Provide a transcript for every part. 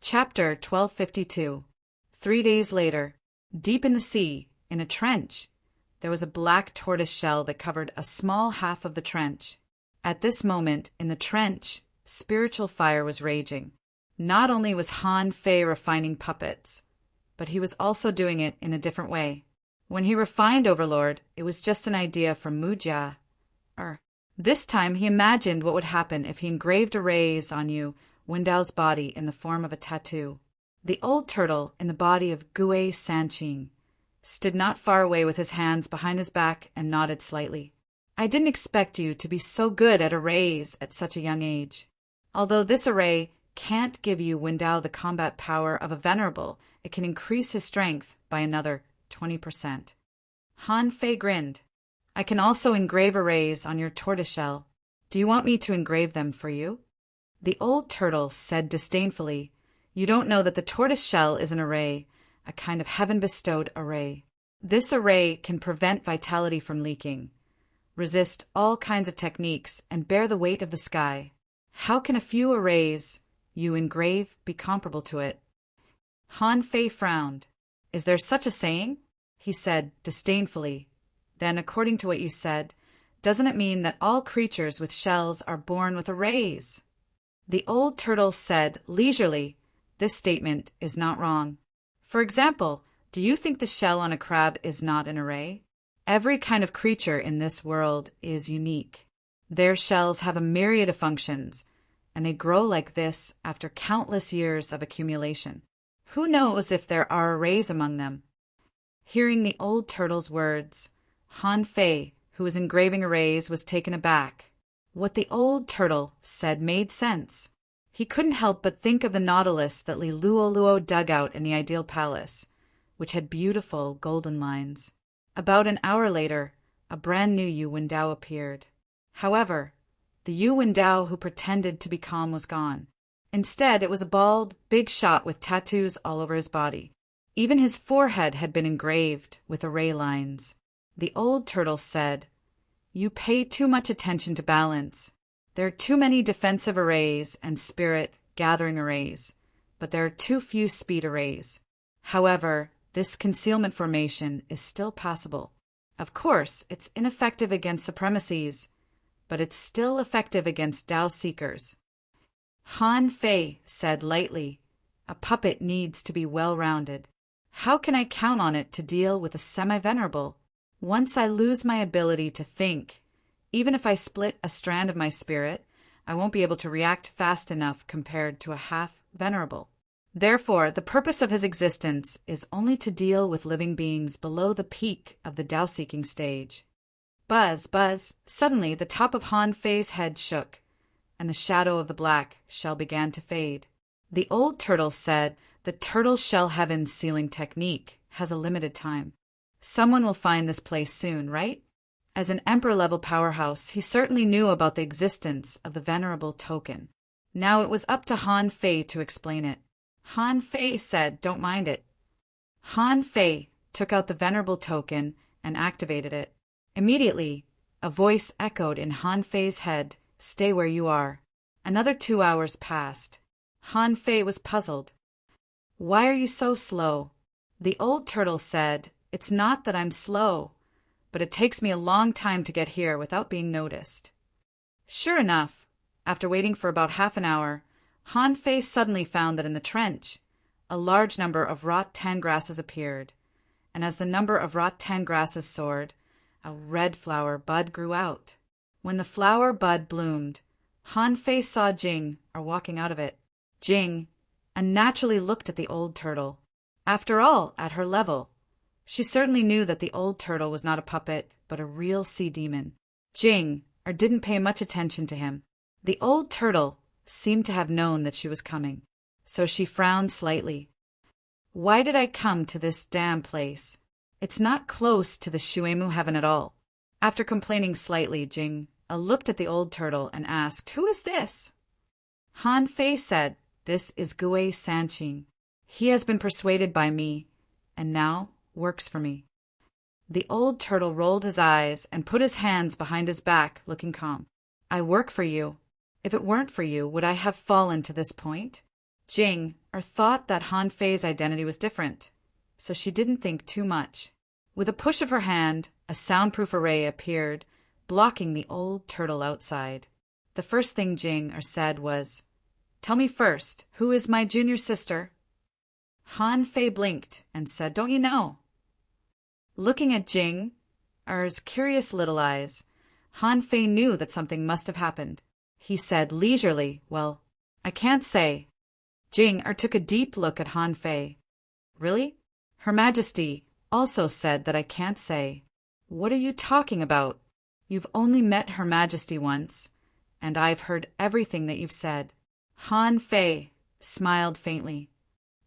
Chapter 1252. 3 days later, deep in the sea, in a trench, there was a black tortoise shell that covered a small half of the trench. At this moment, in the trench, spiritual fire was raging. Not only was Han Fei refining puppets, but he was also doing it in a different way. When he refined Overlord, it was just an idea from Mujia. This time he imagined what would happen if he engraved arrays on Yu Wendao's body in the form of a tattoo. The old turtle, in the body of Gui Sanqing, stood not far away with his hands behind his back and nodded slightly. I didn't expect you to be so good at arrays at such a young age. Although this array can't give you Wendao the combat power of a venerable, it can increase his strength by another 20%. Han Fei grinned. I can also engrave arrays on your tortoiseshell. Do you want me to engrave them for you? The old turtle said disdainfully, You don't know that the tortoiseshell is an array, a kind of heaven-bestowed array. This array can prevent vitality from leaking, resist all kinds of techniques, and bear the weight of the sky. How can a few arrays you engrave be comparable to it? Han Fei frowned. Is there such a saying? He said disdainfully. Then, according to what you said, doesn't it mean that all creatures with shells are born with arrays? The old turtle said leisurely, This statement is not wrong. For example, do you think the shell on a crab is not an array? Every kind of creature in this world is unique. Their shells have a myriad of functions, and they grow like this after countless years of accumulation. Who knows if there are arrays among them? Hearing the old turtle's words, Han Fei, who was engraving arrays, was taken aback. What the old turtle said made sense. He couldn't help but think of the nautilus that Li Luoluo dug out in the ideal palace, which had beautiful golden lines. About an hour later, a brand new Yu Wendao appeared. However, the Yu Wendao who pretended to be calm was gone. Instead, it was a bald, big shot with tattoos all over his body. Even his forehead had been engraved with array lines. The old turtle said, You pay too much attention to balance. There are too many defensive arrays and spirit-gathering arrays, but there are too few speed arrays. However, this concealment formation is still possible. Of course, it's ineffective against supremacies, but it's still effective against Dao Seekers. Han Fei said lightly, A puppet needs to be well-rounded. How can I count on it to deal with a semi-venerable? Once I lose my ability to think, even if I split a strand of my spirit, I won't be able to react fast enough compared to a half-venerable. Therefore, the purpose of his existence is only to deal with living beings below the peak of the Dao-seeking stage. Buzz, buzz, suddenly the top of Han Fei's head shook, and the shadow of the black shell began to fade. The old turtle said, The turtle shell heaven sealing technique has a limited time. Someone will find this place soon, right? As an emperor-level powerhouse, he certainly knew about the existence of the venerable token. Now it was up to Han Fei to explain it. Han Fei said, Don't mind it. Han Fei took out the venerable token and activated it. Immediately, a voice echoed in Han Fei's head, Stay where you are. Another 2 hours passed. Han Fei was puzzled. Why are you so slow? The old turtle said, It's not that I'm slow, but it takes me a long time to get here without being noticed. Sure enough, after waiting for about half an hour, Han Fei suddenly found that in the trench, a large number of rot-tan grasses appeared, and as the number of rot-tan grasses soared, a red flower bud grew out. When the flower bud bloomed, Han Fei saw Jing walking out of it. Jing unnaturally looked at the old turtle. After all, at her level, she certainly knew that the old turtle was not a puppet, but a real sea demon. Jing didn't pay much attention to him. The old turtle seemed to have known that she was coming, so she frowned slightly. Why did I come to this damn place? It's not close to the Shuemu heaven at all. After complaining slightly, Jing looked at the old turtle and asked, Who is this? Han Fei said, This is Gui Sanqing. He has been persuaded by me, and now works for me. The old turtle rolled his eyes and put his hands behind his back, looking calm. I work for you. If it weren't for you, would I have fallen to this point? Jing thought that Han Fei's identity was different, so she didn't think too much. With a push of her hand, a soundproof array appeared, blocking the old turtle outside. The first thing Jing said was, "Tell me first, who is my junior sister?" Han Fei blinked and said, "Don't you know?" Looking at Jing's curious little eyes, Han Fei knew that something must have happened. He said leisurely, "Well, I can't say." Jing took a deep look at Han Fei. "Really?" "Her Majesty also said that I can't say." "What are you talking about? You've only met Her Majesty once, and I've heard everything that you've said." Han Fei smiled faintly.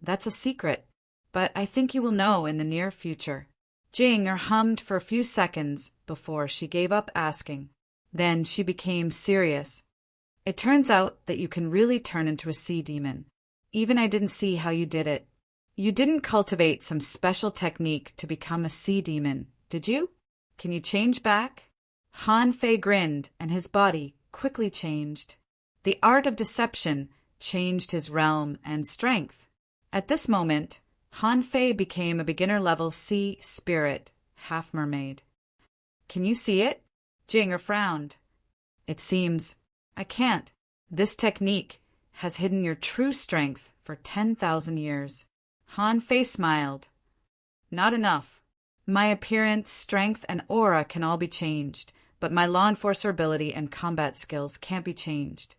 "That's a secret, but I think you will know in the near future." Jing hummed for a few seconds before she gave up asking. Then she became serious. "It turns out that you can really turn into a sea demon. Even I didn't see how you did it. You didn't cultivate some special technique to become a sea demon, did you? Can you change back?" Han Fei grinned, and his body quickly changed. The art of deception changed his realm and strength. At this moment, Han Fei became a beginner-level sea spirit, half-mermaid. "Can you see it?" Jing frowned. "It seems I can't. This technique has hidden your true strength for 10,000 years. Han Fei smiled. "Not enough. My appearance, strength, and aura can all be changed, but my law enforcer ability and combat skills can't be changed.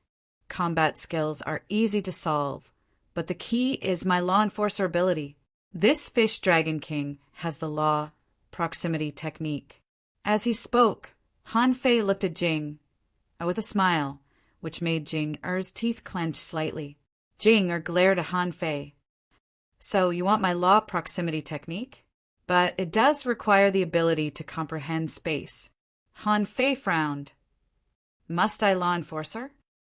Combat skills are easy to solve, but the key is my law enforcer ability. This fish dragon king has the law proximity technique." As he spoke, Han Fei looked at Jing with a smile, which made Jing's teeth clench slightly. Jing glared at Han Fei. "So you want my law proximity technique? But it does require the ability to comprehend space." Han Fei frowned. "Must I law enforcer?"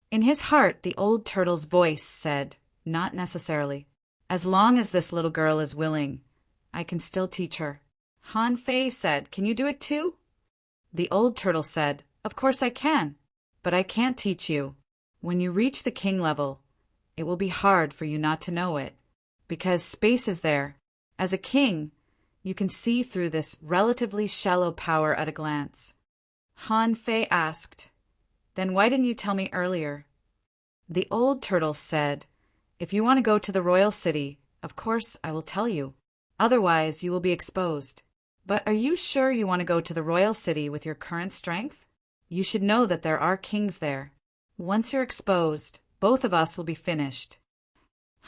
In his heart, the old turtle's voice said, "Not necessarily. As long as this little girl is willing, I can still teach her." Han Fei said, "Can you do it too?" The old turtle said, "Of course I can, but I can't teach you. When you reach the king level, it will be hard for you not to know it, because space is there. As a king, you can see through this relatively shallow power at a glance." Han Fei asked, "Then why didn't you tell me earlier?" The old turtle said, "If you want to go to the royal city, of course I will tell you. Otherwise, you will be exposed. But are you sure you want to go to the royal city with your current strength? You should know that there are kings there. Once you're exposed, both of us will be finished."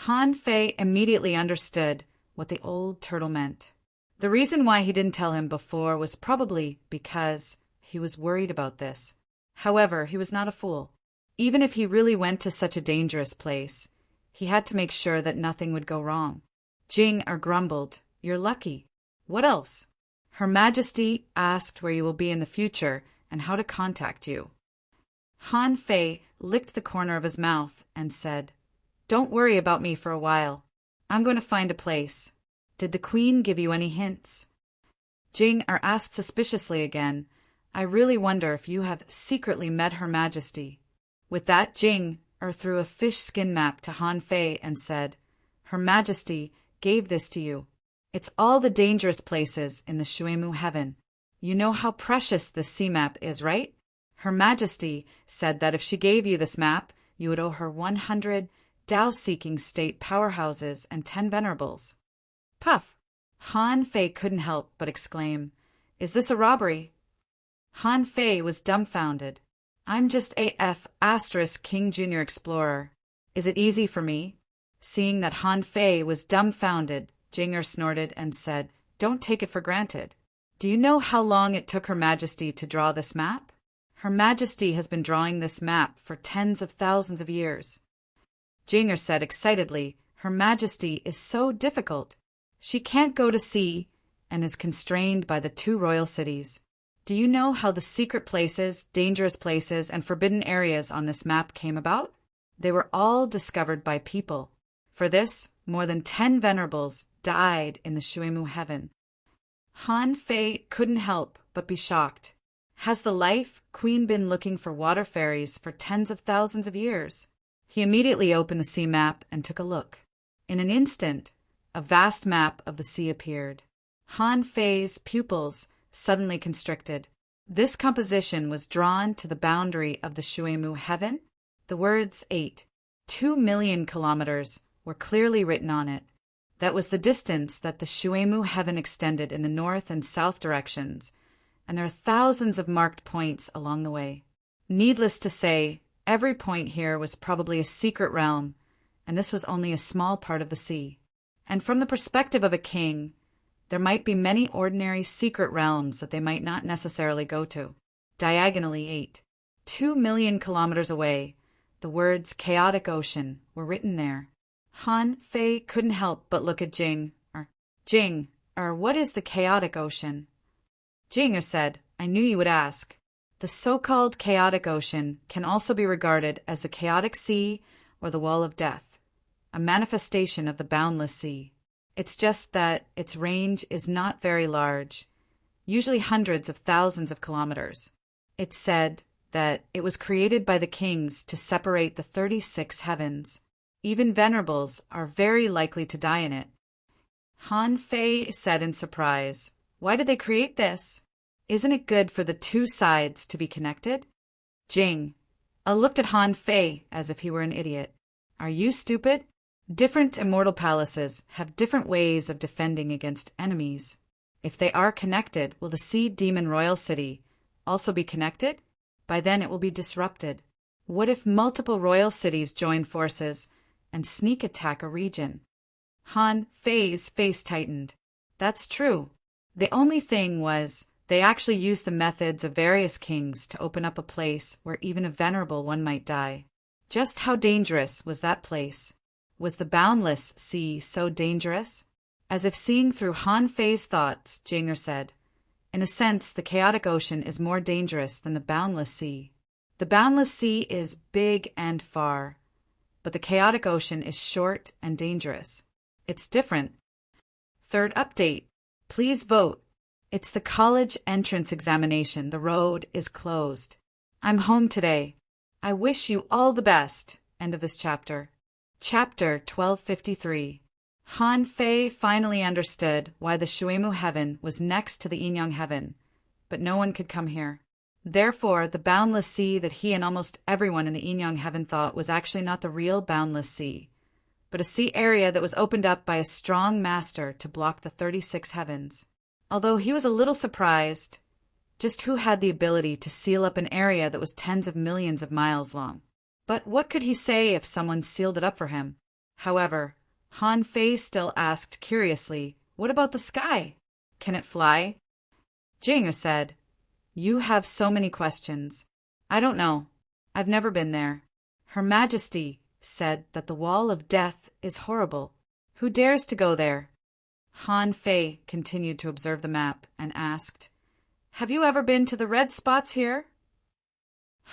Han Fei immediately understood what the old turtle meant. The reason why he didn't tell him before was probably because he was worried about this. However, he was not a fool. Even if he really went to such a dangerous place, he had to make sure that nothing would go wrong. Jing grumbled, "You're lucky. What else?" "Her Majesty asked where you will be in the future and how to contact you." Han Fei licked the corner of his mouth and said, "Don't worry about me for a while. I'm going to find a place. Did the queen give you any hints?" Jing asked suspiciously again, "I really wonder if you have secretly met Her Majesty." With that, Jing threw a fish skin map to Han Fei and said, "Her Majesty gave this to you. It's all the dangerous places in the Shuemu heaven. You know how precious this sea map is, right? Her Majesty said that if she gave you this map, you would owe her 100 Tao-seeking state powerhouses and 10 venerables." Puff! Han Fei couldn't help but exclaim, "Is this a robbery?" Han Fei was dumbfounded. "I'm just AF * King Junior Explorer. Is it easy for me?" Seeing that Han Fei was dumbfounded, Jinger snorted and said, "Don't take it for granted. Do you know how long it took Her Majesty to draw this map? Her Majesty has been drawing this map for tens of thousands of years." Jinger said excitedly, "Her Majesty is so difficult. She can't go to sea and is constrained by the 2 royal cities. Do you know how the secret places, dangerous places, and forbidden areas on this map came about? They were all discovered by people. For this, more than 10 venerables died in the Shuemu heaven." Han Fei couldn't help but be shocked. Has the Life Queen been looking for water fairies for tens of thousands of years? He immediately opened the sea map and took a look. In an instant, a vast map of the sea appeared. Han Fei's pupils suddenly constricted. This composition was drawn to the boundary of the Shuimu heaven. The words 2 million kilometers were clearly written on it. That was the distance that the Shuimu heaven extended in the north and south directions, and there are thousands of marked points along the way. Needless to say, every point here was probably a secret realm, and this was only a small part of the sea. And from the perspective of a king, there might be many ordinary secret realms that they might not necessarily go to. Diagonally 2 million kilometers away, the words chaotic ocean were written there. Han Fei couldn't help but look at Jing. What is the chaotic ocean? Jing said, I knew you would ask. The so-called chaotic ocean can also be regarded as the chaotic sea or the wall of death, a manifestation of the boundless sea. It's just that its range is not very large, usually hundreds of thousands of kilometers. It's said that it was created by the kings to separate the 36 heavens. Even venerables are very likely to die in it. Han Fei said in surprise, Why did they create this? Isn't it good for the two sides to be connected? Jing looked at Han Fei as if he were an idiot. Are you stupid? Different immortal palaces have different ways of defending against enemies. If they are connected, will the Sea Demon Royal City also be connected? By then it will be disrupted. What if multiple royal cities join forces and sneak attack a region? Han Fei's face tightened. That's true. The only thing was, they actually used the methods of various kings to open up a place where even a venerable one might die. Just how dangerous was that place? Was the boundless sea so dangerous? As if seeing through Han Fei's thoughts, Jinger said, In a sense, the chaotic ocean is more dangerous than the boundless sea. The boundless sea is big and far, but the chaotic ocean is short and dangerous. It's different. Third update. Please vote. It's the college entrance examination. The road is closed. I'm home today. I wish you all the best. End of this chapter. Chapter 1253. Han Fei finally understood why the Shuimu heaven was next to the Yinyang heaven, but no one could come here. Therefore, the boundless sea that he and almost everyone in the Yinyang heaven thought was actually not the real boundless sea, but a sea area that was opened up by a strong master to block the 36 heavens. Although he was a little surprised, just who had the ability to seal up an area that was tens of millions of miles long? But what could he say if someone sealed it up for him? However, Han Fei still asked curiously, What about the sky? Can it fly? Jinger said, You have so many questions. I don't know. I've never been there. Her Majesty said that the wall of death is horrible. Who dares to go there? Han Fei continued to observe the map and asked, Have you ever been to the red spots here?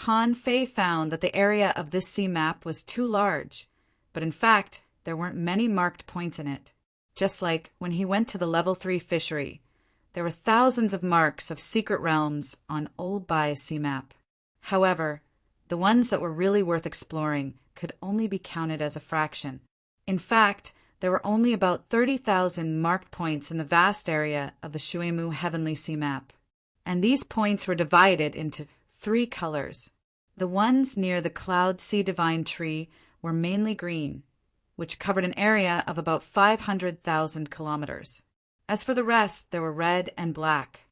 Han Fei found that the area of this sea map was too large, but in fact, there weren't many marked points in it. Just like when he went to the level 3 fishery, there were thousands of marks of secret realms on Old Bai's sea map. However, the ones that were really worth exploring could only be counted as a fraction. In fact, there were only about 30,000 marked points in the vast area of the Shuimu Heavenly Sea map, and these points were divided into 3 colors. The ones near the Cloud Sea Divine Tree were mainly green, which covered an area of about 500,000 kilometers. As for the rest, there were red and black.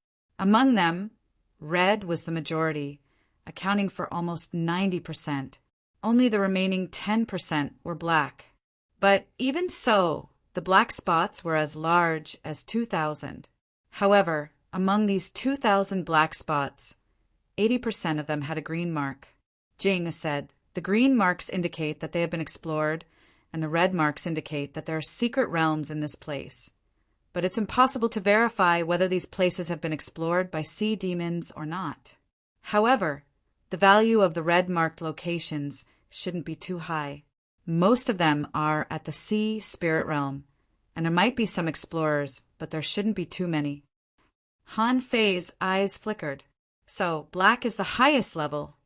Among them, red was the majority, accounting for almost 90%. Only the remaining 10% were black. But even so, the black spots were as large as 2,000. However, among these 2,000 black spots, 80% of them had a green mark. Jing said, The green marks indicate that they have been explored, and the red marks indicate that there are secret realms in this place. But it's impossible to verify whether these places have been explored by sea demons or not. However, the value of the red-marked locations shouldn't be too high. Most of them are at the sea spirit realm, and there might be some explorers, but there shouldn't be too many. Han Fei's eyes flickered. So, black is the highest level.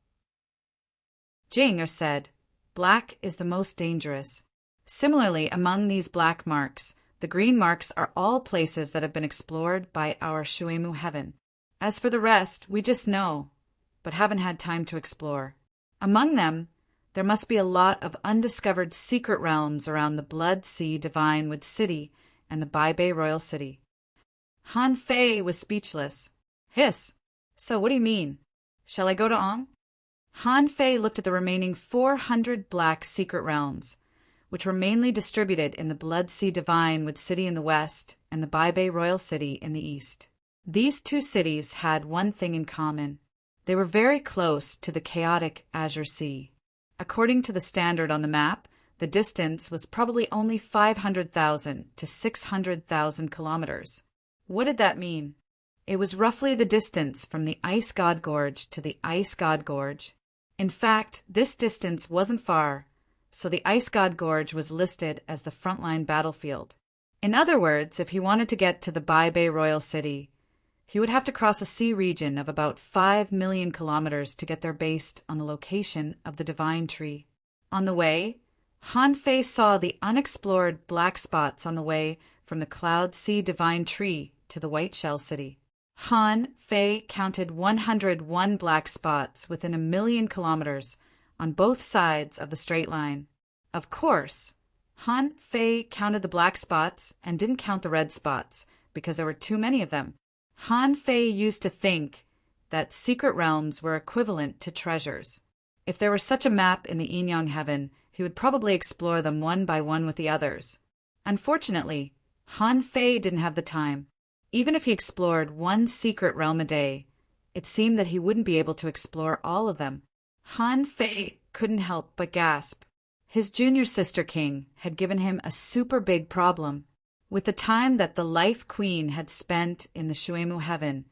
Jinger said, Black is the most dangerous. Similarly, among these black marks, the green marks are all places that have been explored by our Shuemu heaven. As for the rest, we just know, but haven't had time to explore. Among them, there must be a lot of undiscovered secret realms around the Blood Sea Divine Wood City and the Bai Bei Royal City. Han Fei was speechless. Hiss! So what do you mean? Shall I go to Ong? Han Fei looked at the remaining 400 black secret realms, which were mainly distributed in the Blood Sea Divine Wood City in the west and the Bai Bei Royal City in the east. These two cities had one thing in common. They were very close to the chaotic Azure Sea. According to the standard on the map, the distance was probably only 500,000 to 600,000 kilometers. What did that mean? It was roughly the distance from the Ice God Gorge to the Ice God Gorge. In fact, this distance wasn't far, so the Ice God Gorge was listed as the frontline battlefield. In other words, if he wanted to get to the Bai Bei Royal City, he would have to cross a sea region of about 5 million kilometers to get there based on the location of the Divine Tree. On the way, Han Fei saw the unexplored black spots on the way from the Cloud Sea Divine Tree to the White Shell City. Han Fei counted 101 black spots within 1 million kilometers on both sides of the straight line. Of course, Han Fei counted the black spots and didn't count the red spots because there were too many of them. Han Fei used to think that secret realms were equivalent to treasures. If there were such a map in the Yin Yang heaven, he would probably explore them one by one with the others. Unfortunately, Han Fei didn't have the time. Even if he explored one secret realm a day, it seemed that he wouldn't be able to explore all of them. Han Fei couldn't help but gasp. His junior sister king had given him a super big problem. With the time that the Life Queen had spent in the Shuemu heaven,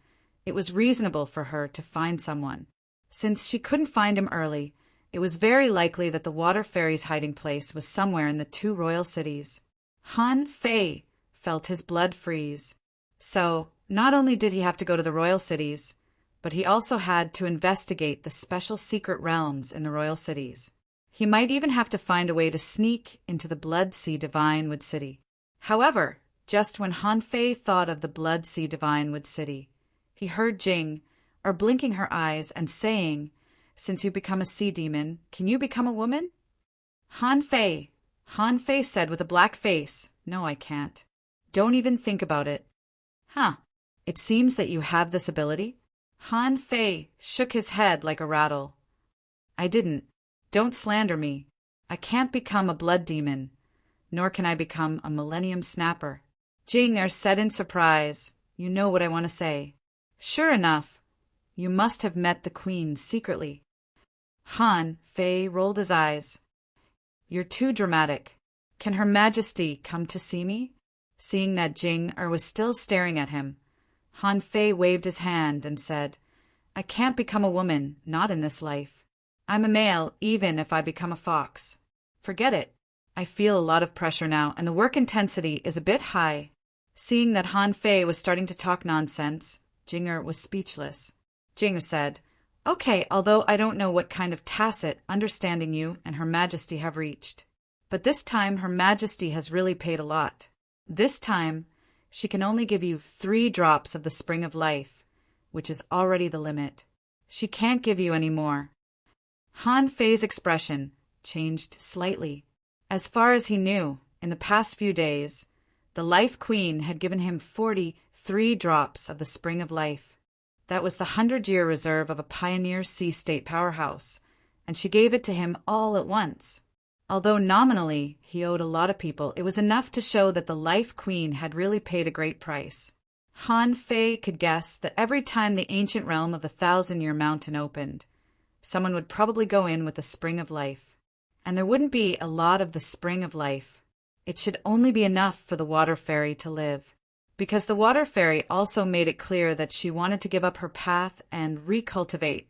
it was reasonable for her to find someone. Since she couldn't find him early, it was very likely that the water fairy's hiding place was somewhere in the two royal cities. Han Fei felt his blood freeze. So, not only did he have to go to the royal cities, but he also had to investigate the special secret realms in the royal cities. He might even have to find a way to sneak into the Blood Sea Divine Wood City. However, just when Han Fei thought of the Blood Sea Divine Wood City, he heard Jing, blinking her eyes and saying, "Since you become a sea demon, can you become a woman?" Han Fei said with a black face, "No, I can't. Don't even think about it." "Huh, it seems that you have this ability?" Han Fei shook his head like a rattle. "I didn't. Don't slander me. I can't become a blood demon, nor can I become a Millennium Snapper." Jing said in surprise, "You know what I want to say." "Sure enough, you must have met the Queen secretly." Han Fei rolled his eyes. "You're too dramatic. Can Her Majesty come to see me?" Seeing that Jing was still staring at him, Han Fei waved his hand and said, "I can't become a woman, not in this life. I'm a male even if I become a fox. Forget it. I feel a lot of pressure now, and the work intensity is a bit high." Seeing that Han Fei was starting to talk nonsense, Jinger was speechless. Jinger said, "Okay, although I don't know what kind of tacit understanding you and Her Majesty have reached. But this time Her Majesty has really paid a lot. This time, she can only give you 3 drops of the Spring of Life, which is already the limit. She can't give you any more." Han Fei's expression changed slightly. As far as he knew, in the past few days, the Life Queen had given him 43 drops of the Spring of Life. That was the 100-year reserve of a pioneer sea state powerhouse, and she gave it to him all at once. Although nominally he owed a lot of people, it was enough to show that the Life Queen had really paid a great price. Han Fei could guess that every time the ancient realm of the 1,000-year mountain opened, someone would probably go in with the Spring of Life. And there wouldn't be a lot of the Spring of Life. It should only be enough for the water fairy to live. Because the water fairy also made it clear that she wanted to give up her path and recultivate,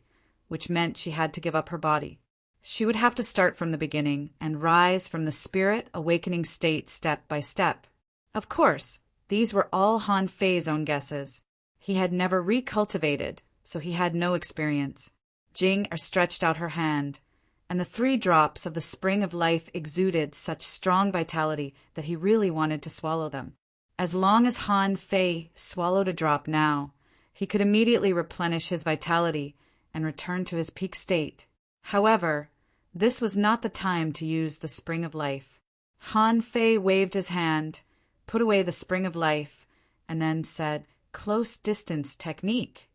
which meant she had to give up her body. She would have to start from the beginning and rise from the spirit awakening state step by step. Of course, these were all Han Fei's own guesses. He had never recultivated, so he had no experience. Jing stretched out her hand, and the 3 drops of the spring of life exuded such strong vitality that he really wanted to swallow them. As long as Han Fei swallowed a drop now, he could immediately replenish his vitality and return to his peak state. However, this was not the time to use the spring of life. Han Fei waved his hand, put away the spring of life, and then said, "Close distance technique."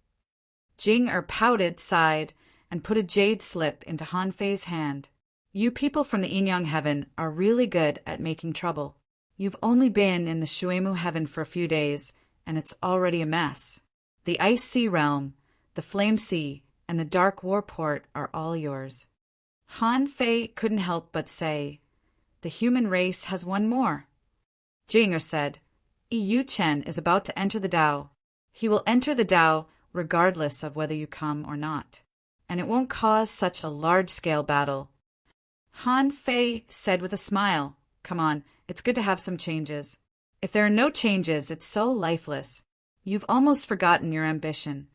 Jing pouted, sighed, and put a jade slip into Han Fei's hand. "You people from the Yin Yang heaven are really good at making trouble. You've only been in the Shuemu heaven for a few days, and it's already a mess. The Ice Sea realm, the Flame Sea, and the Dark War Port are all yours." Han Fei couldn't help but say, "The human race has one more." Jing said, "Yu Chen is about to enter the Tao. He will enter the Tao regardless of whether you come or not, and it won't cause such a large-scale battle." Han Fei said with a smile, "Come on, it's good to have some changes. If there are no changes, it's so lifeless. You've almost forgotten your ambition."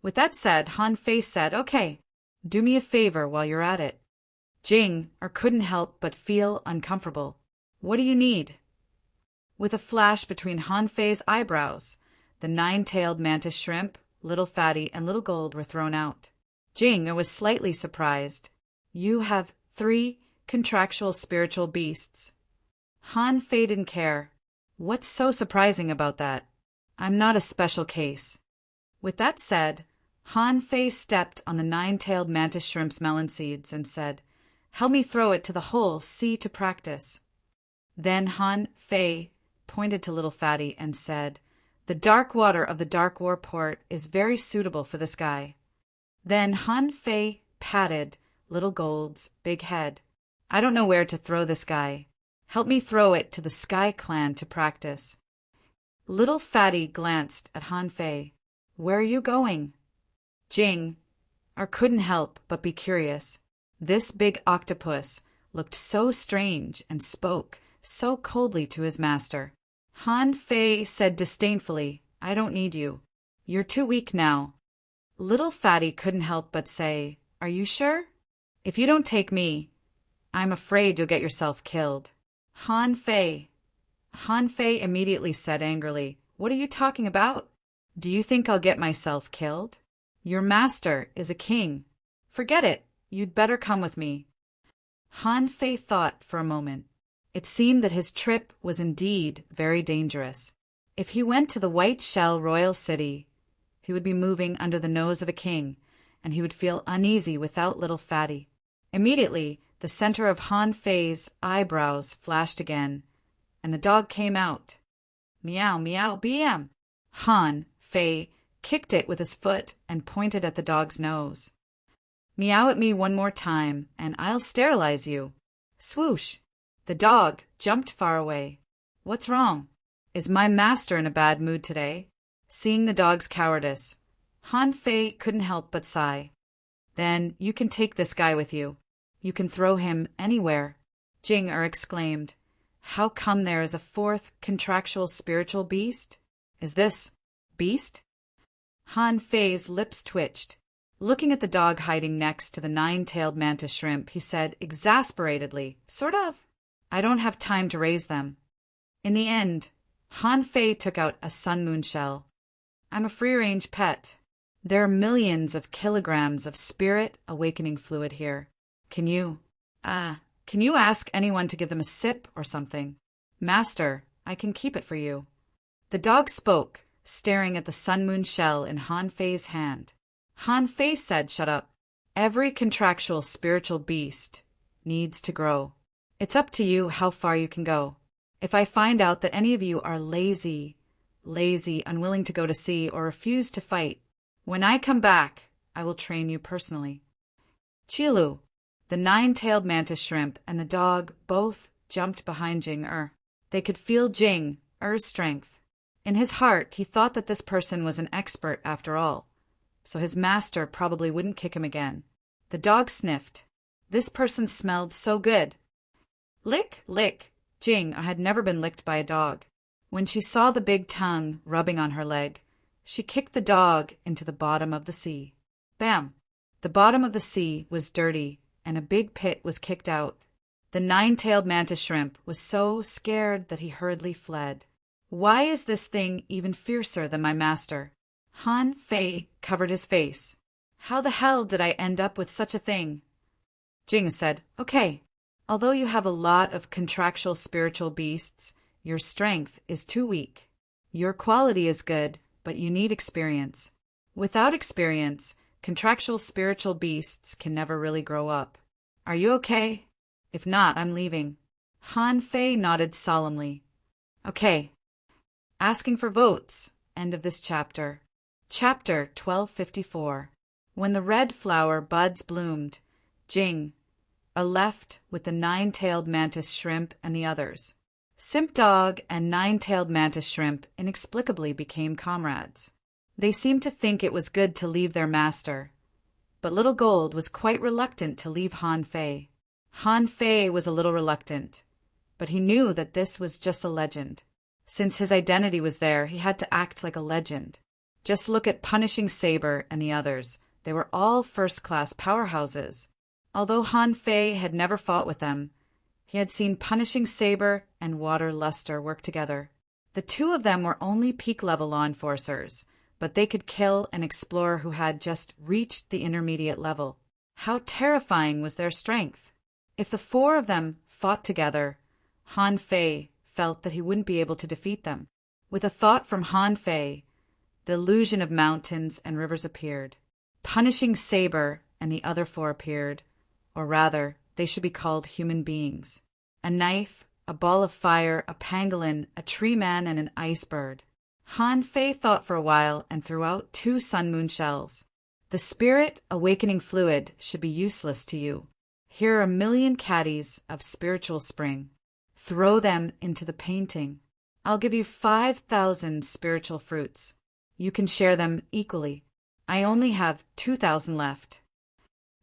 With that said, Han Fei said, "Okay, do me a favor while you're at it." Jing couldn't help but feel uncomfortable. "What do you need?" With a flash between Han Fei's eyebrows, the 9-tailed mantis shrimp, Little Fatty, and Little Gold were thrown out. Jing was slightly surprised. "You have 3 contractual spiritual beasts." Han Fei didn't care. "What's so surprising about that? I'm not a special case." With that said, Han Fei stepped on the 9-tailed mantis shrimp's melon seeds and said, "Help me throw it to the whole sea to practice." Then Han Fei pointed to Little Fatty and said, "The dark water of the Dark War Port is very suitable for this guy." Then Han Fei patted Little Gold's big head. "I don't know where to throw this guy. Help me throw it to the Sky Clan to practice." Little Fatty glanced at Han Fei. "Where are you going?" Jing couldn't help but be curious. This big octopus looked so strange and spoke so coldly to his master. Han Fei said disdainfully, "I don't need you. You're too weak now." Little Fatty couldn't help but say, "Are you sure? If you don't take me, I'm afraid you'll get yourself killed." Han Fei immediately said angrily, "What are you talking about? Do you think I'll get myself killed? Your master is a king. Forget it. You'd better come with me." Han Fei thought for a moment. It seemed that his trip was indeed very dangerous. If he went to the White Shell Royal City, he would be moving under the nose of a king, and he would feel uneasy without Little Fatty. Immediately, the center of Han Fei's eyebrows flashed again, and the dog came out. "Meow, meow, bm." Han Fei kicked it with his foot and pointed at the dog's nose. "Meow at me one more time, and I'll sterilize you." Swoosh! The dog jumped far away. "What's wrong? Is my master in a bad mood today?" Seeing the dog's cowardice, Han Fei couldn't help but sigh. "Then you can take this guy with you. You can throw him anywhere." Jing exclaimed, "How come there is a 4th contractual spiritual beast? Is this beast?" Han Fei's lips twitched. Looking at the dog hiding next to the 9-tailed mantis shrimp, he said exasperatedly, "Sort of. I don't have time to raise them." In the end, Han Fei took out a sun moon shell. "I'm a free-range pet. There are millions of kilograms of spirit awakening fluid here. Can you ask anyone to give them a sip or something? Master, I can keep it for you." The dog spoke, staring at the sun moon shell in Han Fei's hand. Han Fei said, "Shut up. Every contractual spiritual beast needs to grow. It's up to you how far you can go. If I find out that any of you are lazy, unwilling to go to sea, or refuse to fight, when I come back, I will train you personally." Chilu, the 9-tailed mantis shrimp, and the dog both jumped behind Jing. They could feel Jing's strength. In his heart, he thought that this person was an expert after all, so his master probably wouldn't kick him again. The dog sniffed. This person smelled so good. Lick, lick. Jing had never been licked by a dog. When she saw the big tongue rubbing on her leg, she kicked the dog into the bottom of the sea. Bam! The bottom of the sea was dirty and a big pit was kicked out. The nine-tailed mantis shrimp was so scared that he hurriedly fled. Why is this thing even fiercer than my master? Han Fei covered his face. How the hell did I end up with such a thing? Jing said, Okay, although you have a lot of contractual spiritual beasts, your strength is too weak. Your quality is good, but you need experience. Without experience, contractual spiritual beasts can never really grow up. Are you okay? If not, I'm leaving. Han Fei nodded solemnly. Okay. Asking for votes. End of this chapter. Chapter 1254. When the red flower buds bloomed, Jing, left with the nine-tailed mantis shrimp and the others. Simp Dog and nine-tailed mantis shrimp inexplicably became comrades. They seemed to think it was good to leave their master, but Little Gold was quite reluctant to leave Han Fei. Han Fei was a little reluctant, but he knew that this was just a legend. Since his identity was there, he had to act like a legend. Just look at Punishing Saber and the others. They were all first-class powerhouses. Although Han Fei had never fought with them, he had seen Punishing Saber and Water Luster work together. The two of them were only peak-level law enforcers, but they could kill an explorer who had just reached the intermediate level. How terrifying was their strength! If the four of them fought together, Han Fei felt that he wouldn't be able to defeat them. With a thought from Han Fei, the illusion of mountains and rivers appeared. Punishing Saber and the other four appeared, or rather, they should be called human beings. A knife, a ball of fire, a pangolin, a tree man, and an ice bird. Han Fei thought for a while and threw out 2 sun moon shells. The spirit awakening fluid should be useless to you. Here are 1,000,000 caddies of spiritual spring. Throw them into the painting. I'll give you 5,000 spiritual fruits. You can share them equally. I only have 2,000 left.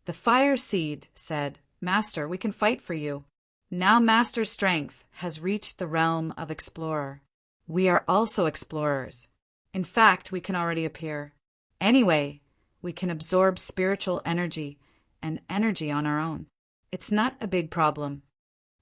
The fire seed said, Master, we can fight for you. Now Master's strength has reached the realm of explorer. We are also explorers. In fact, we can already appear. Anyway, we can absorb spiritual energy and energy on our own. It's not a big problem.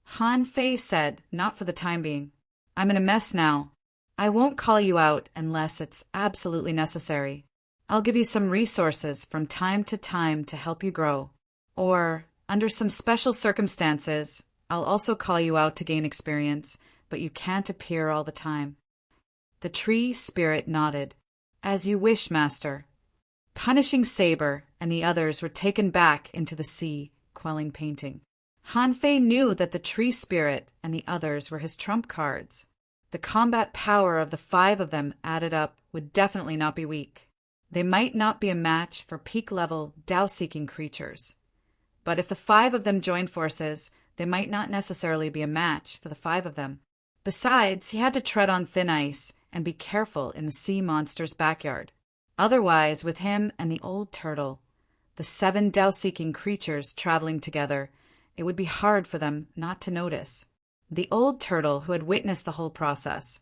Han Fei said, Not for the time being. I'm in a mess now. I won't call you out unless it's absolutely necessary. I'll give you some resources from time to help you grow. Or, under some special circumstances, I'll also call you out to gain experience, but you can't appear all the time. The tree spirit nodded. As you wish, Master. Punishing Saber and the others were taken back into the sea, quelling painting. Han Fei knew that the tree spirit and the others were his trump cards. The combat power of the 5 of them added up would definitely not be weak. They might not be a match for peak-level Dao-seeking creatures. But if the 5 of them joined forces, they might not necessarily be a match for the 5 of them. Besides, he had to tread on thin ice and be careful in the sea monster's backyard. Otherwise, with him and the old turtle, the 7 Dao-seeking creatures traveling together, it would be hard for them not to notice. The old turtle, who had witnessed the whole process,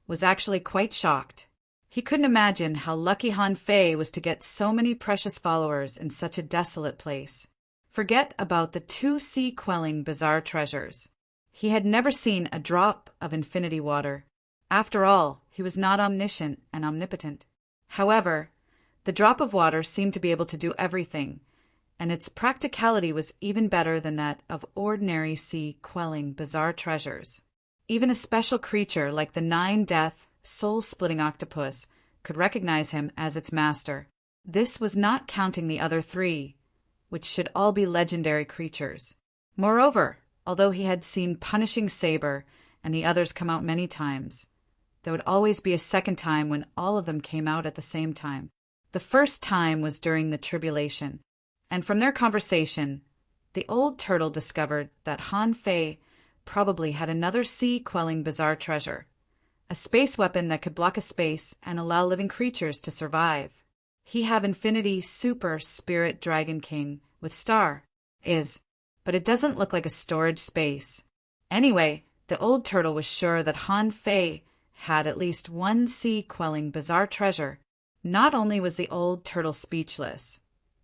was actually quite shocked. He couldn't imagine how lucky Han Fei was to get so many precious followers in such a desolate place. Forget about the 2 sea-quelling bizarre treasures. He had never seen a drop of infinity water. After all, he was not omniscient and omnipotent. However, the drop of water seemed to be able to do everything, and its practicality was even better than that of ordinary sea-quelling bizarre treasures. Even a special creature like the 9-death, soul-splitting octopus could recognize him as its master. This was not counting the other 3, which should all be legendary creatures. Moreover, although he had seen Punishing Saber and the others come out many times, there would always be a second time when all of them came out at the same time. The first time was during the tribulation, and from their conversation, the old turtle discovered that Han Fei probably had another sea-quelling bizarre treasure, a space weapon that could block a space and allow living creatures to survive. He have Infinity Super Spirit Dragon King with Star, but it doesn't look like a storage space. Anyway, the old turtle was sure that Han Fei had at least one sea-quelling bizarre treasure. Not only was the old turtle speechless,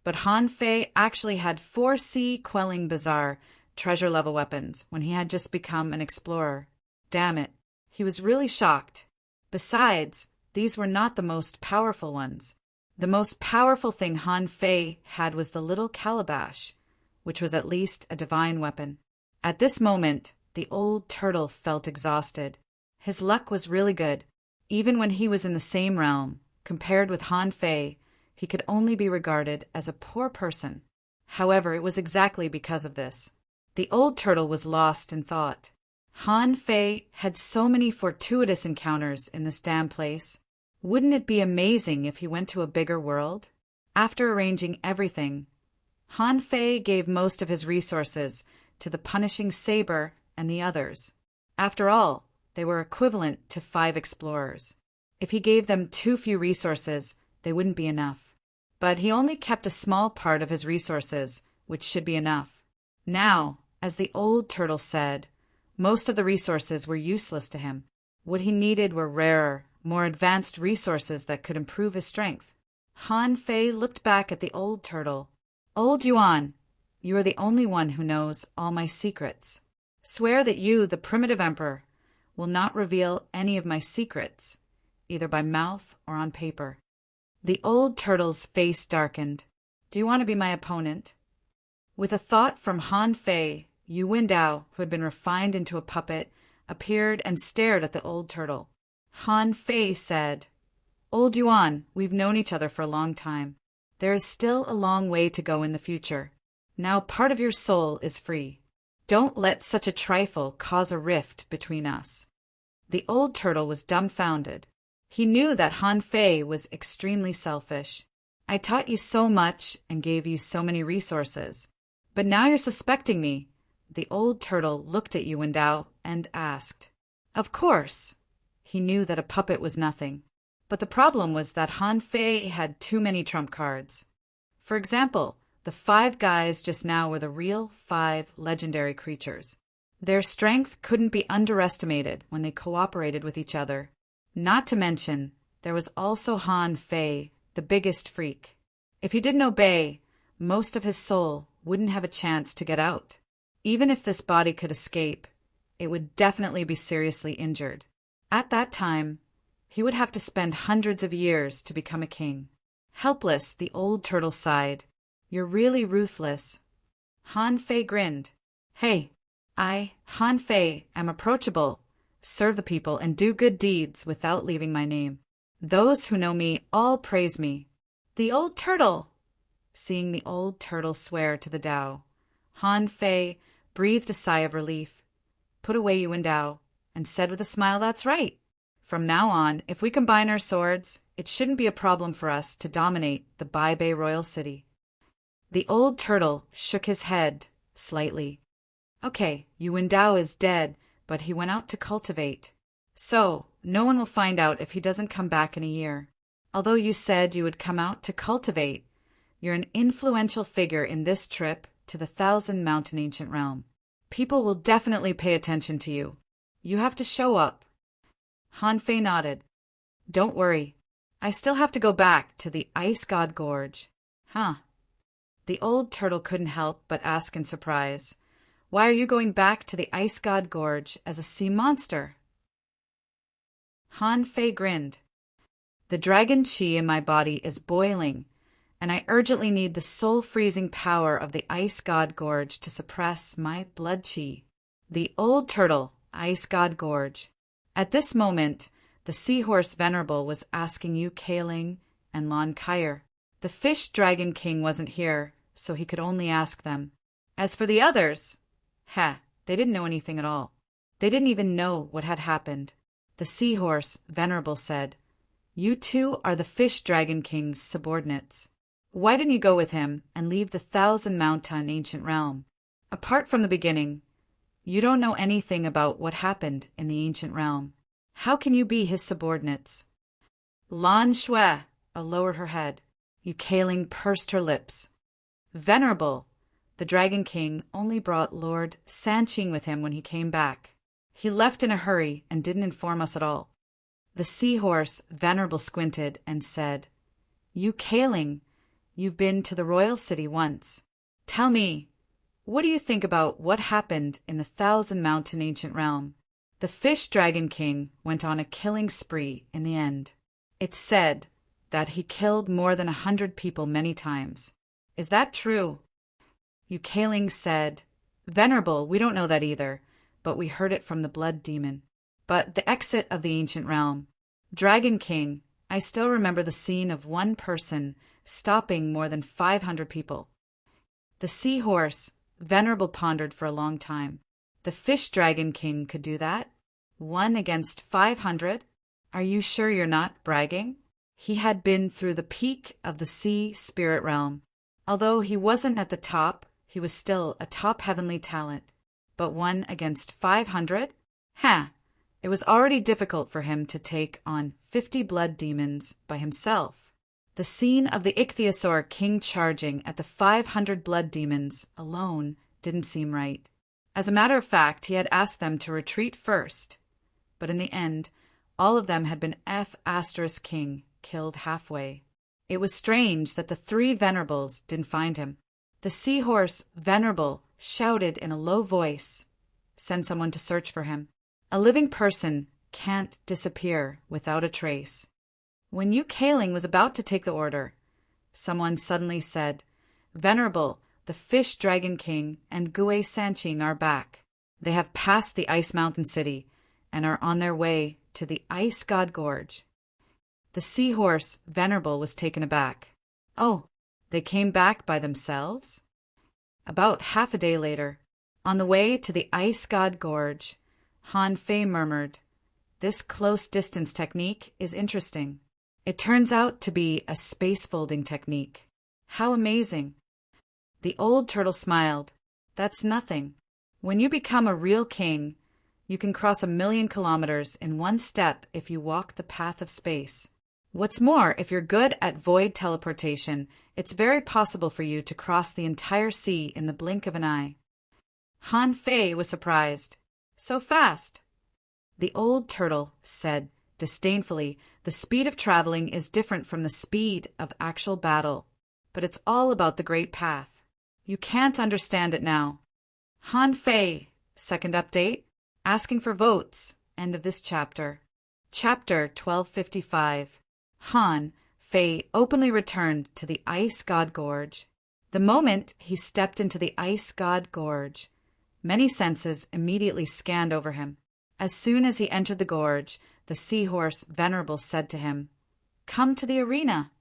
But Han Fei actually had 4 sea-quelling bizarre treasure-level weapons when he had just become an explorer. Damn it, he was really shocked. Besides, these were not the most powerful ones. The most powerful thing Han Fei had was the little calabash, which was at least a divine weapon. At this moment, the old turtle felt exhausted. His luck was really good. Even when he was in the same realm, compared with Han Fei, he could only be regarded as a poor person. However, it was exactly because of this. The old turtle was lost in thought. Han Fei had so many fortuitous encounters in this damn place. Wouldn't it be amazing if he went to a bigger world? After arranging everything, Han Fei gave most of his resources to the punishing saber and the others. After all, they were equivalent to 5 explorers. If he gave them too few resources, they wouldn't be enough. But he only kept a small part of his resources, which should be enough. Now, as the old turtle said, most of the resources were useless to him. What he needed were rarer, more advanced resources that could improve his strength. Han Fei looked back at the old turtle. "Old Yuan, you are the only one who knows all my secrets. Swear that you, the primitive emperor, will not reveal any of my secrets, either by mouth or on paper." The old turtle's face darkened. "Do you want to be my opponent?" With a thought from Han Fei, Yu Windao, who had been refined into a puppet, appeared and stared at the old turtle. Han Fei said, "Old Yuan, we've known each other for a long time. There is still a long way to go in the future. Now part of your soul is free. Don't let such a trifle cause a rift between us." The old turtle was dumbfounded. He knew that Han Fei was extremely selfish. "I taught you so much and gave you so many resources. But now you're suspecting me." The old turtle looked at Yu Windao and asked. Of course. He knew that a puppet was nothing. But the problem was that Han Fei had too many trump cards. For example, the 5 guys just now were the real 5 legendary creatures. Their strength couldn't be underestimated when they cooperated with each other. Not to mention, there was also Han Fei, the biggest freak. If he didn't obey, most of his soul wouldn't have a chance to get out. Even if this body could escape, it would definitely be seriously injured. At that time, he would have to spend hundreds of years to become a king. Helpless, the old turtle sighed. "You're really ruthless." Han Fei grinned. "Hey, Han Fei, am approachable, serve the people, and do good deeds without leaving my name. Those who know me all praise me." The old turtle! Seeing the old turtle swear to the Tao, Han Fei breathed a sigh of relief, put away Yu Windao, and said with a smile, "That's right. From now on, if we combine our swords, it shouldn't be a problem for us to dominate the Bai Bei royal city." The old turtle shook his head slightly. "Okay, Yu Windao is dead, but he went out to cultivate. So, no one will find out if he doesn't come back in a year. Although you said you would come out to cultivate, you're an influential figure in this trip to the 1,000-mountain ancient realm. People will definitely pay attention to you. You have to show up." Han Fei nodded. "Don't worry. I still have to go back to the Ice God Gorge." "Huh." The old turtle couldn't help but ask in surprise, "Why are you going back to the Ice God Gorge as a sea monster?" Han Fei grinned. "The dragon chi in my body is boiling, and I urgently need the soul-freezing power of the Ice God Gorge to suppress my blood chi." The old turtle, Ice God Gorge. At this moment, the seahorse Venerable was asking Yu Kaling and Lon Kyer. The fish dragon king wasn't here, so he could only ask them. As for the others, they didn't know anything at all. They didn't even know what had happened. The seahorse Venerable said, "You two are the fish dragon king's subordinates. Why didn't you go with him and leave the 1,000-mountain ancient realm? Apart from the beginning, you don't know anything about what happened in the ancient realm. How can you be his subordinates?" Lan Shui lowered her head. Yu Kaling pursed her lips. "Venerable, the Dragon King only brought Lord Sanqing with him when he came back. He left in a hurry and didn't inform us at all." The seahorse Venerable squinted and said, "Yu Kaling, you've been to the royal city once. Tell me, what do you think about what happened in the Thousand Mountain Ancient Realm? The Fish Dragon King went on a killing spree in the end. It's said that he killed more than 100 people many times. Is that true? Eukaling said, Venerable, we don't know that either, but we heard it from the blood demon. But the exit of the ancient realm. Dragon King, I still remember the scene of one person stopping more than 500 people. The seahorse, Venerable pondered for a long time. The Fish Dragon King could do that? 1 against 500? Are you sure you're not bragging? He had been through the peak of the sea spirit realm. Although he wasn't at the top, he was still a top heavenly talent. But 1 against 500? It was already difficult for him to take on 50 blood demons by himself. The scene of the Ichthyosaur king charging at the 500 blood demons alone didn't seem right. As a matter of fact, he had asked them to retreat first. But in the end, all of them had been F*King killed halfway. It was strange that the 3 Venerables didn't find him. The seahorse Venerable shouted in a low voice, Send someone to search for him. A living person can't disappear without a trace. When Eukaling was about to take the order, someone suddenly said, Venerable, the Fish Dragon King and Gue Sanching are back. They have passed the Ice Mountain City and are on their way to the Ice God Gorge. The seahorse Venerable was taken aback. Oh, they came back by themselves? About half a day later, on the way to the Ice God Gorge, Han Fei murmured, This close distance technique is interesting. It turns out to be a space folding technique. How amazing. The old turtle smiled. That's nothing. When you become a real king, you can cross 1,000,000 kilometers in one step if you walk the path of space. What's more, if you're good at void teleportation, it's very possible for you to cross the entire sea in the blink of an eye. Han Fei was surprised. So fast. The old turtle said disdainfully, the speed of traveling is different from the speed of actual battle, but it's all about the great path. You can't understand it now. Han Fei, second update, asking for votes, end of this chapter. Chapter 1255. Han Fei openly returned to the Ice God Gorge. The moment he stepped into the Ice God Gorge, many senses immediately scanned over him. As soon as he entered the gorge, the seahorse Venerable said to him, Come to the arena.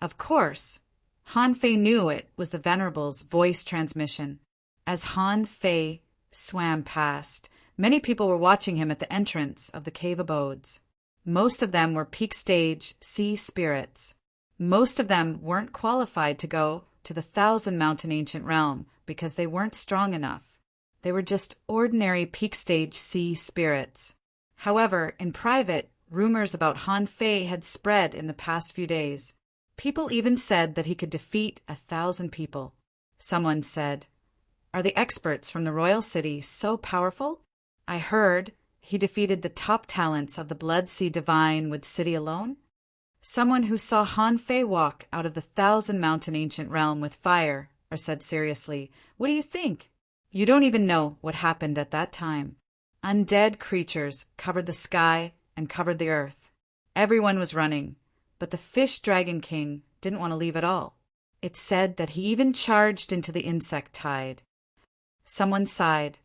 Of course, Han Fei knew it was the Venerable's voice transmission. As Han Fei swam past, many people were watching him at the entrance of the cave abodes. Most of them were peak stage sea spirits. Most of them weren't qualified to go to the Thousand Mountain Ancient Realm because they weren't strong enough. They were just ordinary peak stage sea spirits. However, in private, rumors about Han Fei had spread in the past few days. People even said that he could defeat 1,000 people. Someone said, Are the experts from the royal city so powerful? I heard he defeated the top talents of the Blood Sea Divine with city alone. Someone who saw Han Fei walk out of the Thousand Mountain Ancient Realm with fire, or said seriously, What do you think? You don't even know what happened at that time. Undead creatures covered the sky and covered the earth. Everyone was running, but the Fish Dragon King didn't want to leave at all. It said that he even charged into the insect tide. Someone sighed.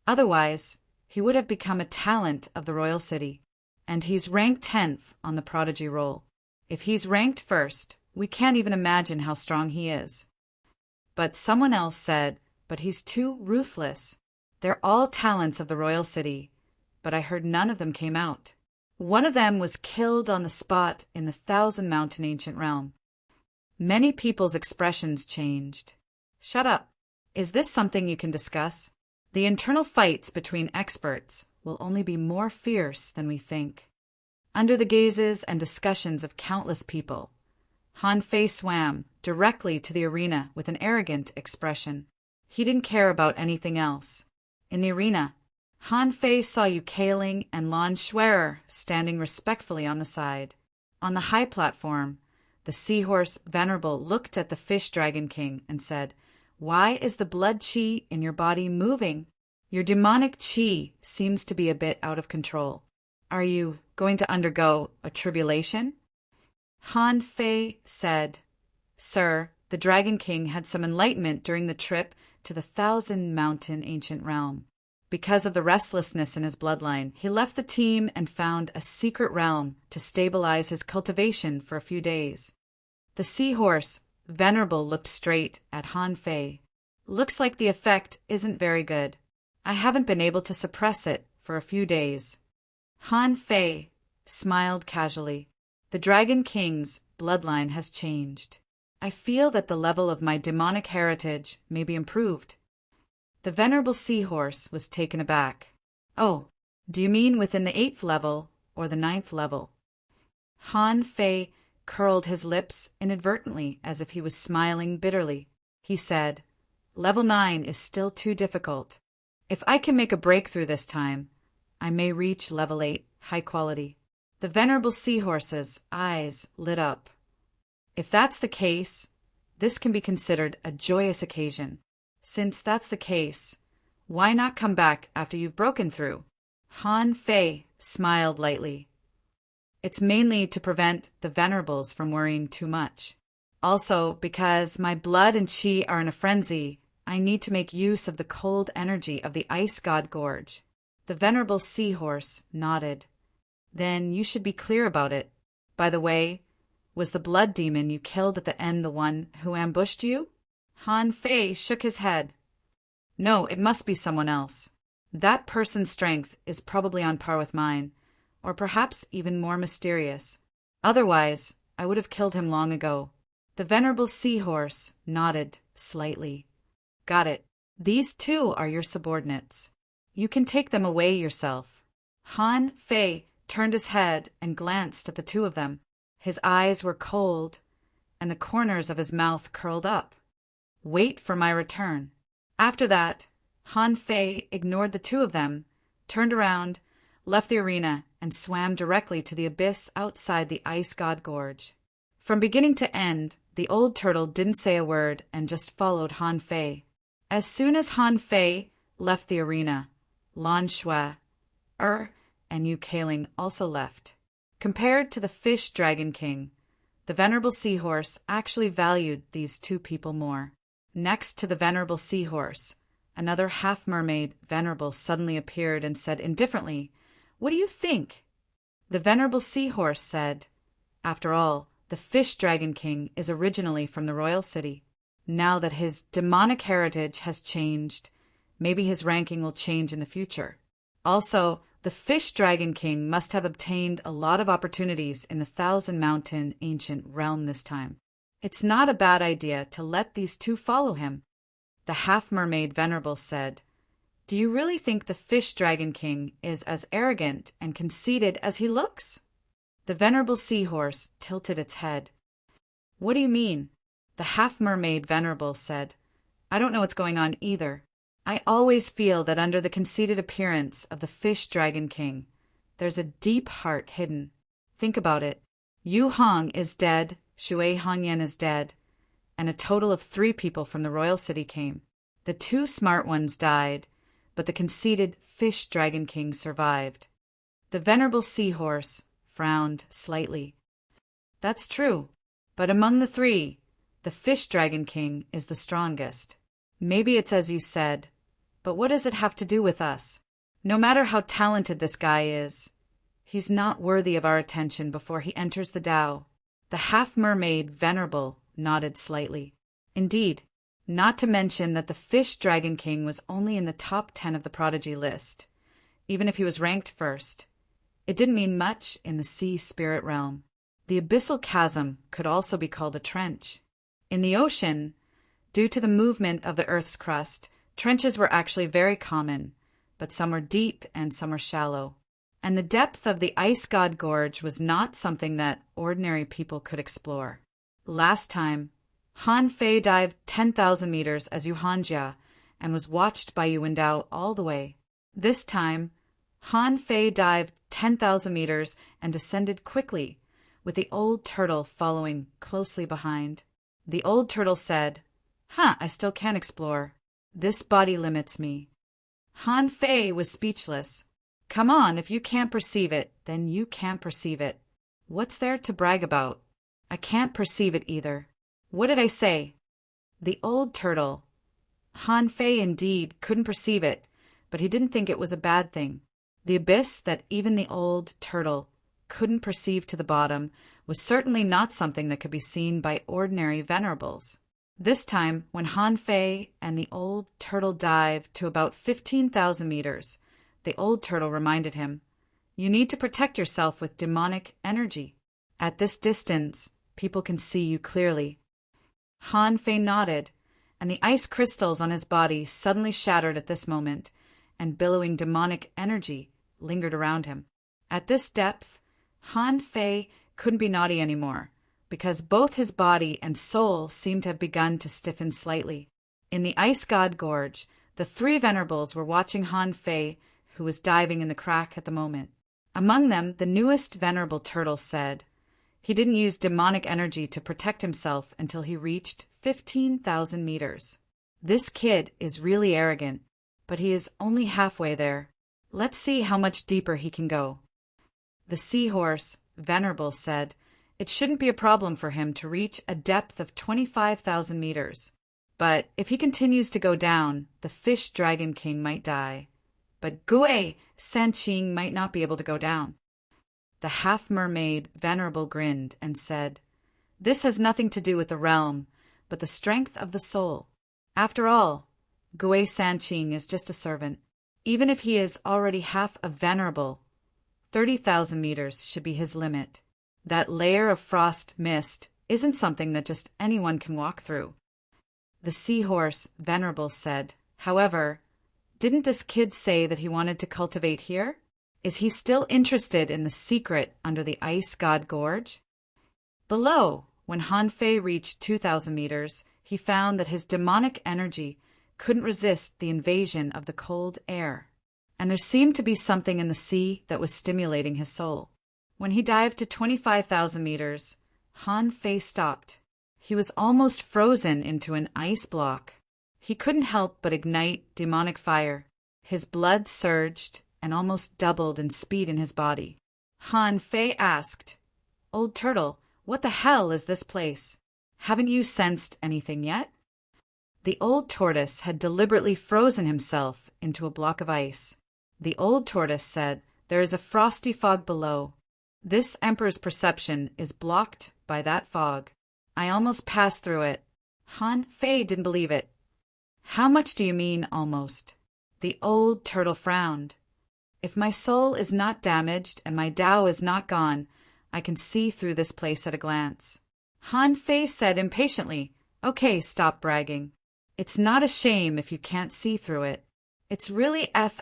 Otherwise, he would have become a talent of the royal city, and he's ranked 10th on the prodigy roll. If he's ranked first, we can't even imagine how strong he is. But someone else said, But he's too ruthless. They're all talents of the royal city, but I heard none of them came out. One of them was killed on the spot in the Thousand Mountain Ancient Realm. Many people's expressions changed. Shut up. Is this something you can discuss? The internal fights between experts will only be more fierce than we think. Under the gazes and discussions of countless people, Han Fei swam directly to the arena with an arrogant expression. He didn't care about anything else. In the arena, Han Fei saw Eukaling and Lon Schwerer standing respectfully on the side. On the high platform, The seahorse Venerable looked at the fish dragon king and said, "Why is the blood chi in your body moving? Your demonic chi seems to be a bit out of control. Are you going to undergo a tribulation?" Han Fei said, "Sir, the Dragon King had some enlightenment during the trip to the 1,000-mountain ancient realm. Because of the restlessness in his bloodline, he left the team and found a secret realm to stabilize his cultivation for a few days." The seahorse Venerable looked straight at Han Fei. "Looks like the effect isn't very good. I haven't been able to suppress it for a few days." Han Fei smiled casually. "The Dragon King's bloodline has changed. I feel that the level of my demonic heritage may be improved." The Venerable Seahorse was taken aback. "Oh, do you mean within the 8th level or the 9th level?" Han Fei curled his lips inadvertently as if he was smiling bitterly. He said, "Level 9 is still too difficult. If I can make a breakthrough this time, I may reach level 8, high quality." The Venerable Seahorse's eyes lit up. "If that's the case, this can be considered a joyous occasion. Since that's the case, why not come back after you've broken through?" Han Fei smiled lightly. "It's mainly to prevent the Venerables from worrying too much. Also, because my blood and chi are in a frenzy, I need to make use of the cold energy of the Ice God Gorge." The Venerable Seahorse nodded. "Then you should be clear about it. By the way, was the blood demon you killed at the end the one who ambushed you?" Han Fei shook his head. "No, it must be someone else. That person's strength is probably on par with mine, or perhaps even more mysterious. Otherwise, I would have killed him long ago." The Venerable Seahorse nodded slightly. "Got it. These two are your subordinates. You can take them away yourself." Han Fei turned his head and glanced at the two of them. His eyes were cold, and the corners of his mouth curled up. "Wait for my return." After that, Han Fei ignored the two of them, turned around, left the arena, and swam directly to the abyss outside the Ice God Gorge. From beginning to end, the old turtle didn't say a word and just followed Han Fei. As soon as Han Fei left the arena, Lan Shui, and Yu Kaling also left. Compared to the Fish Dragon King, the Venerable Seahorse actually valued these two people more. Next to the Venerable Seahorse, another half-mermaid Venerable suddenly appeared and said indifferently, "What do you think?" The Venerable Seahorse said, "After all, the Fish Dragon King is originally from the royal city. Now that his demonic heritage has changed, maybe his ranking will change in the future. Also, the Fish Dragon King must have obtained a lot of opportunities in the 1,000-mountain ancient realm this time. It's not a bad idea to let these two follow him." The half-mermaid Venerable said, "Do you really think the Fish Dragon King is as arrogant and conceited as he looks?" The Venerable Seahorse tilted its head. "What do you mean?" The half-mermaid Venerable said, "I don't know what's going on either. I always feel that under the conceited appearance of the Fish Dragon King, there's a deep heart hidden. Think about it. Yu Hong is dead, Shui Hongyan is dead, and a total of 3 people from the royal city came. The 2 smart ones died, but the conceited Fish Dragon King survived." The Venerable Seahorse frowned slightly. "That's true, but among the 3, the Fish Dragon King is the strongest. Maybe it's as you said, but what does it have to do with us? No matter how talented this guy is, he's not worthy of our attention before he enters the Tao." The half-mermaid Venerable nodded slightly. "Indeed, not to mention that the Fish Dragon King was only in the top 10 of the prodigy list. Even if he was ranked first, it didn't mean much in the sea spirit realm. The abyssal chasm could also be called a trench. In the ocean, due to the movement of the Earth's crust, trenches were actually very common, but some were deep and some were shallow. And the depth of the Ice God Gorge was not something that ordinary people could explore. Last time, Han Fei dived 10,000 meters as Yuhanjia and was watched by Yuandao all the way. This time, Han Fei dived 10,000 meters and descended quickly, with the old turtle following closely behind. The old turtle said, I still can't explore. This body limits me. Han Fei was speechless. Come on, if you can't perceive it, then you can't perceive it. What's there to brag about? I can't perceive it either. What did I say? The old turtle. Han Fei indeed couldn't perceive it, but he didn't think it was a bad thing. The abyss that even the old turtle couldn't perceive to the bottom was certainly not something that could be seen by ordinary venerables. This time, when Han Fei and the old turtle dived to about 15,000 meters, the old turtle reminded him, "You need to protect yourself with demonic energy. At this distance, people can see you clearly." Han Fei nodded, and the ice crystals on his body suddenly shattered at this moment, and billowing demonic energy lingered around him. At this depth, Han Fei couldn't be naughty anymore, because both his body and soul seemed to have begun to stiffen slightly. In the Ice God Gorge, the three venerables were watching Han Fei, who was diving in the crack at the moment. Among them, the newest venerable turtle said he didn't use demonic energy to protect himself until he reached 15,000 meters. This kid is really arrogant, but he is only halfway there. Let's see how much deeper he can go. The seahorse, venerable, said it shouldn't be a problem for him to reach a depth of 25,000 meters. But if he continues to go down, the fish dragon king might die. But Gui Sanqing might not be able to go down. The half-mermaid venerable grinned and said, "This has nothing to do with the realm, but the strength of the soul. After all, Gui Sanqing is just a servant. Even if he is already half a venerable, 30,000 meters should be his limit. That layer of frost mist isn't something that just anyone can walk through." The seahorse venerable said, "However, didn't this kid say that he wanted to cultivate here? Is he still interested in the secret under the Ice God Gorge?" Below, when Han Fei reached 2,000 meters, he found that his demonic energy couldn't resist the invasion of the cold air, and there seemed to be something in the sea that was stimulating his soul. When he dived to 25,000 meters, Han Fei stopped. He was almost frozen into an ice block. He couldn't help but ignite demonic fire. His blood surged and almost doubled in speed in his body. Han Fei asked, "Old turtle, what the hell is this place? Haven't you sensed anything yet?" The old tortoise had deliberately frozen himself into a block of ice. The old tortoise said, "There is a frosty fog below. This emperor's perception is blocked by that fog. I almost passed through it." Han Fei didn't believe it. "How much do you mean, almost?" The old turtle frowned. "If my soul is not damaged and my Tao is not gone, I can see through this place at a glance." Han Fei said impatiently, "Okay, stop bragging. It's not a shame if you can't see through it. It's really F**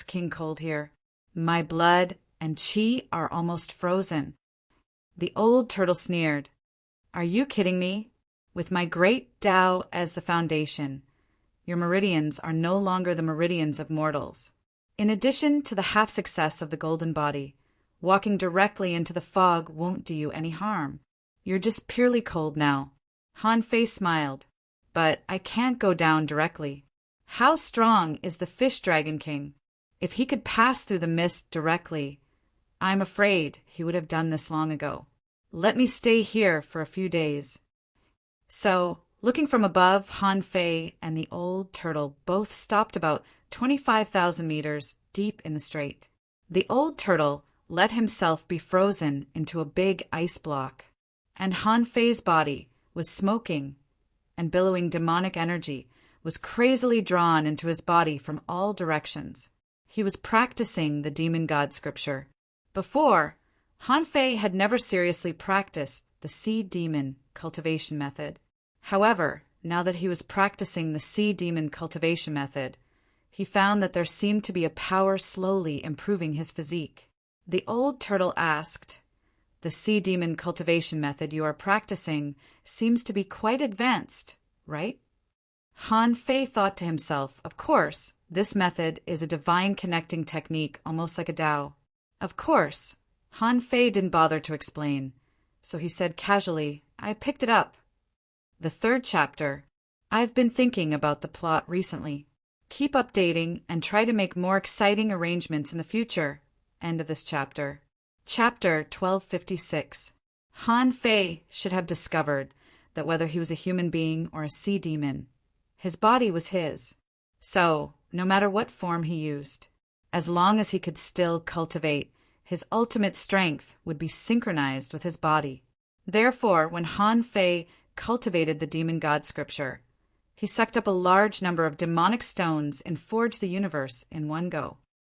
king cold here. My blood and qi are almost frozen." The old turtle sneered. "Are you kidding me? With my great Tao as the foundation, your meridians are no longer the meridians of mortals. In addition to the half-success of the golden body, walking directly into the fog won't do you any harm. You're just purely cold now." Han Fei smiled. "But I can't go down directly. How strong is the fish dragon king? If he could pass through the mist directly, I'm afraid he would have done this long ago. Let me stay here for a few days." So, looking from above, Han Fei and the old turtle both stopped about 25,000 meters deep in the strait. The old turtle let himself be frozen into a big ice block, and Han Fei's body was smoking, and billowing demonic energy was crazily drawn into his body from all directions. He was practicing the demon god scripture. Before, Han Fei had never seriously practiced the sea demon cultivation method. However, now that he was practicing the sea demon cultivation method, he found that there seemed to be a power slowly improving his physique. The old turtle asked, "The sea demon cultivation method you are practicing seems to be quite advanced, right?" Han Fei thought to himself, of course, this method is a divine connecting technique almost like a Tao. Of course, Han Fei didn't bother to explain. so he said casually, "I picked it up." The third chapter. I've been thinking about the plot recently. Keep updating and try to make more exciting arrangements in the future. End of this chapter. Chapter 1256. Han Fei should have discovered that whether he was a human being or a sea demon, his body was his. So, no matter what form he used, as long as he could still cultivate, his ultimate strength would be synchronized with his body. Therefore, when Han Fei cultivated the demon god scripture, he sucked up a large number of demonic stones and forged the universe in one go.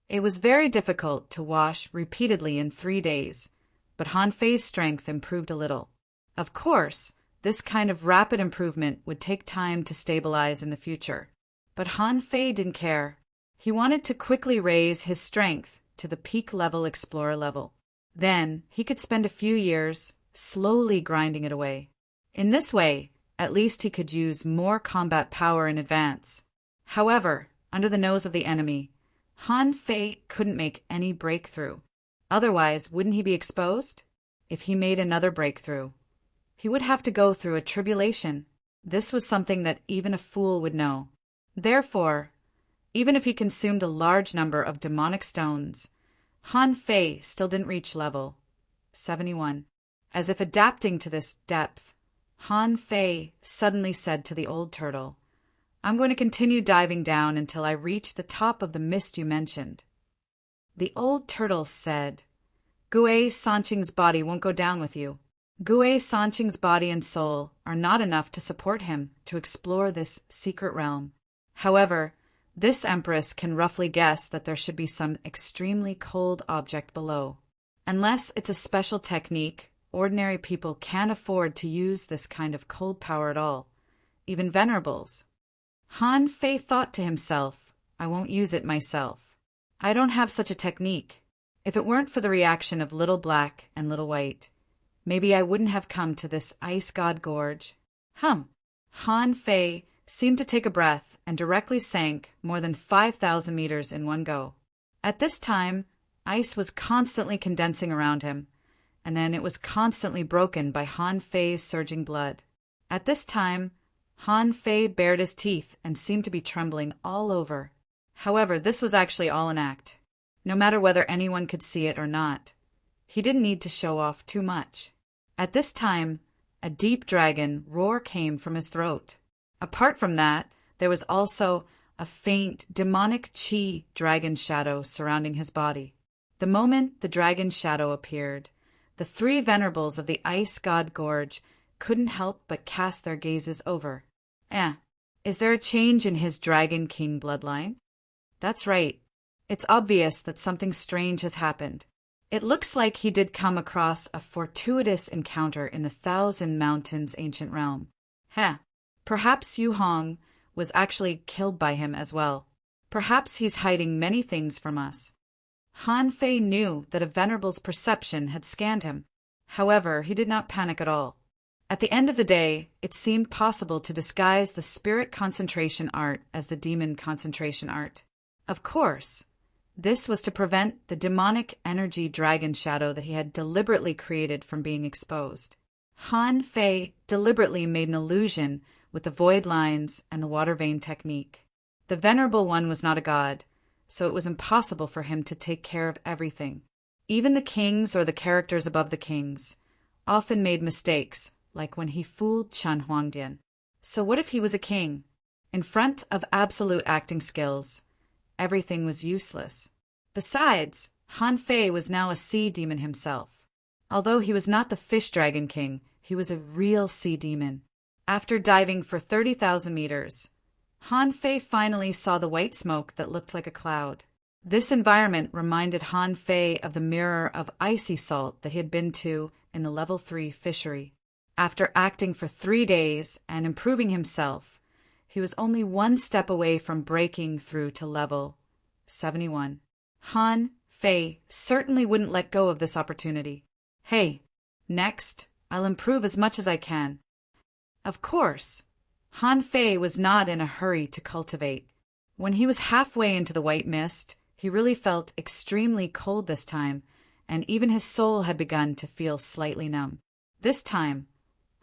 It was very difficult to wash repeatedly in 3 days, but Han Fei's strength improved a little. Of course, this kind of rapid improvement would take time to stabilize in the future. But Han Fei didn't care. He wanted to quickly raise his strength to the peak level explorer level. Then he could spend a few years slowly grinding it away. In this way, at least he could use more combat power in advance. However, under the nose of the enemy, Han Fei couldn't make any breakthrough. Otherwise, wouldn't he be exposed? If he made another breakthrough, he would have to go through a tribulation. This was something that even a fool would know. Therefore, even if he consumed a large number of demonic stones, Han Fei still didn't reach level 71. As if adapting to this depth, Han Fei suddenly said to the old turtle, "I'm going to continue diving down until I reach the top of the mist you mentioned." The old turtle said, "Gue Sanqing's body won't go down with you. Gue Sanqing's body and soul are not enough to support him to explore this secret realm. However, this empress can roughly guess that there should be some extremely cold object below. Unless it's a special technique, ordinary people can't afford to use this kind of cold power at all, even venerables." Han Fei thought to himself, "I won't use it myself. I don't have such a technique. If it weren't for the reaction of Little Black and Little White, maybe I wouldn't have come to this ice god gorge." Han Fei seemed to take a breath and directly sank more than 5,000 meters in one go. At this time, ice was constantly condensing around him, and then it was constantly broken by Han Fei's surging blood. At this time, Han Fei bared his teeth and seemed to be trembling all over. However, this was actually all an act. No matter whether anyone could see it or not, he didn't need to show off too much. At this time, a deep dragon roar came from his throat. Apart from that, there was also a faint, demonic chi dragon shadow surrounding his body. The moment the dragon shadow appeared, the 3 venerables of the ice god gorge couldn't help but cast their gazes over. Is there a change in his Dragon King bloodline? That's right. It's obvious that something strange has happened. It looks like he did come across a fortuitous encounter in the Thousand Mountains ancient realm. Perhaps Yu Hong was actually killed by him as well. Perhaps he's hiding many things from us. Han Fei knew that a venerable's perception had scanned him. However, he did not panic at all. At the end of the day, it seemed possible to disguise the spirit concentration art as the demon concentration art. Of course, this was to prevent the demonic energy dragon shadow that he had deliberately created from being exposed. Han Fei deliberately made an illusion with the void lines and the water vein technique. The Venerable One was not a god, so it was impossible for him to take care of everything. Even the kings or the characters above the kings often made mistakes, like when he fooled Chen Huangdian. So what if he was a king? In front of absolute acting skills, everything was useless. Besides, Han Fei was now a sea demon himself. Although he was not the fish dragon king, he was a real sea demon. After diving for 30,000 meters, Han Fei finally saw the white smoke that looked like a cloud. This environment reminded Han Fei of the mirror of icy salt that he had been to in the level 3 fishery. After acting for 3 days and improving himself, he was only 1 step away from breaking through to level 71. Han Fei certainly wouldn't let go of this opportunity. Next, I'll improve as much as I can. Of course, Han Fei was not in a hurry to cultivate. When he was halfway into the white mist, he really felt extremely cold this time, and even his soul had begun to feel slightly numb. This time,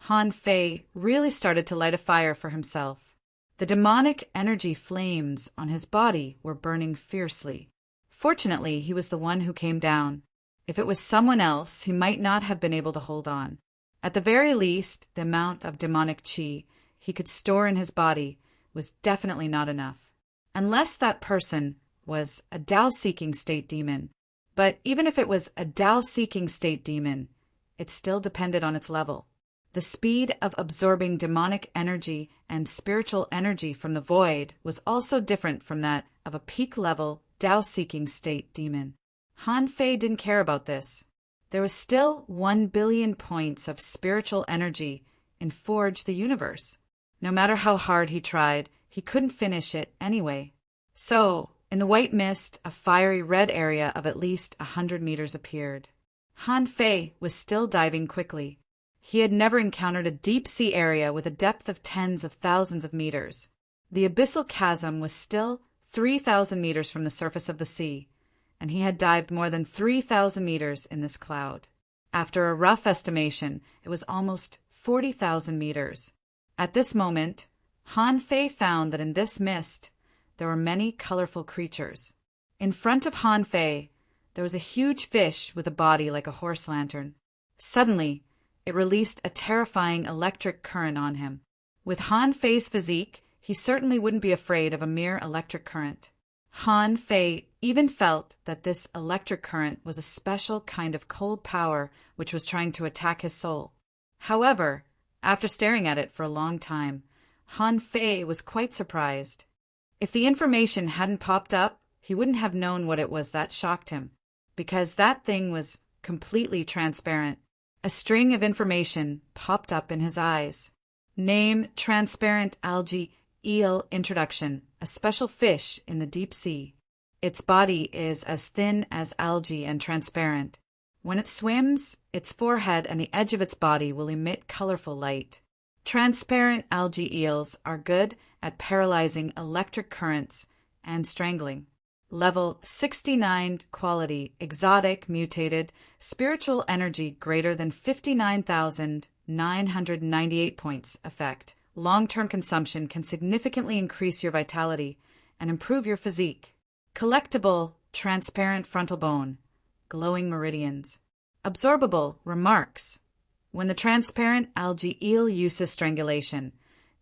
Han Fei really started to light a fire for himself. The demonic energy flames on his body were burning fiercely. Fortunately, he was the one who came down. If it was someone else, he might not have been able to hold on. At the very least, the amount of demonic qi he could store in his body was definitely not enough. Unless that person was a Tao-seeking state demon. But even if it was a Tao-seeking state demon, it still depended on its level. The speed of absorbing demonic energy and spiritual energy from the void was also different from that of a peak-level Tao-seeking state demon. Han Fei didn't care about this. There was still 1 billion points of spiritual energy in Forge the Universe. No matter how hard he tried, he couldn't finish it anyway. So, in the white mist, a fiery red area of at least 100 meters appeared. Han Fei was still diving quickly. He had never encountered a deep-sea area with a depth of tens of thousands of meters. The abyssal chasm was still 3,000 meters from the surface of the sea, and he had dived more than 3,000 meters in this cloud. After a rough estimation, it was almost 40,000 meters. At this moment, Han Fei found that in this mist, there were many colorful creatures. In front of Han Fei, there was a huge fish with a body like a horse lantern. Suddenly, it released a terrifying electric current on him. With Han Fei's physique, he certainly wouldn't be afraid of a mere electric current. Han Fei even felt that this electric current was a special kind of cold power which was trying to attack his soul. However, after staring at it for a long time, Han Fei was quite surprised. If the information hadn't popped up, he wouldn't have known what it was that shocked him, because that thing was completely transparent. A string of information popped up in his eyes. Name: transparent algae eel introduction, a special fish in the deep sea. Its body is as thin as algae and transparent. When it swims, its forehead and the edge of its body will emit colorful light. Transparent algae eels are good at paralyzing electric currents and strangling. Level 69 quality, exotic, mutated, spiritual energy greater than 59,998 points effect. Long-term consumption can significantly increase your vitality and improve your physique. Collectible, transparent frontal bone, glowing meridians. Absorbable, remarks. When the transparent algae eel uses strangulation,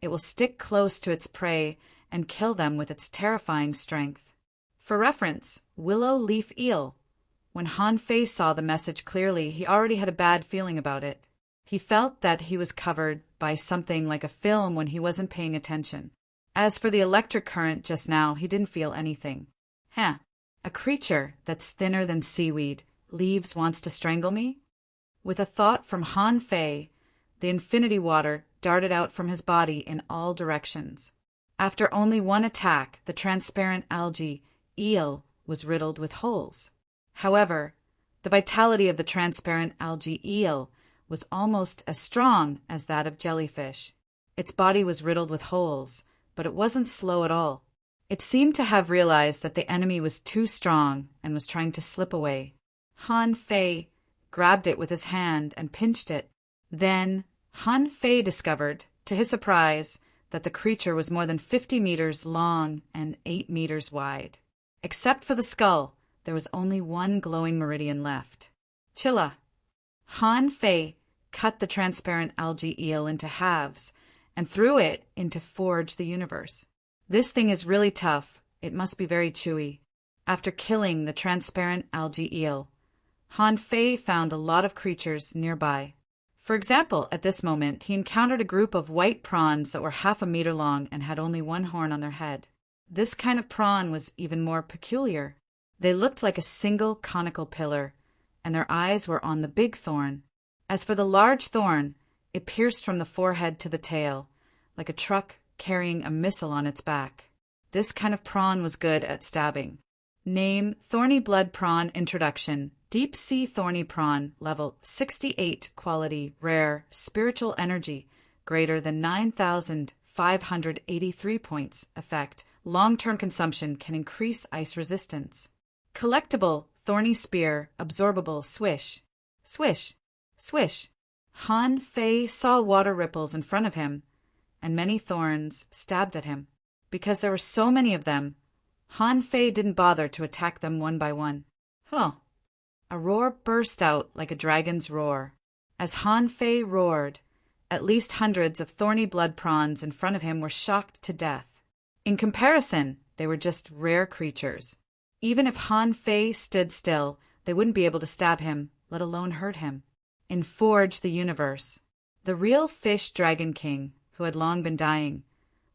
it will stick close to its prey and kill them with its terrifying strength. For reference, willow leaf eel. When Han Fei saw the message clearly, he already had a bad feeling about it. He felt that he was covered by something like a film when he wasn't paying attention. As for the electric current just now, he didn't feel anything. A creature that's thinner than seaweed. Leaves wants to strangle me? With a thought from Han Fei, the infinity water darted out from his body in all directions. After only one attack, the transparent algae eel was riddled with holes. However, the vitality of the transparent algae eel was almost as strong as that of jellyfish. Its body was riddled with holes, but it wasn't slow at all. It seemed to have realized that the enemy was too strong and was trying to slip away. Han Fei grabbed it with his hand and pinched it. Then Han Fei discovered, to his surprise, that the creature was more than 50 meters long and 8 meters wide. Except for the skull, there was only one glowing meridian left. Chilla. Han Fei cut the transparent algae eel into halves and threw it into Forge the Universe. This thing is really tough. It must be very chewy. After killing the transparent algae eel, Han Fei found a lot of creatures nearby. For example, at this moment, he encountered a group of white prawns that were half a meter long and had only one horn on their head. This kind of prawn was even more peculiar. They looked like a single conical pillar, and their eyes were on the big thorn. As for the large thorn, it pierced from the forehead to the tail, like a truck carrying a missile on its back. This kind of prawn was good at stabbing. Name: thorny blood prawn introduction. Deep sea thorny prawn, level 68 quality, rare, spiritual energy, greater than 9,583 points effect. Long-term consumption can increase ice resistance. Collectible, thorny spear, absorbable, swish. Swish. Swish. Han Fei saw water ripples in front of him, and many thorns stabbed at him. Because there were so many of them, Han Fei didn't bother to attack them one by one. Huh. A roar burst out like a dragon's roar. As Han Fei roared, at least hundreds of thorny blood prawns in front of him were shocked to death. In comparison, they were just rare creatures. Even if Han Fei stood still, they wouldn't be able to stab him, let alone hurt him. In Forge the Universe, the real Fish Dragon King, who had long been dying,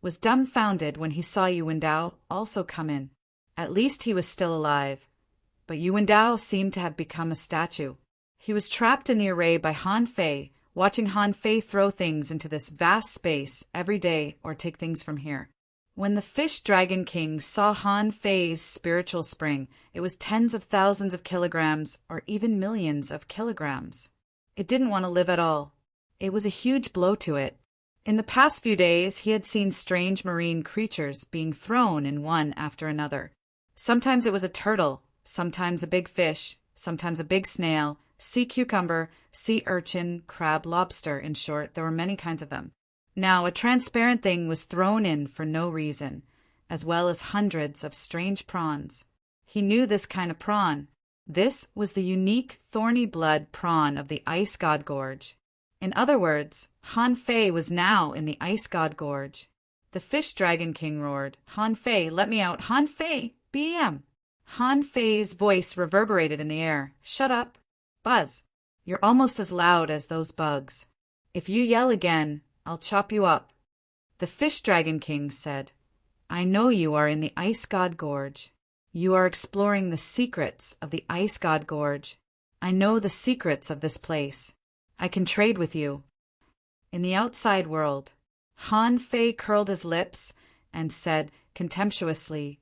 was dumbfounded when he saw Yu Wendao also come in. At least he was still alive, but Yu Wendao seemed to have become a statue. He was trapped in the array by Han Fei, watching Han Fei throw things into this vast space every day or take things from here. When the Fish Dragon King saw Han Fei's spiritual spring, it was tens of thousands of kilograms or even millions of kilograms. It didn't want to live at all. It was a huge blow to it. In the past few days, he had seen strange marine creatures being thrown in one after another. Sometimes it was a turtle, sometimes a big fish, sometimes a big snail, sea cucumber, sea urchin, crab, lobster, in short, there were many kinds of them. Now, a transparent thing was thrown in for no reason, as well as hundreds of strange prawns. He knew this kind of prawn. This was the unique thorny blood prawn of the Ice God Gorge. In other words, Han Fei was now in the Ice God Gorge. The Fish Dragon King roared, "Han Fei, let me out! Han Fei, BM!" Han Fei's voice reverberated in the air. "Shut up! Buzz! You're almost as loud as those bugs. If you yell again, I'll chop you up." The Fish Dragon King said, "I know you are in the Ice God Gorge. You are exploring the secrets of the Ice God Gorge. I know the secrets of this place. I can trade with you." In the outside world, Han Fei curled his lips and said contemptuously,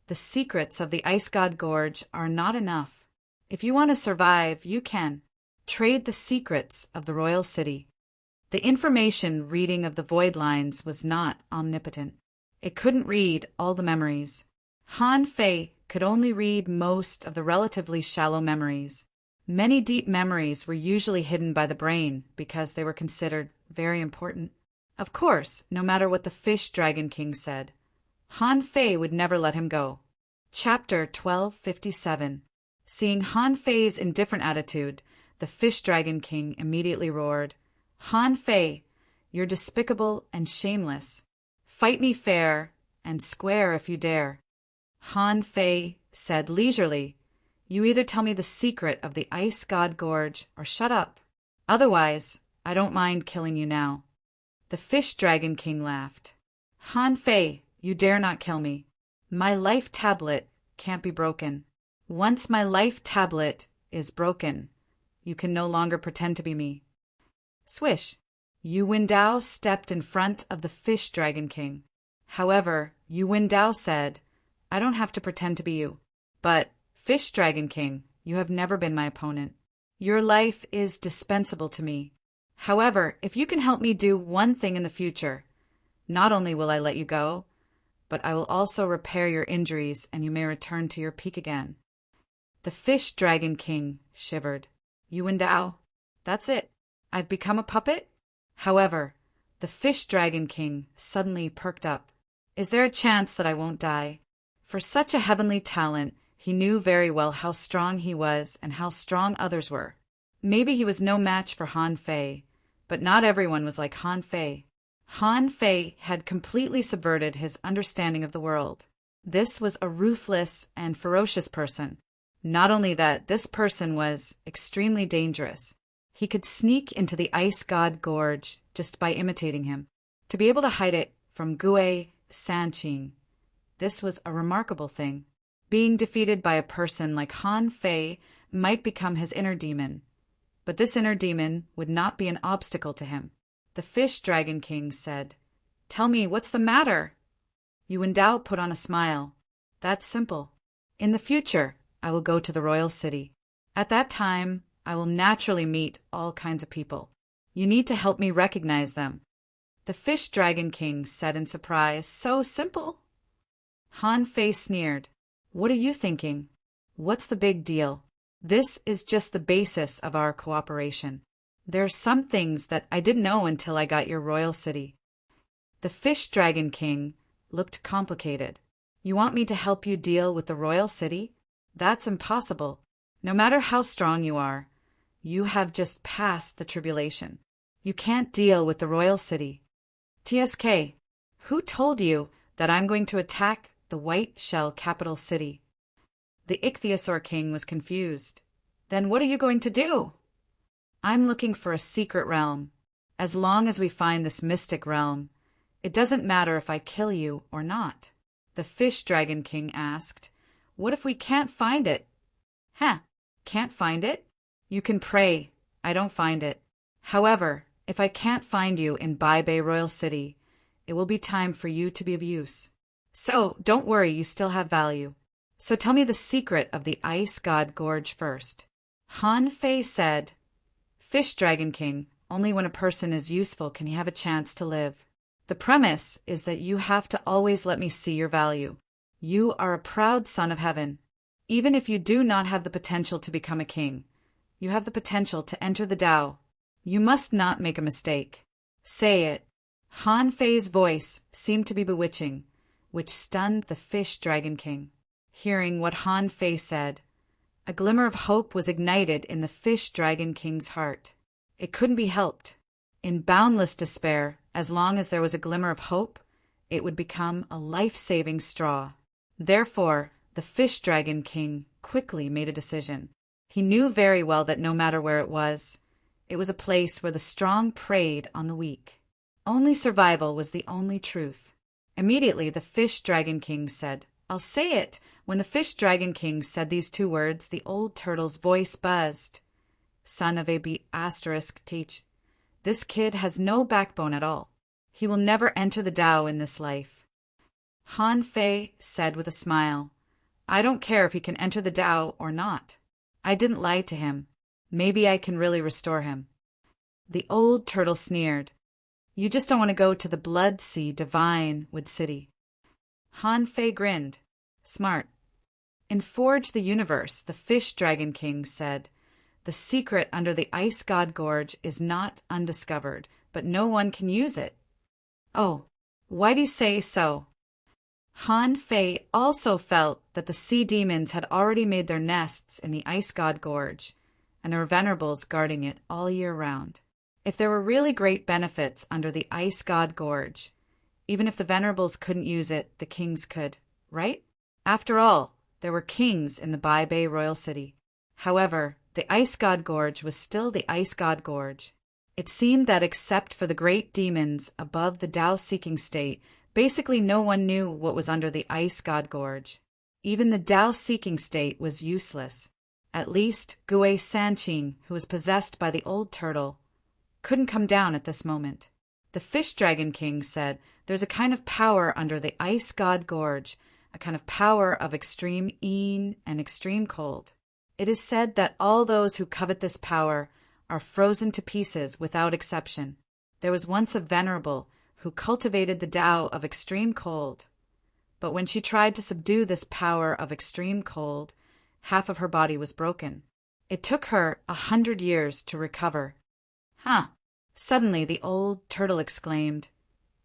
"The secrets of the Ice God Gorge are not enough. If you want to survive, you can. Trade the secrets of the royal city." The information reading of the void lines was not omnipotent. It couldn't read all the memories. Han Fei could only read most of the relatively shallow memories. Many deep memories were usually hidden by the brain because they were considered very important. Of course, no matter what the Fish Dragon King said, Han Fei would never let him go. Chapter 1257. Seeing Han Fei's indifferent attitude, the Fish Dragon King immediately roared, "Han Fei, you're despicable and shameless. Fight me fair and square if you dare." Han Fei said leisurely, "You either tell me the secret of the Ice God Gorge or shut up. Otherwise, I don't mind killing you now." The Fish Dragon King laughed. "Han Fei, you dare not kill me. My life tablet can't be broken. Once my life tablet is broken, you can no longer pretend to be me." Swish! Yu Wendao stepped in front of the Fish Dragon King. However, Yu Wendao said, "I don't have to pretend to be you. But, Fish Dragon King, you have never been my opponent. Your life is dispensable to me. However, if you can help me do one thing in the future, not only will I let you go, but I will also repair your injuries and you may return to your peak again." The Fish Dragon King shivered. "Yu Wendao, that's it. I've become a puppet?" However, the Fish Dragon King suddenly perked up. "Is there a chance that I won't die?" For such a heavenly talent, he knew very well how strong he was and how strong others were. Maybe he was no match for Han Fei, but not everyone was like Han Fei. Han Fei had completely subverted his understanding of the world. This was a ruthless and ferocious person. Not only that, this person was extremely dangerous. He could sneak into the Ice God Gorge just by imitating him, to be able to hide it from Gue Sanqing. This was a remarkable thing. Being defeated by a person like Han Fei might become his inner demon, but this inner demon would not be an obstacle to him. The Fish Dragon King said, "Tell me, what's the matter?" Yu Wendao put on a smile. "That's simple. In the future, I will go to the royal city. At that time, I will naturally meet all kinds of people. You need to help me recognize them." The Fish Dragon King said in surprise, "So simple?" Han Fei sneered. "What are you thinking? What's the big deal? This is just the basis of our cooperation. There are some things that I didn't know until I got your royal city. The Fish Dragon King looked complicated. You want me to help you deal with the royal city? That's impossible. No matter how strong you are, you have just passed the tribulation. You can't deal with the royal city. TSK, who told you that I'm going to attack the white shell capital city? The Ichthyosaur King was confused. Then what are you going to do? I'm looking for a secret realm. As long as we find this mystic realm, it doesn't matter if I kill you or not. The Fish Dragon King asked, What if we can't find it? Huh, can't find it? You can pray. I don't find it. However, if I can't find you in Bai Bay Royal City, it will be time for you to be of use. So, don't worry, you still have value. So tell me the secret of the Ice God Gorge first. Han Fei said, Fish Dragon King, only when a person is useful can he have a chance to live. The premise is that you have to always let me see your value. You are a proud son of heaven. Even if you do not have the potential to become a king, you have the potential to enter the Tao. You must not make a mistake. Say it. Han Fei's voice seemed to be bewitching, which stunned the Fish Dragon King. Hearing what Han Fei said, a glimmer of hope was ignited in the Fish Dragon King's heart. It couldn't be helped. In boundless despair, as long as there was a glimmer of hope, it would become a life-saving straw. Therefore, the Fish Dragon King quickly made a decision. He knew very well that no matter where it was a place where the strong preyed on the weak. Only survival was the only truth. Immediately, the Fish Dragon King said, I'll say it. When the Fish Dragon King said these two words, the old turtle's voice buzzed. Son of a B***, teach. This kid has no backbone at all. He will never enter the Tao in this life. Han Fei said with a smile, I don't care if he can enter the Tao or not. I didn't lie to him. Maybe I can really restore him. The old turtle sneered. You just don't want to go to the Blood Sea Divine Wood City. Han Fei grinned. Smart. In Forge the Universe, the Fish Dragon King said, The secret under the Ice God Gorge is not undiscovered, but no one can use it. Oh, why do you say so? Han Fei also felt that the sea demons had already made their nests in the Ice God Gorge, and there were venerables guarding it all year round. If there were really great benefits under the Ice God Gorge, even if the venerables couldn't use it, the kings could, right? After all, there were kings in the Bai Bay Royal City. However, the Ice God Gorge was still the Ice God Gorge. It seemed that except for the great demons above the Tao-seeking state, basically no one knew what was under the Ice God Gorge. Even the Tao-seeking state was useless. At least Gue Sanqing, who was possessed by the old turtle, couldn't come down at this moment. The Fish Dragon King said, There's a kind of power under the Ice God Gorge, a kind of power of extreme een and extreme cold. It is said that all those who covet this power are frozen to pieces without exception. There was once a venerable who cultivated the Tao of extreme cold, but when she tried to subdue this power of extreme cold, half of her body was broken. It took her 100 years to recover. Huh. Suddenly the old turtle exclaimed,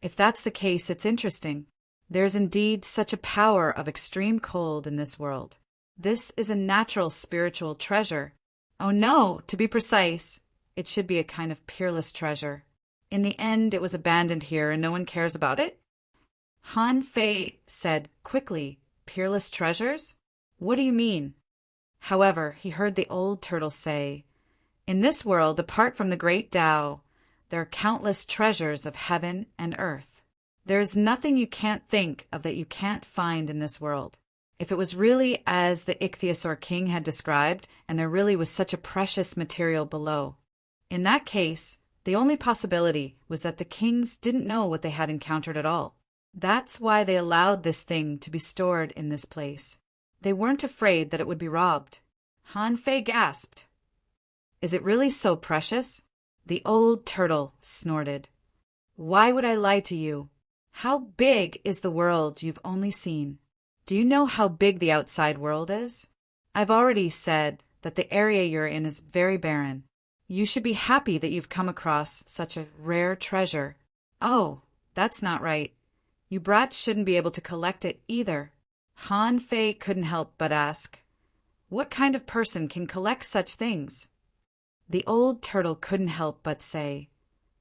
If that's the case, it's interesting. There's indeed such a power of extreme cold in this world. This is a natural spiritual treasure. Oh no, to be precise, it should be a kind of peerless treasure. In the end, it was abandoned here and no one cares about it? Han Fei said quickly, Peerless treasures? What do you mean? However, he heard the old turtle say, In this world, apart from the great Tao, there are countless treasures of heaven and earth. There is nothing you can't think of that you can't find in this world. If it was really as the Ichthyosaur King had described, and there really was such a precious material below, in that case, the only possibility was that the kings didn't know what they had encountered at all. That's why they allowed this thing to be stored in this place. They weren't afraid that it would be robbed. Han Fei gasped. Is it really so precious? The old turtle snorted. Why would I lie to you? How big is the world you've only seen? Do you know how big the outside world is? I've already said that the area you're in is very barren. You should be happy that you've come across such a rare treasure. Oh, that's not right. You brats shouldn't be able to collect it either. Han Fei couldn't help but ask, what kind of person can collect such things? The old turtle couldn't help but say,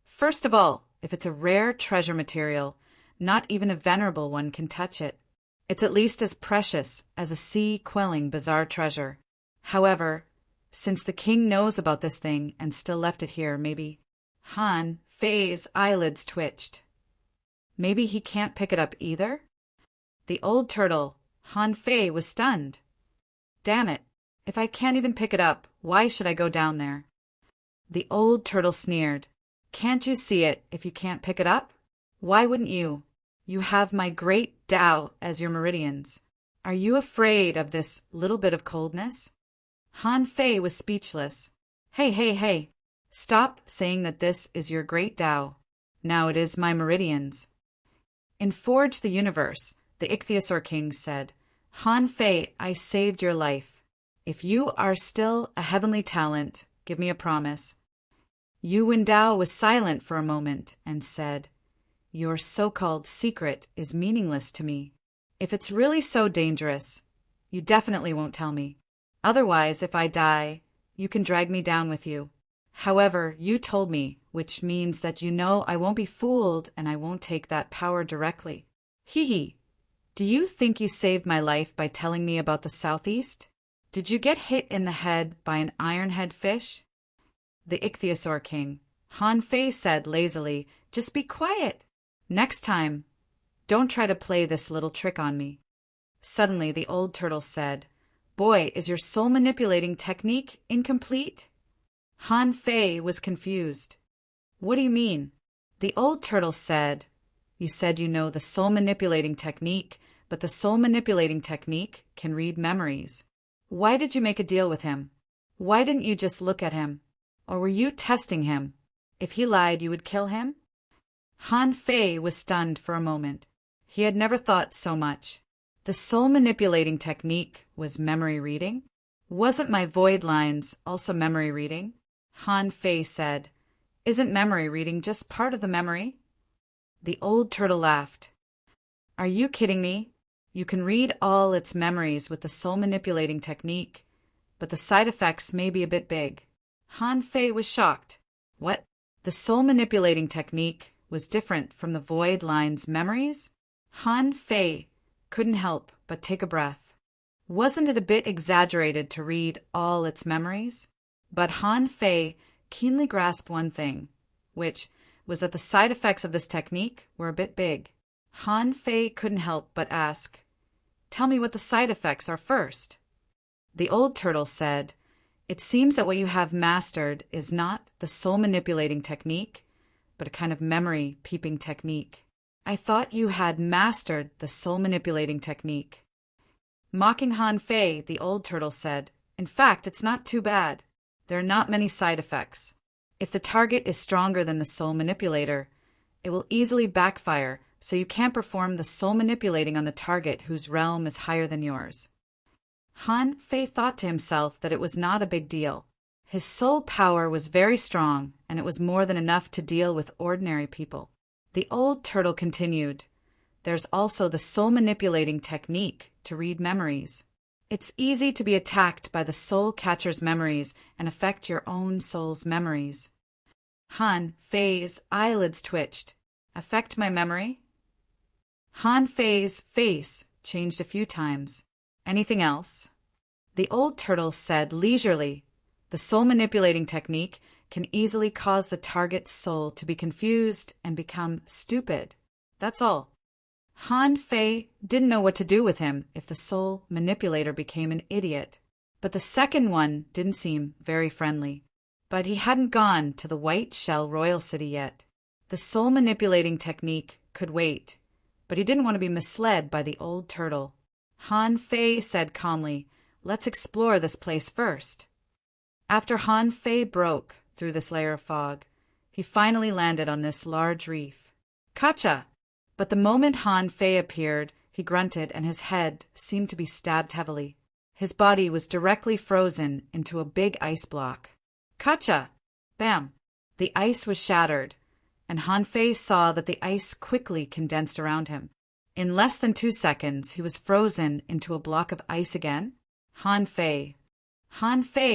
first of all, if it's a rare treasure material, not even a venerable one can touch it. It's at least as precious as a sea-quelling bizarre treasure. However, since the king knows about this thing and still left it here, maybe… Han Fei's eyelids twitched. Maybe he can't pick it up either? The old turtle, Han Fei, was stunned. Damn it, if I can't even pick it up, why should I go down there? The old turtle sneered. Can't you see it if you can't pick it up? Why wouldn't you? You have my great Tao as your meridians. Are you afraid of this little bit of coldness? Han Fei was speechless. Hey. Stop saying that this is your great Tao. Now it is my meridians. In Forge the Universe, the Ichthyosaur King said, Han Fei, I saved your life. If you are still a heavenly talent, give me a promise. Yu Wendao was silent for a moment and said, your so-called secret is meaningless to me. If it's really so dangerous, you definitely won't tell me. Otherwise, if I die, you can drag me down with you. However, you told me, which means that you know I won't be fooled and I won't take that power directly. Hee. Do you think you saved my life by telling me about the southeast? Did you get hit in the head by an ironhead fish? The Ichthyosaur King, Han Fei, said lazily, just be quiet. Next time, don't try to play this little trick on me. Suddenly, the old turtle said, boy, is your soul-manipulating technique incomplete? Han Fei was confused. What do you mean? The old turtle said, you said you know the soul-manipulating technique, but the soul-manipulating technique can read memories. Why did you make a deal with him? Why didn't you just look at him? Or were you testing him? If he lied, you would kill him? Han Fei was stunned for a moment. He had never thought so much. The soul-manipulating technique was memory reading? Wasn't my void lines also memory reading? Han Fei said, isn't memory reading just part of the memory? The old turtle laughed. Are you kidding me? You can read all its memories with the soul-manipulating technique, but the side effects may be a bit big. Han Fei was shocked. What? The soul-manipulating technique was different from the void lines memories? Han Fei couldn't help but take a breath. Wasn't it a bit exaggerated to read all its memories? But Han Fei keenly grasped one thing, which was that the side effects of this technique were a bit big. Han Fei couldn't help but ask, tell me what the side effects are first. The old turtle said, it seems that what you have mastered is not the soul-manipulating technique, but a kind of memory-peeping technique. I thought you had mastered the soul-manipulating technique. Mocking Han Fei, the old turtle said, in fact, it's not too bad. There are not many side effects. If the target is stronger than the soul manipulator, it will easily backfire, so you can't perform the soul manipulating on the target whose realm is higher than yours. Han Fei thought to himself that it was not a big deal. His soul power was very strong, and it was more than enough to deal with ordinary people. The old turtle continued, there's also the soul-manipulating technique to read memories. It's easy to be attacked by the soul catcher's memories and affect your own soul's memories. Han Fei's eyelids twitched. Affect my memory? Han Fei's face changed a few times. Anything else? The old turtle said leisurely, the soul-manipulating technique can easily cause the target's soul to be confused and become stupid. That's all. Han Fei didn't know what to do with him if the soul manipulator became an idiot. But the second one didn't seem very friendly. But he hadn't gone to the White Shell Royal City yet. The soul manipulating technique could wait, but he didn't want to be misled by the old turtle. Han Fei said calmly, let's explore this place first. After Han Fei broke through this layer of fog, he finally landed on this large reef. Kacha! But the moment Han Fei appeared, he grunted and his head seemed to be stabbed heavily. His body was directly frozen into a big ice block. Kacha! Bam! The ice was shattered, and Han Fei saw that the ice quickly condensed around him. In less than 2 seconds, he was frozen into a block of ice again. Han Fei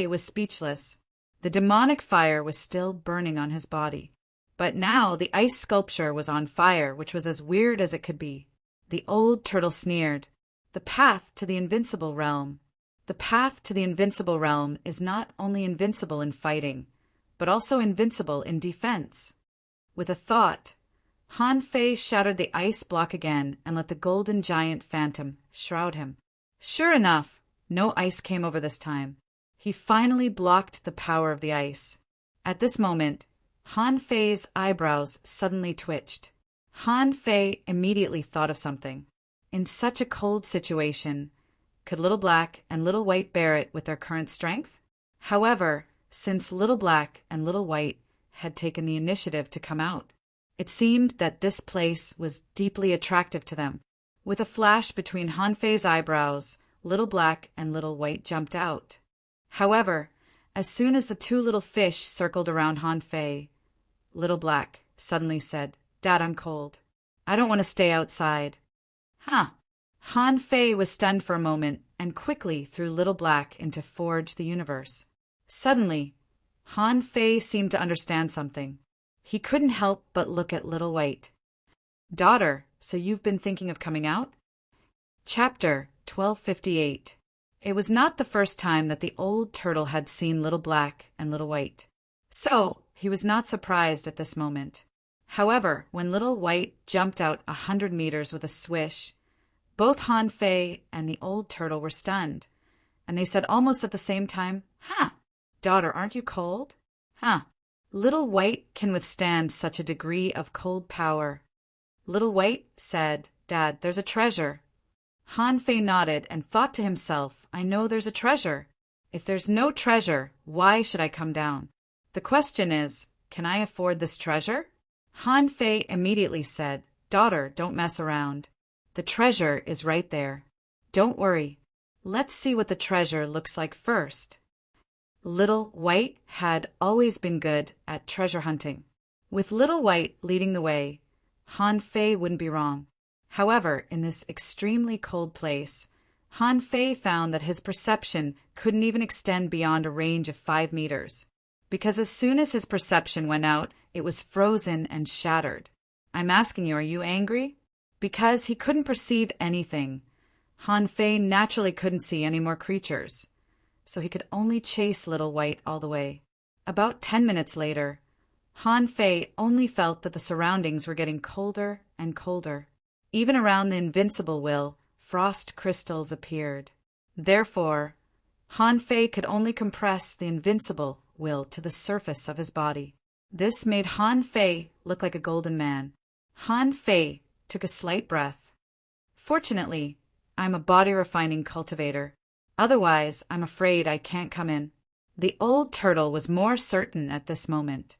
was speechless. The demonic fire was still burning on his body. But now the ice sculpture was on fire, which was as weird as it could be. The old turtle sneered. The path to the invincible realm. The path to the invincible realm is not only invincible in fighting, but also invincible in defense. With a thought, Han Fei shattered the ice block again and let the golden giant phantom shroud him. Sure enough, no ice came over this time. He finally blocked the power of the ice. At this moment, Han Fei's eyebrows suddenly twitched. Han Fei immediately thought of something. In such a cold situation, could Little Black and Little White bear it with their current strength? However, since Little Black and Little White had taken the initiative to come out, it seemed that this place was deeply attractive to them. With a flash between Han Fei's eyebrows, Little Black and Little White jumped out. However, as soon as the 2 little fish circled around Han Fei, Little Black suddenly said, "Dad, I'm cold. I don't want to stay outside." Huh. Han Fei was stunned for a moment and quickly threw Little Black into Forge the Universe. Suddenly, Han Fei seemed to understand something. He couldn't help but look at Little White. "Daughter, so you've been thinking of coming out?" Chapter 1258. It was not the first time that the old turtle had seen Little Black and Little White, so he was not surprised at this moment. However, when Little White jumped out 100 meters with a swish, both Han Fei and the old turtle were stunned, and they said almost at the same time, "Huh, daughter, aren't you cold?" "Huh, Little White can withstand such a degree of cold power." Little White said, "Dad, there's a treasure." Han Fei nodded and thought to himself, "I know there's a treasure. If there's no treasure, why should I come down? The question is, can I afford this treasure?" Han Fei immediately said, "Daughter, don't mess around. The treasure is right there. Don't worry. Let's see what the treasure looks like first." Little White had always been good at treasure hunting. With Little White leading the way, Han Fei wouldn't be wrong. However, in this extremely cold place, Han Fei found that his perception couldn't even extend beyond a range of 5 meters, because as soon as his perception went out, it was frozen and shattered. I'm asking you, are you angry? Because he couldn't perceive anything, Han Fei naturally couldn't see any more creatures, so he could only chase Little White all the way. About 10 minutes later, Han Fei only felt that the surroundings were getting colder and colder. Even around the invincible will, frost crystals appeared. Therefore, Han Fei could only compress the invincible will to the surface of his body. This made Han Fei look like a golden man. Han Fei took a slight breath. "Fortunately, I'm a body-refining cultivator. Otherwise, I'm afraid I can't come in." The old turtle was more certain at this moment.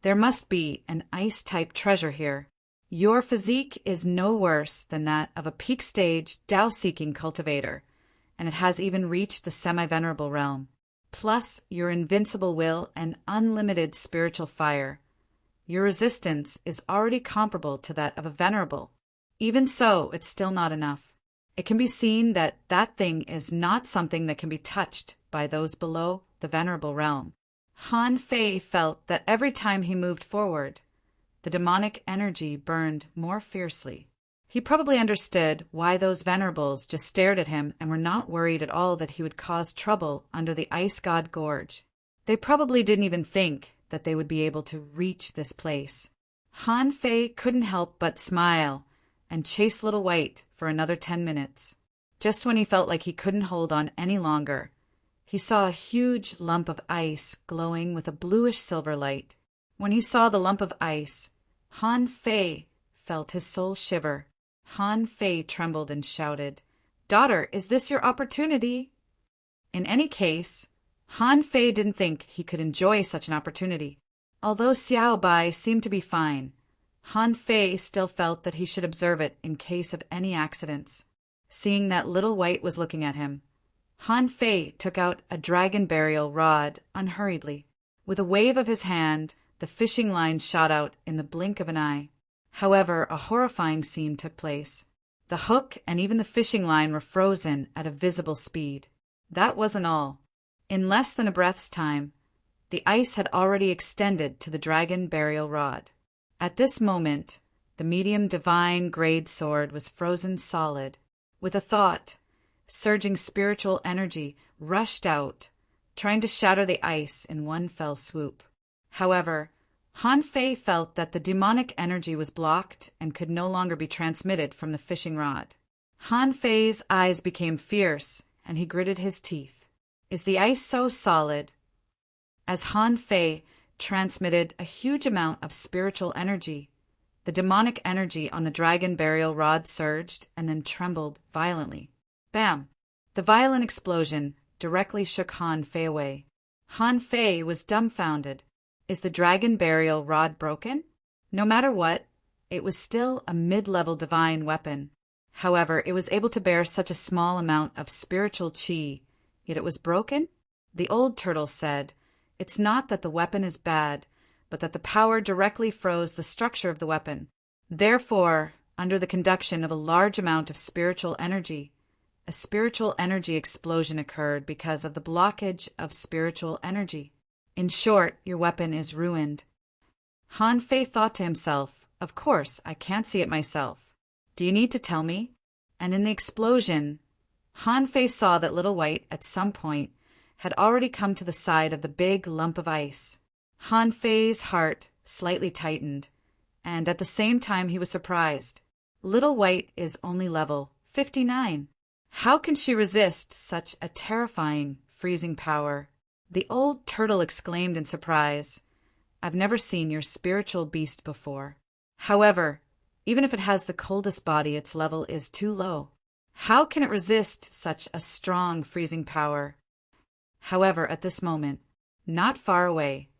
"There must be an ice-type treasure here. Your physique is no worse than that of a peak-stage, Tao-seeking cultivator, and it has even reached the semi-venerable realm. Plus your invincible will and unlimited spiritual fire. Your resistance is already comparable to that of a venerable. Even so, it's still not enough. It can be seen that that thing is not something that can be touched by those below the venerable realm." Han Fei felt that every time he moved forward, the demonic energy burned more fiercely. He probably understood why those venerables just stared at him and were not worried at all that he would cause trouble under the Ice God Gorge. They probably didn't even think that they would be able to reach this place. Han Fei couldn't help but smile and chase Little White for another 10 minutes. Just when he felt like he couldn't hold on any longer, he saw a huge lump of ice glowing with a bluish-silver light. When he saw the lump of ice, Han Fei felt his soul shiver. Han Fei trembled and shouted, "Daughter, is this your opportunity?" In any case, Han Fei didn't think he could enjoy such an opportunity. Although Xiao Bai seemed to be fine, Han Fei still felt that he should observe it in case of any accidents. Seeing that Little White was looking at him, Han Fei took out a dragon burial rod unhurriedly. With a wave of his hand, the fishing line shot out in the blink of an eye. However, a horrifying scene took place. The hook and even the fishing line were frozen at a visible speed. That wasn't all. In less than a breath's time, the ice had already extended to the dragon burial rod. At this moment, the medium divine grade sword was frozen solid. With a thought, surging spiritual energy rushed out, trying to shatter the ice in one fell swoop. However, Han Fei felt that the demonic energy was blocked and could no longer be transmitted from the fishing rod. Han Fei's eyes became fierce, and he gritted his teeth. Is the ice so solid? As Han Fei transmitted a huge amount of spiritual energy, the demonic energy on the dragon burial rod surged and then trembled violently. Bam! The violent explosion directly shook Han Fei away. Han Fei was dumbfounded. Is the dragon burial rod broken? No matter what, it was still a mid-level divine weapon. However, it was able to bear such a small amount of spiritual qi, yet it was broken? The old turtle said, "It's not that the weapon is bad, but that the power directly froze the structure of the weapon. Therefore, under the conduction of a large amount of spiritual energy, a spiritual energy explosion occurred because of the blockage of spiritual energy. In short, your weapon is ruined." Han Fei thought to himself, "Of course, I can't see it myself. Do you need to tell me?" And in the explosion, Han Fei saw that Little White, at some point, had already come to the side of the big lump of ice. Han Fei's heart slightly tightened, and at the same time he was surprised. Little White is only level 59. How can she resist such a terrifying, freezing power? The old turtle exclaimed in surprise, "I've never seen your spiritual beast before. However, even if it has the coldest body, its level is too low. How can it resist such a strong, freezing power?" However, at this moment, not far away,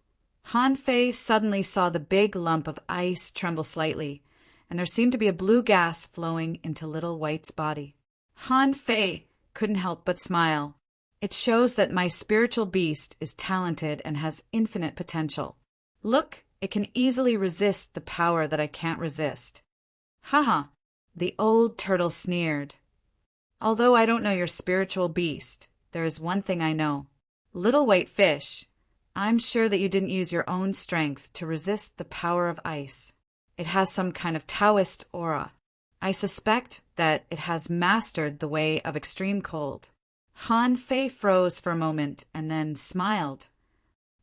Han Fei suddenly saw the big lump of ice tremble slightly, and there seemed to be a blue gas flowing into Little White's body. Han Fei couldn't help but smile. It shows that my spiritual beast is talented and has infinite potential. Look, it can easily resist the power that I can't resist. Haha, the old turtle sneered. Although I don't know your spiritual beast, there is one thing I know. Little White Fish, I'm sure that you didn't use your own strength to resist the power of ice. It has some kind of Taoist aura. I suspect that it has mastered the way of extreme cold. Han Fei froze for a moment and then smiled.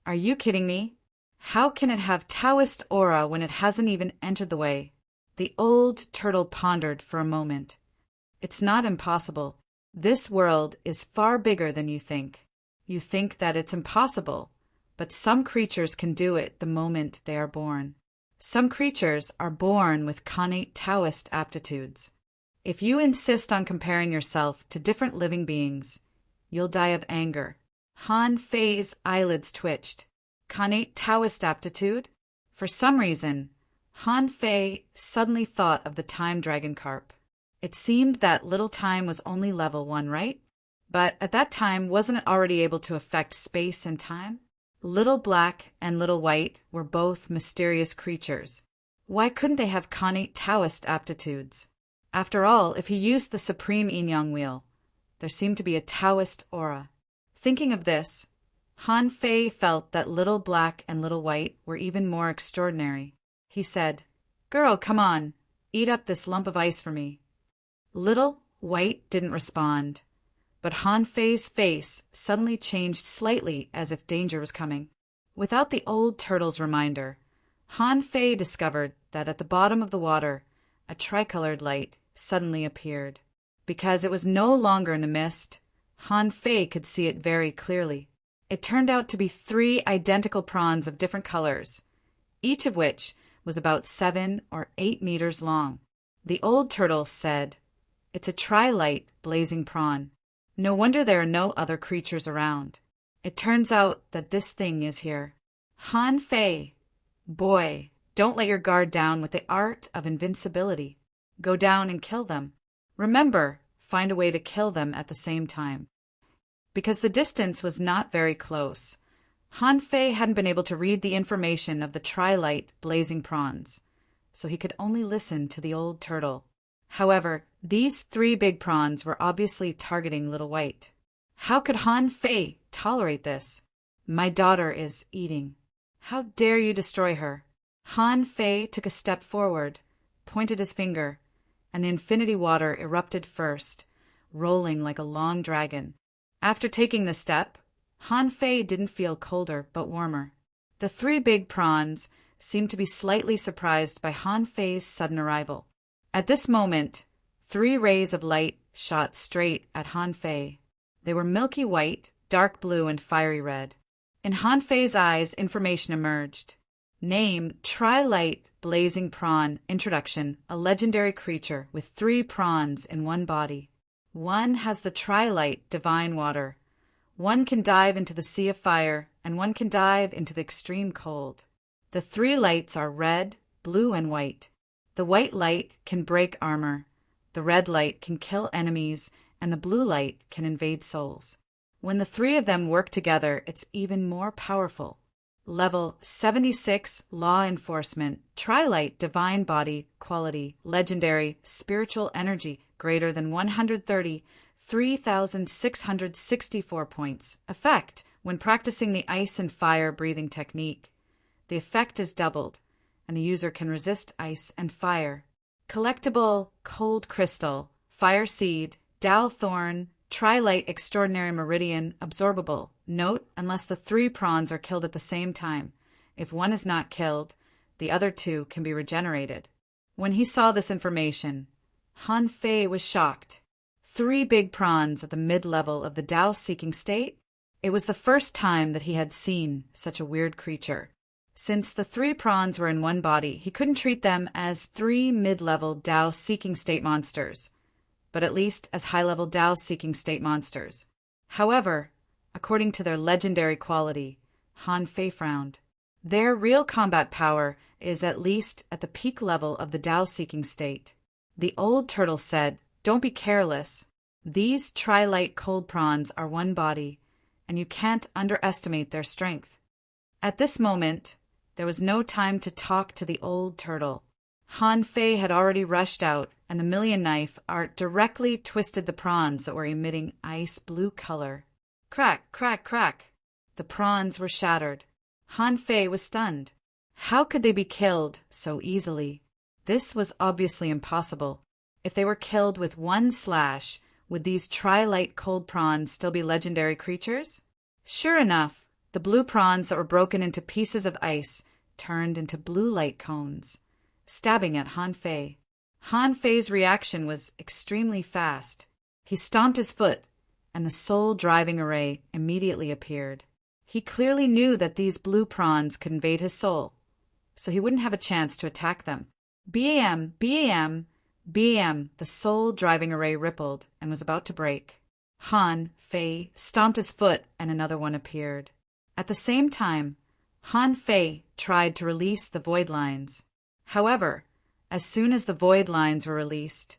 Are you kidding me? How can it have Taoist aura when it hasn't even entered the way? The old turtle pondered for a moment. It's not impossible. This world is far bigger than you think. You think that it's impossible, but some creatures can do it the moment they are born. Some creatures are born with connate Taoist aptitudes. If you insist on comparing yourself to different living beings, you'll die of anger. Han Fei's eyelids twitched. Connate Taoist aptitude? For some reason, Han Fei suddenly thought of the time dragon carp. It seemed that Little Time was only level 1, right? But at that time, wasn't it already able to affect space and time? Little Black and Little White were both mysterious creatures. Why couldn't they have connate Taoist aptitudes? After all, if he used the supreme yin-yang wheel, there seemed to be a Taoist aura. Thinking of this, Han Fei felt that Little Black and Little White were even more extraordinary. He said, "Girl, come on, eat up this lump of ice for me." Little White didn't respond, but Han Fei's face suddenly changed slightly as if danger was coming. Without the old turtle's reminder, Han Fei discovered that at the bottom of the water, a tricolored light suddenly appeared. Because it was no longer in the mist, Han Fei could see it very clearly. It turned out to be 3 identical prawns of different colors, each of which was about 7 or 8 meters long. The old turtle said, "It's a tri-light blazing prawn. No wonder there are no other creatures around. It turns out that this thing is here." Han Fei, boy, don't let your guard down with the art of invincibility. Go down and kill them. Remember, find a way to kill them at the same time. Because the distance was not very close, Han Fei hadn't been able to read the information of the tri-light blazing prawns, so he could only listen to the old turtle. However, these 3 big prawns were obviously targeting Little White. How could Han Fei tolerate this? My daughter is eating. How dare you destroy her? Han Fei took a step forward, pointed his finger, and the infinity water erupted first, rolling like a long dragon. After taking the step, Han Fei didn't feel colder but warmer. The 3 big prawns seemed to be slightly surprised by Han Fei's sudden arrival. At this moment, 3 rays of light shot straight at Han Fei. They were milky white, dark blue, and fiery red. In Han Fei's eyes, information emerged. Name, Tri-Light Blazing Prawn. Introduction, a legendary creature with 3 prawns in one body. One has the Tri-Light Divine Water. One can dive into the sea of fire, and one can dive into the extreme cold. The 3 lights are red, blue, and white. The white light can break armor. The red light can kill enemies, and the blue light can invade souls. When the 3 of them work together, it's even more powerful. Level 76 Law Enforcement, Tri-Light Divine Body Quality, Legendary, Spiritual Energy, greater than 130, 3,664 points. Effect, when practicing the ice and fire breathing technique. The effect is doubled, and the user can resist ice and fire. Collectible, Cold Crystal, Fire Seed, Dow Thorn, Tri-Light Extraordinary Meridian, Absorbable. Note, unless the 3 prawns are killed at the same time. If one is not killed, the other 2 can be regenerated. When he saw this information, Han Fei was shocked. 3 big prawns at the mid-level of the Tao-seeking state? It was the first time that he had seen such a weird creature. Since the 3 prawns were in one body, he couldn't treat them as 3 mid-level Tao-seeking state monsters, but at least as high-level Tao-seeking state monsters. However, according to their legendary quality, Han Fei frowned. Their real combat power is at least at the peak level of the Tao-seeking state. The old turtle said, "Don't be careless. These Tri-Light cold prawns are one body, and you can't underestimate their strength." At this moment, there was no time to talk to the old turtle. Han Fei had already rushed out, and the million knife art directly twisted the prawns that were emitting ice blue color. Crack, crack, crack. The prawns were shattered. Han Fei was stunned. How could they be killed so easily? This was obviously impossible. If they were killed with one slash, would these Tri-Light cold prawns still be legendary creatures? Sure enough, the blue prawns that were broken into pieces of ice turned into blue light cones, stabbing at Han Fei. Han Fei's reaction was extremely fast. He stomped his foot, and the soul-driving array immediately appeared. He clearly knew that these blue prawns could invade his soul, so he wouldn't have a chance to attack them. BAM, BAM, BAM, the soul-driving array rippled and was about to break. Han Fei stomped his foot, and another one appeared. At the same time, Han Fei tried to release the void lines. However, as soon as the void lines were released,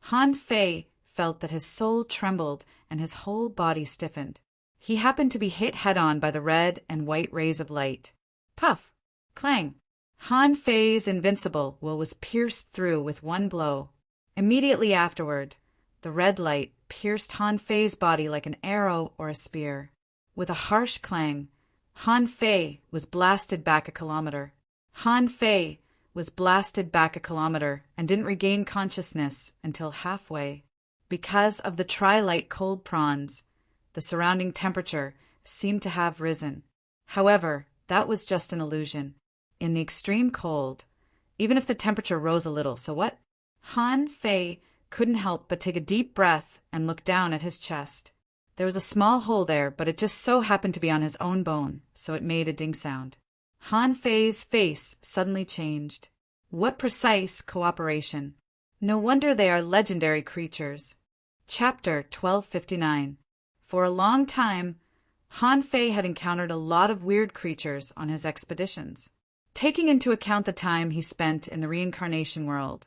Han Fei felt that his soul trembled and his whole body stiffened. He happened to be hit head-on by the red and white rays of light. Puff! Clang! Han Fei's invincible will was pierced through with one blow. Immediately afterward, the red light pierced Han Fei's body like an arrow or a spear. With a harsh clang, Han Fei was blasted back a kilometer. Han Fei was blasted back a kilometer and didn't regain consciousness until halfway. Because of the Tri-Light cold prawns, the surrounding temperature seemed to have risen. However, that was just an illusion. In the extreme cold, even if the temperature rose a little, so what? Han Fei couldn't help but take a deep breath and look down at his chest. There was a small hole there, but it just so happened to be on his own bone, so it made a ding sound. Han Fei's face suddenly changed. What precise cooperation! No wonder they are legendary creatures. Chapter 1259. For a long time, Han Fei had encountered a lot of weird creatures on his expeditions. Taking into account the time he spent in the reincarnation world,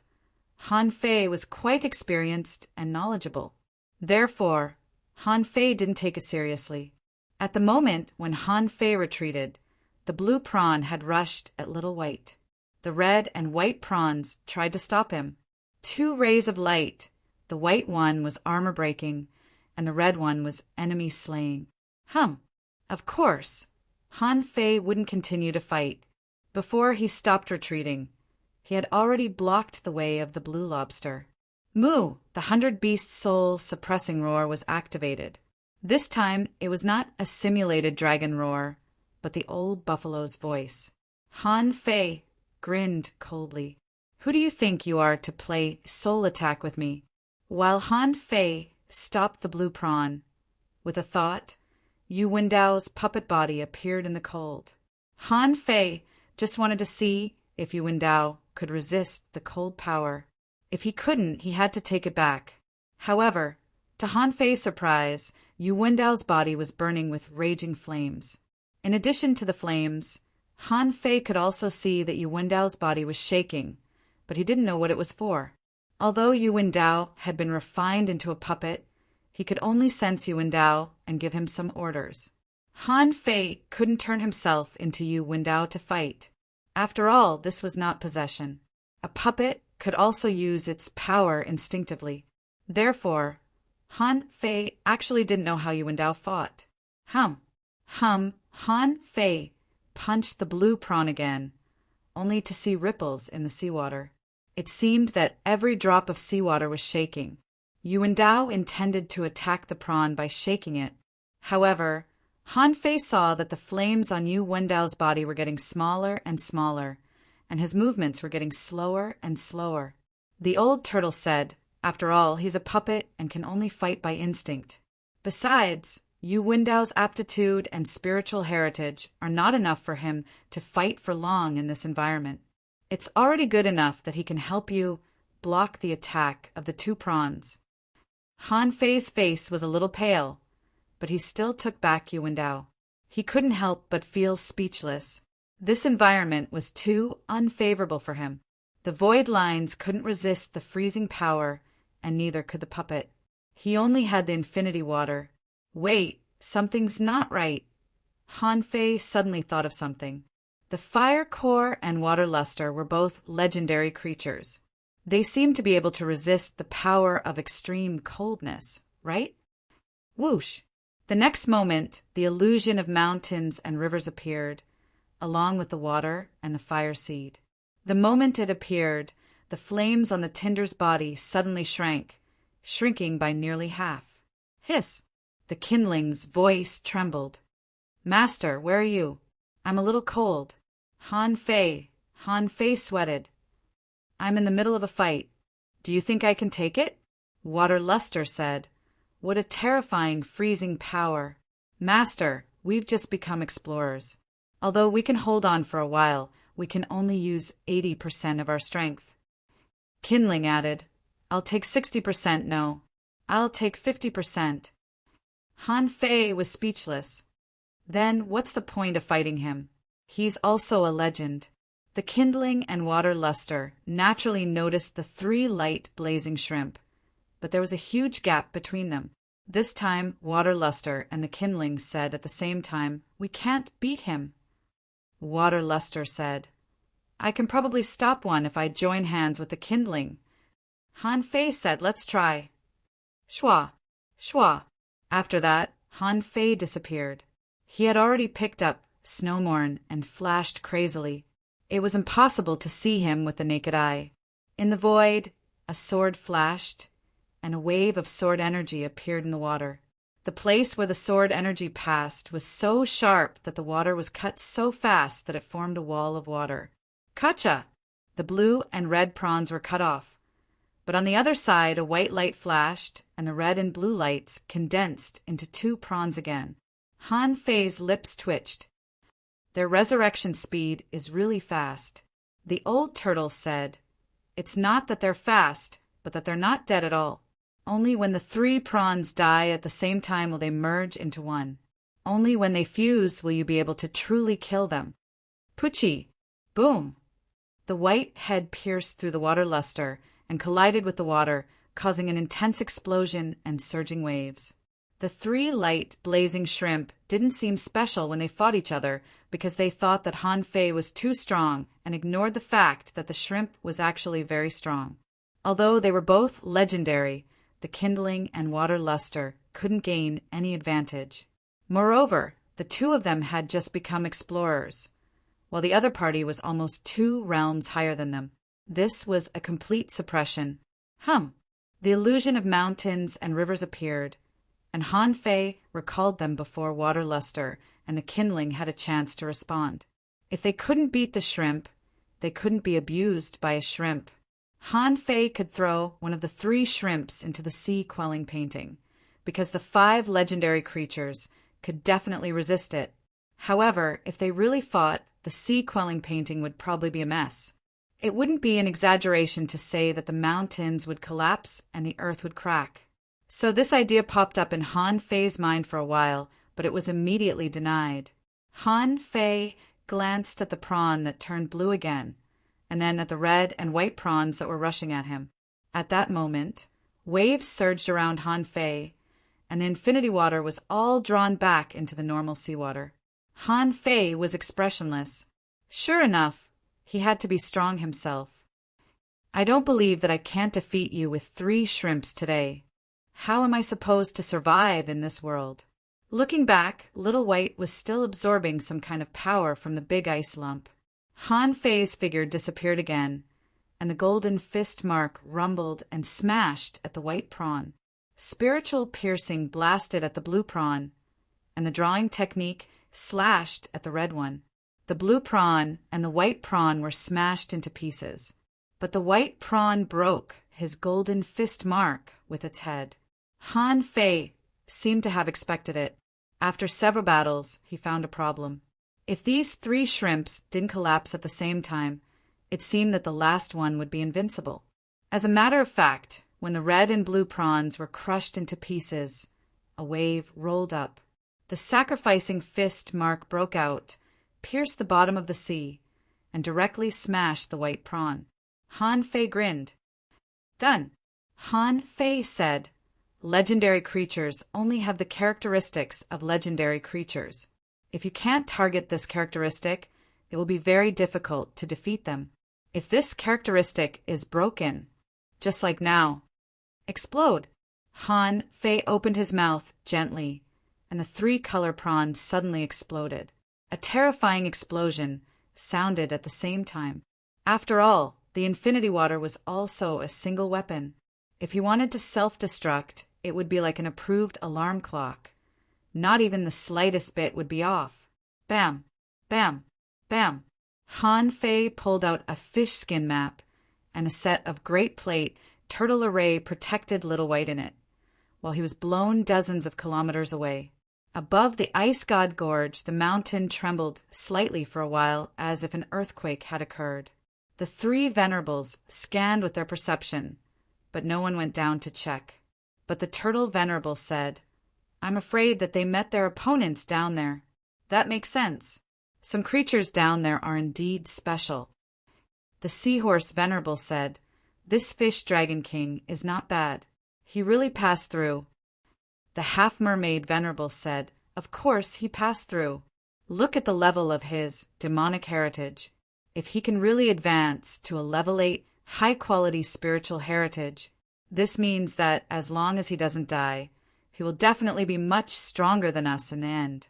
Han Fei was quite experienced and knowledgeable. Therefore, Han Fei didn't take it seriously. At the moment when Han Fei retreated, the blue prawn had rushed at Little White. The red and white prawns tried to stop him. Two rays of light. The white one was armor-breaking, and the red one was enemy-slaying. Of course, Han Fei wouldn't continue to fight. Before he stopped retreating, he had already blocked the way of the blue lobster. Moo! The 100-beast soul suppressing roar was activated. This time, it was not a simulated dragon roar, but the old buffalo's voice. Han Fei grinned coldly. Who do you think you are to play soul attack with me? While Han Fei stopped the blue prawn, with a thought, Yu Wendao's puppet body appeared in the cold. Han Fei just wanted to see if Yu Wendao could resist the cold power. If he couldn't, he had to take it back. However, to Han Fei's surprise, Yu Wendao's body was burning with raging flames. In addition to the flames, Han Fei could also see that Yu Wendao's body was shaking, but he didn't know what it was for. Although Yu Wendao had been refined into a puppet, he could only sense Yu Wendao and give him some orders. Han Fei couldn't turn himself into Yu Wendao to fight. After all, this was not possession. A puppet could also use its power instinctively. Therefore, Han Fei actually didn't know how Yu Wendao fought. Han Fei punched the blue prawn again, only to see ripples in the seawater. It seemed that every drop of seawater was shaking. Yu Wendao intended to attack the prawn by shaking it. However, Han Fei saw that the flames on Yu Wendao's body were getting smaller and smaller, and his movements were getting slower and slower. The old turtle said, after all, he's a puppet and can only fight by instinct. Besides, Yu Wendao's aptitude and spiritual heritage are not enough for him to fight for long in this environment. It's already good enough that he can help you block the attack of the two prawns. Han Fei's face was a little pale, but he still took back Yu Wendao. He couldn't help but feel speechless. This environment was too unfavorable for him. The void lines couldn't resist the freezing power, and neither could the puppet. He only had the infinity water. Wait, something's not right. Han Fei suddenly thought of something. The fire core and water luster were both legendary creatures. They seemed to be able to resist the power of extreme coldness, right? Whoosh! The next moment, the illusion of mountains and rivers appeared, along with the water and the fire seed. The moment it appeared, the flames on the tinder's body suddenly shrank, shrinking by nearly half. Hiss! The kindling's voice trembled. Master, where are you? I'm a little cold. Han Fei sweated. I'm in the middle of a fight. Do you think I can take it? Water Luster said. What a terrifying freezing power. Master, we've just become explorers. Although we can hold on for a while, we can only use 80% of our strength. Kindling added, I'll take 60%, no. I'll take 50%. Han Fei was speechless. Then what's the point of fighting him? He's also a legend. The kindling and water luster naturally noticed the three light blazing shrimp, but there was a huge gap between them. This time, water luster and the kindling said at the same time, we can't beat him. Water luster said, I can probably stop one if I join hands with the kindling. Han Fei said, let's try. Shwa, shwa. After that, Han Fei disappeared. He had already picked up Snowmorn and flashed crazily. It was impossible to see him with the naked eye. In the void, a sword flashed, and a wave of sword energy appeared in the water. The place where the sword energy passed was so sharp that the water was cut so fast that it formed a wall of water. Kacha! The blue and red prawns were cut off. But on the other side, a white light flashed, and the red and blue lights condensed into two prawns again. Han Fei's lips twitched. Their resurrection speed is really fast. The old turtle said, it's not that they're fast, but that they're not dead at all. Only when the three prawns die at the same time will they merge into one. Only when they fuse will you be able to truly kill them. Puchi! Boom! The white head pierced through the water luster and collided with the water, causing an intense explosion and surging waves. The three light, blazing shrimp didn't seem special when they fought each other because they thought that Han Fei was too strong and ignored the fact that the shrimp was actually very strong. Although they were both legendary, the kindling and water luster couldn't gain any advantage. Moreover, the two of them had just become explorers, while the other party was almost 2 realms higher than them. This was a complete suppression. The illusion of mountains and rivers appeared, and Han Fei recalled them before water luster and the kindling had a chance to respond. If they couldn't beat the shrimp, they couldn't be abused by a shrimp. Han Fei could throw one of the 3 shrimps into the sea-quelling painting, because the 5 legendary creatures could definitely resist it. However, if they really fought, the sea-quelling painting would probably be a mess. It wouldn't be an exaggeration to say that the mountains would collapse and the earth would crack. So this idea popped up in Han Fei's mind for a while, but it was immediately denied. Han Fei glanced at the prawn that turned blue again, and then at the red and white prawns that were rushing at him. At that moment, waves surged around Han Fei, and the infinity water was all drawn back into the normal seawater. Han Fei was expressionless. Sure enough, he had to be strong himself. I don't believe that I can't defeat you with 3 shrimps today. How am I supposed to survive in this world? Looking back, Little White was still absorbing some kind of power from the big ice lump. Han Fei's figure disappeared again, and the golden fist mark rumbled and smashed at the white prawn. Spiritual piercing blasted at the blue prawn, and the drawing technique slashed at the red one. The blue prawn and the white prawn were smashed into pieces, but the white prawn broke his golden fist mark with its head. Han Fei seemed to have expected it. After several battles, he found a problem. If these 3 shrimps didn't collapse at the same time, it seemed that the last one would be invincible. As a matter of fact, when the red and blue prawns were crushed into pieces, a wave rolled up. The sacrificing fist mark broke out, pierced the bottom of the sea, and directly smashed the white prawn. Han Fei grinned. Done. Han Fei said, legendary creatures only have the characteristics of legendary creatures. If you can't target this characteristic, it will be very difficult to defeat them. If this characteristic is broken, just like now, explode. Han Fei opened his mouth gently, and the 3 color prawns suddenly exploded. A terrifying explosion sounded at the same time. After all, the infinity water was also a single weapon. If he wanted to self-destruct, it would be like an approved alarm clock. Not even the slightest bit would be off. Bam! Bam! Bam! Han Fei pulled out a fish skin map and a set of Great Plate turtle array protected Little White in it, while he was blown dozens of kilometers away. Above the ice god gorge, the mountain trembled slightly for a while as if an earthquake had occurred. The 3 venerables scanned with their perception, but no one went down to check. But the turtle venerable said, I'm afraid that they met their opponents down there. That makes sense. Some creatures down there are indeed special. The seahorse venerable said, this fish dragon king is not bad. He really passed through. The half-mermaid venerable said, of course he passed through. Look at the level of his demonic heritage. If he can really advance to a level 8 high-quality spiritual heritage, this means that as long as he doesn't die, he will definitely be much stronger than us in the end.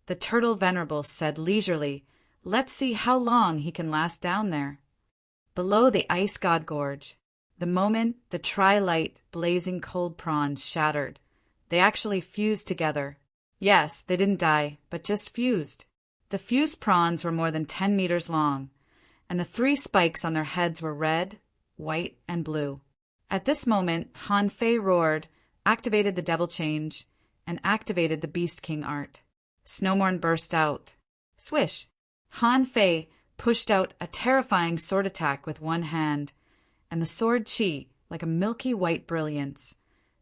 The turtle venerable said leisurely, let's see how long he can last down there. Below the ice god gorge, the moment the tri-light blazing cold prawns shattered, they actually fused together. Yes, they didn't die, but just fused. The fused prawns were more than 10 meters long, and the 3 spikes on their heads were red, white, and blue. At this moment, Han Fei roared, activated the devil change, and activated the Beast King art. Snowmorn burst out. Swish! Han Fei pushed out a terrifying sword attack with one hand, and the sword chi, like a milky white brilliance,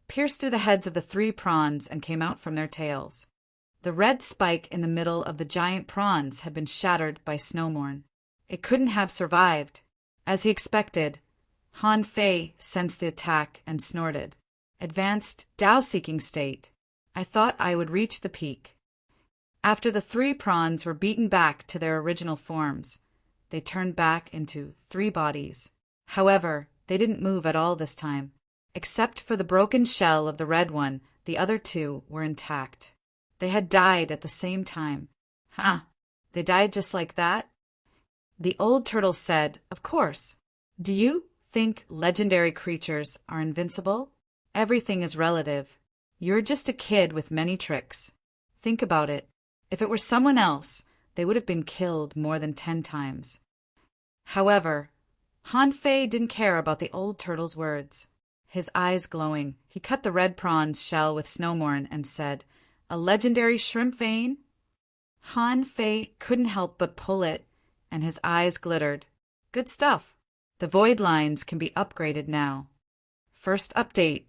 pierced through the heads of the 3 prawns and came out from their tails. The red spike in the middle of the giant prawns had been shattered by Snowmorn. It couldn't have survived. As he expected, Han Fei sensed the attack and snorted. Advanced Dao-seeking state. I thought I would reach the peak. After the 3 prawns were beaten back to their original forms, they turned back into 3 bodies. However, they didn't move at all this time. Except for the broken shell of the red one, the other 2 were intact. They had died at the same time. Huh, they died just like that? The old turtle said, "Of course. Do you think legendary creatures are invincible? Everything is relative. You're just a kid with many tricks. Think about it. If it were someone else, they would have been killed more than 10 times." However, Han Fei didn't care about the old turtle's words. His eyes glowing, he cut the red prawn's shell with Snowmorn and said, "A legendary shrimp vein?" Han Fei couldn't help but pull it, and his eyes glittered. Good stuff. The void lines can be upgraded now. First update.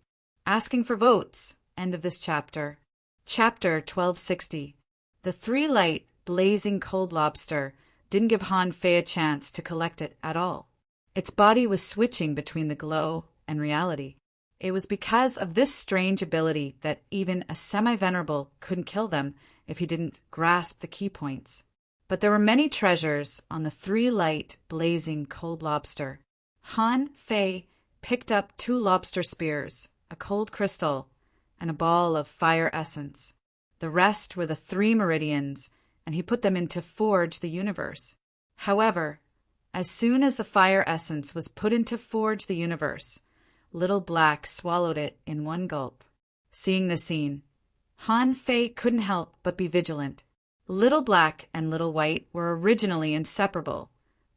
Asking for votes. End of this chapter. Chapter 1260. The 3-light, blazing cold lobster didn't give Han Fei a chance to collect it at all. Its body was switching between the glow and reality. It was because of this strange ability that even a semi-venerable couldn't kill them if he didn't grasp the key points. But there were many treasures on the 3-light, blazing cold lobster. Han Fei picked up 2 lobster spears, a cold crystal, and a ball of fire essence. The rest were the 3 meridians, and he put them into Forge the Universe. However, as soon as the fire essence was put into Forge the Universe, Little Black swallowed it in one gulp. Seeing the scene, Han Fei couldn't help but be vigilant. Little Black and Little White were originally inseparable.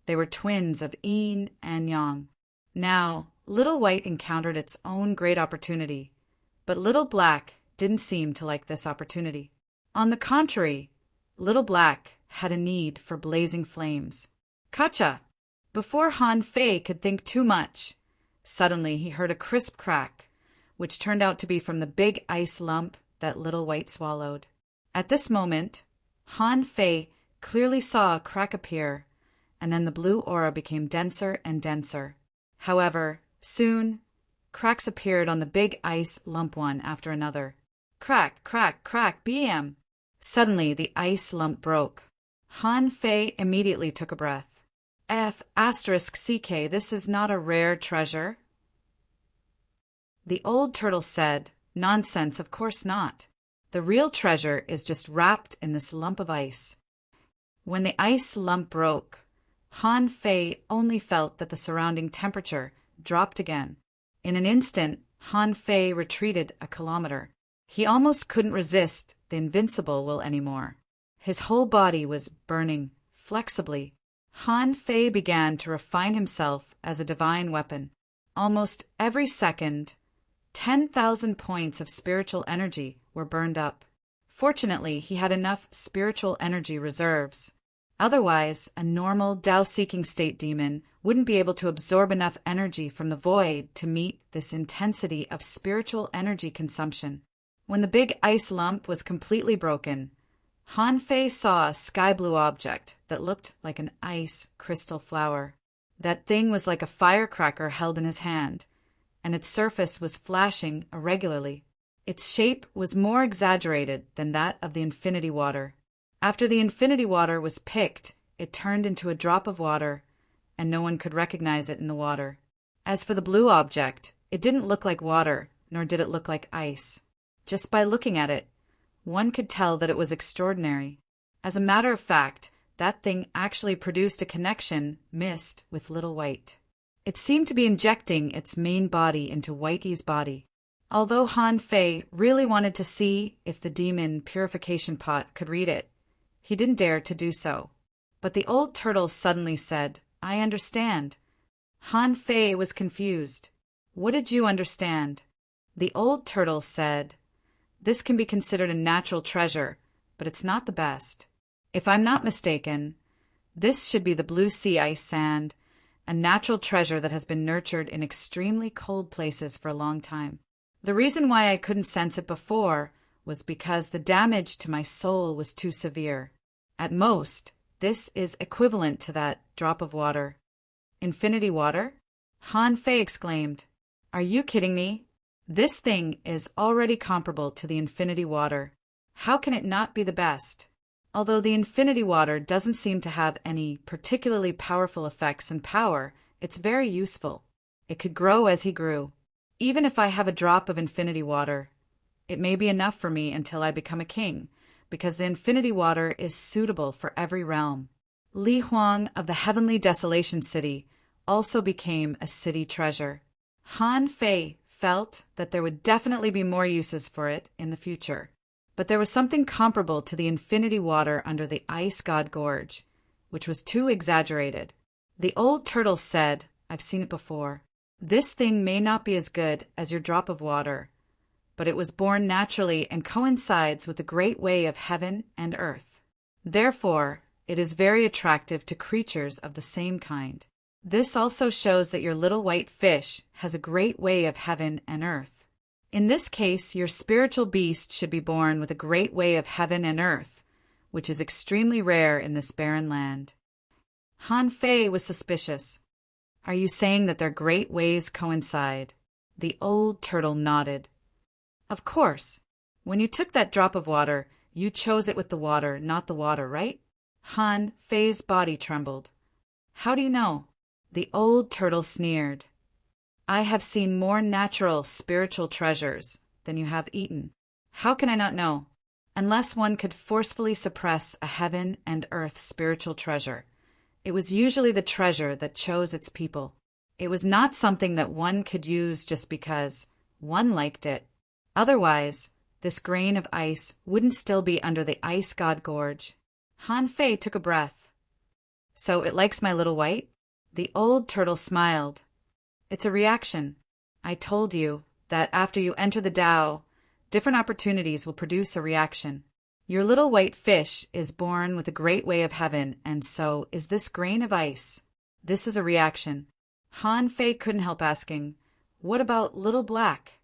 They were twins of yin and yang. Now, Little White encountered its own great opportunity, but Little Black didn't seem to like this opportunity. On the contrary, Little Black had a need for blazing flames. Gotcha! Before Han Fei could think too much, suddenly he heard a crisp crack, which turned out to be from the big ice lump that Little White swallowed. At this moment, Han Fei clearly saw a crack appear, and then the blue aura became denser and denser. However, soon, cracks appeared on the big ice lump one after another. Crack, crack, crack, bam! Suddenly, the ice lump broke. Han Fei immediately took a breath. F***CK, this is not a rare treasure. The old turtle said, "Nonsense, of course not. The real treasure is just wrapped in this lump of ice." When the ice lump broke, Han Fei only felt that the surrounding temperature dropped again. In an instant, Han Fei retreated a kilometer. He almost couldn't resist the invincible will anymore. His whole body was burning flexibly. Han Fei began to refine himself as a divine weapon. Almost every second, 10,000 points of spiritual energy were burned up. Fortunately, he had enough spiritual energy reserves. Otherwise, a normal Tao-seeking state demon wouldn't be able to absorb enough energy from the void to meet this intensity of spiritual energy consumption. When the big ice lump was completely broken, Han Fei saw a sky-blue object that looked like an ice crystal flower. That thing was like a firecracker held in his hand, and its surface was flashing irregularly. Its shape was more exaggerated than that of the infinity water. After the infinity water was picked, it turned into a drop of water, and no one could recognize it in the water. As for the blue object, it didn't look like water, nor did it look like ice. Just by looking at it, one could tell that it was extraordinary. As a matter of fact, that thing actually produced a connection missed with Little White. It seemed to be injecting its main body into Whitey's body. Although Han Fei really wanted to see if the demon purification pot could read it, he didn't dare to do so. But the old turtle suddenly said, "I understand." Han Fei was confused. "What did you understand?" The old turtle said, "This can be considered a natural treasure, but it's not the best. If I'm not mistaken, this should be the blue sea ice sand, a natural treasure that has been nurtured in extremely cold places for a long time. The reason why I couldn't sense it before was because the damage to my soul was too severe. At most, this is equivalent to that drop of water." "Infinity water?" Han Fei exclaimed. "Are you kidding me? This thing is already comparable to the infinity water. How can it not be the best? Although the infinity water doesn't seem to have any particularly powerful effects and power, it's very useful. It could grow as he grew. Even if I have a drop of infinity water, it may be enough for me until I become a king, because the infinity water is suitable for every realm. Li Huang of the Heavenly Desolation City also became a city treasure. Han Fei felt that there would definitely be more uses for it in the future. But there was something comparable to the infinity water under the Ice God Gorge, which was too exaggerated. The old turtle said, I've seen it before, this thing may not be as good as your drop of water, but it was born naturally and coincides with the great way of heaven and earth. Therefore, it is very attractive to creatures of the same kind. This also shows that your little white fish has a great way of heaven and earth. In this case, your spiritual beast should be born with a great way of heaven and earth, which is extremely rare in this barren land. Han Fei was suspicious. Are you saying that their great ways coincide? The old turtle nodded. Of course. When you took that drop of water, you chose it with the water, not the water, right? Han Fei's body trembled. How do you know? The old turtle sneered. I have seen more natural spiritual treasures than you have eaten. How can I not know? Unless one could forcefully suppress a heaven and earth spiritual treasure. It was usually the treasure that chose its people. It was not something that one could use just because one liked it. Otherwise, this grain of ice wouldn't still be under the Ice God Gorge. Han Fei took a breath. So it likes my little white? The old turtle smiled. It's a reaction. I told you that after you enter the Tao, different opportunities will produce a reaction. Your little white fish is born with a great way of heaven, and so is this grain of ice. This is a reaction. Han Fei couldn't help asking, what about little black?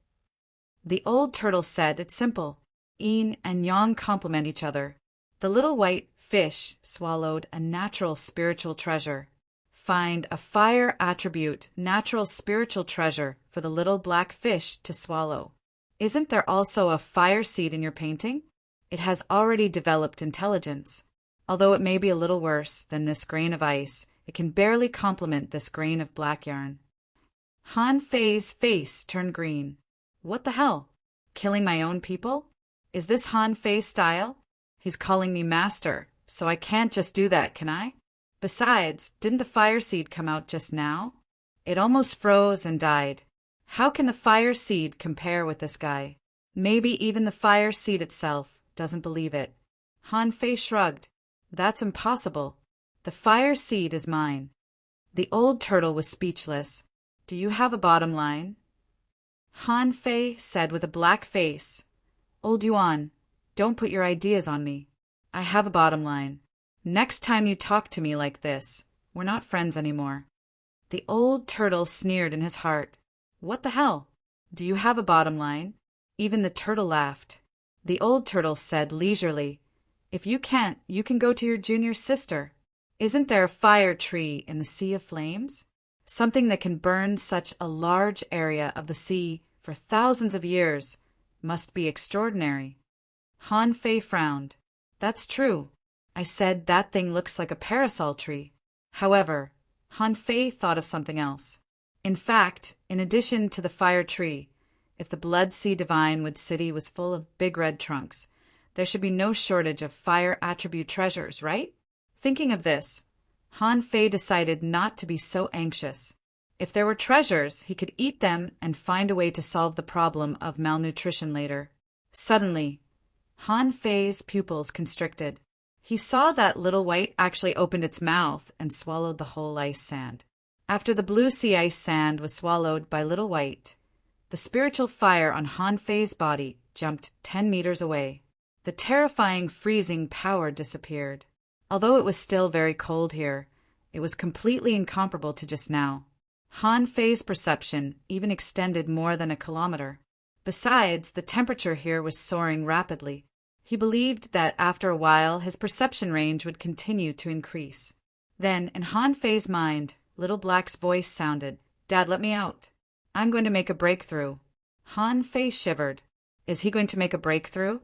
The old turtle said it's simple. Yin and yang complement each other. The little white fish swallowed a natural spiritual treasure. Find a fire attribute, natural spiritual treasure for the little black fish to swallow. Isn't there also a fire seed in your painting? It has already developed intelligence. Although it may be a little worse than this grain of ice, it can barely complement this grain of black yarn. Han Fei's face turned green. What the hell? Killing my own people? Is this Han Fei's style? He's calling me master, so I can't just do that, can I? Besides, didn't the fire seed come out just now? It almost froze and died. How can the fire seed compare with this guy? Maybe even the fire seed itself doesn't believe it. Han Fei shrugged. That's impossible. The fire seed is mine. The old turtle was speechless. Do you have a bottom line? Han Fei said with a black face. Old Yuan, don't put your ideas on me. I have a bottom line. Next time you talk to me like this, we're not friends anymore. The old turtle sneered in his heart. What the hell? Do you have a bottom line? Even the turtle laughed. The old turtle said leisurely, if you can't, you can go to your junior sister. Isn't there a fire tree in the Sea of Flames? Something that can burn such a large area of the sea for thousands of years must be extraordinary. Han Fei frowned. That's true. I said that thing looks like a parasol tree. However, Han Fei thought of something else. In fact, in addition to the fire tree, if the Blood Sea Divine Wood City was full of big red trunks, there should be no shortage of fire attribute treasures, right? Thinking of this, Han Fei decided not to be so anxious. If there were treasures, he could eat them and find a way to solve the problem of malnutrition later. Suddenly, Han Fei's pupils constricted. He saw that little white actually opened its mouth and swallowed the whole ice sand. After the blue sea ice sand was swallowed by little white, the spiritual fire on Han Fei's body jumped 10 meters away. The terrifying freezing power disappeared. Although it was still very cold here, it was completely incomparable to just now. Han Fei's perception even extended more than a kilometer. Besides, the temperature here was soaring rapidly. He believed that after a while his perception range would continue to increase. Then, in Han Fei's mind, Little Black's voice sounded, Dad, let me out. I'm going to make a breakthrough. Han Fei shivered. Is he going to make a breakthrough?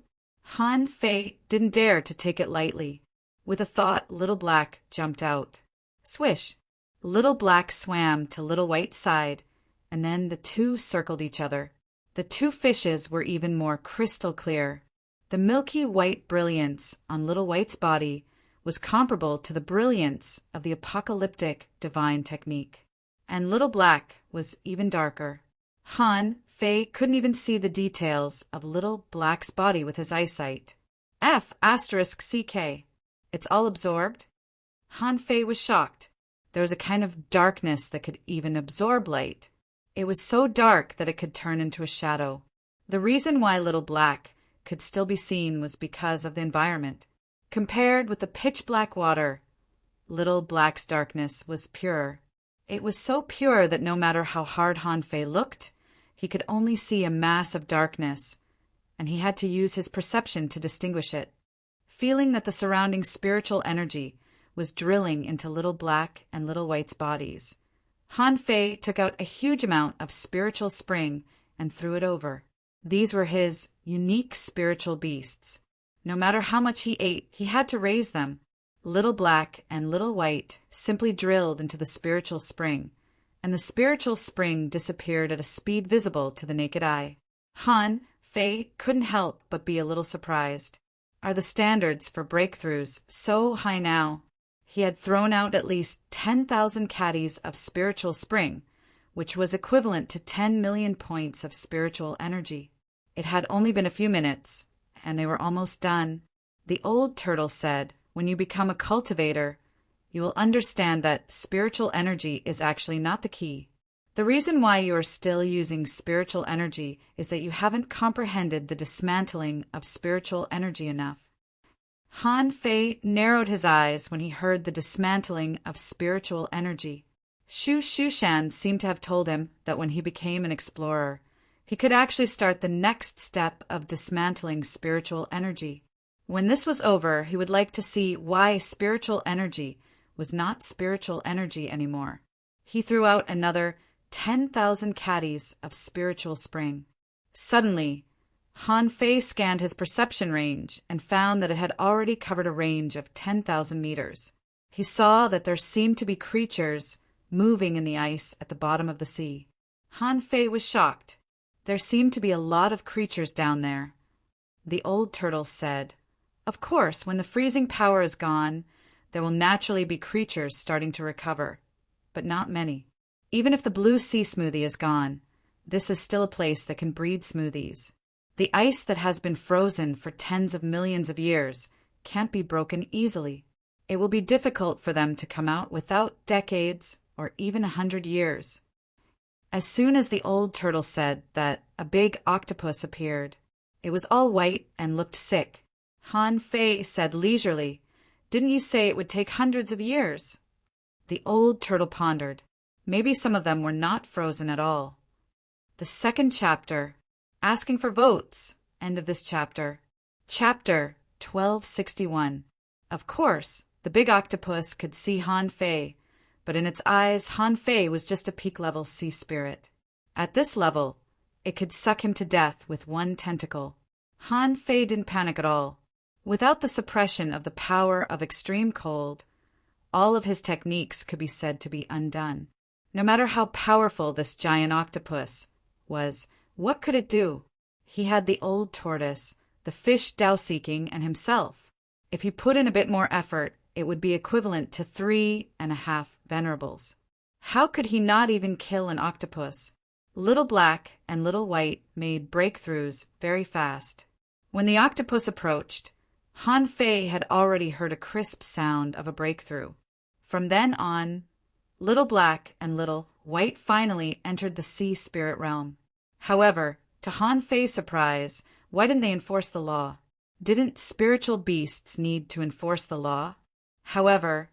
Han Fei didn't dare to take it lightly. With a thought, Little Black jumped out. Swish! Little Black swam to Little White's side, and then the two circled each other. The two fishes were even more crystal clear. The milky white brilliance on Little White's body was comparable to the brilliance of the apocalyptic divine technique. And Little Black was even darker. Han Fei couldn't even see the details of Little Black's body with his eyesight. F***CK. It's all absorbed? Han Fei was shocked. There was a kind of darkness that could even absorb light. It was so dark that it could turn into a shadow. The reason why Little Black could still be seen was because of the environment. Compared with the pitch-black water, Little Black's darkness was pure. It was so pure that no matter how hard Han Fei looked, he could only see a mass of darkness, and he had to use his perception to distinguish it. Feeling that the surrounding spiritual energy was drilling into Little Black and Little White's bodies, Han Fei took out a huge amount of spiritual spring and threw it over. These were his unique spiritual beasts. No matter how much he ate, he had to raise them. Little Black and Little White simply drilled into the spiritual spring, and the spiritual spring disappeared at a speed visible to the naked eye. Han Fei couldn't help but be a little surprised. Are the standards for breakthroughs so high now? He had thrown out at least 10,000 caddies of spiritual spring, which was equivalent to 10 million points of spiritual energy. It had only been a few minutes, and they were almost done. The old turtle said, when you become a cultivator, you will understand that spiritual energy is actually not the key. The reason why you are still using spiritual energy is that you haven't comprehended the dismantling of spiritual energy enough. Han Fei narrowed his eyes when he heard the dismantling of spiritual energy. Shu Shushan seemed to have told him that when he became an explorer, he could actually start the next step of dismantling spiritual energy. When this was over, he would like to see why spiritual energy was not spiritual energy anymore. He threw out another 10,000 caddies of spiritual spring. Suddenly, Han Fei scanned his perception range and found that it had already covered a range of 10,000 meters. He saw that there seemed to be creatures moving in the ice at the bottom of the sea. Han Fei was shocked. There seemed to be a lot of creatures down there. The old turtle said, "Of course, when the freezing power is gone, there will naturally be creatures starting to recover, but not many. Even if the blue sea smoothie is gone, this is still a place that can breed smoothies. The ice that has been frozen for tens of millions of years can't be broken easily. It will be difficult for them to come out without decades or even 100 years." As soon as the old turtle said that, a big octopus appeared. It was all white and looked sick. Han Fei said leisurely, "Didn't you say it would take hundreds of years?" The old turtle pondered. Maybe some of them were not frozen at all. The second chapter, asking for votes, end of this chapter. Chapter 1261. Of course, the big octopus could see Han Fei, but in its eyes Han Fei was just a peak-level sea spirit. At this level, it could suck him to death with one tentacle. Han Fei didn't panic at all. Without the suppression of the power of extreme cold, all of his techniques could be said to be undone. No matter how powerful this giant octopus was, what could it do? He had the old tortoise, the fish Tao-seeking, and himself. If he put in a bit more effort, it would be equivalent to 3.5 venerables. How could he not even kill an octopus? Little Black and Little White made breakthroughs very fast. When the octopus approached, Han Fei had already heard a crisp sound of a breakthrough. From then on, Little Black and Little White finally entered the sea spirit realm. However, to Han Fei's surprise, why didn't they enforce the law? Didn't spiritual beasts need to enforce the law? However,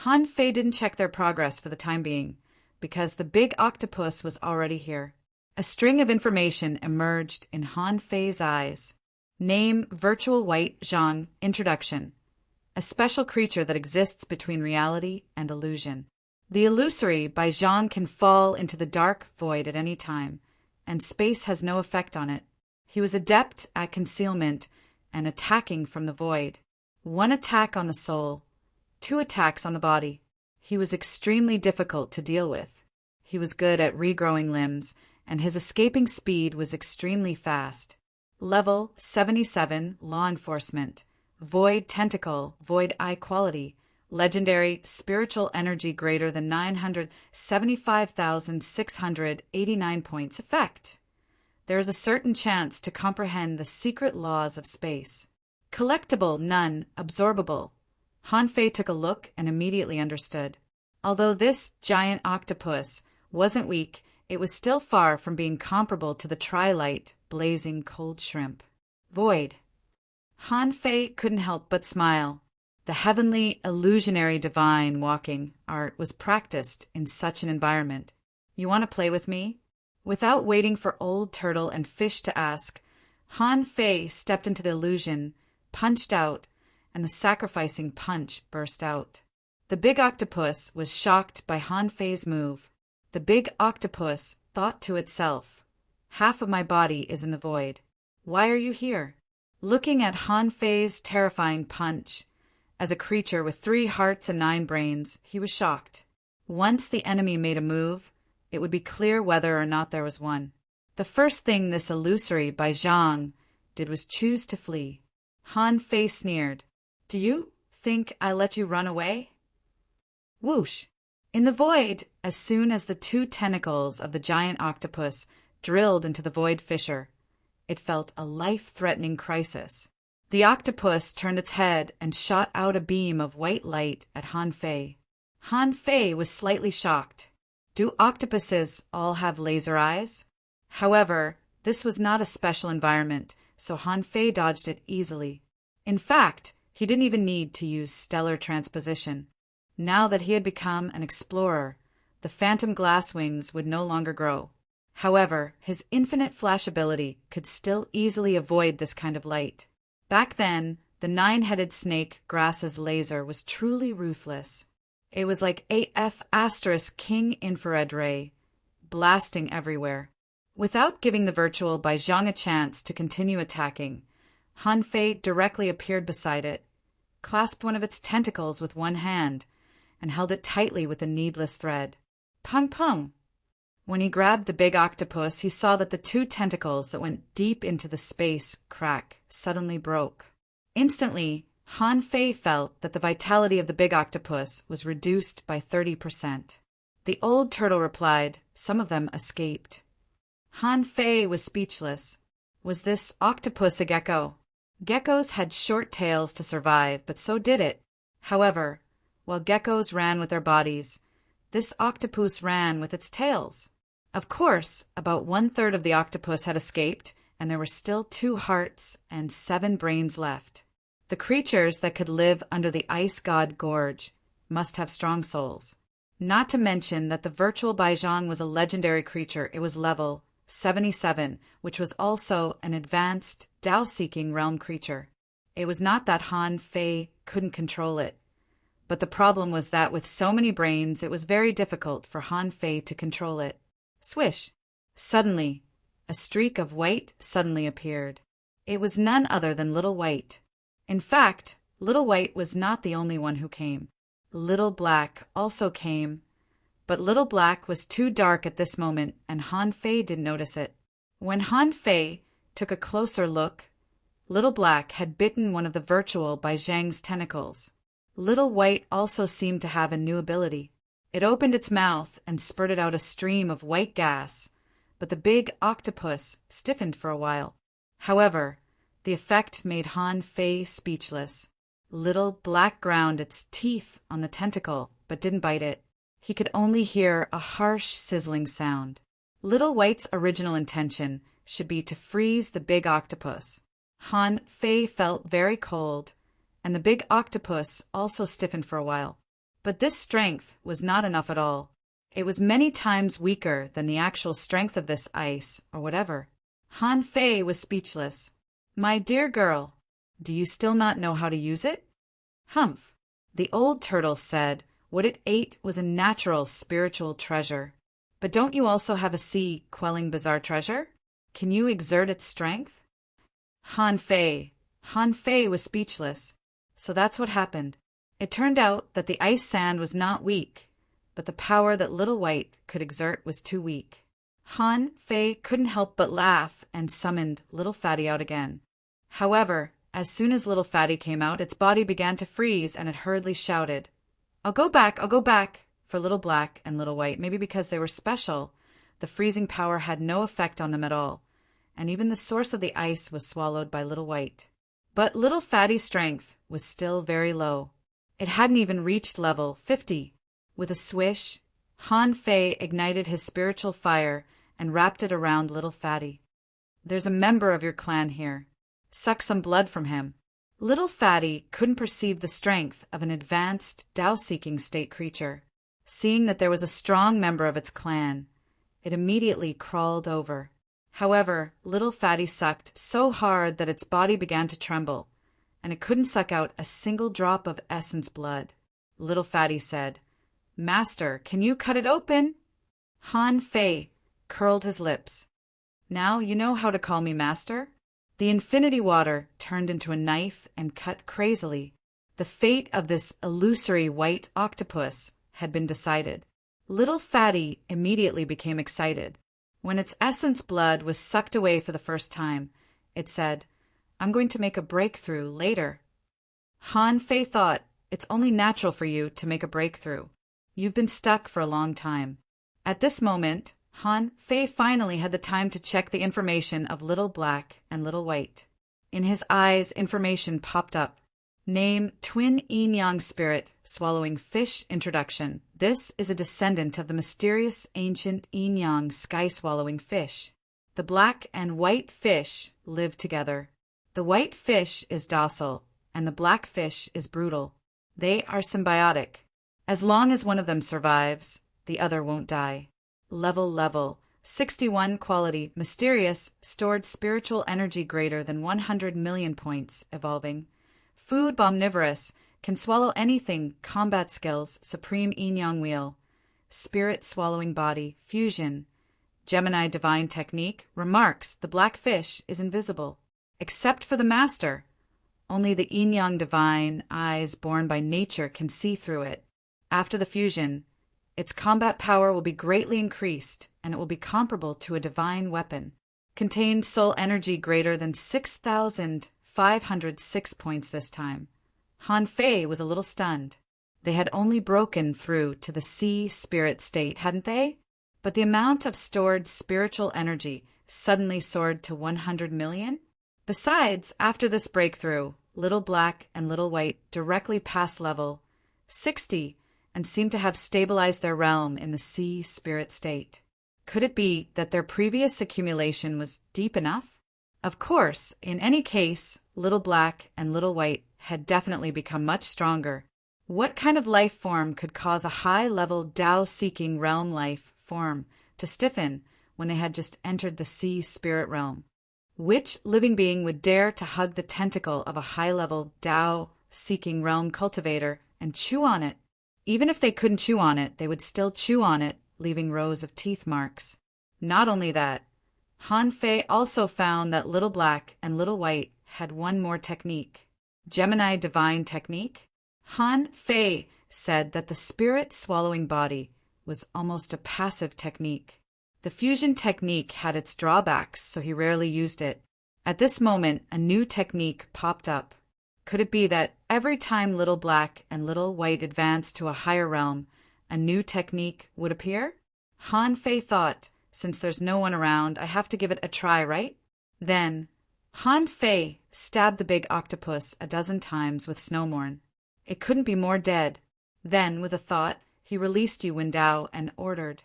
Han Fei didn't check their progress for the time being, because the big octopus was already here. A string of information emerged in Han Fei's eyes. Name Virtual White Zhang Introduction. A special creature that exists between reality and illusion. The illusory by Zhang can fall into the dark void at any time, and space has no effect on it. He was adept at concealment and attacking from the void. 1 attack on the soul, 2 attacks on the body. He was extremely difficult to deal with. He was good at regrowing limbs, and his escaping speed was extremely fast. Level 77, Law Enforcement. Void Tentacle, Void Eye Quality. Legendary Spiritual Energy greater than 975,689 points effect. There is a certain chance to comprehend the secret laws of space. Collectible, none, absorbable. Han Fei took a look and immediately understood. Although this giant octopus wasn't weak, it was still far from being comparable to the tri-light, blazing cold shrimp. Void. Han Fei couldn't help but smile. The heavenly, illusionary divine walking art was practiced in such an environment. You want to play with me? Without waiting for Old Turtle and Fish to ask, Han Fei stepped into the illusion, punched out, and the sacrificing punch burst out. The big octopus was shocked by Han Fei's move. The big octopus thought to itself, half of my body is in the void. Why are you here? Looking at Han Fei's terrifying punch, as a creature with 3 hearts and 9 brains, he was shocked. Once the enemy made a move, it would be clear whether or not there was one. The first thing this illusory Bai Zhang did was choose to flee. Han Fei sneered. Do you think I let you run away? Whoosh! In the void, as soon as the 2 tentacles of the giant octopus drilled into the void fissure, it felt a life-threatening crisis. The octopus turned its head and shot out a beam of white light at Han Fei. Han Fei was slightly shocked. Do octopuses all have laser eyes? However, this was not a special environment, so Han Fei dodged it easily. In fact, he didn't even need to use stellar transposition. Now that he had become an explorer, the phantom glass wings would no longer grow. However, his infinite flash ability could still easily avoid this kind of light. Back then, the 9-headed snake grass's laser was truly ruthless. It was like AF * King infrared ray, blasting everywhere. Without giving the virtual Bai Zhang a chance to continue attacking, Han Fei directly appeared beside it, clasped one of its tentacles with one hand, and held it tightly with a needless thread. Pung pung! When he grabbed the big octopus, he saw that the 2 tentacles that went deep into the space crack suddenly broke. Instantly, Han Fei felt that the vitality of the big octopus was reduced by 30%. The old turtle replied, some of them escaped. Han Fei was speechless. Was this octopus a gecko? Geckos had short tails to survive, but so did it. However, while geckos ran with their bodies, this octopus ran with its tails. Of course, about 1/3 of the octopus had escaped, and there were still 2 hearts and 7 brains left. The creatures that could live under the ice god gorge must have strong souls. Not to mention that the virtual Bai Zhang was a legendary creature. It was level 77, which was also an advanced Tao-seeking realm creature. It was not that Han Fei couldn't control it, but the problem was that with so many brains, it was very difficult for Han Fei to control it. Swish! Suddenly, a streak of white suddenly appeared. It was none other than Little White. In fact, Little White was not the only one who came. Little Black also came, but Little Black was too dark at this moment, and Han Fei didn't notice it. When Han Fei took a closer look, Little Black had bitten one of the virtual Bai Zhang's tentacles. Little White also seemed to have a new ability. It opened its mouth and spurted out a stream of white gas, but the big octopus stiffened for a while. However, the effect made Han Fei speechless. Little Black ground its teeth on the tentacle, but didn't bite it. He could only hear a harsh, sizzling sound. Little White's original intention should be to freeze the big octopus. Han Fei felt very cold, and the big octopus also stiffened for a while. But this strength was not enough at all. It was many times weaker than the actual strength of this ice, or whatever. Han Fei was speechless. My dear girl, do you still not know how to use it? Humph. The old turtle said what it ate was a natural spiritual treasure. But don't you also have a sea quelling bizarre treasure? Can you exert its strength? Han Fei was speechless. So that's what happened. It turned out that the ice sand was not weak, but the power that Little White could exert was too weak. Han Fei couldn't help but laugh and summoned Little Fatty out again. However, as soon as Little Fatty came out, its body began to freeze and it hurriedly shouted, I'll go back, for Little Black and Little White. Maybe because they were special, the freezing power had no effect on them at all, and even the source of the ice was swallowed by Little White. But Little Fatty's strength was still very low. It hadn't even reached level 50. With a swish, Han Fei ignited his spiritual fire and wrapped it around Little Fatty. There's a member of your clan here. Suck some blood from him. Little Fatty couldn't perceive the strength of an advanced Tao-seeking state creature. Seeing that there was a strong member of its clan, it immediately crawled over. However, Little Fatty sucked so hard that its body began to tremble, and it couldn't suck out a single drop of essence blood. Little Fatty said, Master, can you cut it open? Han Fei curled his lips. Now you know how to call me Master? The infinity water turned into a knife and cut crazily. The fate of this illusory white octopus had been decided. Little Fatty immediately became excited. When its essence blood was sucked away for the first time, it said, I'm going to make a breakthrough later. Han Fei thought, it's only natural for you to make a breakthrough. You've been stuck for a long time. At this moment, Han Fei finally had the time to check the information of Little Black and Little White. In his eyes, information popped up. Name twin yin-yang spirit swallowing fish introduction. This is a descendant of the mysterious ancient yin-yang sky-swallowing fish. The black and white fish live together. The white fish is docile, and the black fish is brutal. They are symbiotic. As long as one of them survives, the other won't die. Level 61 quality, mysterious, stored spiritual energy greater than 100 million points, evolving. Food bomnivorous, can swallow anything, combat skills, supreme yin-yang wheel. Spirit swallowing body, fusion. Gemini divine technique, remarks the black fish is invisible. Except for the master. Only the yin-yang divine eyes born by nature can see through it. After the fusion, its combat power will be greatly increased, and it will be comparable to a divine weapon. Contains soul energy greater than 6,506 points this time. Han Fei was a little stunned. They had only broken through to the sea spirit state, hadn't they? But the amount of stored spiritual energy suddenly soared to 100 million? Besides, after this breakthrough, Little Black and Little White directly passed level 60 and seemed to have stabilized their realm in the sea spirit state. Could it be that their previous accumulation was deep enough? Of course, in any case, Little Black and Little White had definitely become much stronger. What kind of life form could cause a high-level Tao-seeking realm life form to stiffen when they had just entered the sea spirit realm? Which living being would dare to hug the tentacle of a high-level Tao-seeking realm cultivator and chew on it? Even if they couldn't chew on it, they would still chew on it, leaving rows of teeth marks. Not only that, Han Fei also found that Little Black and Little White had one more technique. Gemini divine technique? Han Fei said that the spirit swallowing body was almost a passive technique. The fusion technique had its drawbacks, so he rarely used it. At this moment, a new technique popped up. Could it be that every time Little Black and Little White advanced to a higher realm, a new technique would appear? Han Fei thought, since there's no one around, I have to give it a try, right? Then, Han Fei stabbed the big octopus a dozen times with Snowmorn. It couldn't be more dead. Then, with a thought, he released Yu Windao and ordered,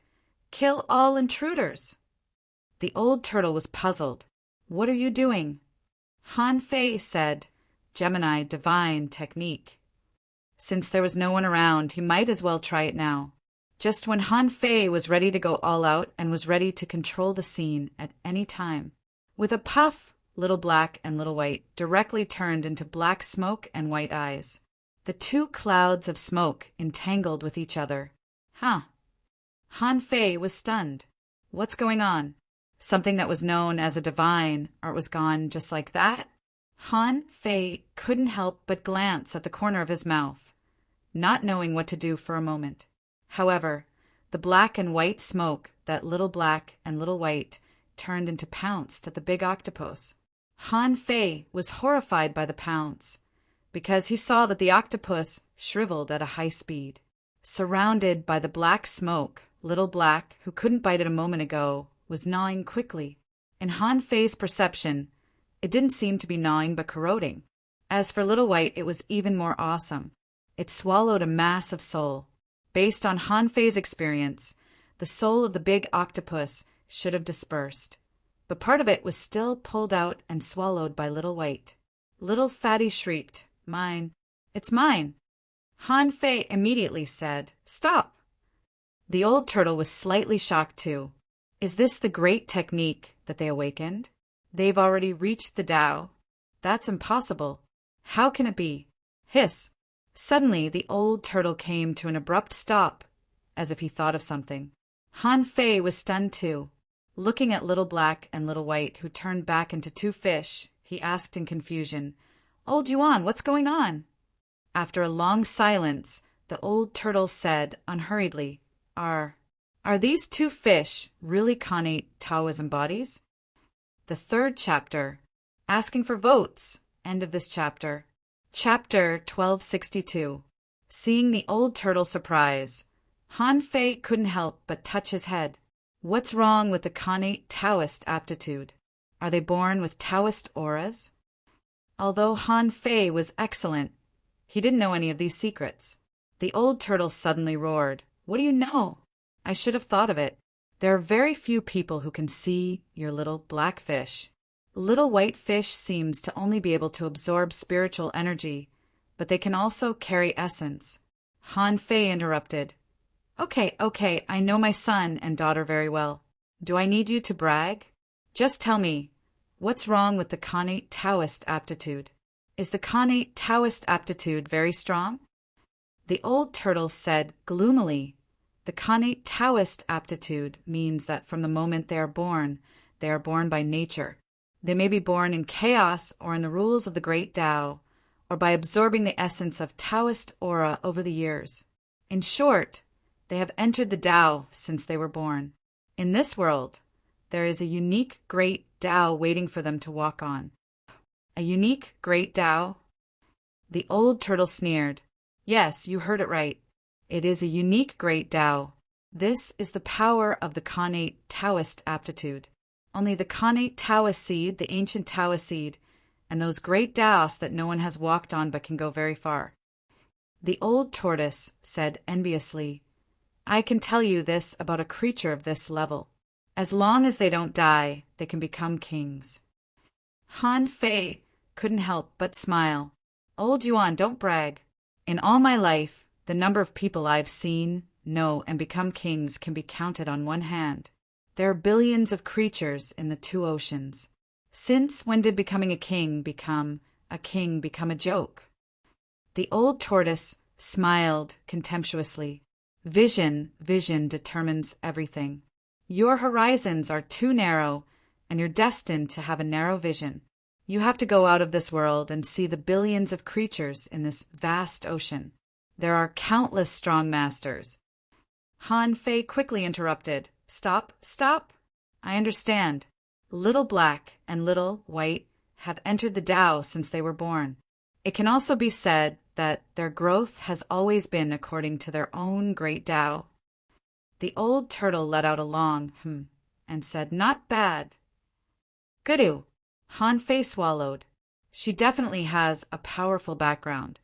Kill all intruders! The old turtle was puzzled. What are you doing? Han Fei said, Gemini divine technique. Since there was no one around, he might as well try it now. Just when Han Fei was ready to go all out and was ready to control the scene at any time. With a puff, Little Black and Little White directly turned into black smoke and white eyes. The two clouds of smoke entangled with each other. Han Fei was stunned. What's going on? Something that was known as a divine art was gone just like that? Han Fei couldn't help but glance at the corner of his mouth, not knowing what to do for a moment. However, the black and white smoke that Little Black and Little White turned into pounced at the big octopus. Han Fei was horrified by the pounce, because he saw that the octopus shriveled at a high speed. Surrounded by the black smoke, Little Black, who couldn't bite it a moment ago, was gnawing quickly. In Han Fei's perception, it didn't seem to be gnawing but corroding. As for Little White, it was even more awesome. It swallowed a mass of soul. Based on Han Fei's experience, the soul of the big octopus should have dispersed, but part of it was still pulled out and swallowed by Little White. Little Fatty shrieked, "Mine! It's mine!" Han Fei immediately said, "Stop!" The old turtle was slightly shocked too. Is this the great technique that they awakened? They've already reached the Tao. That's impossible. How can it be? Hiss! Suddenly the old turtle came to an abrupt stop, as if he thought of something. Han Fei was stunned too. Looking at Little Black and Little White, who turned back into two fish, he asked in confusion, "Old Yuan, what's going on?" After a long silence, the old turtle said unhurriedly, Are these two fish really connate Taoism bodies?" The third chapter. Asking for votes. End of this chapter. Chapter 1262. Seeing the old turtle surprise, Han Fei couldn't help but touch his head. What's wrong with the connate Taoist aptitude? Are they born with Taoist auras? Although Han Fei was excellent, he didn't know any of these secrets. The old turtle suddenly roared, "What do you know? I should have thought of it. There are very few people who can see your little black fish. Little white fish seems to only be able to absorb spiritual energy, but they can also carry essence." Han Fei interrupted. Okay, I know my son and daughter very well. Do I need you to brag? Just tell me, what's wrong with the connate Taoist aptitude? Is the connate Taoist aptitude very strong? The old turtle said gloomily, the connate Taoist aptitude means that from the moment they are born by nature. They may be born in chaos or in the rules of the great Tao, or by absorbing the essence of Taoist aura over the years. In short, they have entered the Tao since they were born. In this world, there is a unique great Tao waiting for them to walk on. A unique great Tao? The old turtle sneered. Yes, you heard it right. It is a unique great Tao. This is the power of the connate Taoist aptitude. Only the connate Taoist seed, the ancient Taoist seed, and those great Taoists that no one has walked on but can go very far. The old tortoise said enviously, I can tell you this about a creature of this level. As long as they don't die, they can become kings. Han Fei couldn't help but smile. Old Yuan, don't brag. In all my life, the number of people I've seen, know, and become kings can be counted on one hand. There are billions of creatures in the two oceans. Since when did becoming a king become a joke? The old tortoise smiled contemptuously. Vision determines everything. Your horizons are too narrow, and you're destined to have a narrow vision. You have to go out of this world and see the billions of creatures in this vast ocean. There are countless strong masters. Han Fei quickly interrupted. Stop. I understand. Little Black and Little White have entered the Tao since they were born. It can also be said that their growth has always been according to their own great Tao. The old turtle let out a long and said, Not bad. Good. Han Fei swallowed. She definitely has a powerful background.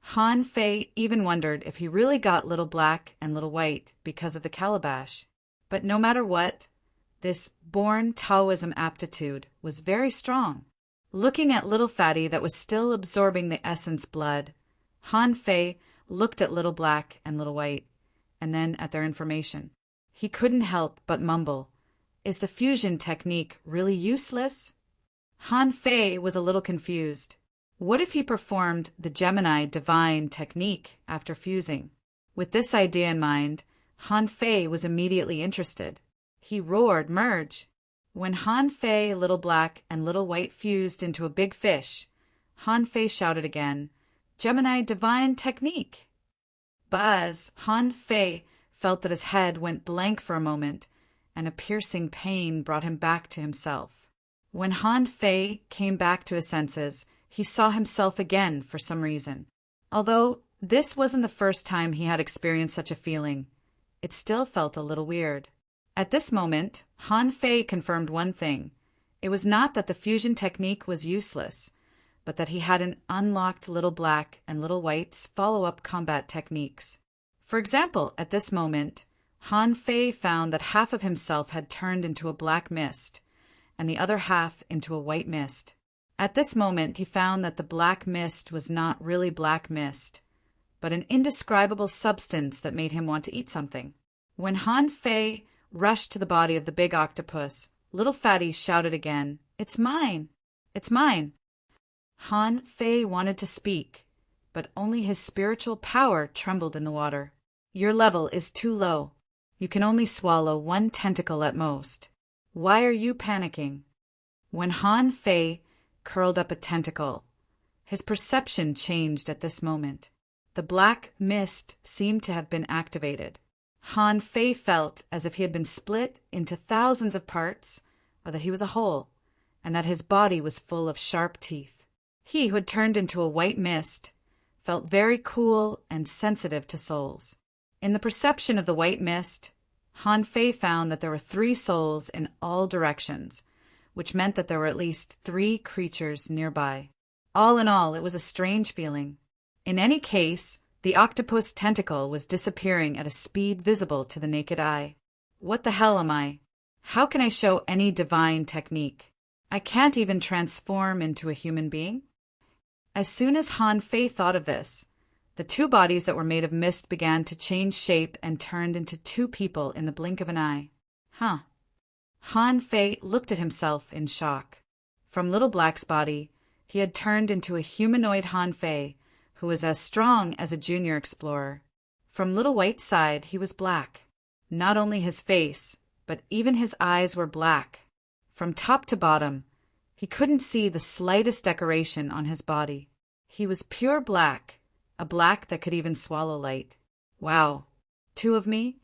Han Fei even wondered if he really got Little Black and Little White because of the calabash. But no matter what, this born Taoism aptitude was very strong. Looking at Little Fatty that was still absorbing the essence blood, Han Fei looked at Little Black and Little White, and then at their information. He couldn't help but mumble, Is the fusion technique really useless? Han Fei was a little confused. What if he performed the Gemini divine technique after fusing? With this idea in mind, Han Fei was immediately interested. He roared, "Merge!" When Han Fei, Little Black, and Little White fused into a big fish, Han Fei shouted again, "Gemini Divine Technique!" Buzz! Han Fei felt that his head went blank for a moment, and a piercing pain brought him back to himself. When Han Fei came back to his senses, he saw himself again for some reason. Although this wasn't the first time he had experienced such a feeling, it still felt a little weird. At this moment, Han Fei confirmed one thing. It was not that the fusion technique was useless, but that he hadn't unlocked Little Black and Little White's follow-up combat techniques. For example, at this moment, Han Fei found that half of himself had turned into a black mist, and the other half into a white mist. At this moment, he found that the black mist was not really black mist, but an indescribable substance that made him want to eat something. When Han Fei rushed to the body of the big octopus, Little Fatty shouted again, "It's mine! It's mine!" Han Fei wanted to speak, but only his spiritual power trembled in the water. "Your level is too low. You can only swallow one tentacle at most. Why are you panicking?" When Han Fei curled up a tentacle, his perception changed at this moment. The black mist seemed to have been activated. Han Fei felt as if he had been split into thousands of parts, or that he was a whole, and that his body was full of sharp teeth. He who had turned into a white mist felt very cool and sensitive to souls. In the perception of the white mist, Han Fei found that there were 3 souls in all directions, which meant that there were at least 3 creatures nearby. All in all, it was a strange feeling. In any case, the octopus tentacle was disappearing at a speed visible to the naked eye. What the hell am I? How can I show any divine technique? I can't even transform into a human being? As soon as Han Fei thought of this, the 2 bodies that were made of mist began to change shape and turned into 2 people in the blink of an eye. Han Fei looked at himself in shock. From Little Black's body, he had turned into a humanoid Han Fei, who was as strong as a junior explorer. From Little White's side, he was black. Not only his face, but even his eyes were black. From top to bottom, he couldn't see the slightest decoration on his body. He was pure black, a black that could even swallow light. Wow, 2 of me?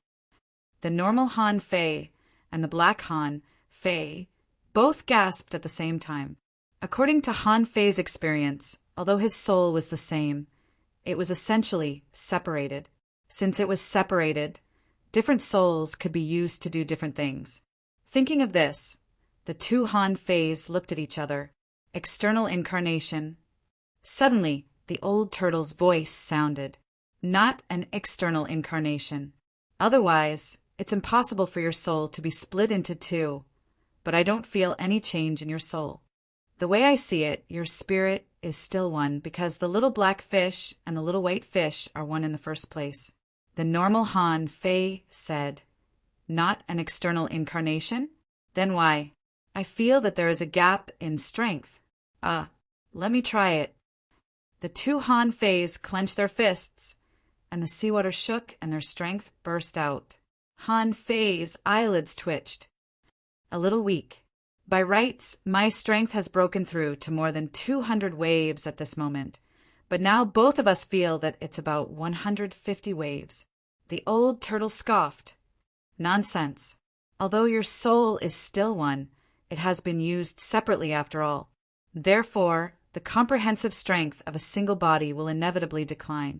The normal Han Fei and the black Han Fei both gasped at the same time. According to Han Fei's experience, although his soul was the same, it was essentially separated. Since it was separated, different souls could be used to do different things. Thinking of this, the 2 Han Feis looked at each other. External incarnation. Suddenly, the old turtle's voice sounded. Not an external incarnation. Otherwise, it's impossible for your soul to be split into 2, but I don't feel any change in your soul. The way I see it, your spirit is still one because the little black fish and the little white fish are one in the first place. The normal Han Fei said, "Not an external incarnation? Then why? I feel that there is a gap in strength. Let me try it." The 2 Han Feis clenched their fists, and the seawater shook and their strength burst out. Han Fei's eyelids twitched. "A little weak. By rights, my strength has broken through to more than 200 waves at this moment, but now both of us feel that it's about 150 waves." The old turtle scoffed. "Nonsense. Although your soul is still one, it has been used separately after all. Therefore, the comprehensive strength of a single body will inevitably decline."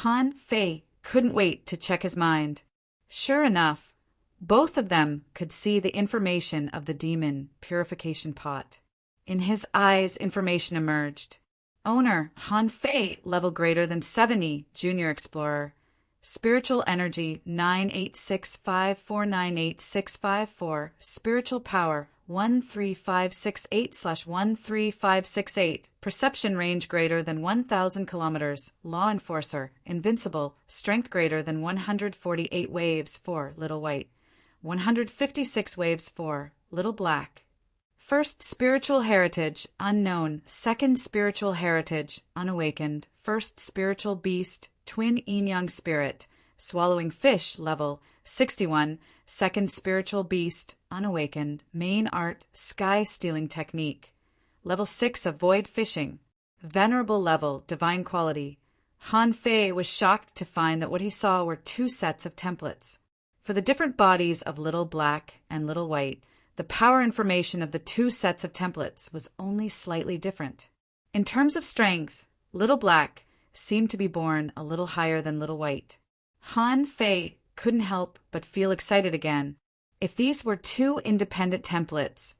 Han Fei couldn't wait to check his mind. Sure enough, both of them could see the information of the demon purification pot. In his eyes, information emerged. Owner, Han Fei, level greater than 70, junior explorer. Spiritual energy 986549864. Spiritual power 13568/13568. Perception range greater than 1,000 kilometers. Law enforcer. Invincible. Strength greater than 148 waves for Little White. 156 waves for Little Black. First spiritual heritage, unknown. Second spiritual heritage, unawakened. First spiritual beast, twin yin-yang spirit. swallowing fish, level 61, second spiritual beast, unawakened, main art, sky-stealing technique. Level 6, avoid fishing. Venerable level, divine quality. Han Fei was shocked to find that what he saw were two sets of templates. For the different bodies of Little Black and Little White, the power information of the two sets of templates was only slightly different. In terms of strength, Little Black seemed to be born a little higher than Little White. Han Fei couldn't help but feel excited again. If these were two independent templates,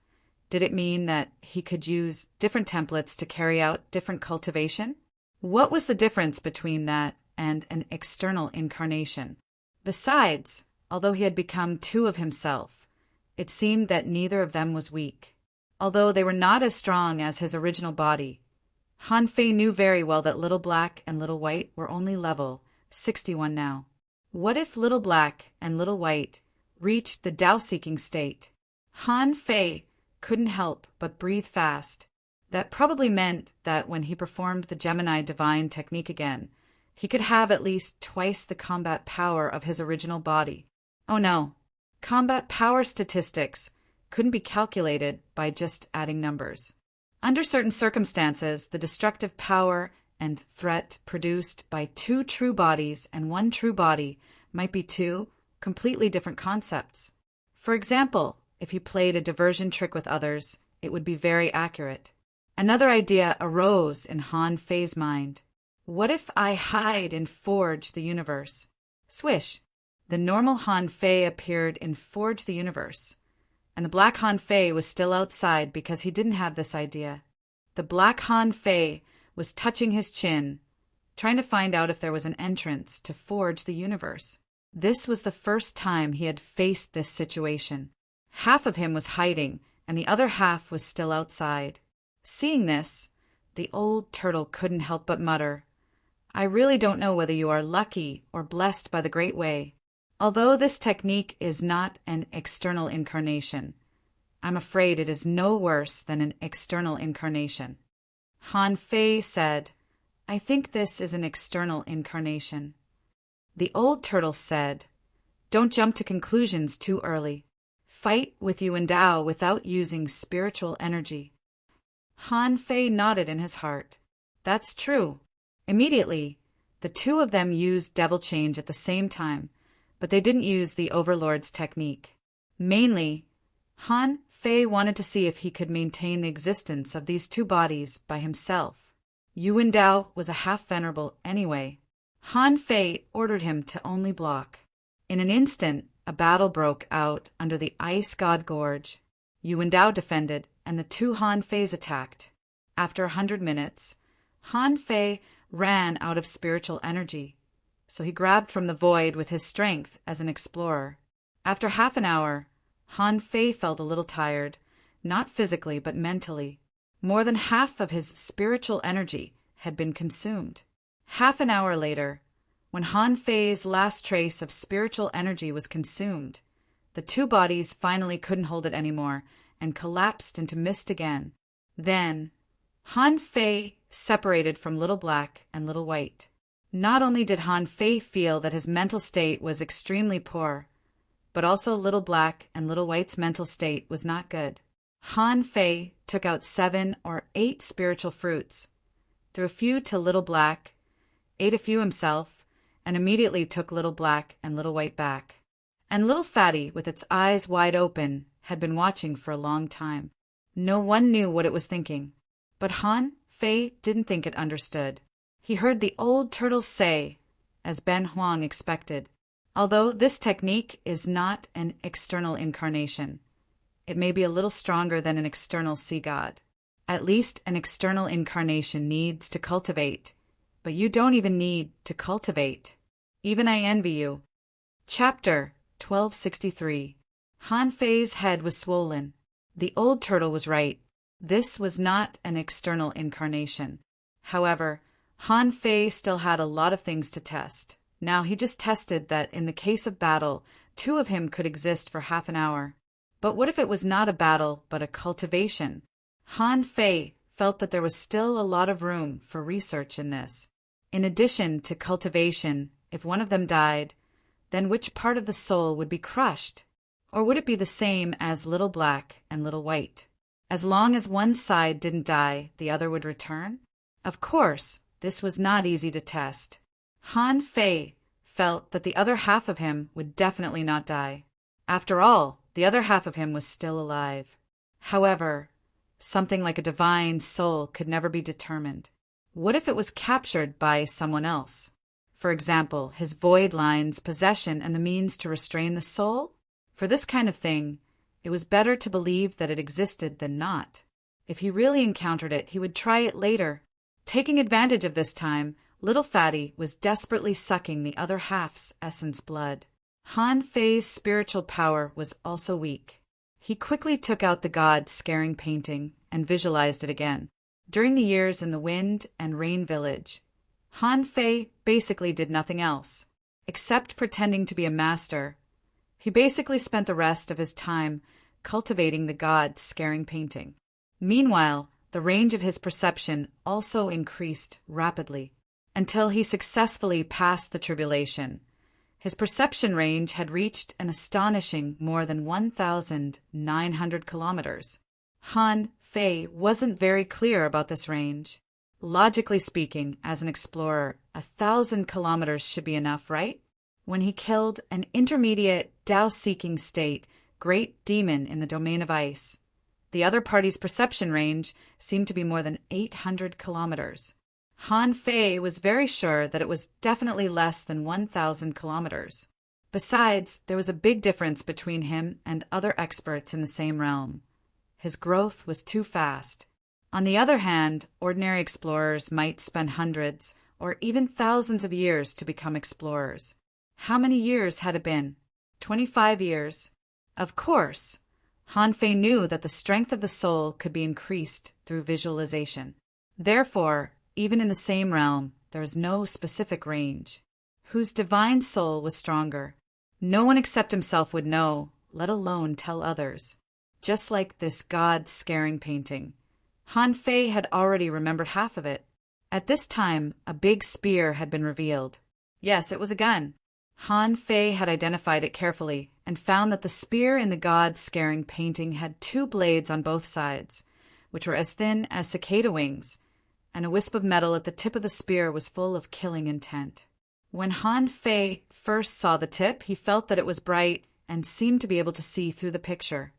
did it mean that he could use different templates to carry out different cultivation? What was the difference between that and an external incarnation? Besides, although he had become two of himself, it seemed that neither of them was weak. Although they were not as strong as his original body, Han Fei knew very well that Little Black and Little White were only level 61 now. What if Little Black and Little White reached the Tao-seeking state? Han Fei couldn't help but breathe fast. That probably meant that when he performed the Gemini divine technique again, he could have at least twice the combat power of his original body. Oh no, combat power statistics couldn't be calculated by just adding numbers. Under certain circumstances, the destructive power and threat produced by two true bodies and one true body might be two completely different concepts. For example, if he played a diversion trick with others, it would be very accurate. Another idea arose in Han Fei's mind. What if I hide in Forge the Universe? Swish! The normal Han Fei appeared in Forge the Universe, and the Black Han Fei was still outside because he didn't have this idea. The Black Han Fei was touching his chin, trying to find out if there was an entrance to Forge the Universe. This was the first time he had faced this situation. Half of him was hiding, and the other half was still outside. Seeing this, the old turtle couldn't help but mutter, "I really don't know whether you are lucky or blessed by the Great Way. Although this technique is not an external incarnation, I'm afraid it is no worse than an external incarnation." Han Fei said, "I think this is an external incarnation." The old turtle said, "Don't jump to conclusions too early. Fight with Yuan Dao without using spiritual energy." Han Fei nodded in his heart. That's true. Immediately, the two of them used devil change at the same time, but they didn't use the Overlord's technique. Mainly, Han Fei wanted to see if he could maintain the existence of these two bodies by himself. Yuan Dao was a half-venerable anyway. Han Fei ordered him to only block. In an instant, a battle broke out under the Ice God Gorge. Yuan Dao defended, and the two Han Feis attacked. After 100 minutes, Han Fei ran out of spiritual energy, so he grabbed from the void with his strength as an explorer. After half an hour, Han Fei felt a little tired, not physically but mentally. More than half of his spiritual energy had been consumed. Half an hour later, when Han Fei's last trace of spiritual energy was consumed, the two bodies finally couldn't hold it anymore and collapsed into mist again. Then, Han Fei separated from Little Black and Little White. Not only did Han Fei feel that his mental state was extremely poor, but also Little Black and Little White's mental state was not good. Han Fei took out 7 or 8 spiritual fruits, threw a few to Little Black, ate a few himself, and immediately took Little Black and Little White back. And Little Fatty, with its eyes wide open, had been watching for a long time. No one knew what it was thinking, but Han Fei didn't think it understood. He heard the old turtle say, as Ben Huang expected, although this technique is not an external incarnation, it may be a little stronger than an external sea god. At least an external incarnation needs to cultivate, but you don't even need to cultivate. Even I envy you. Chapter 1263. Han Fei's head was swollen. The old turtle was right. This was not an external incarnation. However, Han Fei still had a lot of things to test. Now he just tested that in the case of battle, 2 of him could exist for half an hour. But what if it was not a battle, but a cultivation? Han Fei felt that there was still a lot of room for research in this. In addition to cultivation, if one of them died, then which part of the soul would be crushed? Or would it be the same as little black and little white? As long as one side didn't die, the other would return? Of course, this was not easy to test. Han Fei felt that the other half of him would definitely not die. After all, the other half of him was still alive. However, something like a divine soul could never be determined. What if it was captured by someone else? For example, his void line's possession and the means to restrain the soul? For this kind of thing, it was better to believe that it existed than not. If he really encountered it, he would try it later. Taking advantage of this time, little Fatty was desperately sucking the other half's essence blood. Han Fei's spiritual power was also weak. He quickly took out the god-scaring painting and visualized it again. During the years in the Wind and Rain Village, Han Fei basically did nothing else, except pretending to be a master. He basically spent the rest of his time cultivating the god-scaring painting. Meanwhile, the range of his perception also increased rapidly, until he successfully passed the tribulation. His perception range had reached an astonishing more than 1,900 kilometers. Han Fei wasn't very clear about this range. Logically speaking, as an explorer, 1,000 kilometers should be enough, right? When he killed an intermediate Tao-seeking state great demon in the domain of ice, the other party's perception range seemed to be more than 800 kilometers. Han Fei was very sure that it was definitely less than 1,000 kilometers. Besides, there was a big difference between him and other experts in the same realm. His growth was too fast. On the other hand, ordinary explorers might spend hundreds or even thousands of years to become explorers. How many years had it been? 25 years. Of course, Han Fei knew that the strength of the soul could be increased through visualization. Therefore, even in the same realm, there is no specific range. Whose divine soul was stronger? No one except himself would know, let alone tell others. Just like this god-scaring painting. Han Fei had already remembered half of it. At this time, a big spear had been revealed. Yes, it was a gun. Han Fei had identified it carefully and found that the spear in the god-scaring painting had 2 blades on both sides, which were as thin as cicada wings, and a wisp of metal at the tip of the spear was full of killing intent. When Han Fei first saw the tip, he felt that it was bright and seemed to be able to see through the picture.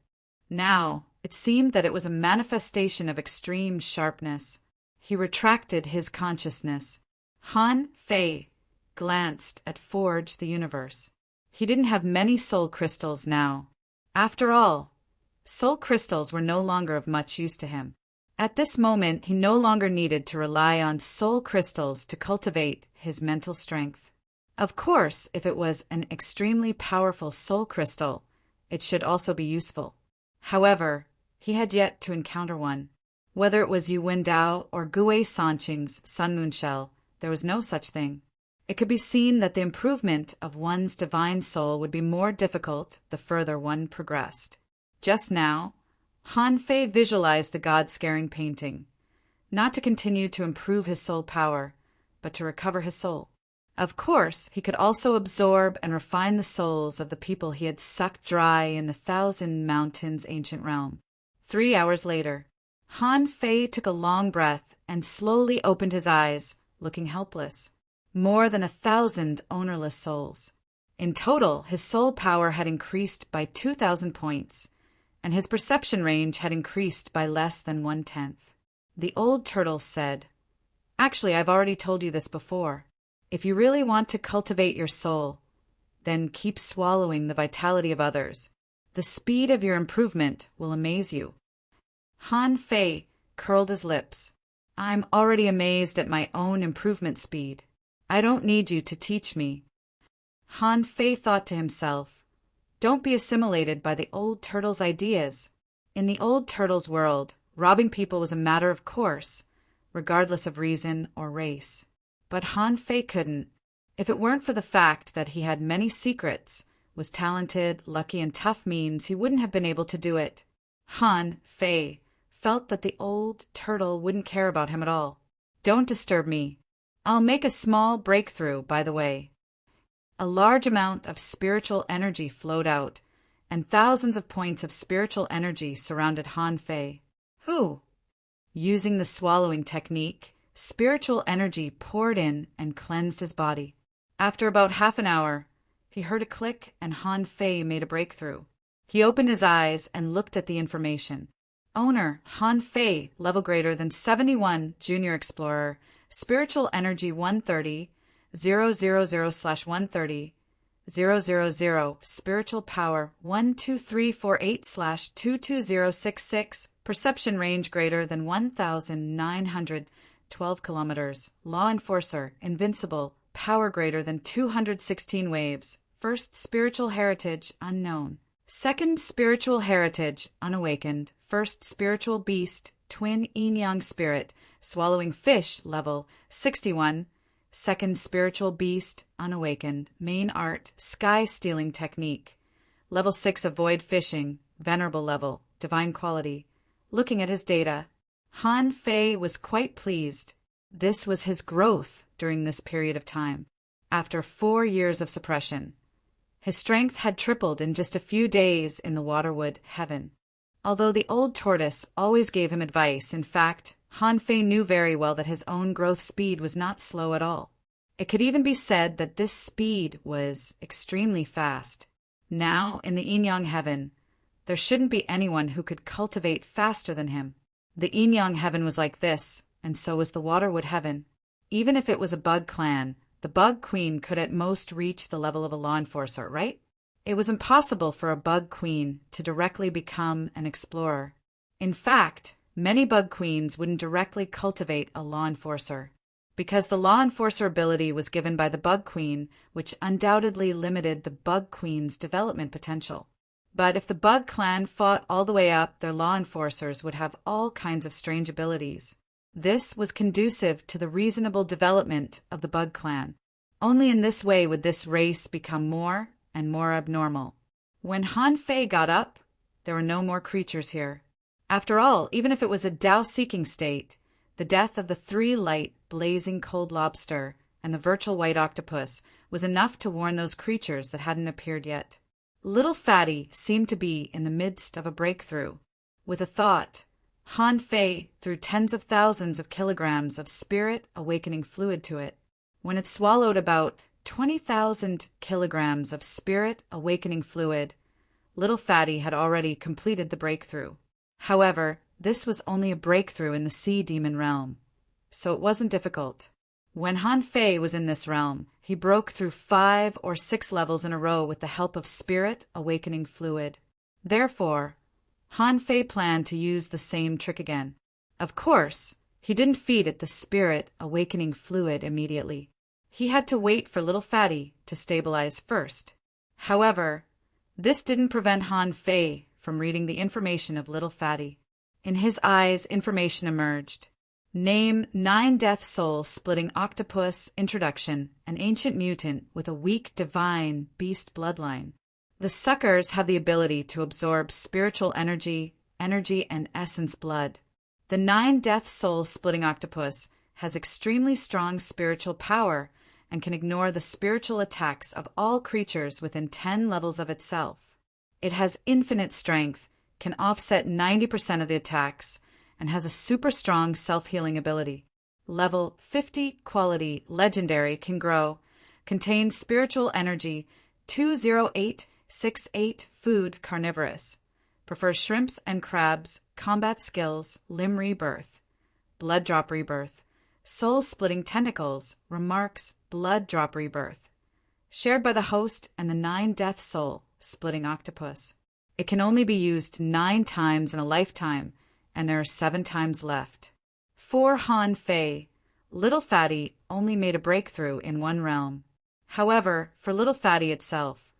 Now, it seemed that it was a manifestation of extreme sharpness. He retracted his consciousness. Han Fei glanced at Forge the Universe. He didn't have many soul crystals now. After all, soul crystals were no longer of much use to him. At this moment, he no longer needed to rely on soul crystals to cultivate his mental strength. Of course, if it was an extremely powerful soul crystal, it should also be useful. However, he had yet to encounter one. Whether it was Yu Wendao or Gue Sanqing's Sun Moon Shell, there was no such thing. It could be seen that the improvement of one's divine soul would be more difficult the further one progressed. Just now, Han Fei visualized the god-scaring painting, not to continue to improve his soul power, but to recover his soul. Of course, he could also absorb and refine the souls of the people he had sucked dry in the Thousand Mountains ancient realm. 3 hours later, Han Fei took a long breath and slowly opened his eyes, looking helpless. More than 1,000 ownerless souls. In total, his soul power had increased by 2,000 points, and his perception range had increased by less than 1/10. The old turtle said, "Actually, I've already told you this before. If you really want to cultivate your soul, then keep swallowing the vitality of others. The speed of your improvement will amaze you." Han Fei curled his lips. "I'm already amazed at my own improvement speed. I don't need you to teach me." Han Fei thought to himself, "Don't be assimilated by the old turtle's ideas." In the old turtle's world, robbing people was a matter of course, regardless of reason or race. But Han Fei couldn't. If it weren't for the fact that he had many secrets, was talented, lucky, and tough means he wouldn't have been able to do it. Han Fei felt that the old turtle wouldn't care about him at all. "Don't disturb me. I'll make a small breakthrough, by the way." A large amount of spiritual energy flowed out, and thousands of points of spiritual energy surrounded Han Fei. Who? Using the swallowing technique, spiritual energy poured in and cleansed his body. After about half an hour, he heard a click and Han Fei made a breakthrough. He opened his eyes and looked at the information. Owner, Han Fei, level greater than 71, Junior Explorer, spiritual energy 130, 000/130, 000, spiritual power 12348/22066, perception range greater than 1,912 kilometers, law enforcer, invincible, power greater than 216 waves, first spiritual heritage unknown, second spiritual heritage unawakened, first spiritual beast, twin yin-yang spirit, swallowing fish level 61, second spiritual beast unawakened, main art, sky stealing technique, level 6 avoid fishing, venerable level, divine quality. Looking at his data, Han Fei was quite pleased. This was his growth during this period of time. After 4 years of suppression, his strength had tripled in just a few days in the Waterwood heaven. Although the old tortoise always gave him advice, in fact, Han Fei knew very well that his own growth speed was not slow at all. It could even be said that this speed was extremely fast. Now, in the yin-yang heaven, there shouldn't be anyone who could cultivate faster than him. The yin-yang heaven was like this, and so was the Waterwood heaven. Even if it was a bug clan, the bug queen could at most reach the level of a law enforcer, right? It was impossible for a bug queen to directly become an explorer. In fact, many bug queens wouldn't directly cultivate a law enforcer, because the law enforcer ability was given by the bug queen, which undoubtedly limited the bug queen's development potential. But if the bug clan fought all the way up, their law enforcers would have all kinds of strange abilities. This was conducive to the reasonable development of the bug clan. Only in this way would this race become more and more abnormal. When Han Fei got up, there were no more creatures here. After all, even if it was a Tao-seeking state, the death of the 3 light, blazing cold lobster and the virtual white octopus was enough to warn those creatures that hadn't appeared yet. Little Fatty seemed to be in the midst of a breakthrough. With a thought, Han Fei threw tens of thousands of kilograms of spirit awakening fluid to it. When it swallowed about 20,000 kilograms of spirit awakening fluid, Little Fatty had already completed the breakthrough. However, this was only a breakthrough in the sea demon realm, so it wasn't difficult. When Han Fei was in this realm, he broke through 5 or 6 levels in a row with the help of spirit awakening fluid. Therefore, Han Fei planned to use the same trick again. Of course, he didn't feed it the spirit awakening fluid immediately. He had to wait for Little Fatty to stabilize first. However, this didn't prevent Han Fei from reading the information of Little Fatty. In his eyes, information emerged. Name 9 death soul splitting octopus introduction, an ancient mutant with a weak divine beast bloodline. The suckers have the ability to absorb spiritual energy and essence blood. The 9 death soul splitting octopus has extremely strong spiritual power and can ignore the spiritual attacks of all creatures within 10 levels of itself. It has infinite strength, can offset 90% of the attacks, and has a super strong self-healing ability. Level 50 quality legendary can grow, contains spiritual energy 20868, food carnivorous, prefers shrimps and crabs, combat skills, limb rebirth, blood drop rebirth, soul splitting tentacles, remarks blood drop rebirth, shared by the host and the 9 death soul splitting octopus. It can only be used 9 times in a lifetime, and there are 7 times left. For Han Fei, Little Fatty only made a breakthrough in one realm. However, for Little Fatty itself,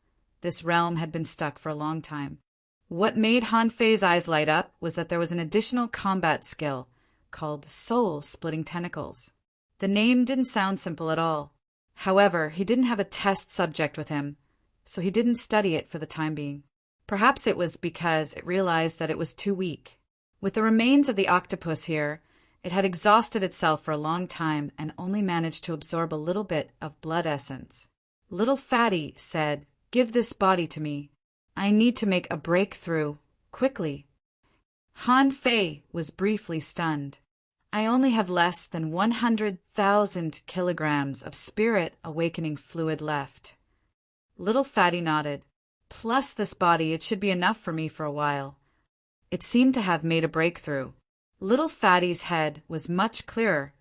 this realm had been stuck for a long time. What made Han Fei's eyes light up was that there was an additional combat skill called Soul Splitting Tentacles. The name didn't sound simple at all. However, he didn't have a test subject with him, so he didn't study it for the time being. Perhaps it was because it realized that it was too weak. With the remains of the octopus here, it had exhausted itself for a long time and only managed to absorb a little bit of blood essence. Little Fatty said, "Give this body to me. I need to make a breakthrough, quickly." Han Fei was briefly stunned. "I only have less than 100,000 kilograms of spirit awakening fluid left." Little Fatty nodded. "Plus this body, it should be enough for me for a while." It seemed to have made a breakthrough. Little Fatty's head was much clearer,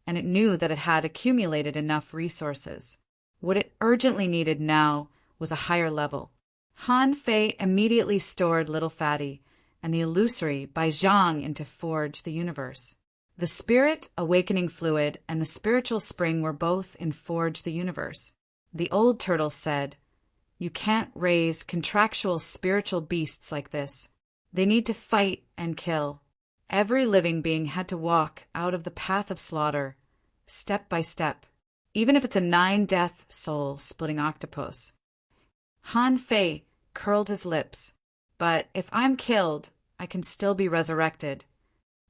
and it knew that it had accumulated enough resources. What it urgently needed now was a higher level. Han Fei immediately stored Little Fatty and the illusory by Zhang into Forge the Universe. The spirit awakening fluid and the spiritual spring were both in Forge the Universe. The old turtle said, "You can't raise contractual spiritual beasts like this. They need to fight and kill." Every living being had to walk out of the path of slaughter, step by step, even if it's a 9-death soul-splitting octopus. Han Fei curled his lips. "But if I'm killed, I can still be resurrected."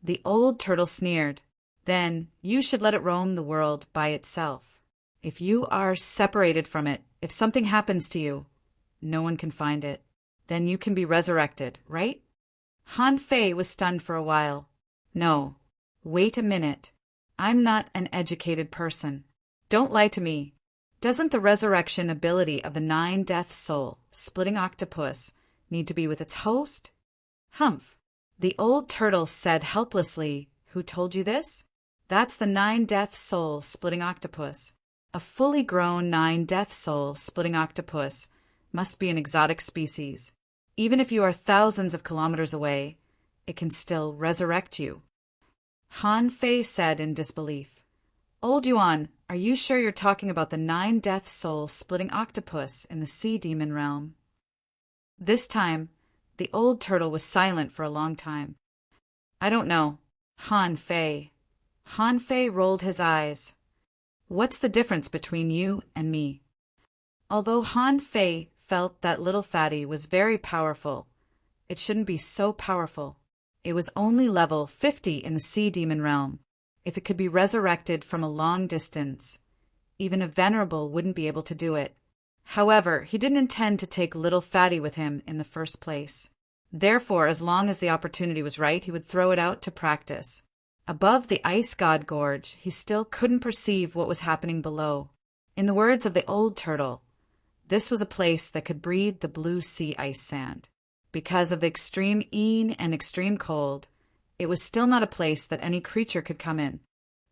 The old turtle sneered. "Then you should let it roam the world by itself. If you are separated from it, if something happens to you, no one can find it. Then you can be resurrected, right?" Han Fei was stunned for a while. "No, wait a minute. I'm not an educated person. Don't lie to me. Doesn't the resurrection ability of the 9-death soul, splitting octopus, need to be with its host?" "Humph." The old turtle said helplessly, "Who told you this?" "That's the 9-death soul, splitting octopus. A fully grown 9-death soul, splitting octopus must be an exotic species. Even if you are thousands of kilometers away, it can still resurrect you." Han Fei said in disbelief, "Old Yuan, are you sure you're talking about the 9-death soul splitting octopus in the sea demon realm?" This time, the old turtle was silent for a long time. "I don't know. Han Fei." Han Fei rolled his eyes. "What's the difference between you and me?" Although Han Fei felt that Little Fatty was very powerful, it shouldn't be so powerful. It was only level 50 in the sea demon realm. If it could be resurrected from a long distance, even a venerable wouldn't be able to do it. However, he didn't intend to take Little Fatty with him in the first place. Therefore, as long as the opportunity was right, he would throw it out to practice. Above the ice god gorge, he still couldn't perceive what was happening below. In the words of the old turtle, this was a place that could breathe the blue sea ice sand. Because of the extreme een and extreme cold, it was still not a place that any creature could come in.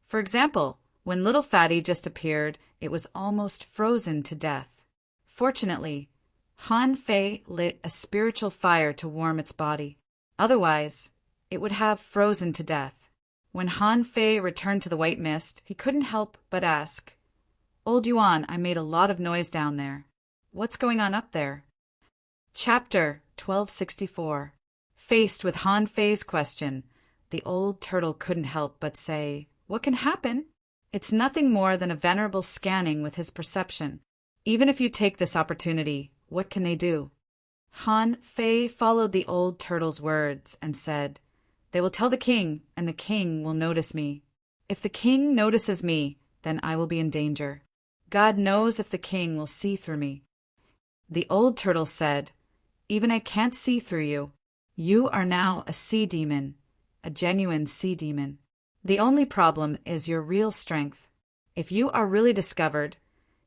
For example, when Little Fatty just appeared, it was almost frozen to death. Fortunately, Han Fei lit a spiritual fire to warm its body. Otherwise, it would have frozen to death. When Han Fei returned to the white mist, he couldn't help but ask, "Old Yuan, I made a lot of noise down there. What's going on up there?" Chapter 1264. Faced with Han Fei's question, the old turtle couldn't help but say, "What can happen? It's nothing more than a venerable scanning with his perception. Even if you take this opportunity, what can they do?" Han Fei followed the old turtle's words and said, "They will tell the king, and the king will notice me. If the king notices me, then I will be in danger. God knows if the king will see through me." The old turtle said, "Even I can't see through you. You are now a sea demon, a genuine sea demon. The only problem is your real strength. If you are really discovered,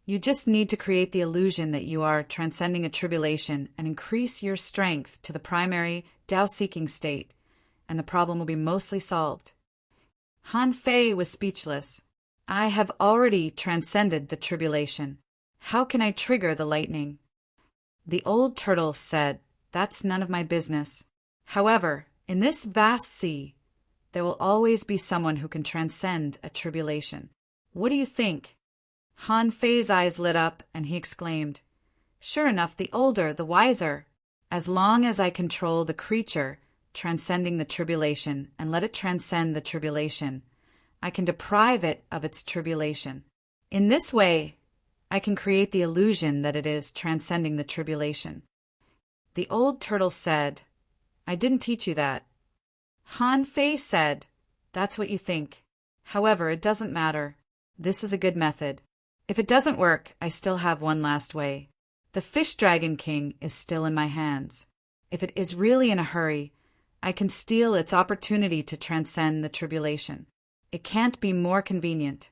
you just need to create the illusion that you are transcending a tribulation and increase your strength to the primary Tao-seeking state, and the problem will be mostly solved." Han Fei was speechless. "I have already transcended the tribulation. How can I trigger the lightning?" The old turtle said, "That's none of my business. However, in this vast sea, there will always be someone who can transcend a tribulation. What do you think?" Han Fei's eyes lit up, and he exclaimed, "Sure enough, the older, the wiser. As long as I control the creature transcending the tribulation and let it transcend the tribulation, I can deprive it of its tribulation. In this way, I can create the illusion that it is transcending the tribulation." The old turtle said, "I didn't teach you that." Han Fei said, "That's what you think. However, it doesn't matter. This is a good method. If it doesn't work, I still have one last way. The Fish Dragon King is still in my hands. If it is really in a hurry, I can steal its opportunity to transcend the tribulation. It can't be more convenient.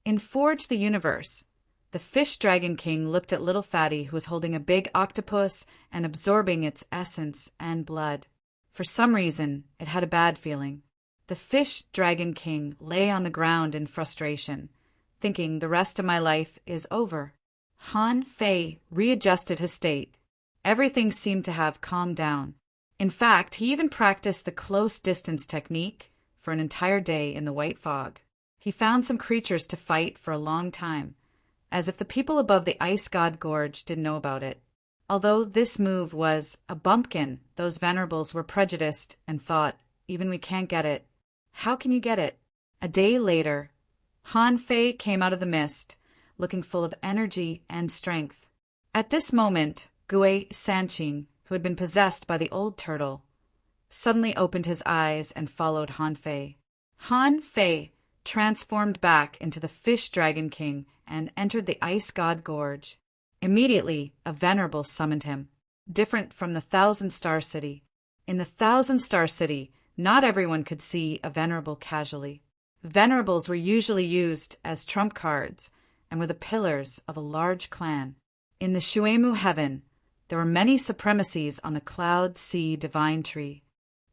In Forge the Universe, the Fish Dragon King looked at little Fatty, who was holding a big octopus and absorbing its essence and blood. For some reason, it had a bad feeling. The Fish Dragon King lay on the ground in frustration, thinking the rest of my life is over. Han Fei readjusted his state. Everything seemed to have calmed down. In fact, he even practiced the close distance technique for an entire day in the white fog. He found some creatures to fight for a long time, as if the people above the Ice God Gorge didn't know about it. Although this move was a bumpkin, those venerables were prejudiced and thought, even we can't get it. How can you get it? A day later, Han Fei came out of the mist, looking full of energy and strength. At this moment, Gui Sanqing, who had been possessed by the old turtle, suddenly opened his eyes and followed Han Fei. Han Fei transformed back into the Fish Dragon King and entered the Ice God Gorge. Immediately, a venerable summoned him, different from the Thousand Star City. In the Thousand Star City, not everyone could see a venerable casually. Venerables were usually used as trump cards and were the pillars of a large clan. In the Shuemu heaven, there were many supremacies on the Cloud Sea Divine Tree.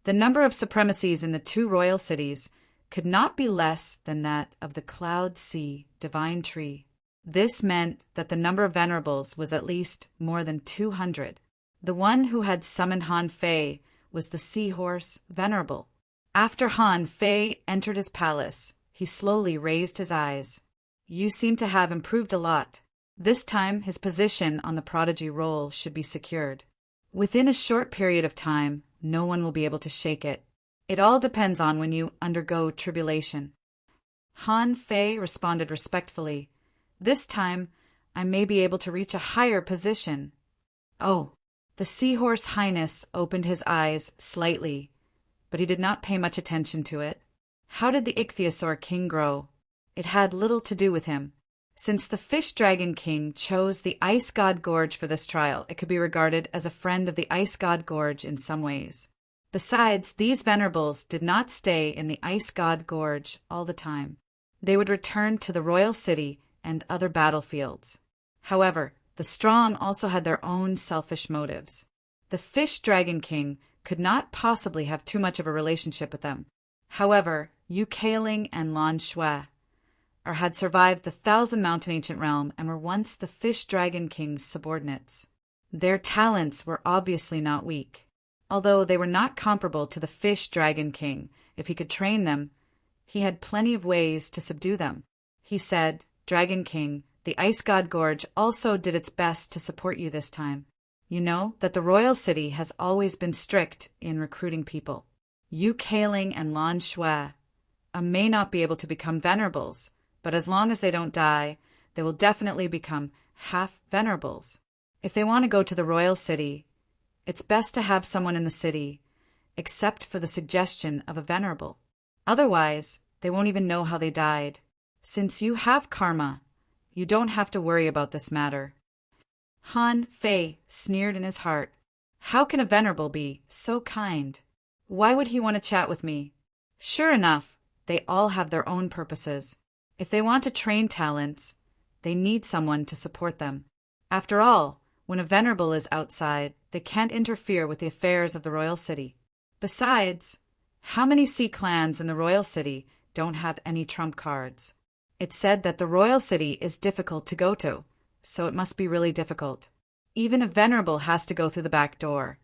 The number of supremacies in the two royal cities could not be less than that of the Cloud Sea Divine Tree. This meant that the number of venerables was at least more than 200. The one who had summoned Han Fei was the Seahorse Venerable. After Han Fei entered his palace, he slowly raised his eyes. You seem to have improved a lot. This time his position on the prodigy roll should be secured. Within a short period of time, no one will be able to shake it. It all depends on when you undergo tribulation. Han Fei responded respectfully. This time, I may be able to reach a higher position. Oh, the Seahorse Highness opened his eyes slightly, but he did not pay much attention to it. How did the Ichthyosaur King grow? It had little to do with him. Since the Fish Dragon King chose the Ice God Gorge for this trial, it could be regarded as a friend of the Ice God Gorge in some ways. Besides, these venerables did not stay in the Ice God Gorge all the time. They would return to the royal city and other battlefields. However, the strong also had their own selfish motives. The Fish Dragon King could not possibly have too much of a relationship with them. However, Yu Kailing and Lan Shui had survived the Thousand Mountain Ancient Realm and were once the Fish Dragon King's subordinates. Their talents were obviously not weak. Although they were not comparable to the Fish Dragon King, if he could train them, he had plenty of ways to subdue them. He said, Dragon King, the Ice God Gorge also did its best to support you this time. You know that the royal city has always been strict in recruiting people. Yu Kailing and Lan Shui may not be able to become venerables, but as long as they don't die, they will definitely become half-venerables. If they want to go to the royal city, it's best to have someone in the city, except for the suggestion of a venerable. Otherwise, they won't even know how they died. Since you have karma, you don't have to worry about this matter. Han Fei sneered in his heart. How can a venerable be so kind? Why would he want to chat with me? Sure enough, they all have their own purposes. If they want to train talents, they need someone to support them. After all, when a venerable is outside, they can't interfere with the affairs of the royal city. Besides, how many sea clans in the royal city don't have any trump cards? It's said that the royal city is difficult to go to, so it must be really difficult. Even a venerable has to go through the back door,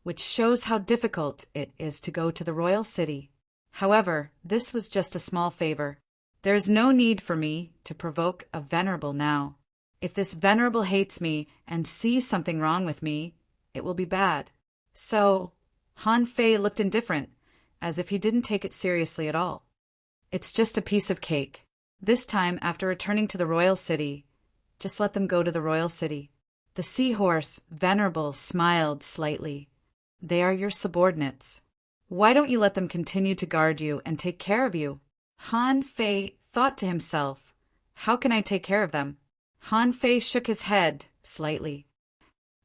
which shows how difficult it is to go to the royal city. However, this was just a small favor. There is no need for me to provoke a venerable now. If this venerable hates me and sees something wrong with me, it will be bad. So, Han Fei looked indifferent, as if he didn't take it seriously at all. It's just a piece of cake. This time, after returning to the royal city, just let them go to the royal city. The Seahorse Venerable smiled slightly. They are your subordinates. Why don't you let them continue to guard you and take care of you? Han Fei thought to himself, How can I take care of them? Han Fei shook his head slightly.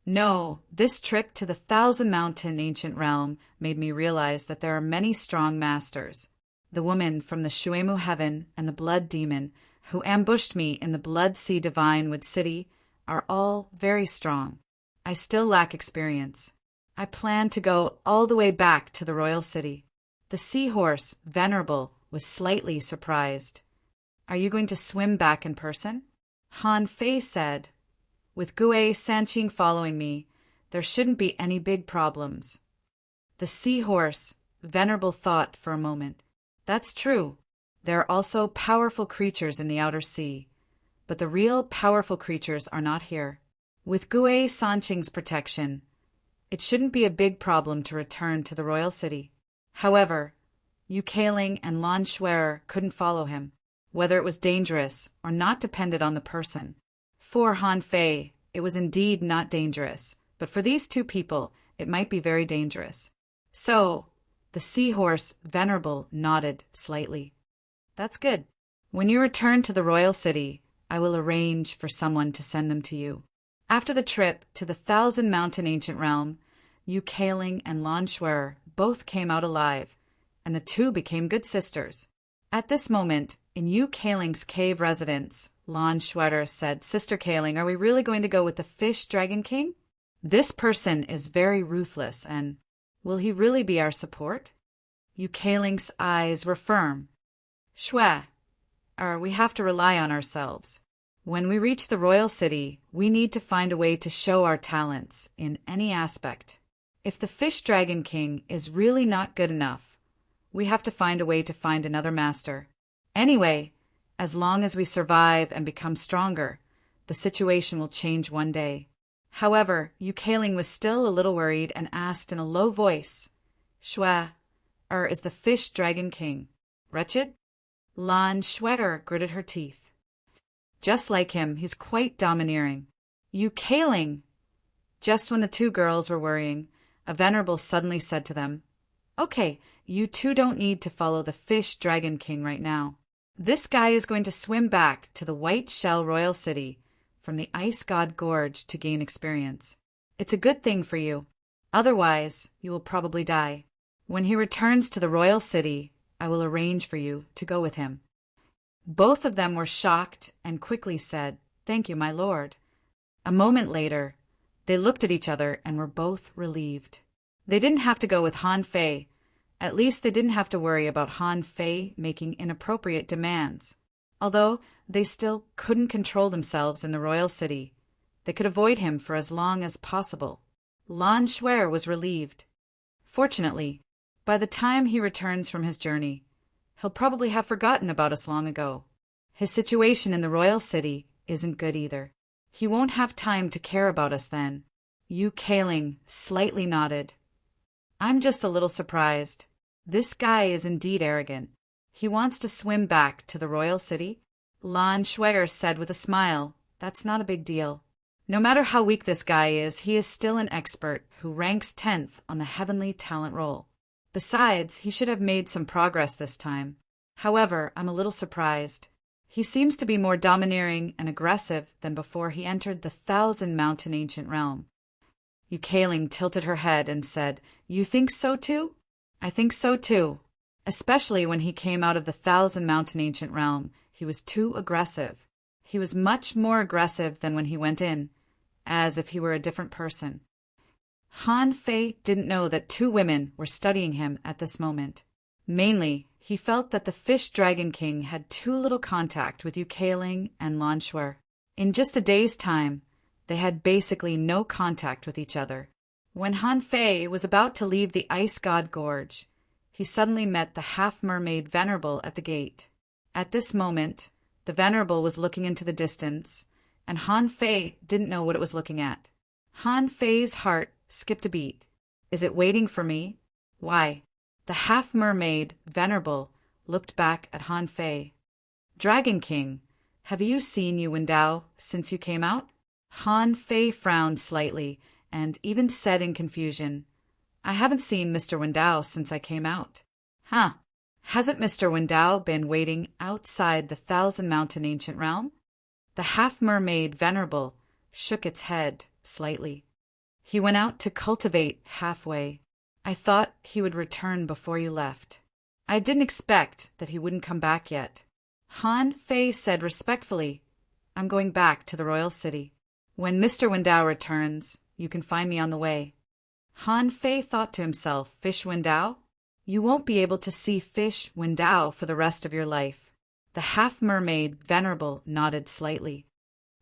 No, this trip to the Thousand Mountain ancient realm made me realize that there are many strong masters. The woman from the Shuemu heaven and the blood demon who ambushed me in the Blood Sea Divine Wood City are all very strong. I still lack experience. I plan to go all the way back to the royal city. The seahorse, Venerable, was slightly surprised. Are you going to swim back in person? Han Fei said. With Gue Sanqing following me, there shouldn't be any big problems. The seahorse, Venerable thought for a moment. That's true. There are also powerful creatures in the outer sea, but the real powerful creatures are not here. With Gue Sanqing's protection, it shouldn't be a big problem to return to the royal city. However, Yu Keiling and Lan Shuer couldn't follow him. Whether it was dangerous or not depended on the person. For Han Fei, it was indeed not dangerous, but for these two people, it might be very dangerous. So, the seahorse, Venerable, nodded slightly. That's good. When you return to the royal city, I will arrange for someone to send them to you. After the trip to the Thousand Mountain ancient realm, Yu Keiling and Lan Shuer both came out alive, and the two became good sisters. At this moment, in Yu Keiling's cave residence, Lan Shuer said, Sister Keiling, are we really going to go with the Fish Dragon King? This person is very ruthless, and will he really be our support? Yu Keiling's eyes were firm. Shuer, we have to rely on ourselves. When we reach the royal city, we need to find a way to show our talents in any aspect. If the Fish Dragon King is really not good enough, we have to find a way to find another master. Anyway, as long as we survive and become stronger, the situation will change one day. However, Yu Keiling was still a little worried and asked in a low voice, Shuer, is the Fish Dragon King wretched? Lan Shuer gritted her teeth. Just like him, he's quite domineering. Yu Keiling! Just when the two girls were worrying, a Venerable suddenly said to them, Okay, you two don't need to follow the Fish Dragon King right now. This guy is going to swim back to the White Shell Royal City from the Ice God Gorge to gain experience. It's a good thing for you. Otherwise, you will probably die. When he returns to the Royal City, I will arrange for you to go with him. Both of them were shocked and quickly said, Thank you, my lord. A moment later, they looked at each other and were both relieved. They didn't have to go with Han Fei. At least they didn't have to worry about Han Fei making inappropriate demands. Although they still couldn't control themselves in the royal city, they could avoid him for as long as possible. Lan Shuer was relieved. Fortunately, by the time he returns from his journey, he'll probably have forgotten about us long ago. His situation in the royal city isn't good either. He won't have time to care about us then. Yu Keiling slightly nodded. I'm just a little surprised. This guy is indeed arrogant. He wants to swim back to the royal city? Lan Shuer said with a smile, That's not a big deal. No matter how weak this guy is, he is still an expert who ranks 10th on the heavenly talent roll. Besides, he should have made some progress this time. However, I'm a little surprised. He seems to be more domineering and aggressive than before he entered the Thousand Mountain ancient realm. Yu Keiling tilted her head and said, You think so too? I think so too. Especially when he came out of the Thousand Mountain ancient realm, he was too aggressive. He was much more aggressive than when he went in, as if he were a different person. Han Fei didn't know that two women were studying him at this moment. Mainly, he felt that the Fish Dragon King had too little contact with Yu Keiling and Lan Shuer. In just a day's time, they had basically no contact with each other. When Han Fei was about to leave the Ice God Gorge, he suddenly met the half-mermaid Venerable at the gate. At this moment, the Venerable was looking into the distance, and Han Fei didn't know what it was looking at. Han Fei's heart skipped a beat. Is it waiting for me? Why? The half-mermaid Venerable looked back at Han Fei. Dragon King, have you seen Yu Wendao since you came out? Han Fei frowned slightly and even said in confusion, I haven't seen Mr. Wendao since I came out. Huh. Hasn't Mr. Wendao been waiting outside the thousand-mountain ancient realm? The half-mermaid Venerable shook its head slightly. He went out to cultivate halfway. I thought he would return before you left. I didn't expect that he wouldn't come back yet. Han Fei said respectfully, I'm going back to the royal city. When Mr. Wendao returns, you can find me on the way. Han Fei thought to himself, Fish Wendao? You won't be able to see Fish Wendao for the rest of your life. The half-mermaid Venerable nodded slightly.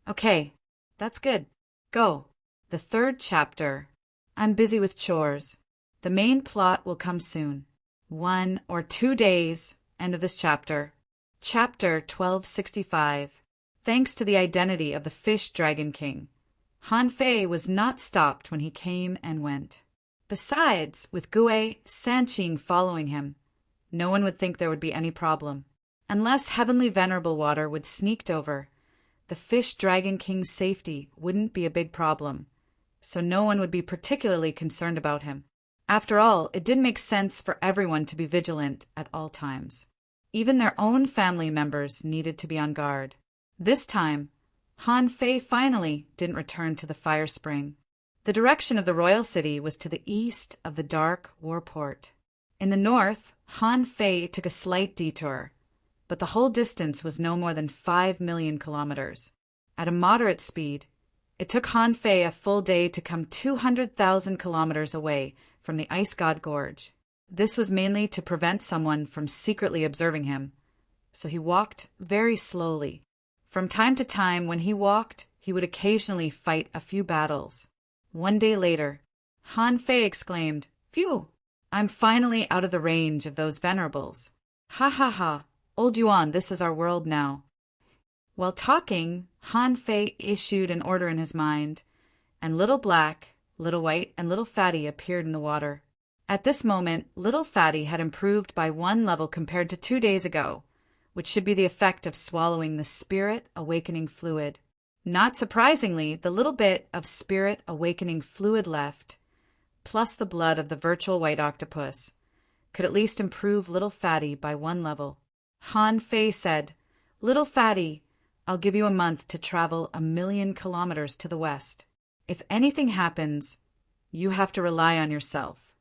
Okay, that's good. Go. The third chapter. I'm busy with chores. The main plot will come soon. 1 or 2 days. End of this chapter. Chapter 1265. Thanks to the identity of the Fish Dragon King, Han Fei was not stopped when he came and went. Besides, with Gue Sanqing following him, no one would think there would be any problem. Unless Heavenly Venerable Water would sneaked over, the Fish Dragon King's safety wouldn't be a big problem, so no one would be particularly concerned about him. After all, it did make sense for everyone to be vigilant at all times. Even their own family members needed to be on guard. This time, Han Fei finally didn't return to the fire spring. The direction of the royal city was to the east of the dark warport. In the north, Han Fei took a slight detour, but the whole distance was no more than 5 million kilometers. At a moderate speed, it took Han Fei a full day to come 200,000 kilometers away from the Ice God Gorge. This was mainly to prevent someone from secretly observing him, so he walked very slowly. From time to time, when he walked, he would occasionally fight a few battles. One day later, Han Fei exclaimed, Phew! I'm finally out of the range of those venerables. Ha ha ha! Old Yuan, this is our world now. While talking, Han Fei issued an order in his mind, and Little Black, Little White, and Little Fatty appeared in the water. At this moment, Little Fatty had improved by 1 level compared to 2 days ago, which should be the effect of swallowing the Spirit Awakening Fluid. Not surprisingly, the little bit of Spirit Awakening Fluid left, plus the blood of the virtual white octopus, could at least improve Little Fatty by 1 level. Han Fei said, Little Fatty, I'll give you a month to travel 1,000,000 kilometers to the west. If anything happens, you have to rely on yourself.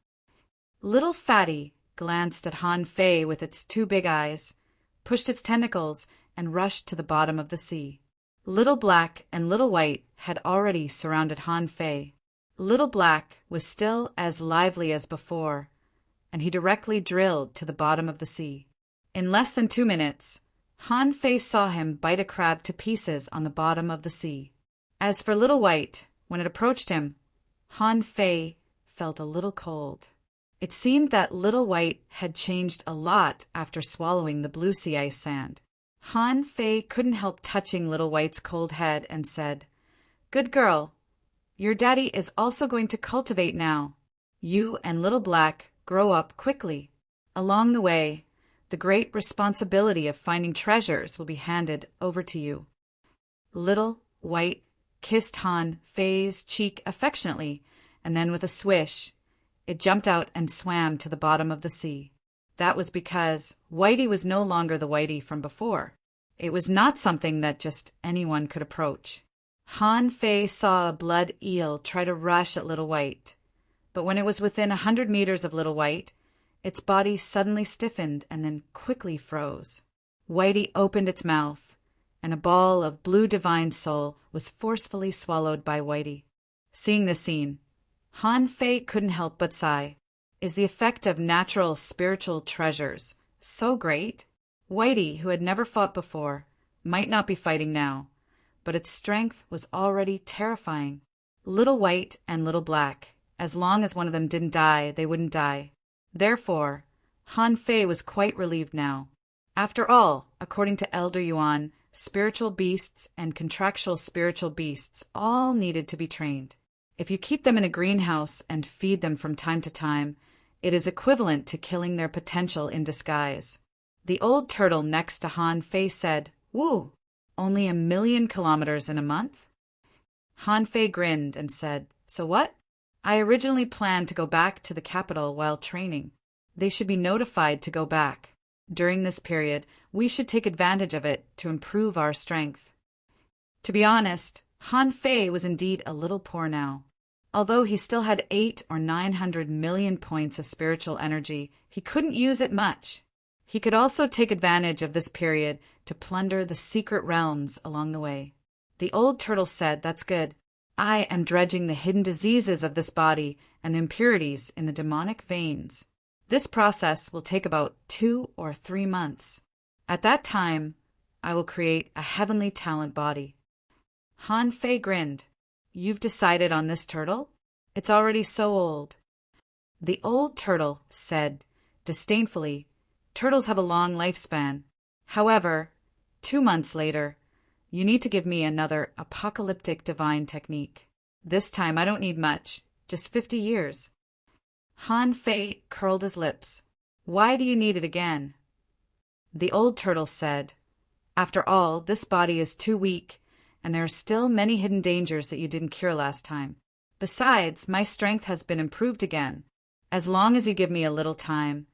Little Fatty glanced at Han Fei with its 2 big eyes, pushed its tentacles, and rushed to the bottom of the sea. Little Black and Little White had already surrounded Han Fei. Little Black was still as lively as before, and he directly drilled to the bottom of the sea. In less than 2 minutes, Han Fei saw him bite a crab to pieces on the bottom of the sea. As for Little White, when it approached him, Han Fei felt a little cold. It seemed that Little White had changed a lot after swallowing the blue sea ice sand. Han Fei couldn't help touching Little White's cold head and said, Good girl, your daddy is also going to cultivate now. You and Little Black grow up quickly. Along the way, the great responsibility of finding treasures will be handed over to you. Little White kissed Han Fei's cheek affectionately, and then with a swish, it jumped out and swam to the bottom of the sea. That was because Whitey was no longer the Whitey from before. It was not something that just anyone could approach. Han Fei saw a blood eel try to rush at Little White, but when it was within 100 meters of Little White, its body suddenly stiffened and then quickly froze. Whitey opened its mouth, and a ball of blue divine soul was forcefully swallowed by Whitey. Seeing this scene, Han Fei couldn't help but sigh. Is the effect of natural spiritual treasures so great? Whitey, who had never fought before, might not be fighting now, but its strength was already terrifying. Little White and Little Black, as long as one of them didn't die, they wouldn't die. Therefore, Han Fei was quite relieved now. After all, according to Elder Yuan, spiritual beasts and contractual spiritual beasts all needed to be trained. If you keep them in a greenhouse and feed them from time to time, it is equivalent to killing their potential in disguise. The old turtle next to Han Fei said, Woo! Only 1,000,000 kilometers in a month? Han Fei grinned and said, So what? I originally planned to go back to the capital while training. They should be notified to go back. During this period, we should take advantage of it to improve our strength. To be honest, Han Fei was indeed a little poor now. Although he still had 800 or 900 million points of spiritual energy, he couldn't use it much. He could also take advantage of this period to plunder the secret realms along the way. The old turtle said, "That's good. I am dredging the hidden diseases of this body and the impurities in the demonic veins. This process will take about 2 or 3 months. At that time, I will create a heavenly talent body." Han Fei grinned. "You've decided on this turtle? It's already so old." The old turtle said disdainfully, "Turtles have a long lifespan. However, 2 months later, you need to give me another apocalyptic divine technique. This time I don't need much, just 50 years. Han Fei curled his lips. "Why do you need it again?" The old turtle said, "After all, this body is too weak, and there are still many hidden dangers that you didn't cure last time. Besides, my strength has been improved again. As long as you give me a little time,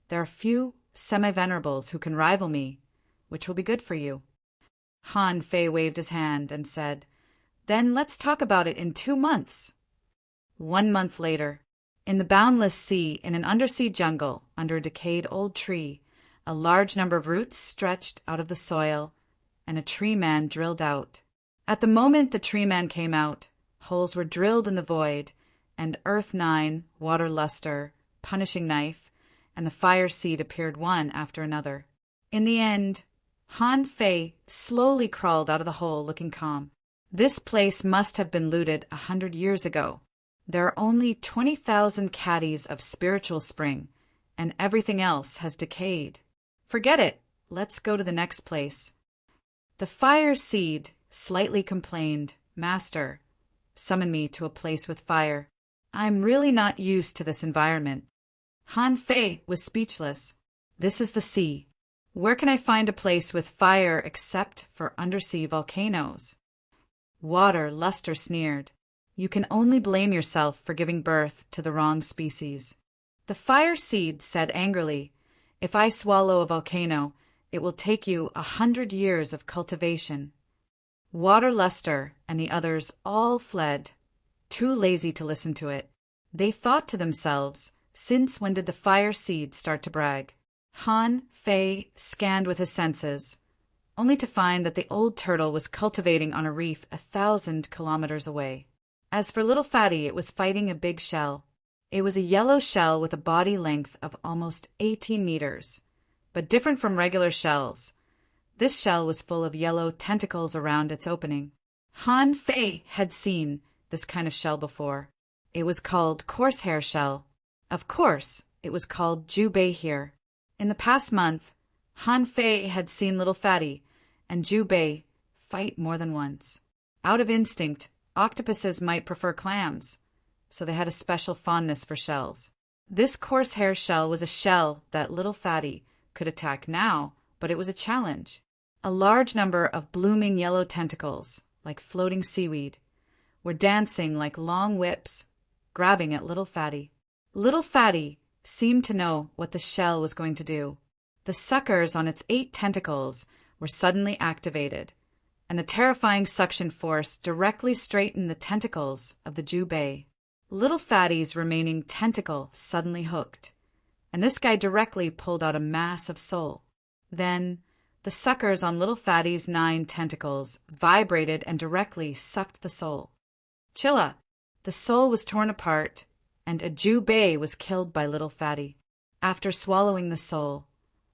there are few semi-venerables who can rival me, which will be good for you." Han Fei waved his hand and said, "Then let's talk about it in 2 months. 1 month later, in the boundless sea, in an undersea jungle, under a decayed old tree, a large number of roots stretched out of the soil, and a tree man drilled out. At the moment the tree man came out, holes were drilled in the void, and Earth 9, Water Luster, Punishing Knife, and the Fire Seed appeared one after another. In the end, Han Fei slowly crawled out of the hole looking calm. This place must have been looted 100 years ago. There are only 20,000 caddies of spiritual spring, and everything else has decayed. Forget it. Let's go to the next place." The Fire Seed slightly complained, "Master, summon me to a place with fire. I'm really not used to this environment." Han Fei was speechless. "This is the sea. Where can I find a place with fire except for undersea volcanoes?" Water Luster sneered. "You can only blame yourself for giving birth to the wrong species." The Fire Seed said angrily, "If I swallow a volcano, it will take you 100 years of cultivation." Water Luster and the others all fled, too lazy to listen to it. They thought to themselves, since when did the Fire Seed start to brag? Han Fei scanned with his senses, only to find that the old turtle was cultivating on a reef 1,000 kilometers away. As for little Fatty, it was fighting a big shell. It was a yellow shell with a body length of almost 18 meters, but different from regular shells. This shell was full of yellow tentacles around its opening. Han Fei had seen this kind of shell before. It was called Corsair shell. Of course, it was called Jubei here. In the past month, Han Fei had seen little Fatty and Jubei fight more than once. Out of instinct, octopuses might prefer clams, so they had a special fondness for shells. This Corsair shell was a shell that little Fatty could attack now, but it was a challenge. A large number of blooming yellow tentacles, like floating seaweed, were dancing like long whips, grabbing at little Fatty. Little Fatty seemed to know what the shell was going to do. The suckers on its 8 tentacles were suddenly activated, and the terrifying suction force directly straightened the tentacles of the Jubei. Little Fatty's remaining tentacle suddenly hooked, and this guy directly pulled out a mass of soul. Then the suckers on little Fatty's 9 tentacles vibrated and directly sucked the soul. Chilla! The soul was torn apart, and a Jubei was killed by little Fatty. After swallowing the soul,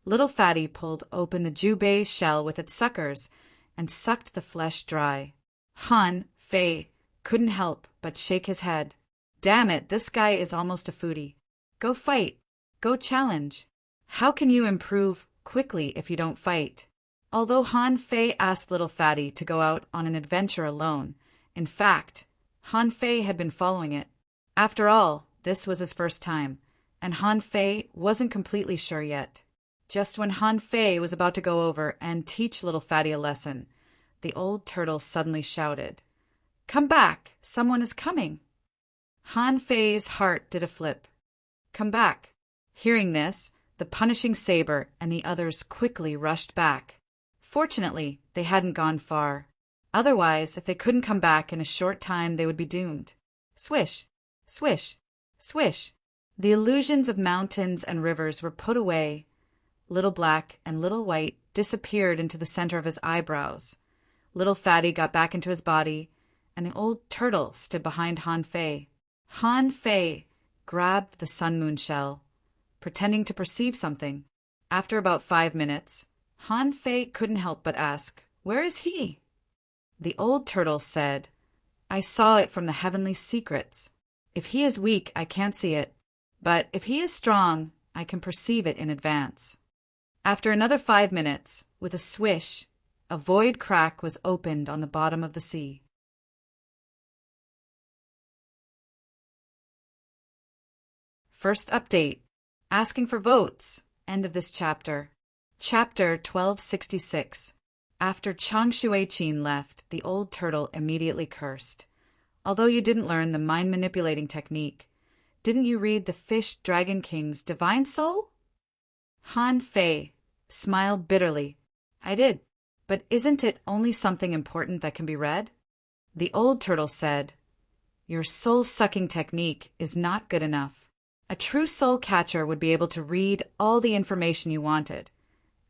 little Fatty pulled open the Jubei's shell with its suckers and sucked the flesh dry. Han Fei couldn't help but shake his head. Damn it, this guy is almost a foodie. Go fight. Go challenge. How can you improve quickly if you don't fight? Although Han Fei asked little Fatty to go out on an adventure alone, in fact, Han Fei had been following it. After all, this was his first time, and Han Fei wasn't completely sure yet. Just when Han Fei was about to go over and teach little Fatty a lesson, the old turtle suddenly shouted, "Come back! Someone is coming!" Han Fei's heart did a flip. Come back. Hearing this, the punishing saber, and the others quickly rushed back. Fortunately, they hadn't gone far. Otherwise, if they couldn't come back in a short time, they would be doomed. Swish, swish, swish. The illusions of mountains and rivers were put away. Little Black and Little White disappeared into the center of his eyebrows. Little Fatty got back into his body, and the old turtle stood behind Han Fei. Han Fei grabbed the sun moon shell, pretending to perceive something. After about 5 minutes, Han Fei couldn't help but ask, "Where is he?" The old turtle said, "I saw it from the heavenly secrets. If he is weak, I can't see it. But if he is strong, I can perceive it in advance." After another 5 minutes, with a swish, a void crack was opened on the bottom of the sea. First update. Asking for votes. End of this chapter. Chapter 1266. After Chang Shuai-Qin left, the old turtle immediately cursed. "Although you didn't learn the mind-manipulating technique, didn't you read the Fish Dragon King's Divine Soul?" Han Fei smiled bitterly. "I did, but isn't it only something important that can be read?" The old turtle said, "Your soul-sucking technique is not good enough. A true soul catcher would be able to read all the information you wanted,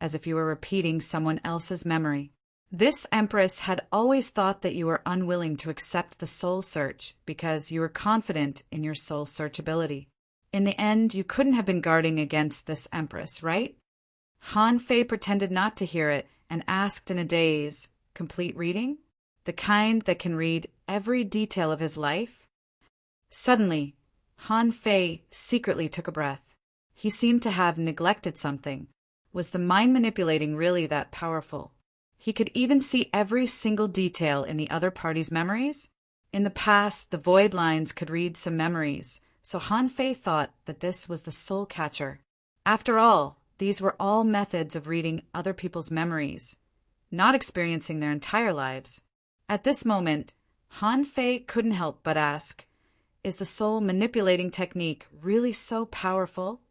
as if you were repeating someone else's memory. This Empress had always thought that you were unwilling to accept the soul search because you were confident in your soul search ability. In the end, you couldn't have been guarding against this Empress, right?" Han Fei pretended not to hear it and asked in a daze, "Complete reading? The kind that can read every detail of his life?" Suddenly, Han Fei secretly took a breath. He seemed to have neglected something. Was the mind manipulating really that powerful? He could even see every single detail in the other party's memories? In the past, the void lines could read some memories, so Han Fei thought that this was the soul catcher. After all, these were all methods of reading other people's memories, not experiencing their entire lives. At this moment, Han Fei couldn't help but ask, "Is the soul manipulating technique really so powerful?"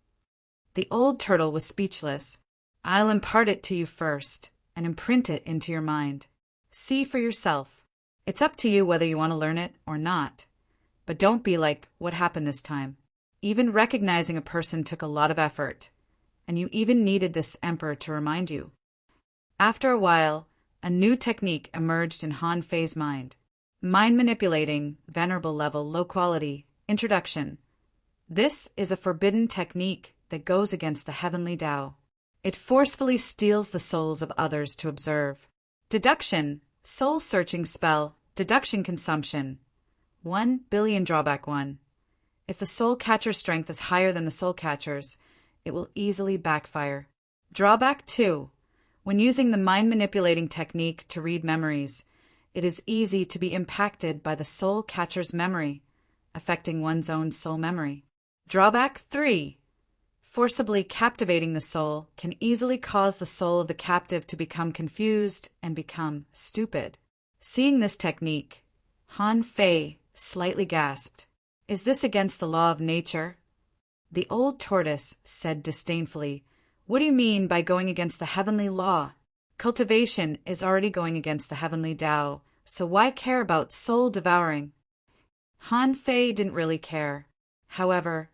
The old turtle was speechless. "I'll impart it to you first and imprint it into your mind. See for yourself. It's up to you whether you want to learn it or not. But don't be like what happened this time. Even recognizing a person took a lot of effort, and you even needed this emperor to remind you." After a while, a new technique emerged in Han Fei's mind. Mind manipulating, venerable level, low quality, introduction. This is a forbidden technique that goes against the heavenly Tao. It forcefully steals the souls of others to observe. Deduction, soul-searching spell, deduction consumption. 1 billion drawback 1. If the soul catcher's strength is higher than the soul catcher's, it will easily backfire. Drawback 2. When using the mind-manipulating technique to read memories, it is easy to be impacted by the soul catcher's memory, affecting one's own soul memory. Drawback 3. Forcibly captivating the soul can easily cause the soul of the captive to become confused and become stupid. Seeing this technique, Han Fei slightly gasped. "Is this against the law of nature?" The old tortoise said disdainfully, "What do you mean by going against the heavenly law? Cultivation is already going against the heavenly Tao, so why care about soul devouring?" Han Fei didn't really care. However,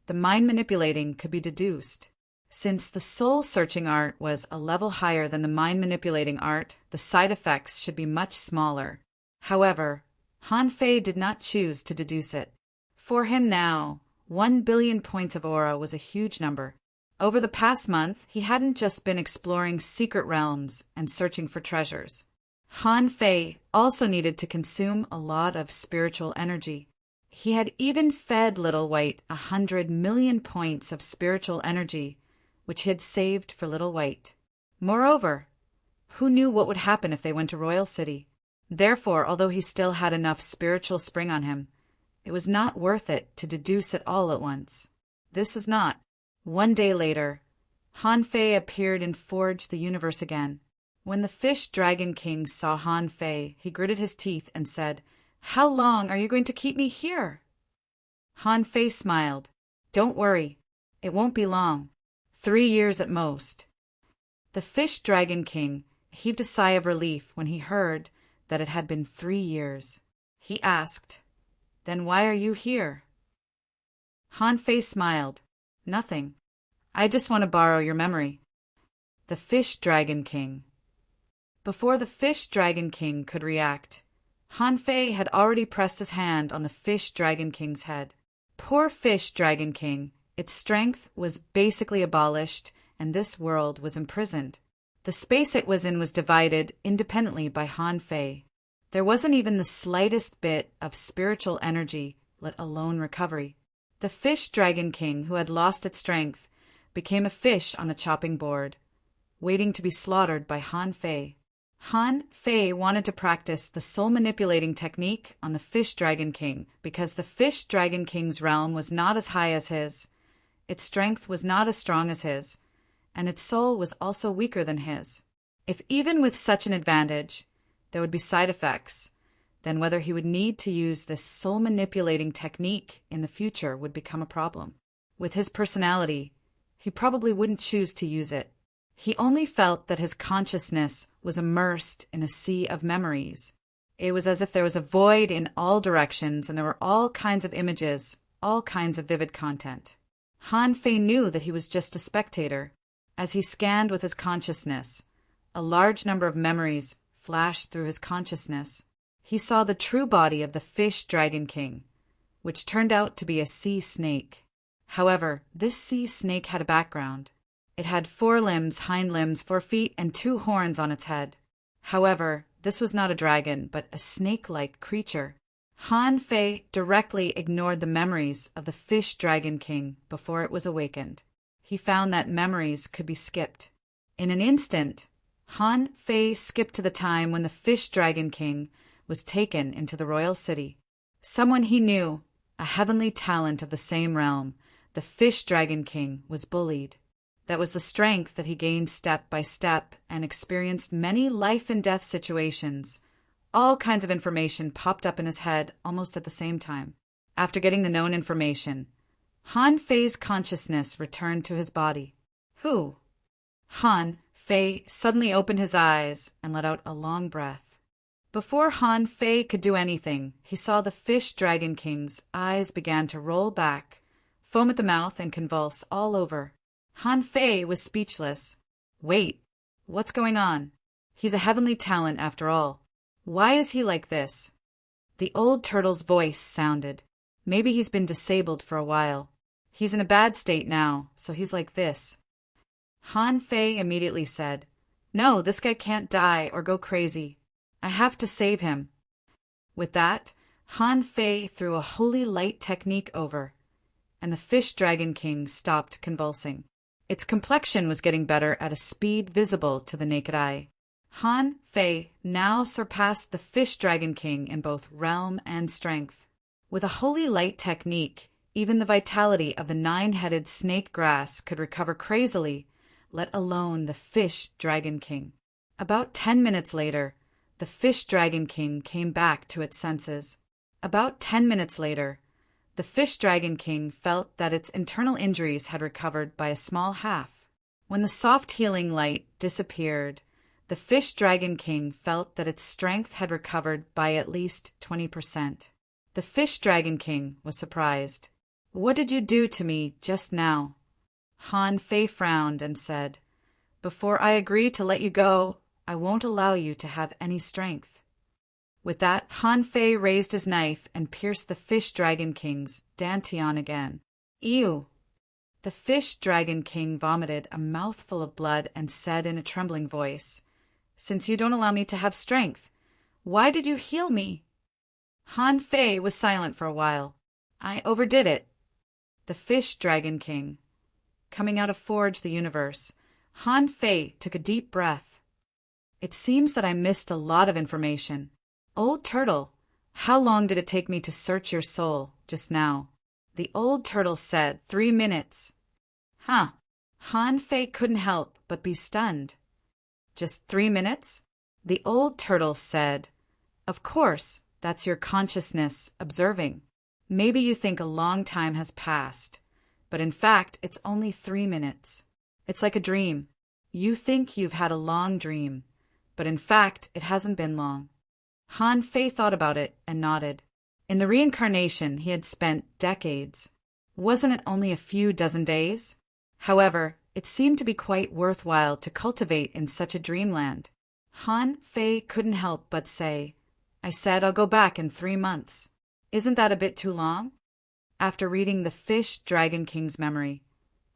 the mind manipulating could be deduced. Since the soul searching art was a level higher than the mind manipulating art, the side effects should be much smaller. However, Han Fei did not choose to deduce it. For him now, 1 billion points of aura was a huge number. Over the past month, he hadn't just been exploring secret realms and searching for treasures. Han Fei also needed to consume a lot of spiritual energy. He had even fed Little White 100 million points of spiritual energy, which he had saved for Little White. Moreover, who knew what would happen if they went to Royal City? Therefore, although he still had enough spiritual spring on him, it was not worth it to deduce it all at once. This is not. 1 day later, Han Fei appeared in Forge the Universe again. When the Fish Dragon King saw Han Fei, he gritted his teeth and said, "How long are you going to keep me here?" Han Fei smiled. "Don't worry. It won't be long. 3 years at most. The Fish Dragon King heaved a sigh of relief when he heard that it had been 3 years. He asked, "Then why are you here?" Han Fei smiled. "Nothing. I just want to borrow your memory." The Fish Dragon King. Before the Fish Dragon King could react, Han Fei had already pressed his hand on the Fish Dragon King's head. Poor Fish Dragon King, its strength was basically abolished, and this world was imprisoned. The space it was in was divided independently by Han Fei. There wasn't even the slightest bit of spiritual energy, let alone recovery. The Fish Dragon King, who had lost its strength, became a fish on the chopping board, waiting to be slaughtered by Han Fei. Han Fei wanted to practice the soul-manipulating technique on the Fish Dragon King because the Fish Dragon King's realm was not as high as his, its strength was not as strong as his, and its soul was also weaker than his. If even with such an advantage there would be side effects, then whether he would need to use this soul-manipulating technique in the future would become a problem. With his personality, he probably wouldn't choose to use it. He only felt that his consciousness was immersed in a sea of memories. It was as if there was a void in all directions and there were all kinds of images, all kinds of vivid content. Han Fei knew that he was just a spectator. As he scanned with his consciousness, a large number of memories flashed through his consciousness. He saw the true body of the Fish Dragon King, which turned out to be a sea snake. However, this sea snake had a background. It had 4 limbs, hind limbs, 4 feet, and 2 horns on its head. However, this was not a dragon, but a snake-like creature. Han Fei directly ignored the memories of the Fish Dragon King before it was awakened. He found that memories could be skipped. In an instant, Han Fei skipped to the time when the Fish Dragon King was taken into the royal city. Someone he knew, a heavenly talent of the same realm, the Fish Dragon King, was bullied. That was the strength that he gained step by step and experienced many life and death situations. All kinds of information popped up in his head almost at the same time. After getting the known information, Han Fei's consciousness returned to his body. Who? Han Fei suddenly opened his eyes and let out a long breath. Before Han Fei could do anything, he saw the Fish Dragon King's eyes began to roll back, foam at the mouth, and convulse all over. Han Fei was speechless. Wait, what's going on? He's a heavenly talent after all. Why is he like this? The old turtle's voice sounded. Maybe he's been disabled for a while. He's in a bad state now, so he's like this. Han Fei immediately said, "No, this guy can't die or go crazy. I have to save him." With that, Han Fei threw a holy light technique over, and the Fish Dragon King stopped convulsing. Its complexion was getting better at a speed visible to the naked eye. Han Fei now surpassed the Fish Dragon King in both realm and strength. With a holy light technique, even the vitality of the 9-headed snake grass could recover crazily, let alone the Fish Dragon King. About 10 minutes later, the Fish Dragon King came back to its senses. About 10 minutes later, the Fish Dragon King felt that its internal injuries had recovered by a small half. When the soft healing light disappeared, the Fish Dragon King felt that its strength had recovered by at least 20%. The Fish Dragon King was surprised. "What did you do to me just now?" Han Fei frowned and said, "Before I agree to let you go, I won't allow you to have any strength." With that, Han Fei raised his knife and pierced the Fish Dragon King's dantian again. Ew! The Fish Dragon King vomited a mouthful of blood and said in a trembling voice, "Since you don't allow me to have strength, why did you heal me?" Han Fei was silent for a while. "I overdid it." The Fish Dragon King. Coming out of Forge the Universe, Han Fei took a deep breath. "It seems that I missed a lot of information. Old Turtle, how long did it take me to search your soul just now?" The old turtle said 3 minutes. Huh. Han Fei couldn't help but be stunned. "Just 3 minutes?" The old turtle said, "Of course, that's your consciousness observing. Maybe you think a long time has passed, but in fact it's only 3 minutes. It's like a dream. You think you've had a long dream, but in fact, it hasn't been long. Han Fei thought about it and nodded. In the reincarnation, he had spent decades. Wasn't it only a few dozen days? However, it seemed to be quite worthwhile to cultivate in such a dreamland. Han Fei couldn't help but say, "I said I'll go back in 3 months. Isn't that a bit too long?" After reading the Fish Dragon King's memory,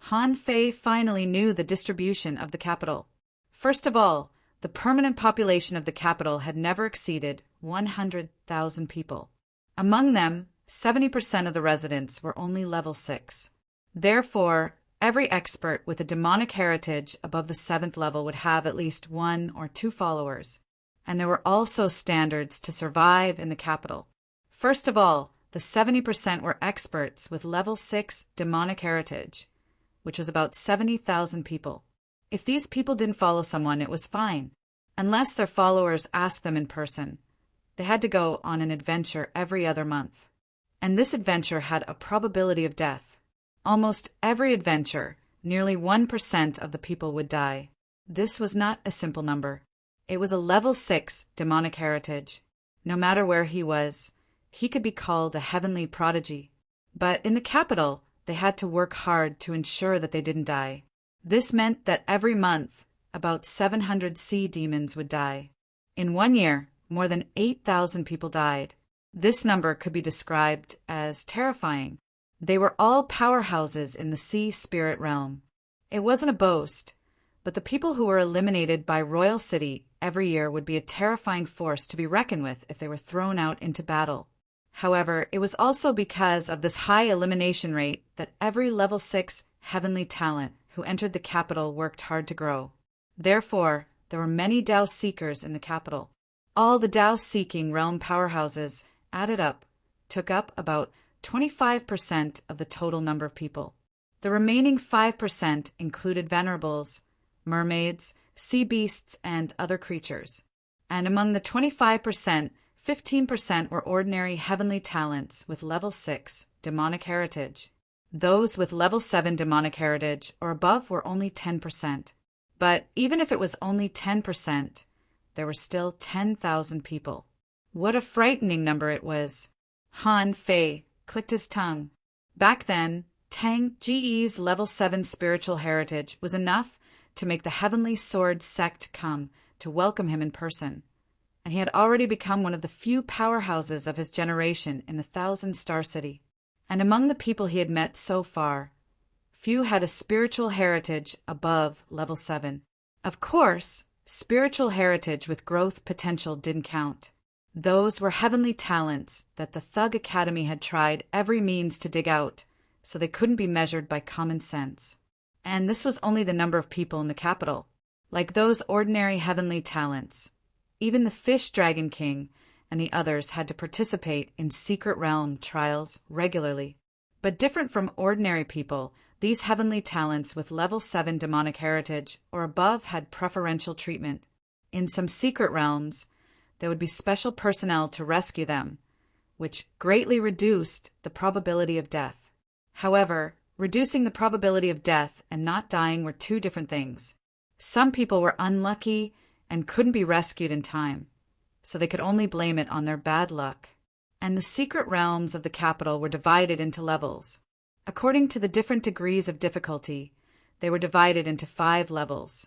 Han Fei finally knew the distribution of the capital. First of all, the permanent population of the capital had never exceeded 100,000 people. Among them, 70% of the residents were only level 6. Therefore, every expert with a demonic heritage above the 7th level would have at least 1 or 2 followers. And there were also standards to survive in the capital. First of all, the 70% were experts with level 6 demonic heritage, which was about 70,000 people. If these people didn't follow someone, it was fine, unless their followers asked them in person. They had to go on an adventure every other month. And this adventure had a probability of death. Almost every adventure, nearly 1% of the people would die. This was not a simple number. It was a level 6 demonic heritage. No matter where he was, he could be called a heavenly prodigy. But in the capital, they had to work hard to ensure that they didn't die. This meant that every month, about 700 sea demons would die. In 1 year, more than 8,000 people died. This number could be described as terrifying. They were all powerhouses in the sea spirit realm. It wasn't a boast, but the people who were eliminated by Royal City every year would be a terrifying force to be reckoned with if they were thrown out into battle. However, it was also because of this high elimination rate that every level 6 heavenly talent who entered the capital worked hard to grow. Therefore, there were many Dao seekers in the capital. All the Dao-seeking realm powerhouses added up took up about 25% of the total number of people. The remaining 5% included venerables, mermaids, sea beasts, and other creatures. And among the 25%, 15% were ordinary heavenly talents with level 6 demonic heritage. Those with level 7 demonic heritage or above were only 10%. But even if it was only 10%, there were still 10,000 people. What a frightening number it was. Han Fei clicked his tongue. Back then, Tang Ji's level 7 spiritual heritage was enough to make the Heavenly Sword sect come to welcome him in person. And he had already become one of the few powerhouses of his generation in the 1,000-star city. And among the people he had met so far, few had a spiritual heritage above level 7. Of course, spiritual heritage with growth potential didn't count. Those were heavenly talents that the Thug Academy had tried every means to dig out, so they couldn't be measured by common sense. And this was only the number of people in the capital. Like those ordinary heavenly talents, even the Fish Dragon King and the others had to participate in secret realm trials regularly. But different from ordinary people, these heavenly talents with level 7 demonic heritage or above had preferential treatment. In some secret realms, there would be special personnel to rescue them, which greatly reduced the probability of death. However, reducing the probability of death and not dying were two different things. Some people were unlucky and couldn't be rescued in time, so they could only blame it on their bad luck. And the secret realms of the capital were divided into levels. According to the different degrees of difficulty, they were divided into 5 levels: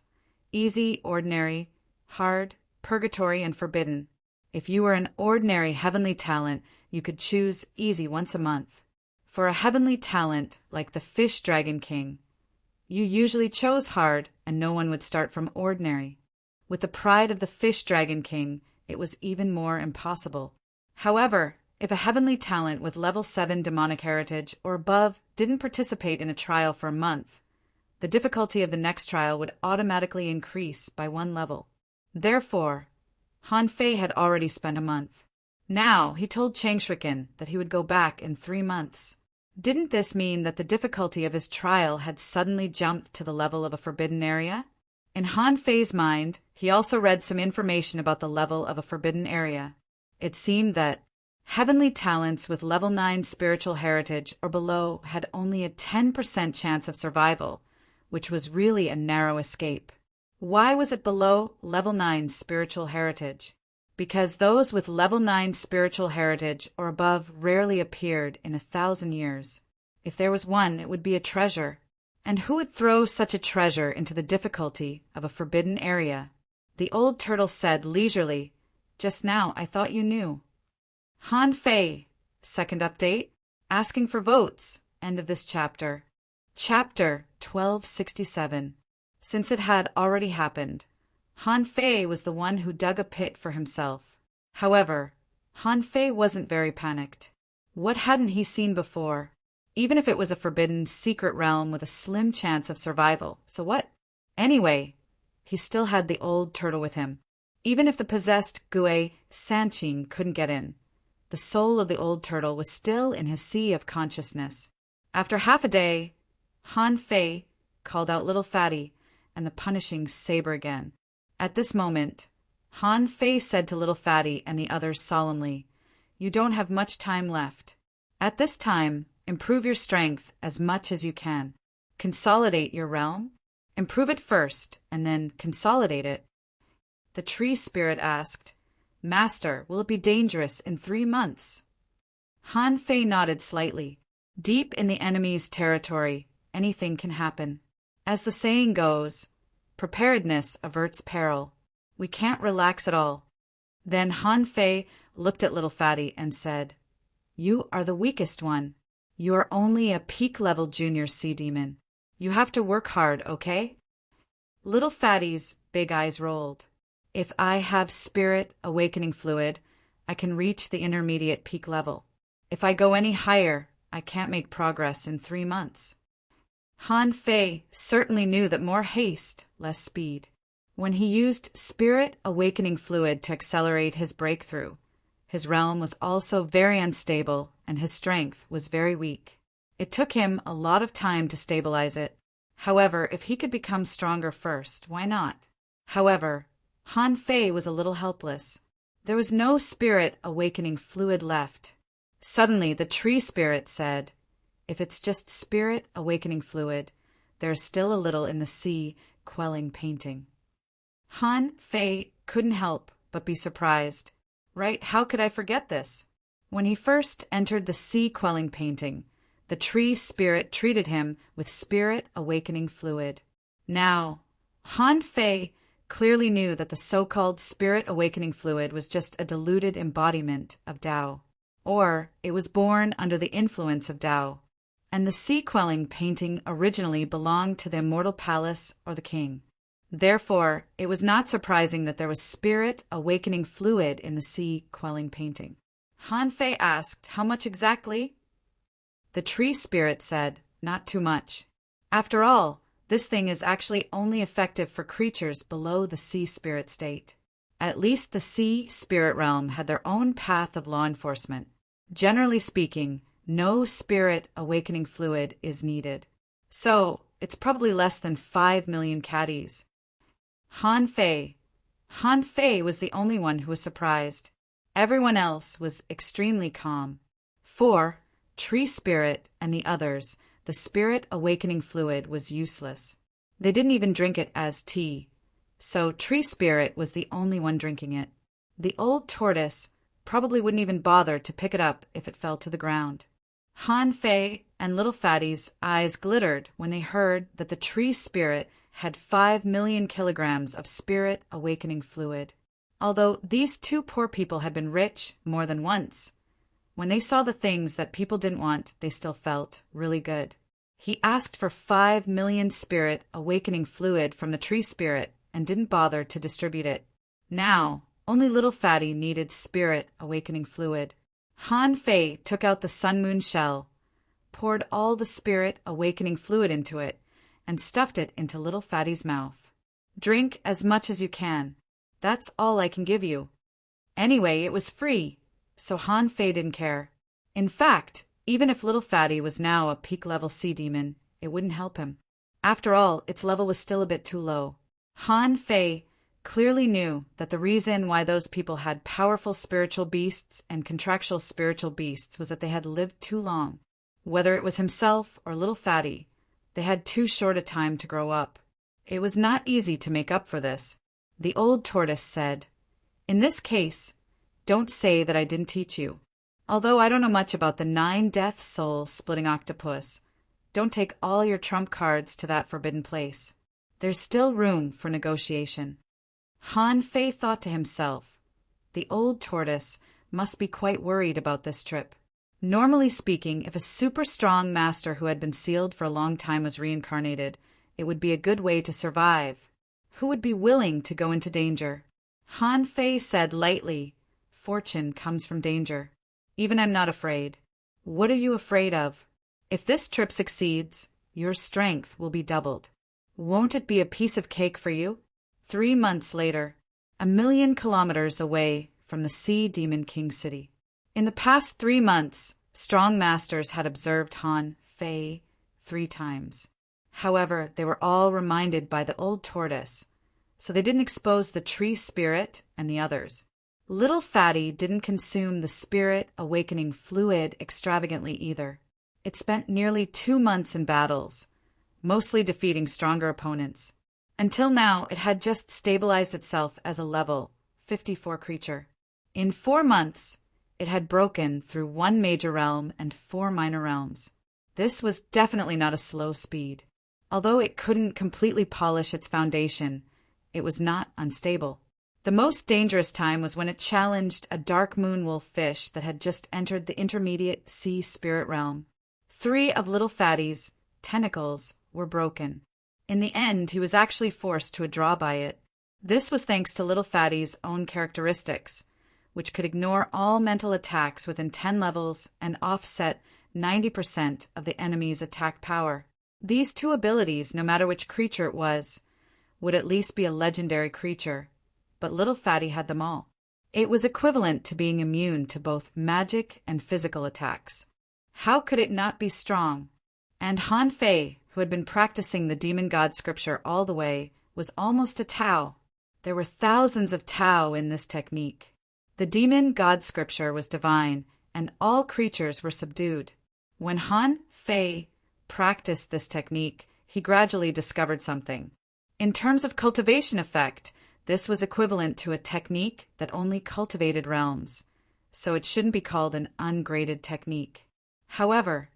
easy, ordinary, hard, purgatory, and forbidden. If you were an ordinary heavenly talent, you could choose easy once a month. For a heavenly talent like the Fish Dragon King, you usually chose hard and no one would start from ordinary. With the pride of the Fish Dragon King, it was even more impossible. However, if a heavenly talent with level 7 demonic heritage or above didn't participate in a trial for a month, the difficulty of the next trial would automatically increase by 1 level. Therefore, Han Fei had already spent a month. Now he told Chang Shriken that he would go back in 3 months. Didn't this mean that the difficulty of his trial had suddenly jumped to the level of a forbidden area? In Han Fei's mind, he also read some information about the level of a forbidden area. It seemed that heavenly talents with level 9 spiritual heritage or below had only a 10% chance of survival, which was really a narrow escape. Why was it below level 9 spiritual heritage? Because those with level 9 spiritual heritage or above rarely appeared in 1,000 years. If there was one, it would be a treasure. And who would throw such a treasure into the difficulty of a forbidden area? The old turtle said leisurely, "Just now I thought you knew." Han Fei, second update, asking for votes, end of this chapter. Chapter 1267. Since it had already happened, Han Fei was the one who dug a pit for himself. However, Han Fei wasn't very panicked. What hadn't he seen before? Even if it was a forbidden secret realm with a slim chance of survival, so what? Anyway, he still had the old turtle with him. Even if the possessed Gue Sanqing couldn't get in, the soul of the old turtle was still in his sea of consciousness. After half a day, Han Fei called out Little Fatty and the punishing saber again. At this moment, Han Fei said to Little Fatty and the others solemnly, "You don't have much time left. At this time, improve your strength as much as you can. Consolidate your realm. Improve it first, and then consolidate it." The tree spirit asked, "Master, will it be dangerous in 3 months?" Han Fei nodded slightly. Deep in the enemy's territory, anything can happen. As the saying goes, preparedness averts peril. We can't relax at all. Then Han Fei looked at Little Fatty and said, "You are the weakest one. You are only a peak-level junior sea demon. You have to work hard, okay?" Little Fatty's big eyes rolled. "If I have spirit awakening fluid, I can reach the intermediate peak level. If I go any higher, I can't make progress in 3 months." Han Fei certainly knew that more haste, less speed. When he used spirit awakening fluid to accelerate his breakthrough, his realm was also very unstable and his strength was very weak. It took him a lot of time to stabilize it. However, if he could become stronger first, why not? However, Han Fei was a little helpless. There was no spirit awakening fluid left. Suddenly, the tree spirit said, "If it's just spirit awakening fluid, there is still a little in the sea quelling painting." Han Fei couldn't help but be surprised. Right, how could I forget this? When he first entered the sea quelling painting, the tree spirit treated him with spirit awakening fluid. Now, Han Fei clearly knew that the so-called spirit awakening fluid was just a diluted embodiment of Tao, or it was born under the influence of Tao, and the sea quelling painting originally belonged to the immortal palace or the king. Therefore, it was not surprising that there was spirit awakening fluid in the sea quelling painting. Han Fei asked, "How much exactly?" The tree spirit said, "Not too much. After all, this thing is actually only effective for creatures below the sea spirit state. At least the sea spirit realm had their own path of law enforcement. Generally speaking, no spirit awakening fluid is needed. So, it's probably less than 5 million caddies." Han Fei was the only one who was surprised. Everyone else was extremely calm. For Tree Spirit and the others, the spirit awakening fluid was useless. They didn't even drink it as tea. So Tree Spirit was the only one drinking it. The old tortoise probably wouldn't even bother to pick it up if it fell to the ground. Han Fei and Little Fatty's eyes glittered when they heard that the Tree Spirit had 5 million kilograms of spirit awakening fluid. Although these two poor people had been rich more than once, when they saw the things that people didn't want, they still felt really good. He asked for 5 million spirit awakening fluid from the tree spirit and didn't bother to distribute it. Now, only Little Fatty needed spirit awakening fluid. Han Fei took out the sun moon shell, poured all the spirit awakening fluid into it, and stuffed it into Little Fatty's mouth. "Drink as much as you can. That's all I can give you." Anyway, it was free, so Han Fei didn't care. In fact, even if Little Fatty was now a peak-level sea demon, it wouldn't help him. After all, its level was still a bit too low. Han Fei clearly knew that the reason why those people had powerful spiritual beasts and contractual spiritual beasts was that they had lived too long. Whether it was himself or Little Fatty, They had too short a time to grow up. It was not easy to make up for this. The old tortoise said, "In this case, don't say that I didn't teach you. Although I don't know much about the 9-death soul-splitting octopus, don't take all your trump cards to that forbidden place. There's still room for negotiation." Han Fei thought to himself, the old tortoise must be quite worried about this trip. Normally speaking, if a super-strong master who had been sealed for a long time was reincarnated, it would be a good way to survive. Who would be willing to go into danger? Han Fei said lightly, "Fortune comes from danger. Even I'm not afraid." "What are you afraid of?" "If this trip succeeds, your strength will be doubled." "Won't it be a piece of cake for you?" 3 months later, 1,000,000 kilometers away from the Sea Demon King City. In the past 3 months, strong masters had observed Han Fei 3 times. However, they were all reminded by the old tortoise, so they didn't expose the tree spirit and the others. Little Fatty didn't consume the spirit awakening fluid extravagantly either. It spent nearly 2 months in battles, mostly defeating stronger opponents. Until now, it had just stabilized itself as a level 54 creature. In 4 months, it had broken through 1 major realm and 4 minor realms. This was definitely not a slow speed. Although it couldn't completely polish its foundation, it was not unstable. The most dangerous time was when it challenged a dark moonwolf fish that had just entered the intermediate sea spirit realm. 3 of Little Fatty's tentacles were broken. In the end, he was actually forced to withdraw by it. This was thanks to Little Fatty's own characteristics, which could ignore all mental attacks within 10 levels and offset 90% of the enemy's attack power. These 2 abilities, no matter which creature it was, would at least be a legendary creature, but Little Fatty had them all. It was equivalent to being immune to both magic and physical attacks. How could it not be strong? And Han Fei, who had been practicing the demon god scripture all the way, was almost a Tao. There were thousands of Tao in this technique. The demon god scripture was divine, and all creatures were subdued. When Han Fei practiced this technique, he gradually discovered something. In terms of cultivation effect, this was equivalent to a technique that only cultivated realms, so it shouldn't be called an ungraded technique. However,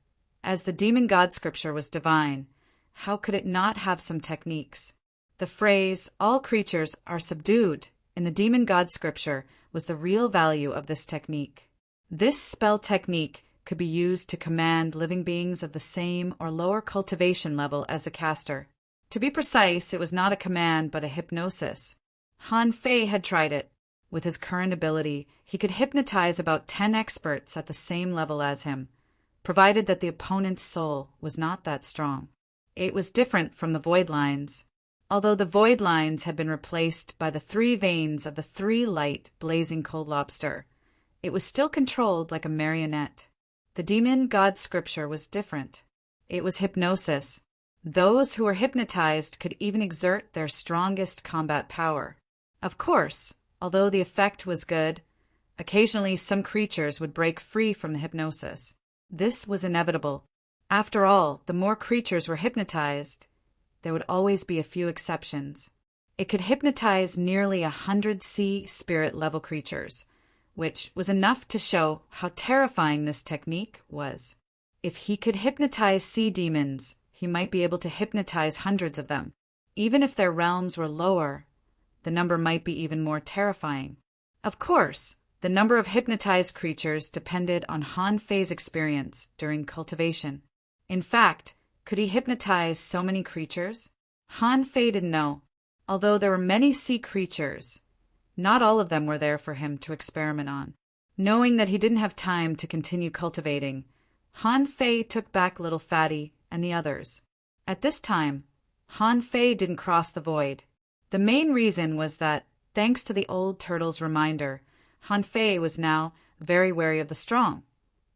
as the demon god scripture was divine, how could it not have some techniques? The phrase, "all creatures are subdued," in the demon god scripture was the real value of this technique. This spell technique could be used to command living beings of the same or lower cultivation level as the caster. To be precise, it was not a command but a hypnosis. Han Fei had tried it. With his current ability, he could hypnotize about 10 experts at the same level as him, provided that the opponent's soul was not that strong. It was different from the void lines. Although the void lines had been replaced by the 3 veins of the 3-light blazing cold lobster, it was still controlled like a marionette. The demon god scripture was different. It was hypnosis. Those who were hypnotized could even exert their strongest combat power. Of course, although the effect was good, occasionally some creatures would break free from the hypnosis. This was inevitable. After all, the more creatures were hypnotized, there would always be a few exceptions. It could hypnotize nearly 100 sea spirit level creatures, which was enough to show how terrifying this technique was. If he could hypnotize sea demons, he might be able to hypnotize hundreds of them. Even if their realms were lower, the number might be even more terrifying. Of course, the number of hypnotized creatures depended on Han Fei's experience during cultivation. In fact, could he hypnotize so many creatures? Han Fei didn't know. Although there were many sea creatures, not all of them were there for him to experiment on. Knowing that he didn't have time to continue cultivating, Han Fei took back Little Fatty and the others. At this time, Han Fei didn't cross the void. The main reason was that, thanks to the old turtle's reminder, Han Fei was now very wary of the strong,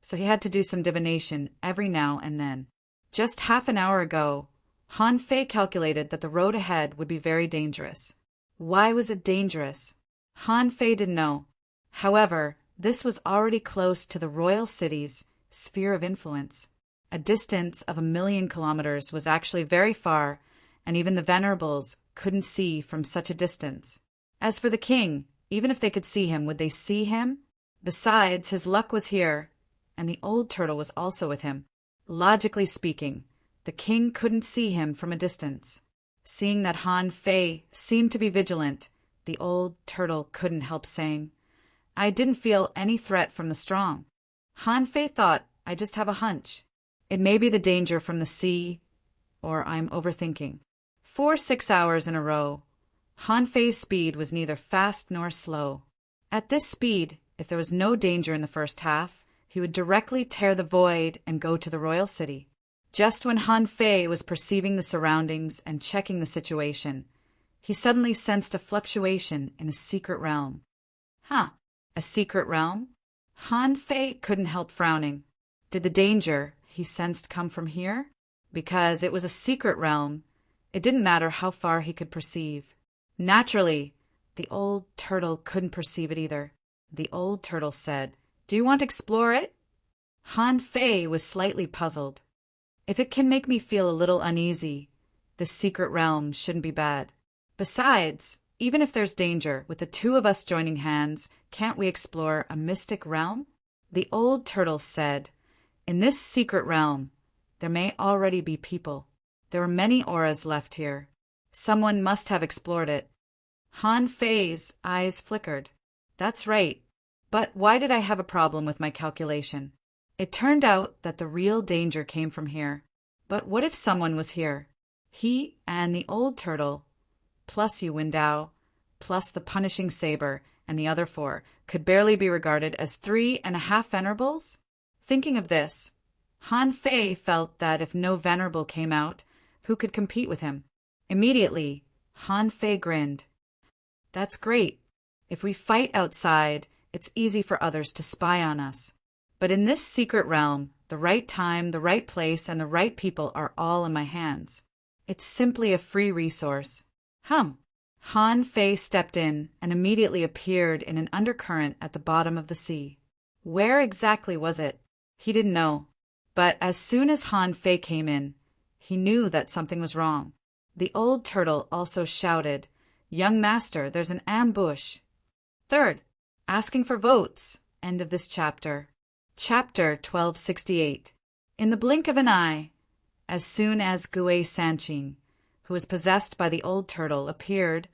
so he had to do some divination every now and then. Just half an hour ago, Han Fei calculated that the road ahead would be very dangerous. Why was it dangerous? Han Fei didn't know. However, this was already close to the royal city's sphere of influence. A distance of 1,000,000 kilometers was actually very far, and even the venerables couldn't see from such a distance. As for the king, even if they could see him, would they see him? Besides, his luck was here, and the old turtle was also with him. Logically speaking, the king couldn't see him from a distance. Seeing that Han Fei seemed to be vigilant, the old turtle couldn't help saying, "I didn't feel any threat from the strong. Han Fei thought, I just have a hunch. It may be the danger from the sea, or I'm overthinking." For 6 hours in a row, Han Fei's speed was neither fast nor slow. At this speed, if there was no danger in the first half, he would directly tear the void and go to the royal city. Just when Han Fei was perceiving the surroundings and checking the situation, he suddenly sensed a fluctuation in a secret realm. A secret realm? Han Fei couldn't help frowning. Did the danger he sensed come from here? Because it was a secret realm, it didn't matter how far he could perceive. Naturally, the old turtle couldn't perceive it either. The old turtle said, "Do you want to explore it?" Han Fei was slightly puzzled. If it can make me feel a little uneasy, the secret realm shouldn't be bad. Besides, even if there's danger, with the two of us joining hands, can't we explore a mystic realm? The old turtle said, "In this secret realm, there may already be people. There are many auras left here. Someone must have explored it." Han Fei's eyes flickered. That's right. But why did I have a problem with my calculation? It turned out that the real danger came from here. But what if someone was here? He and the old turtle, plus Yu Windao, plus the punishing saber, and the other 4, could barely be regarded as 3.5 venerables? Thinking of this, Han Fei felt that if no venerable came out, who could compete with him? Immediately, Han Fei grinned. That's great. If we fight outside, it's easy for others to spy on us. But in this secret realm, the right time, the right place, and the right people are all in my hands. It's simply a free resource. Han Fei stepped in and immediately appeared in an undercurrent at the bottom of the sea. Where exactly was it? He didn't know. But as soon as Han Fei came in, he knew that something was wrong. The old turtle also shouted, "Young master, there's an ambush." Third, asking for votes. End of this chapter. Chapter 1268. In the blink of an eye, as soon as Gui Sanqing, who was possessed by the old turtle, appeared,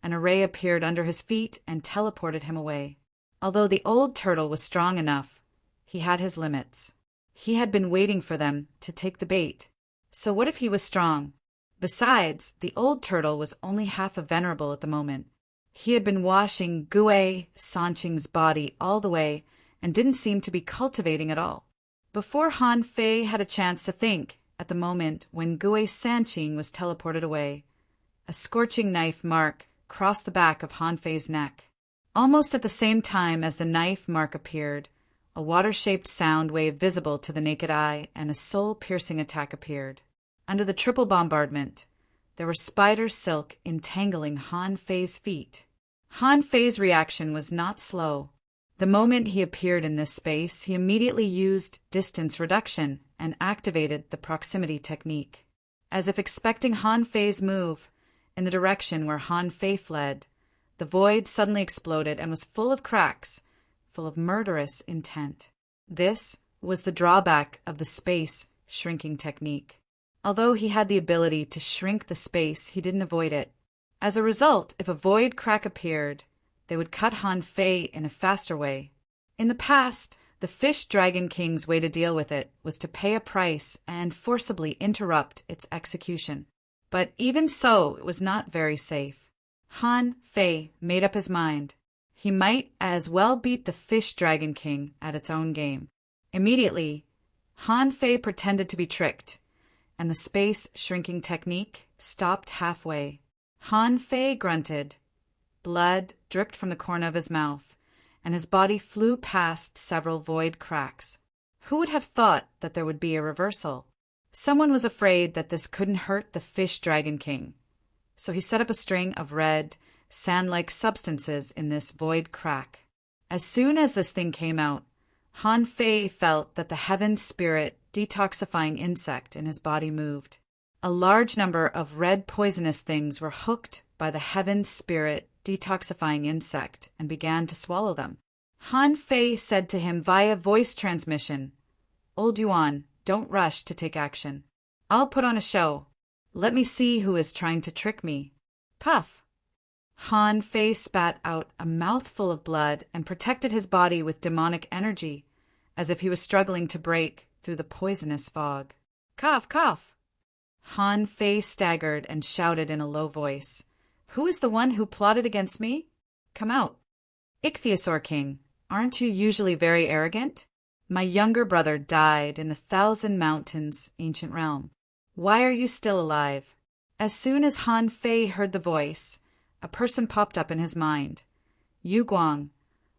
an array appeared under his feet and teleported him away. Although the old turtle was strong enough, he had his limits. He had been waiting for them to take the bait. So what if he was strong? Besides, the old turtle was only half a venerable at the moment. He had been washing Gui Sanqing's body all the way and didn't seem to be cultivating at all. Before Han Fei had a chance to think, at the moment when Gui Sanqing was teleported away, a scorching knife mark crossed the back of Han Fei's neck. Almost at the same time as the knife mark appeared, a water-shaped sound wave visible to the naked eye and a soul-piercing attack appeared. Under the triple bombardment, there were spider silk entangling Han Fei's feet. Han Fei's reaction was not slow. The moment he appeared in this space, he immediately used distance reduction and activated the proximity technique. As if expecting Han Fei's move in the direction where Han Fei fled, the void suddenly exploded and was full of cracks, full of murderous intent. This was the drawback of the space shrinking technique. Although he had the ability to shrink the space, he didn't avoid it. As a result, if a void crack appeared, they would cut Han Fei in a faster way. In the past, the Fish Dragon King's way to deal with it was to pay a price and forcibly interrupt its execution. But even so, it was not very safe. Han Fei made up his mind. He might as well beat the Fish Dragon King at its own game. Immediately, Han Fei pretended to be tricked, and the space shrinking technique stopped halfway. Han Fei grunted. Blood dripped from the corner of his mouth, and his body flew past several void cracks. Who would have thought that there would be a reversal? Someone was afraid that this couldn't hurt the Fish Dragon King, so he set up a string of red, sand-like substances in this void crack. As soon as this thing came out, Han Fei felt that the heaven spirit detoxifying insect in his body moved. A large number of red poisonous things were hooked by the heaven spirit detoxifying insect and began to swallow them. Han Fei said to him via voice transmission, "Old Yuan, don't rush to take action. I'll put on a show. Let me see who is trying to trick me." Puff! Han Fei spat out a mouthful of blood and protected his body with demonic energy, as if he was struggling to break through the poisonous fog. Cough, cough! Han Fei staggered and shouted in a low voice, "Who is the one who plotted against me? Come out." "Ichthyosaur King, aren't you usually very arrogant? My younger brother died in the 1,000 Mountains ancient realm. Why are you still alive?" As soon as Han Fei heard the voice, a person popped up in his mind. Yu Guang,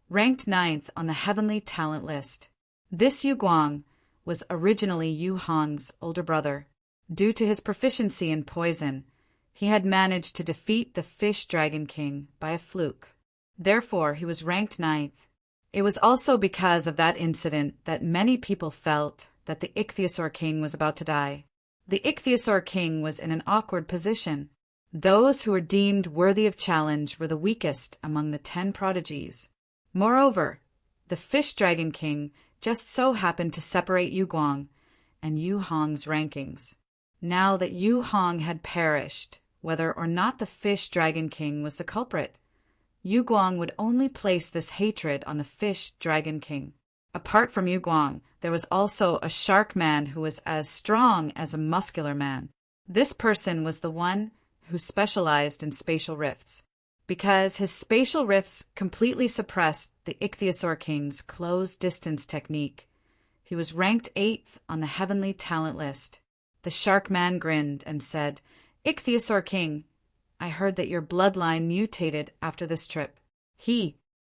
ranked 9th on the heavenly talent list. This Yu Guang was originally Yu Hong's older brother. Due to his proficiency in poison, he had managed to defeat the Fish Dragon King by a fluke. Therefore, he was ranked 9th. It was also because of that incident that many people felt that the Ichthyosaur King was about to die. The Ichthyosaur King was in an awkward position. Those who were deemed worthy of challenge were the weakest among the 10 prodigies. Moreover, the Fish Dragon King just so happened to separate Yu Guang and Yu Hong's rankings. Now that Yu Hong had perished, whether or not the Fish Dragon King was the culprit, Yu Guang would only place this hatred on the Fish Dragon King. Apart from Yu Guang, there was also a shark man who was as strong as a muscular man. This person was the one who specialized in spatial rifts, because his spatial rifts completely suppressed the Ichthyosaur King's closed distance technique. He was ranked 8th on the heavenly talent list. The shark man grinned and said, "Ichthyosaur King, I heard that your bloodline mutated after this trip.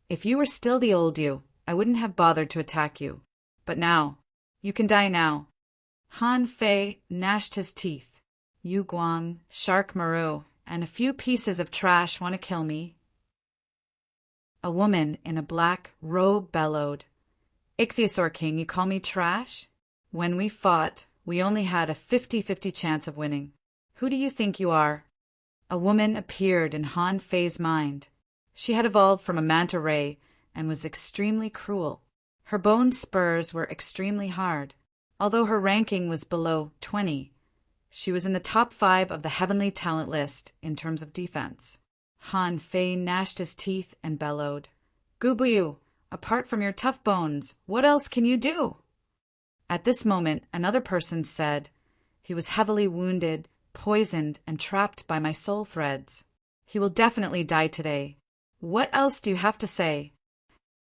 If you were still the old you, I wouldn't have bothered to attack you. But now, you can die now." Han Fei gnashed his teeth. "Yu Guang, Shark Maru, and a few pieces of trash want to kill me." A woman in a black robe bellowed, "Ichthyosaur King, you call me trash? When we fought, we only had a 50-50 chance of winning. Who do you think you are?" A woman appeared in Han Fei's mind. She had evolved from a manta ray and was extremely cruel. Her bone spurs were extremely hard. Although her ranking was below 20, she was in the top 5 of the heavenly talent list in terms of defense. Han Fei gnashed his teeth and bellowed, "Gubuyu, apart from your tough bones, what else can you do?" At this moment, another person said, "He was heavily wounded, poisoned, and trapped by my soul threads. He will definitely die today. What else do you have to say?"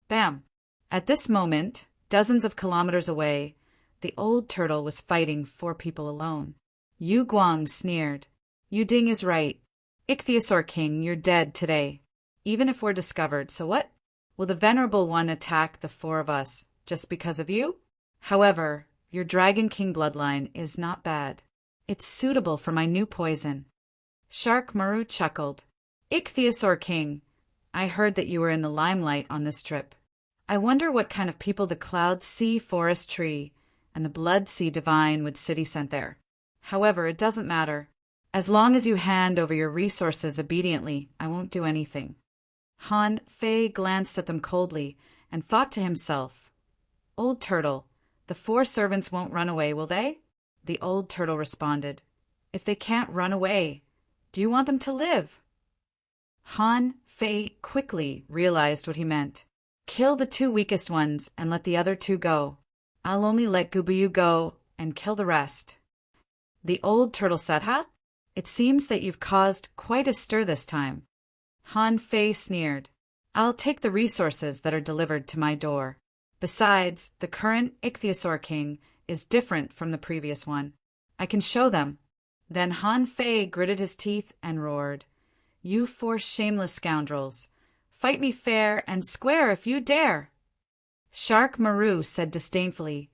Bam! At this moment, dozens of kilometers away, the old turtle was fighting 4 people alone. Yu Guang sneered, "Yu Ding is right. Ichthyosaur King, you're dead today. Even if we're discovered, so what? Will the Venerable One attack the 4 of us just because of you? However, your Dragon King bloodline is not bad. It's suitable for my new poison." Shark Maru chuckled, "Ichthyosaur King, I heard that you were in the limelight on this trip. I wonder what kind of people the Cloud Sea Forest Tree and the Blood Sea Divine would city sent there. However, it doesn't matter. As long as you hand over your resources obediently, I won't do anything." Han Fei glanced at them coldly and thought to himself, "Old Turtle, the 4 servants won't run away, will they?" The old turtle responded, "If they can't run away, do you want them to live?" Han Fei quickly realized what he meant. "Kill the 2 weakest ones and let the other 2 go. I'll only let Gubuyu go and kill the rest." The old turtle said, "Huh? It seems that you've caused quite a stir this time." Han Fei sneered, "I'll take the resources that are delivered to my door. Besides, the current Ichthyosaur King is different from the previous one. I can show them." Then Han Fei gritted his teeth and roared, "You 4 shameless scoundrels! Fight me fair and square if you dare!" Shark Maru said disdainfully,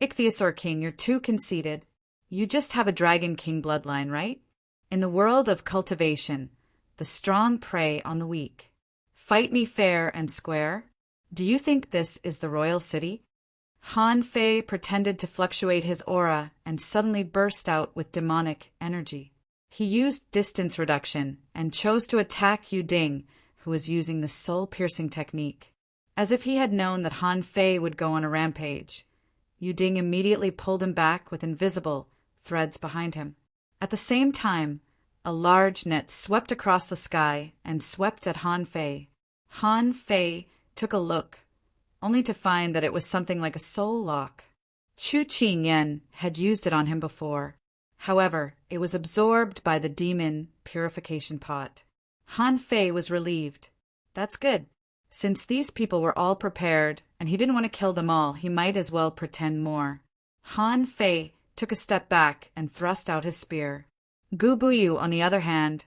"Ichthyosaur King, you're too conceited. You just have a Dragon King bloodline, right? In the world of cultivation, the strong prey on the weak. Fight me fair and square? Do you think this is the royal city? Han Fei pretended to fluctuate his aura and suddenly burst out with demonic energy. He used distance reduction and chose to attack Yu Ding, who was using the soul-piercing technique. As if he had known that Han Fei would go on a rampage, Yu Ding immediately pulled him back with invisible threads behind him. At the same time, a large net swept across the sky and swept at Han Fei. Han Fei took a look, only to find that it was something like a soul lock. Chu Qingyan had used it on him before. However, it was absorbed by the demon purification pot. Han Fei was relieved. That's good. Since these people were all prepared and he didn't want to kill them all, he might as well pretend more. Han Fei took a step back and thrust out his spear. Gu Buyu, on the other hand,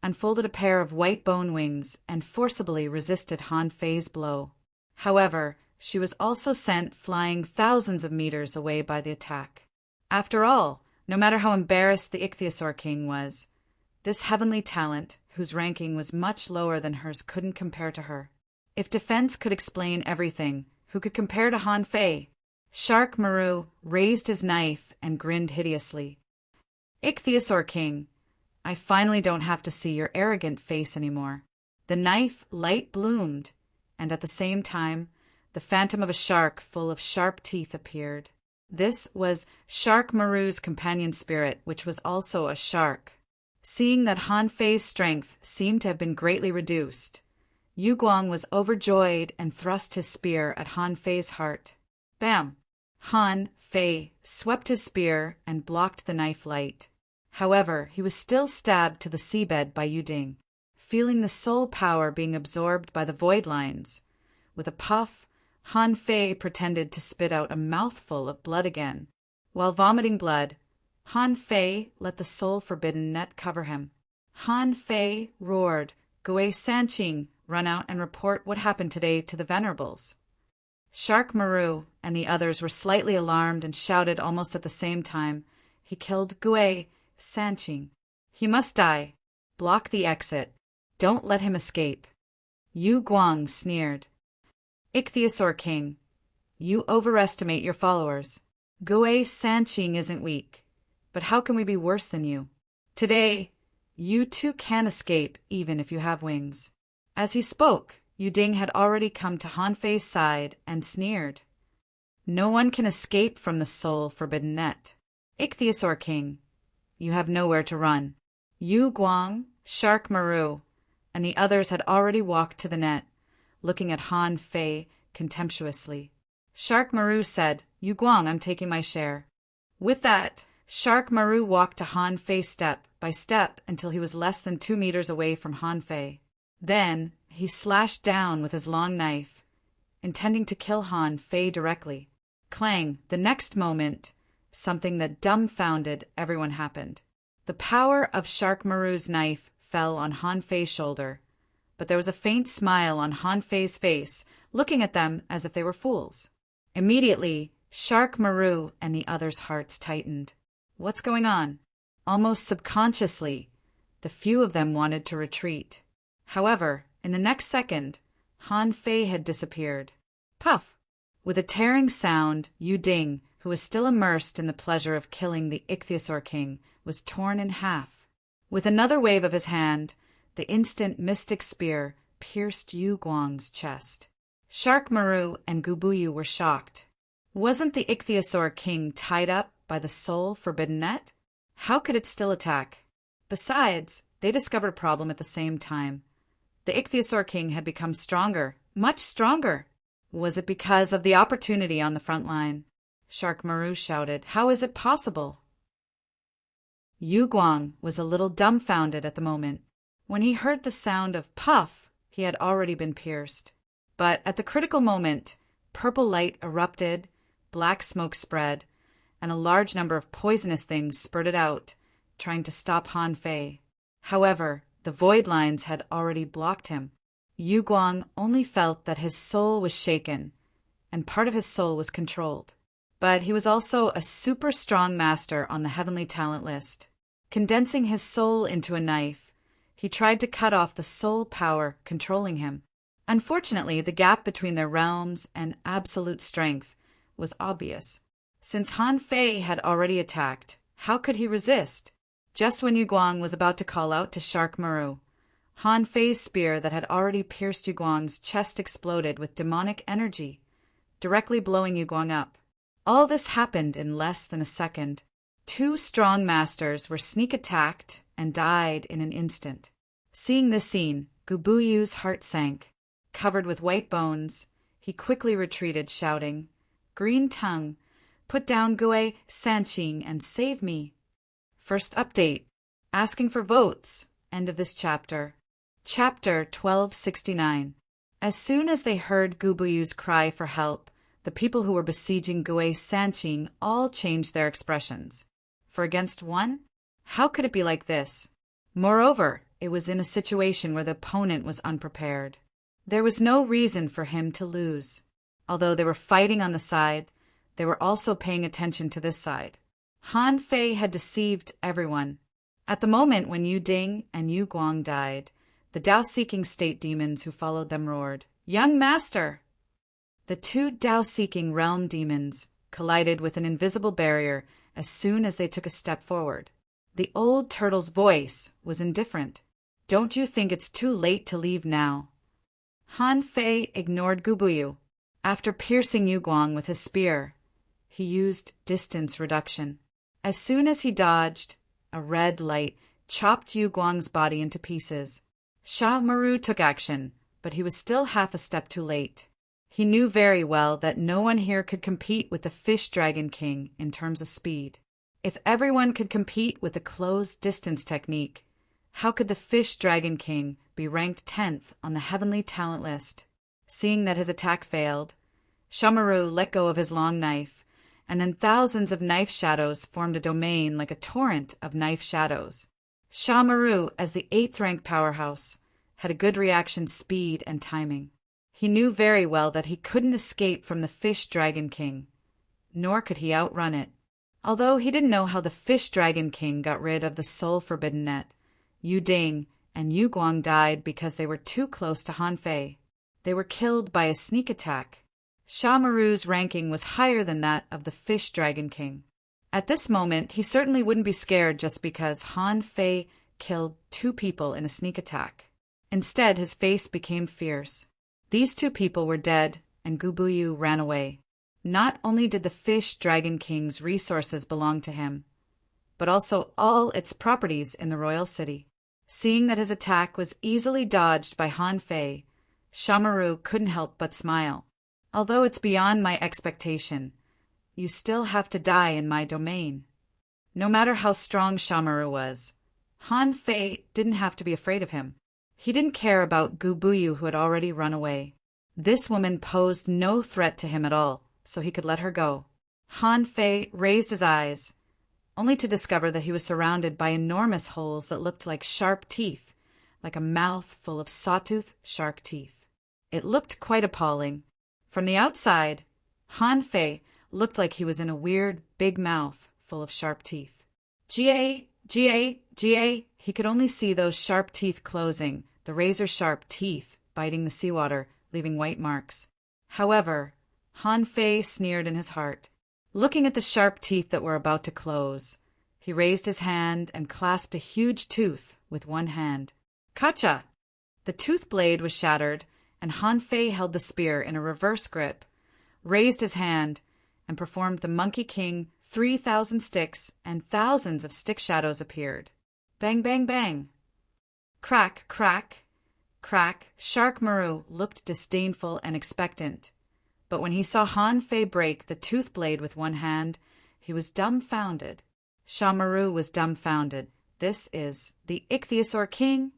unfolded a pair of white bone wings and forcibly resisted Han Fei's blow. However, she was also sent flying thousands of meters away by the attack. After all, no matter how embarrassed the Ichthyosaur King was, this heavenly talent, whose ranking was much lower than hers, couldn't compare to her. If defense could explain everything, who could compare to Han Fei? Shark Maru raised his knife and grinned hideously. Ichthyosaur King, I finally don't have to see your arrogant face anymore. The knife light bloomed, and at the same time, the phantom of a shark full of sharp teeth appeared. This was Shark Maru's companion spirit, which was also a shark. Seeing that Han Fei's strength seemed to have been greatly reduced, Yu Guang was overjoyed and thrust his spear at Han Fei's heart. Bam! Han Fei swept his spear and blocked the knife light. However, he was still stabbed to the seabed by Yu Ding. Feeling the soul power being absorbed by the void lines, with a puff, Han Fei pretended to spit out a mouthful of blood again. While vomiting blood, Han Fei let the soul-forbidden net cover him. Han Fei roared, "Gui Sanqing, run out and report what happened today to the Venerables." Shark Maru and the others were slightly alarmed and shouted almost at the same time, "He killed Gui Sanqing. He must die. Block the exit. Don't let him escape." Yu Guang sneered. "Ichthyosaur King, you overestimate your followers. Gui Sanqing isn't weak, but how can we be worse than you? Today, you too can escape even if you have wings." As he spoke, Yu Ding had already come to Han Fei's side and sneered. "No one can escape from the soul-forbidden net. Ichthyosaur King, you have nowhere to run." Yu Guang, Shark Maru, and the others had already walked to the net, looking at Han Fei contemptuously. Shark Maru said, "Yu Guang, I'm taking my share." With that, Shark Maru walked to Han Fei step by step until he was less than 2 meters away from Han Fei. Then he slashed down with his long knife, intending to kill Han Fei directly. Clang! The next moment, something that dumbfounded everyone happened. The power of Shark Maru's knife fell on Han Fei's shoulder, but there was a faint smile on Han Fei's face, looking at them as if they were fools. Immediately, Shark Maru and the others' hearts tightened. What's going on? Almost subconsciously, the few of them wanted to retreat. However, in the next second, Han Fei had disappeared. Puff! With a tearing sound, Yu Ding, who was still immersed in the pleasure of killing the Ichthyosaur King, was torn in half. With another wave of his hand, the instant mystic spear pierced Yu Guang's chest. Shark Maru and Gu Buyu were shocked. Wasn't the Ichthyosaur King tied up by the soul-forbidden net? How could it still attack? Besides, they discovered a problem at the same time. The Ichthyosaur King had become stronger, much stronger. Was it because of the opportunity on the front line? Shark Maru shouted, "How is it possible?" Yu Guang was a little dumbfounded at the moment. When he heard the sound of puff, he had already been pierced. But at the critical moment, purple light erupted, black smoke spread, and a large number of poisonous things spurted out, trying to stop Han Fei. However, the void lines had already blocked him. Yu Guang only felt that his soul was shaken, and part of his soul was controlled. But he was also a super strong master on the heavenly talent list. Condensing his soul into a knife, he tried to cut off the soul power controlling him. Unfortunately, the gap between their realms and absolute strength was obvious. Since Han Fei had already attacked, how could he resist? Just when Yu Guang was about to call out to Shark Maru, Han Fei's spear that had already pierced Yu Guang's chest exploded with demonic energy, directly blowing Yu Guang up. All this happened in less than a second. Two strong masters were sneak attacked and died in an instant. Seeing this scene, Gu Buyu's heart sank. Covered with white bones, he quickly retreated, shouting, "Green Tongue, put down Gue Sanqing and save me." First update. Asking for votes. End of this chapter. Chapter 1269. As soon as they heard Gu Buyu's cry for help, the people who were besieging Gue Sanqing all changed their expressions. For against one? How could it be like this? Moreover, it was in a situation where the opponent was unprepared. There was no reason for him to lose. Although they were fighting on the side, they were also paying attention to this side. Han Fei had deceived everyone. At the moment when Yu Ding and Yu Guang died, the Tao-seeking state demons who followed them roared, "Young master!" The two Tao-seeking realm demons collided with an invisible barrier as soon as they took a step forward. The old turtle's voice was indifferent. "Don't you think it's too late to leave now?" Han Fei ignored Gu Buyu. After piercing Yu Guang with his spear, he used distance reduction. As soon as he dodged, a red light chopped Yu Guang's body into pieces. Sha Maru took action, but he was still half a step too late. He knew very well that no one here could compete with the Fish Dragon King in terms of speed. If everyone could compete with the closed distance technique, how could the Fish Dragon King be ranked 10th on the heavenly talent list? Seeing that his attack failed, Sha Maru let go of his long knife, and then thousands of knife shadows formed a domain like a torrent of knife shadows. Sha Maru, as the 8th rank powerhouse, had a good reaction speed and timing. He knew very well that he couldn't escape from the Fish Dragon King, nor could he outrun it. Although he didn't know how the Fish Dragon King got rid of the Soul Forbidden Net, Yu Ding and Yu Guang died because they were too close to Han Fei. They were killed by a sneak attack. Sha Maru's ranking was higher than that of the Fish Dragon King. At this moment, he certainly wouldn't be scared just because Han Fei killed 2 people in a sneak attack. Instead, his face became fierce. These 2 people were dead, and Gu Buyu ran away. Not only did the Fish Dragon King's resources belong to him, but also all its properties in the royal city. Seeing that his attack was easily dodged by Han Fei, Sha Maru couldn't help but smile. "Although it's beyond my expectation, you still have to die in my domain." No matter how strong Sha Maru was, Han Fei didn't have to be afraid of him. He didn't care about Gu Buyu, who had already run away. This woman posed no threat to him at all, so he could let her go. Han Fei raised his eyes, only to discover that he was surrounded by enormous holes that looked like sharp teeth, like a mouth full of sawtooth shark teeth. It looked quite appalling. From the outside, Han Fei looked like he was in a weird, big mouth full of sharp teeth. Ga, he could only see those sharp teeth closing, the razor-sharp teeth biting the seawater, leaving white marks. However, Han Fei sneered in his heart. Looking at the sharp teeth that were about to close, he raised his hand and clasped a huge tooth with one hand. Kacha! The tooth blade was shattered, and Han Fei held the spear in a reverse grip, raised his hand, and performed the Monkey King 3,000 sticks, and thousands of stick shadows appeared. Bang, bang, bang! Crack, crack, crack. Shark Maru looked disdainful and expectant, but when he saw Han Fei break the tooth blade with one hand, he was dumbfounded. Sha Maru was dumbfounded. This is the Ichthyosaur King?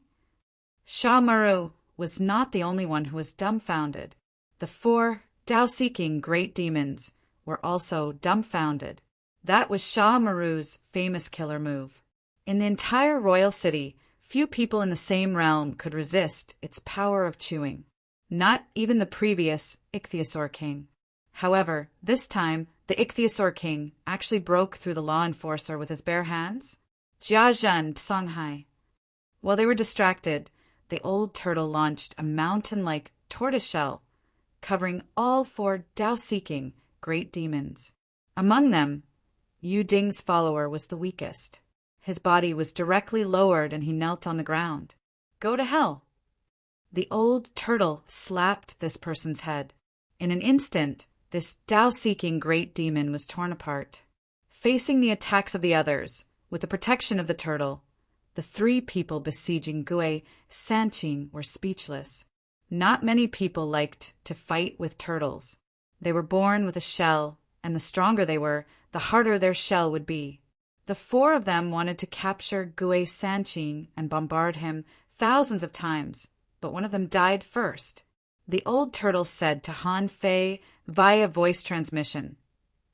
Sha Maru was not the only one who was dumbfounded. The 4 Tao-seeking great demons were also dumbfounded. That was Sha Maru's famous killer move. In the entire royal city, few people in the same realm could resist its power of chewing. Not even the previous Ichthyosaur King. However, this time, the Ichthyosaur King actually broke through the law enforcer with his bare hands. Jiazhen Songhai. While they were distracted, the old turtle launched a mountain-like tortoiseshell, covering all 4 Tao-seeking great demons. Among them, Yu Ding's follower was the weakest. His body was directly lowered and he knelt on the ground. Go to hell! The old turtle slapped this person's head. In an instant, this Tao-seeking great demon was torn apart. Facing the attacks of the others, with the protection of the turtle, the three people besieging Gui Sanqing were speechless. Not many people liked to fight with turtles. They were born with a shell, and the stronger they were, the harder their shell would be. The four of them wanted to capture Gui Sanqing and bombard him thousands of times, but one of them died first. The old turtle said to Han Fei via voice transmission,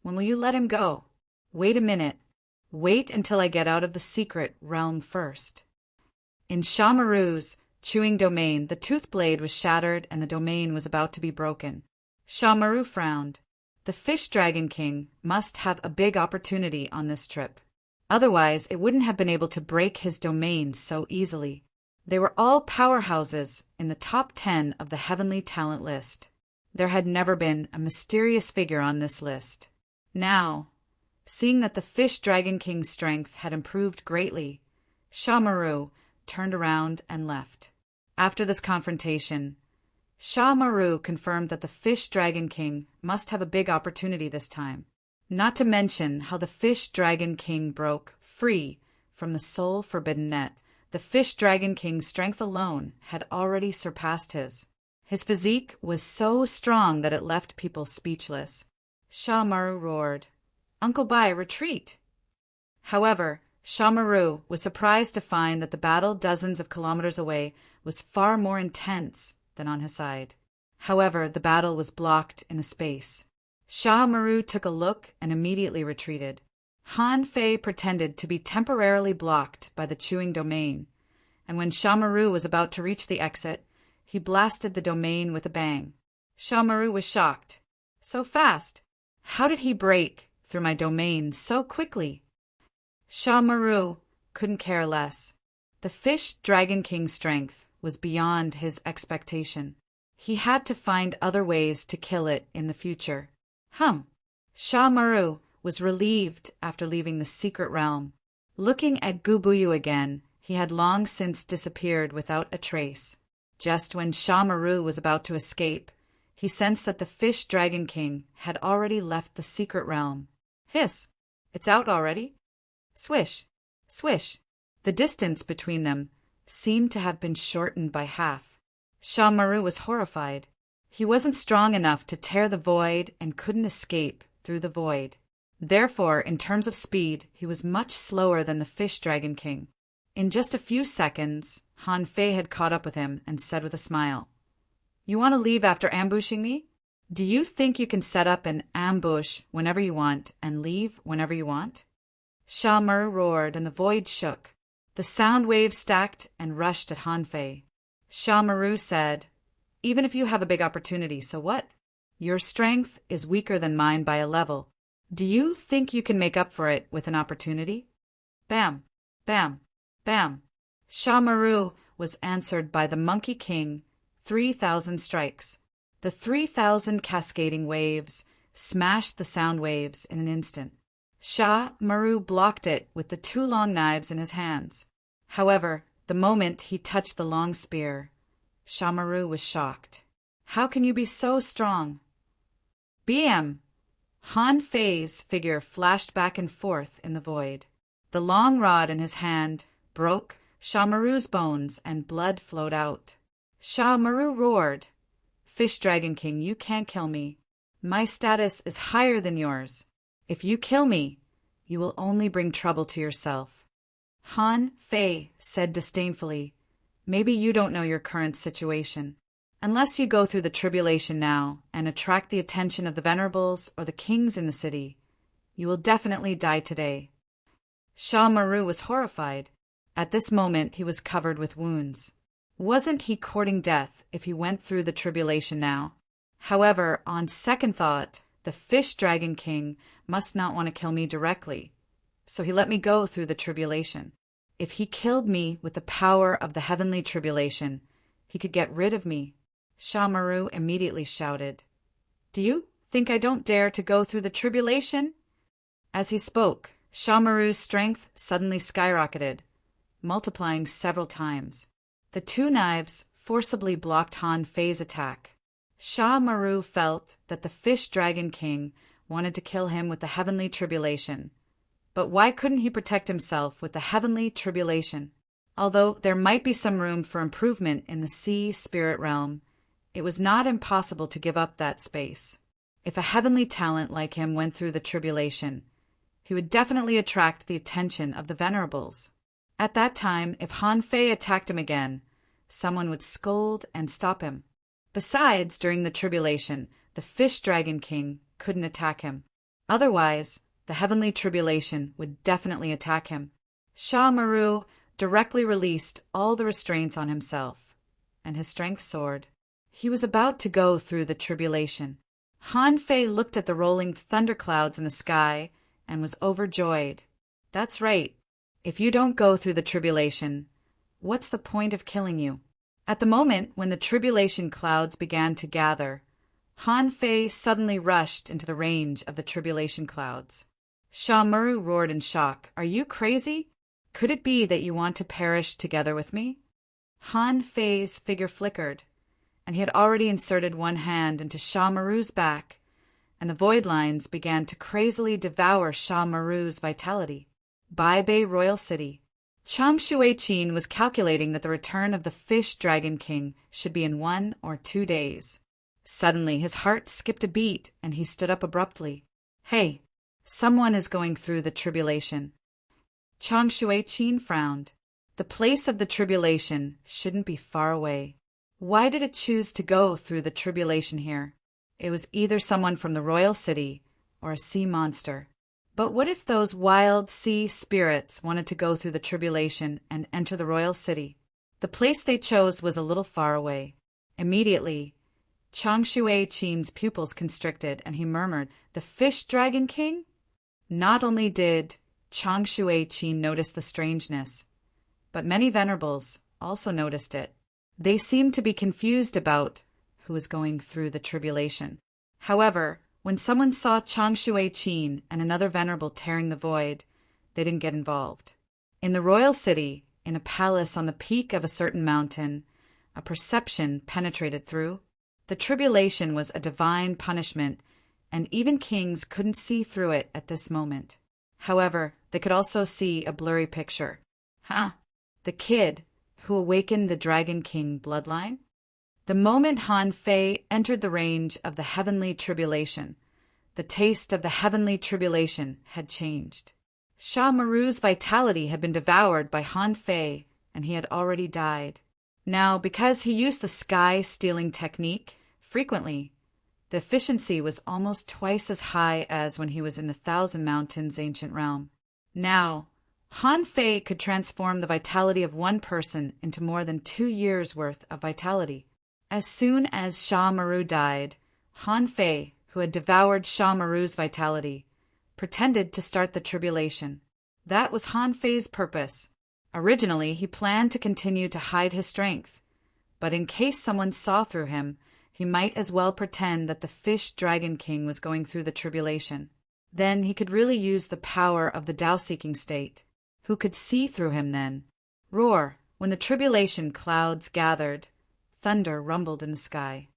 "When will you let him go? Wait a minute. Wait until I get out of the secret realm first." In Sha Maru's chewing domain, the tooth blade was shattered and the domain was about to be broken. Sha Maru frowned. The Fish Dragon King must have a big opportunity on this trip. Otherwise, it wouldn't have been able to break his domain so easily. They were all powerhouses in the top 10 of the Heavenly Talent list. There had never been a mysterious figure on this list. Now, seeing that the Fish Dragon King's strength had improved greatly, Sha Maru turned around and left. After this confrontation, Sha Maru confirmed that the Fish Dragon King must have a big opportunity this time. Not to mention how the Fish Dragon King broke free from the soul forbidden net. The Fish Dragon King's strength alone had already surpassed his. His physique was so strong that it left people speechless. Sha Maru roared, "Uncle Bai, retreat!" However, Sha Maru was surprised to find that the battle dozens of kilometers away was far more intense than on his side. However, the battle was blocked in a space. Sha Maru took a look and immediately retreated. Han Fei pretended to be temporarily blocked by the chewing domain, and when Sha Maru was about to reach the exit, he blasted the domain with a bang. Sha Maru was shocked. So fast! How did he break through my domain so quickly? Sha Maru couldn't care less. The Fish Dragon King's strength was beyond his expectation. He had to find other ways to kill it in the future. Sha Maru was relieved after leaving the secret realm. Looking at Gubuyu again, he had long since disappeared without a trace. Just when Sha Maru was about to escape, he sensed that the Fish Dragon King had already left the secret realm. Hiss! It's out already? Swish! Swish! The distance between them seemed to have been shortened by half. Sha Maru was horrified. He wasn't strong enough to tear the void and couldn't escape through the void. Therefore, in terms of speed, he was much slower than the Fish Dragon King. In just a few seconds, Han Fei had caught up with him and said with a smile, "You want to leave after ambushing me? Do you think you can set up an ambush whenever you want and leave whenever you want?" Sha Maru roared and the void shook. The sound waves stacked and rushed at Han Fei. Sha Maru said, "Even if you have a big opportunity, so what? Your strength is weaker than mine by a level. Do you think you can make up for it with an opportunity?" Bam! Bam! Bam! Sha Maru was answered by the Monkey King 3,000 strikes. The 3,000 cascading waves smashed the sound waves in an instant. Sha Maru blocked it with the two long knives in his hands. However, the moment he touched the long spear, Sha Maru was shocked. "How can you be so strong?" BM! Han Fei's figure flashed back and forth in the void. The long rod in his hand broke Sha Maru's bones and blood flowed out. Sha Maru roared, "Fish Dragon King, you can't kill me. My status is higher than yours. If you kill me, you will only bring trouble to yourself." Han Fei said disdainfully, "Maybe you don't know your current situation. Unless you go through the tribulation now and attract the attention of the venerables or the kings in the city, you will definitely die today." Sha Maru was horrified. At this moment he was covered with wounds. Wasn't he courting death if he went through the tribulation now? However, on second thought, the Fish Dragon King must not want to kill me directly, so he let me go through the tribulation. If he killed me with the power of the heavenly tribulation, he could get rid of me. Sha Maru immediately shouted, "Do you Think I don't dare to go through the tribulation?" As he spoke, Shamaru's strength suddenly skyrocketed, multiplying several times. The two knives forcibly blocked Han Fei's attack. Shamaru felt that the Fish Dragon King wanted to kill him with the heavenly tribulation. But why couldn't he protect himself with the heavenly tribulation? Although there might be some room for improvement in the sea spirit realm, it was not impossible to give up that space. If a heavenly talent like him went through the tribulation, he would definitely attract the attention of the venerables. At that time, if Han Fei attacked him again, someone would scold and stop him. Besides, during the tribulation, the Fish Dragon King couldn't attack him. Otherwise, the heavenly tribulation would definitely attack him. Shamaru directly released all the restraints on himself, and his strength soared. He was about to go through the tribulation. Han Fei looked at the rolling thunderclouds in the sky and was overjoyed. That's right. If you don't go through the tribulation, what's the point of killing you? At the moment when the tribulation clouds began to gather, Han Fei suddenly rushed into the range of the tribulation clouds. Shamaru roared in shock. Are you crazy? Could it be that you want to perish together with me? Han Fei's figure flickered, and he had already inserted one hand into Shamaru's back, and the void lines began to crazily devour Shamaru's vitality. Bai Bei Royal City. Chang Shuai-Chin was calculating that the return of the Fish Dragon King should be in 1 or 2 days. Suddenly, his heart skipped a beat, and he stood up abruptly. Hey, someone is going through the tribulation. Chang Shuai-Chin frowned. The place of the tribulation shouldn't be far away. Why did it choose to go through the tribulation here? It was either someone from the royal city or a sea monster. But what if those wild sea spirits wanted to go through the tribulation and enter the royal city? The place they chose was a little far away. Immediately, Chang Shuai-Chin's pupils constricted, and he murmured, "The Fish Dragon King?" Not only did Chang Shuai-Chin notice the strangeness, but many venerables also noticed it. They seemed to be confused about who was going through the tribulation. However, when someone saw Chang Shuai-Chin and another venerable tearing the void, they didn't get involved. In the royal city, in a palace on the peak of a certain mountain, a perception penetrated through. The tribulation was a divine punishment, and even kings couldn't see through it at this moment. However, they could also see a blurry picture. The kid who awakened the Dragon King bloodline? The moment Han Fei entered the range of the heavenly tribulation, the taste of the heavenly tribulation had changed. Shamaru's vitality had been devoured by Han Fei, and he had already died. Now, because he used the sky-stealing technique frequently, the efficiency was almost twice as high as when he was in the Thousand Mountains ancient realm. Now, Han Fei could transform the vitality of one person into more than 2 years' worth of vitality. As soon as Shamaru died, Han Fei, who had devoured Shamaru's vitality, pretended to start the tribulation. That was Han Fei's purpose. Originally, he planned to continue to hide his strength, but in case someone saw through him, he might as well pretend that the Fish Dragon King was going through the tribulation. Then he could really use the power of the Tao-seeking state. Who could see through him then? Roar! When the tribulation clouds gathered, thunder rumbled in the sky.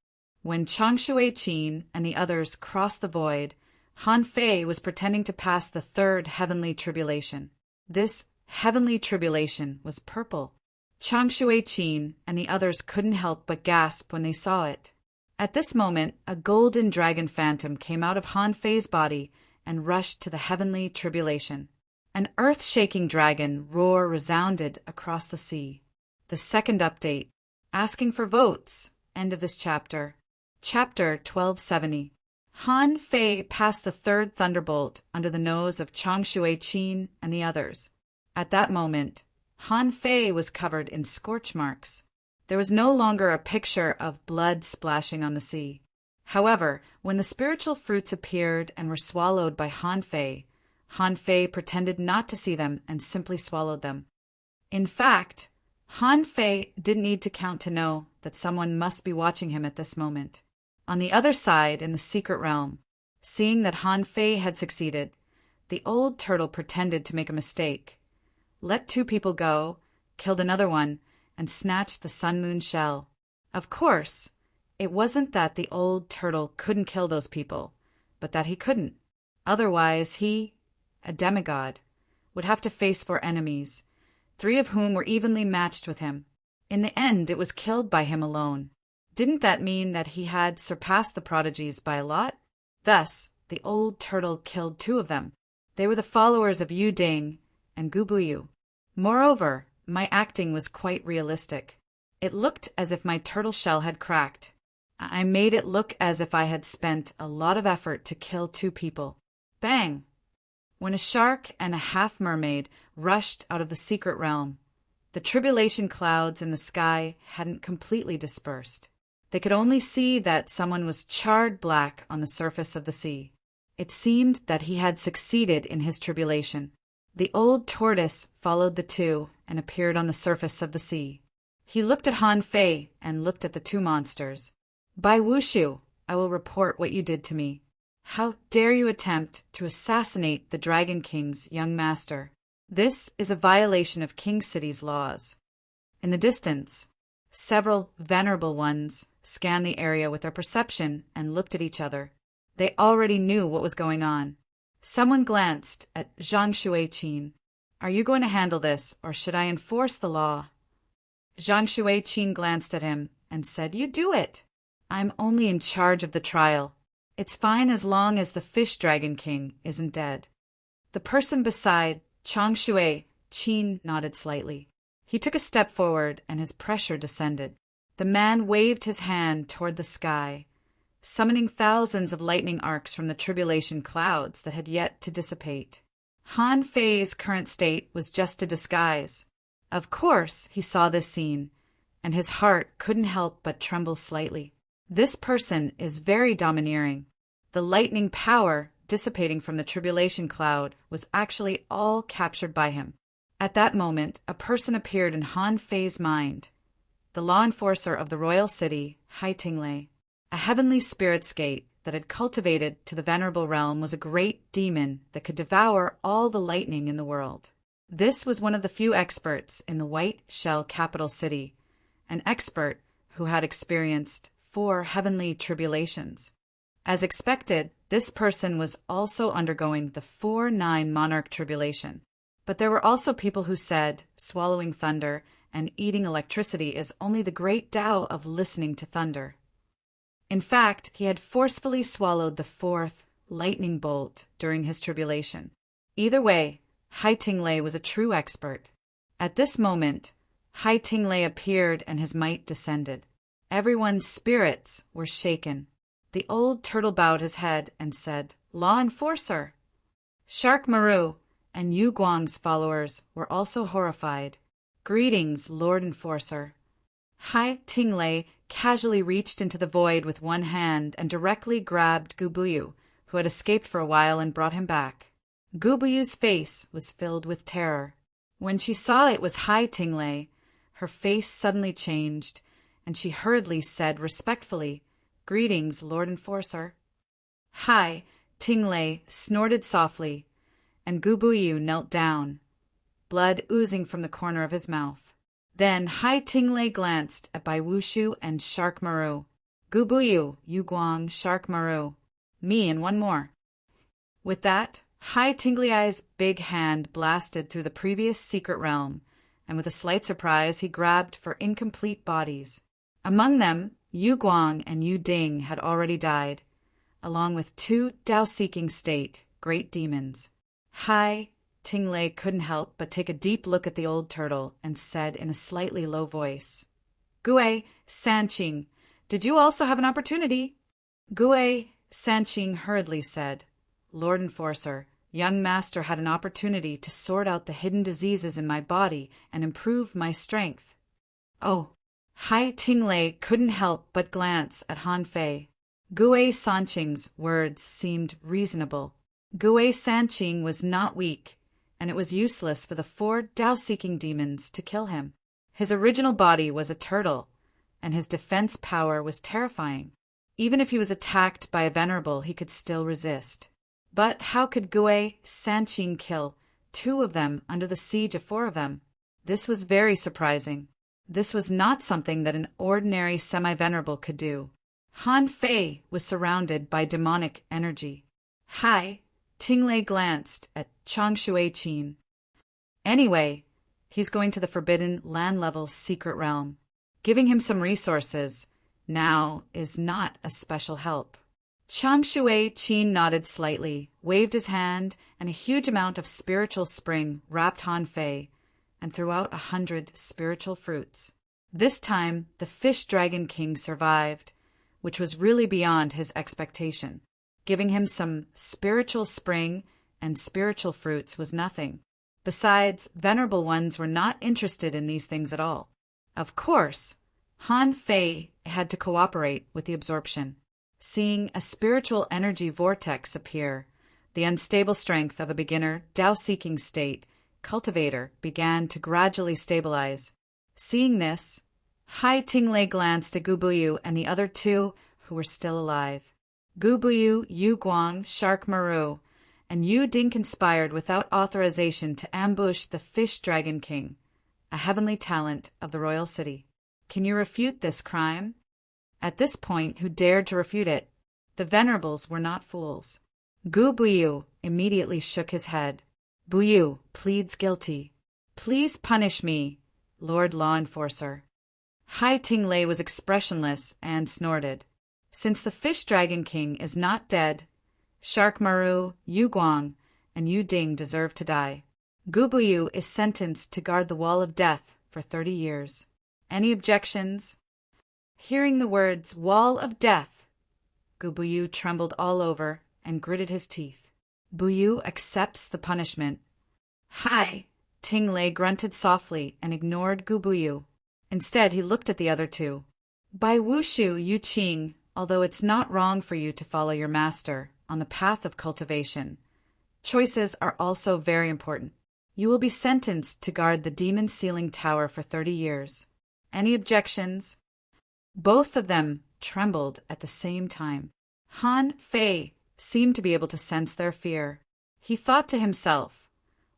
When Chang Shuai-Chin and the others crossed the void, Han Fei was pretending to pass the third heavenly tribulation. This heavenly tribulation was purple. Chang Shuai-Chin and the others couldn't help but gasp when they saw it. At this moment, a golden dragon phantom came out of Han Fei's body and rushed to the heavenly tribulation. An earth-shaking dragon roar resounded across the sea. The second update. Asking for votes. End of this chapter. Chapter 1270. Han Fei passed the third thunderbolt under the nose of Chang Shuai-Chin and the others. At that moment, Han Fei was covered in scorch marks. There was no longer a picture of blood splashing on the sea. However, when the spiritual fruits appeared and were swallowed by Han Fei pretended not to see them and simply swallowed them. In fact, Han Fei didn't need to count to know that someone must be watching him at this moment. On the other side, in the secret realm, seeing that Han Fei had succeeded, the old turtle pretended to make a mistake, let two people go, killed another one, and snatched the sun moon shell. Of course, it wasn't that the old turtle couldn't kill those people, but that he couldn't. Otherwise he, a demigod, would have to face four enemies, three of whom were evenly matched with him. In the end, it was killed by him alone. Didn't that mean that he had surpassed the prodigies by a lot? Thus, the old turtle killed two of them. They were the followers of Yu Ding and Gubuyu. Moreover, my acting was quite realistic. It looked as if my turtle shell had cracked. I made it look as if I had spent a lot of effort to kill two people. Bang! When a shark and a half-mermaid rushed out of the secret realm, the tribulation clouds in the sky hadn't completely dispersed. They could only see that someone was charred black on the surface of the sea. It seemed that he had succeeded in his tribulation. The old tortoise followed the two and appeared on the surface of the sea. He looked at Han Fei and looked at the two monsters. By Wushu, I will report what you did to me. How dare you attempt to assassinate the Dragon King's young master? This is a violation of King City's laws. In the distance, several venerable ones scanned the area with their perception and looked at each other. They already knew what was going on. Someone glanced at Zhang Shuiqin. Are you going to handle this, or should I enforce the law? Zhang Shuiqin glanced at him and said, You do it. I'm only in charge of the trial. It's fine as long as the Fish Dragon King isn't dead. The person beside Zhang Shuiqin nodded slightly. He took a step forward and his pressure descended. The man waved his hand toward the sky, summoning thousands of lightning arcs from the tribulation clouds that had yet to dissipate. Han Fei's current state was just a disguise. Of course, he saw this scene, and his heart couldn't help but tremble slightly. This person is very domineering. The lightning power dissipating from the tribulation cloud was actually all captured by him. At that moment, a person appeared in Han Fei's mind, the law enforcer of the royal city, Hai Tinglei. A heavenly spirit skate that had cultivated to the venerable realm was a great demon that could devour all the lightning in the world. This was one of the few experts in the White Shell capital city, an expert who had experienced 4 heavenly tribulations. As expected, this person was also undergoing the 4-9 monarch tribulation. But there were also people who said swallowing thunder and eating electricity is only the great Tao of listening to thunder. In fact, he had forcefully swallowed the 4th lightning bolt during his tribulation. Either way, Hai Tinglei was a true expert. At this moment, Hai Tinglei appeared and his might descended. Everyone's spirits were shaken. The old turtle bowed his head and said, Law enforcer! Shark Maru and Yu Guang's followers were also horrified. Greetings, Lord Enforcer. Hai Tinglei casually reached into the void with one hand and directly grabbed Gubuyu, who had escaped for a while, and brought him back. Gubuyu's face was filled with terror. When she saw it was Hai Tinglei, her face suddenly changed, and she hurriedly said respectfully, Greetings, Lord Enforcer. Hai Tinglei snorted softly, and Gubuyu knelt down, blood oozing from the corner of his mouth. Then Hai Tinglei glanced at Bai Wushu and Shark Maru. Gubuyu, Yu Guang, Shark Maru. Me and one more. With that, Hai Tinglei's big hand blasted through the previous secret realm, and with a slight surprise he grabbed for incomplete bodies. Among them, Yu Guang and Yu Ding had already died, along with 2 Tao-seeking state great demons. Hai Tinglei couldn't help but take a deep look at the old turtle and said in a slightly low voice, Gue Sanqing, did you also have an opportunity? Gue Sanqing hurriedly said, Lord Enforcer, young master had an opportunity to sort out the hidden diseases in my body and improve my strength. Oh, Hai Tinglei couldn't help but glance at Han Fei. Gue Sanqing's words seemed reasonable. Gue Sanqing was not weak, and it was useless for the 4 Tao-seeking demons to kill him. His original body was a turtle, and his defense power was terrifying. Even if he was attacked by a venerable, he could still resist. But how could Gue Sanqing kill 2 of them under the siege of 4 of them? This was very surprising. This was not something that an ordinary semi-venerable could do. Han Fei was surrounded by demonic energy. Hai Tinglei glanced at Chang Shuai-Qin. Anyway, he's going to the Forbidden Land-level secret realm. Giving him some resources now is not a special help. Chang Shuai-Qin nodded slightly, waved his hand, and a huge amount of spiritual spring wrapped Han Fei and threw out 100 spiritual fruits. This time, the Fish Dragon King survived, which was really beyond his expectation. Giving him some spiritual spring and spiritual fruits was nothing. Besides, venerable ones were not interested in these things at all. Of course, Han Fei had to cooperate with the absorption. Seeing a spiritual energy vortex appear, the unstable strength of a beginner Tao-seeking state cultivator began to gradually stabilize. Seeing this, Hai Tinglei glanced at Gu Buyu and the other 2 who were still alive. Gu Buyu, Yu Guang, Shark Maru, and Yu Ding conspired without authorization to ambush the Fish Dragon King, a heavenly talent of the royal city. Can you refute this crime? At this point, who dared to refute it? The venerables were not fools. Gu Buyu immediately shook his head. Buyu pleads guilty. Please punish me, Lord Law Enforcer. Hai Tinglei was expressionless and snorted. Since the Fish Dragon King is not dead, Shark Maru, Yu Guang, and Yu Ding deserve to die. Gu Buyu is sentenced to guard the Wall of Death for 30 years. Any objections? Hearing the words Wall of Death, Gu Buyu trembled all over and gritted his teeth. Buyu accepts the punishment. Hai Tinglei grunted softly and ignored Gu Buyu. Instead, he looked at the other 2. By Wushu Yu Qing, although it's not wrong for you to follow your master on the path of cultivation, choices are also very important. You will be sentenced to guard the Demon Ceiling Tower for 30 years. Any objections? Both of them trembled at the same time. Han Fei seemed to be able to sense their fear. He thought to himself,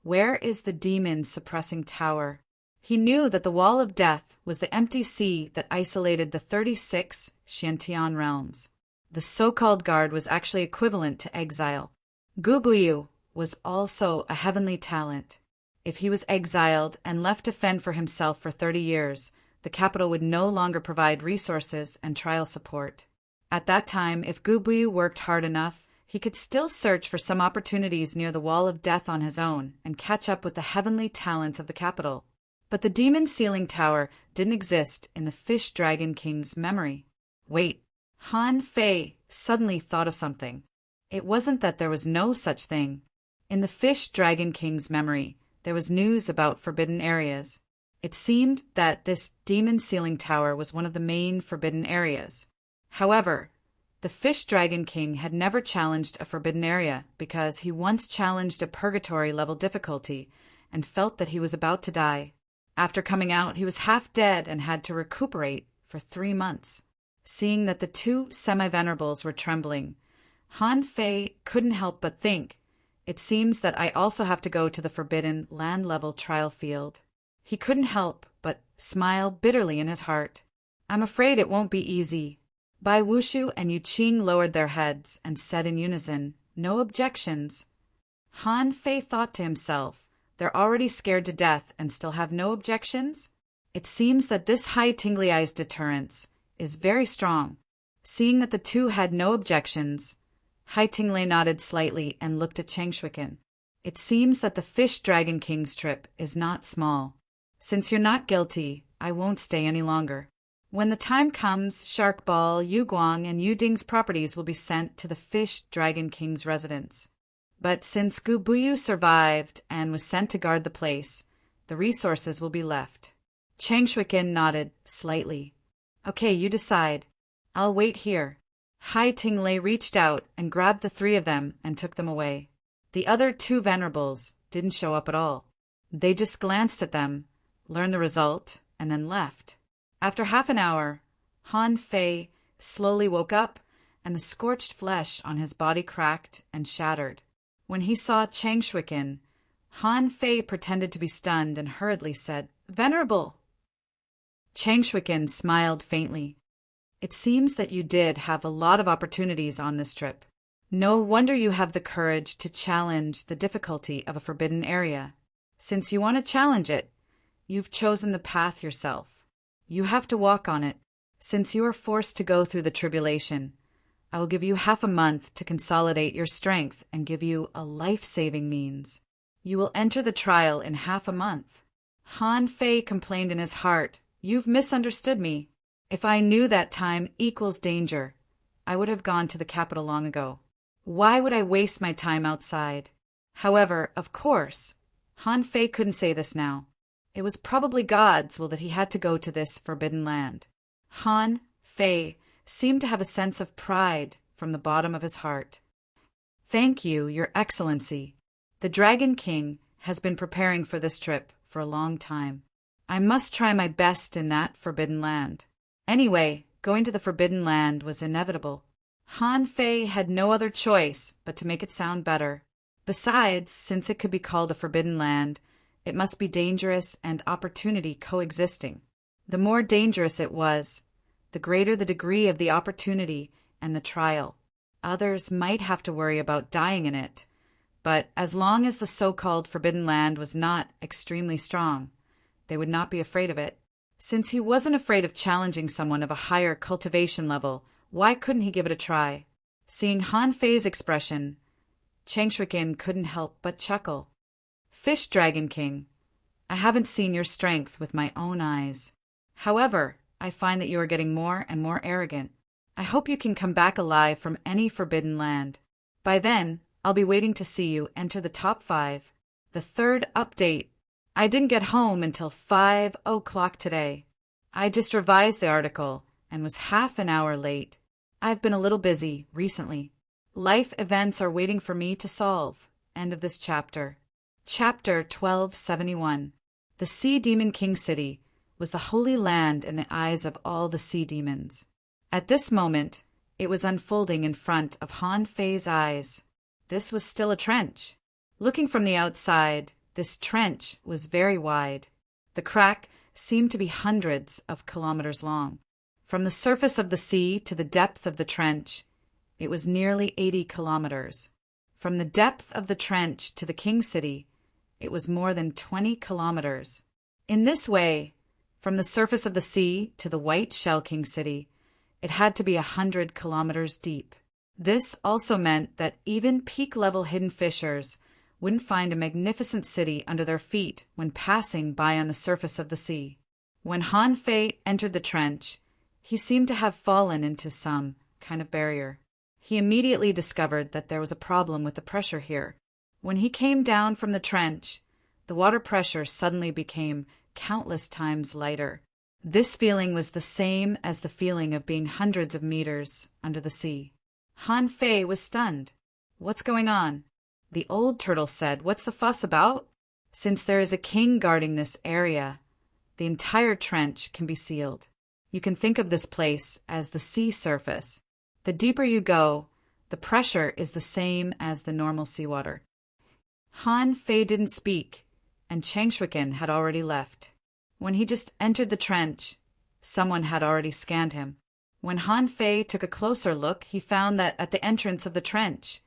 where is the demon suppressing tower? He knew that the Wall of Death was the empty sea that isolated the 36 Xiantian realms. The so-called guard was actually equivalent to exile. Gu Buyu was also a heavenly talent. If he was exiled and left to fend for himself for 30 years, the capital would no longer provide resources and trial support. At that time, if Gu Buyu worked hard enough, he could still search for some opportunities near the Wall of Death on his own and catch up with the heavenly talents of the capital. But the Demon Ceiling Tower didn't exist in the Fish Dragon King's memory. Wait, Han Fei suddenly thought of something. It wasn't that there was no such thing. In the Fish Dragon King's memory, there was news about forbidden areas. It seemed that this Demon Ceiling Tower was one of the main forbidden areas. However, the Fish Dragon King had never challenged a forbidden area because he once challenged a purgatory-level difficulty and felt that he was about to die. After coming out, he was half dead and had to recuperate for 3 months. Seeing that the 2 semi-venerables were trembling, Han Fei couldn't help but think, it seems that I also have to go to the Forbidden Land-level trial field. He couldn't help but smile bitterly in his heart. I'm afraid it won't be easy. Bai Wushu and Yu Qing lowered their heads and said in unison, no objections. Han Fei thought to himself, they're already scared to death and still have no objections? It seems that this Hai Tinglei's deterrence is very strong. Seeing that the 2 had no objections, Hai Tinglei nodded slightly and looked at Cheng Shuiken. It seems that the Fish Dragon King's trip is not small. Since you're not guilty, I won't stay any longer. When the time comes, Shark Ball, Yu Guang, and Yu Ding's properties will be sent to the Fish Dragon King's residence. But since Gu Buyu survived and was sent to guard the place, the resources will be left. Cheng Shuiken nodded slightly. Okay, you decide. I'll wait here. Hai Tinglei reached out and grabbed the 3 of them and took them away. The other 2 venerables didn't show up at all. They just glanced at them, learned the result, and then left. After half an hour, Han Fei slowly woke up and the scorched flesh on his body cracked and shattered. When he saw Chang Shuikin, Han Fei pretended to be stunned and hurriedly said, "Venerable!" Chang Shuikin smiled faintly. "It seems that you did have a lot of opportunities on this trip. No wonder you have the courage to challenge the difficulty of a forbidden area. Since you want to challenge it, you've chosen the path yourself. You have to walk on it. Since you are forced to go through the tribulation, I will give you half a month to consolidate your strength and give you a life-saving means. You will enter the trial in half a month." Han Fei complained in his heart, "You've misunderstood me. If I knew that time equals danger, I would have gone to the capital long ago. Why would I waste my time outside?" However, of course, Han Fei couldn't say this now. It was probably God's will that he had to go to this forbidden land. Han Fei seemed to have a sense of pride from the bottom of his heart. "Thank you, Your Excellency. The Dragon King has been preparing for this trip for a long time. I must try my best in that forbidden land." Anyway, going to the forbidden land was inevitable. Han Fei had no other choice but to make it sound better. Besides, since it could be called a forbidden land, it must be dangerous and opportunity coexisting. The more dangerous it was, the greater the degree of the opportunity and the trial. Others might have to worry about dying in it, but as long as the so-called forbidden land was not extremely strong, they would not be afraid of it. Since he wasn't afraid of challenging someone of a higher cultivation level, why couldn't he give it a try? Seeing Han Fei's expression, Chang Shuikin couldn't help but chuckle. "Fish Dragon King, I haven't seen your strength with my own eyes. However, I find that you are getting more and more arrogant. I hope you can come back alive from any forbidden land. By then, I'll be waiting to see you enter the top 5. The third update. I didn't get home until 5 o'clock today. I just revised the article and was half an hour late. I've been a little busy recently. Life events are waiting for me to solve." End of this chapter. Chapter 1271. The Sea Demon King City was the holy land in the eyes of all the sea demons. At this moment, it was unfolding in front of Han Fei's eyes. This was still a trench. Looking from the outside, this trench was very wide. The crack seemed to be hundreds of kilometers long. From the surface of the sea to the depth of the trench, it was nearly 80 kilometers. From the depth of the trench to the King City, it was more than 20 kilometers. In this way, from the surface of the sea to the White Shell King City, it had to be 100 kilometers deep. This also meant that even peak-level hidden fishers wouldn't find a magnificent city under their feet when passing by on the surface of the sea. When Han Fei entered the trench, he seemed to have fallen into some kind of barrier. He immediately discovered that there was a problem with the pressure here. When he came down from the trench, the water pressure suddenly became countless times lighter. This feeling was the same as the feeling of being hundreds of meters under the sea. Han Fei was stunned. "What's going on?" The old turtle said, "What's the fuss about? Since there is a king guarding this area, the entire trench can be sealed. You can think of this place as the sea surface. The deeper you go, the pressure is the same as the normal seawater." Han Fei didn't speak, and Chang Shuikin had already left. When he just entered the trench, someone had already scanned him. When Han Fei took a closer look, he found that at the entrance of the trench,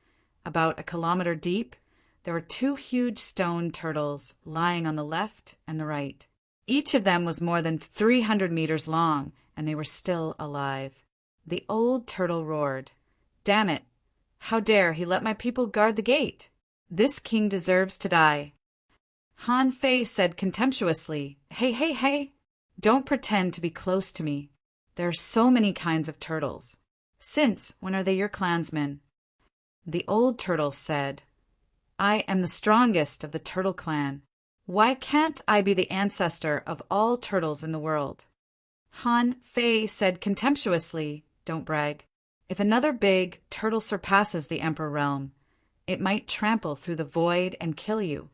about a kilometer deep, there were 2 huge stone turtles lying on the left and the right. Each of them was more than 300 meters long, and they were still alive. The old turtle roared, "Damn it! How dare he let my people guard the gate? This king deserves to die." Han Fei said contemptuously, "Hey, hey, hey! Don't pretend to be close to me. There are so many kinds of turtles. Since when are they your clansmen?" The old turtle said, "I am the strongest of the turtle clan. Why can't I be the ancestor of all turtles in the world?" Han Fei said contemptuously, "Don't brag. If another big turtle surpasses the emperor realm, it might trample through the void and kill you."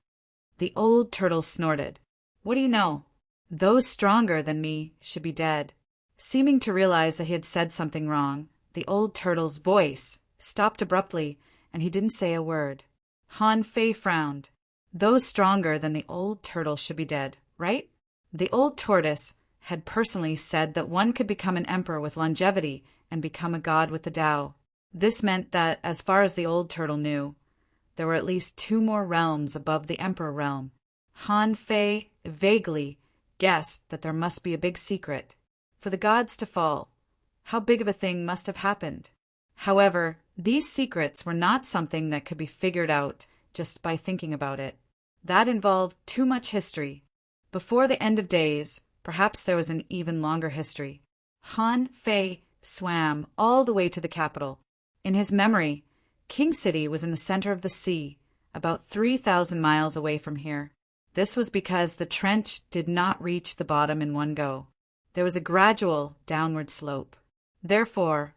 The old turtle snorted. "What do you know? Those stronger than me should be dead." Seeming to realize that he had said something wrong, The old turtle's voice stopped abruptly, and he didn't say a word. Han Fei frowned. Those stronger than the old turtle should be dead, right? The old tortoise had personally said that one could become an emperor with longevity and become a god with the Tao. This meant that, as far as the old turtle knew, there were at least 2 more realms above the emperor realm. Han Fei vaguely guessed that there must be a big secret. For the gods to fall, how big of a thing must have happened? However, these secrets were not something that could be figured out just by thinking about it. That involved too much history. Before the end of days, perhaps there was an even longer history. Han Fei swam all the way to the capital. In his memory, King City was in the center of the sea, about 3,000 miles away from here. This was because the trench did not reach the bottom in one go. There was a gradual downward slope. Therefore,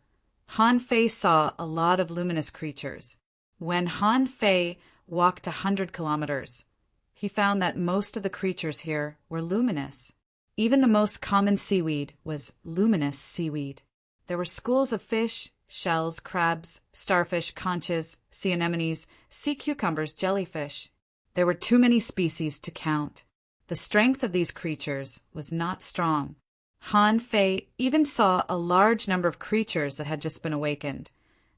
Han Fei saw a lot of luminous creatures. When Han Fei walked 100 kilometers, he found that most of the creatures here were luminous. Even the most common seaweed was luminous seaweed. There were schools of fish, shells, crabs, starfish, conches, sea anemones, sea cucumbers, jellyfish. There were too many species to count. The strength of these creatures was not strong. Han Fei even saw a large number of creatures that had just been awakened,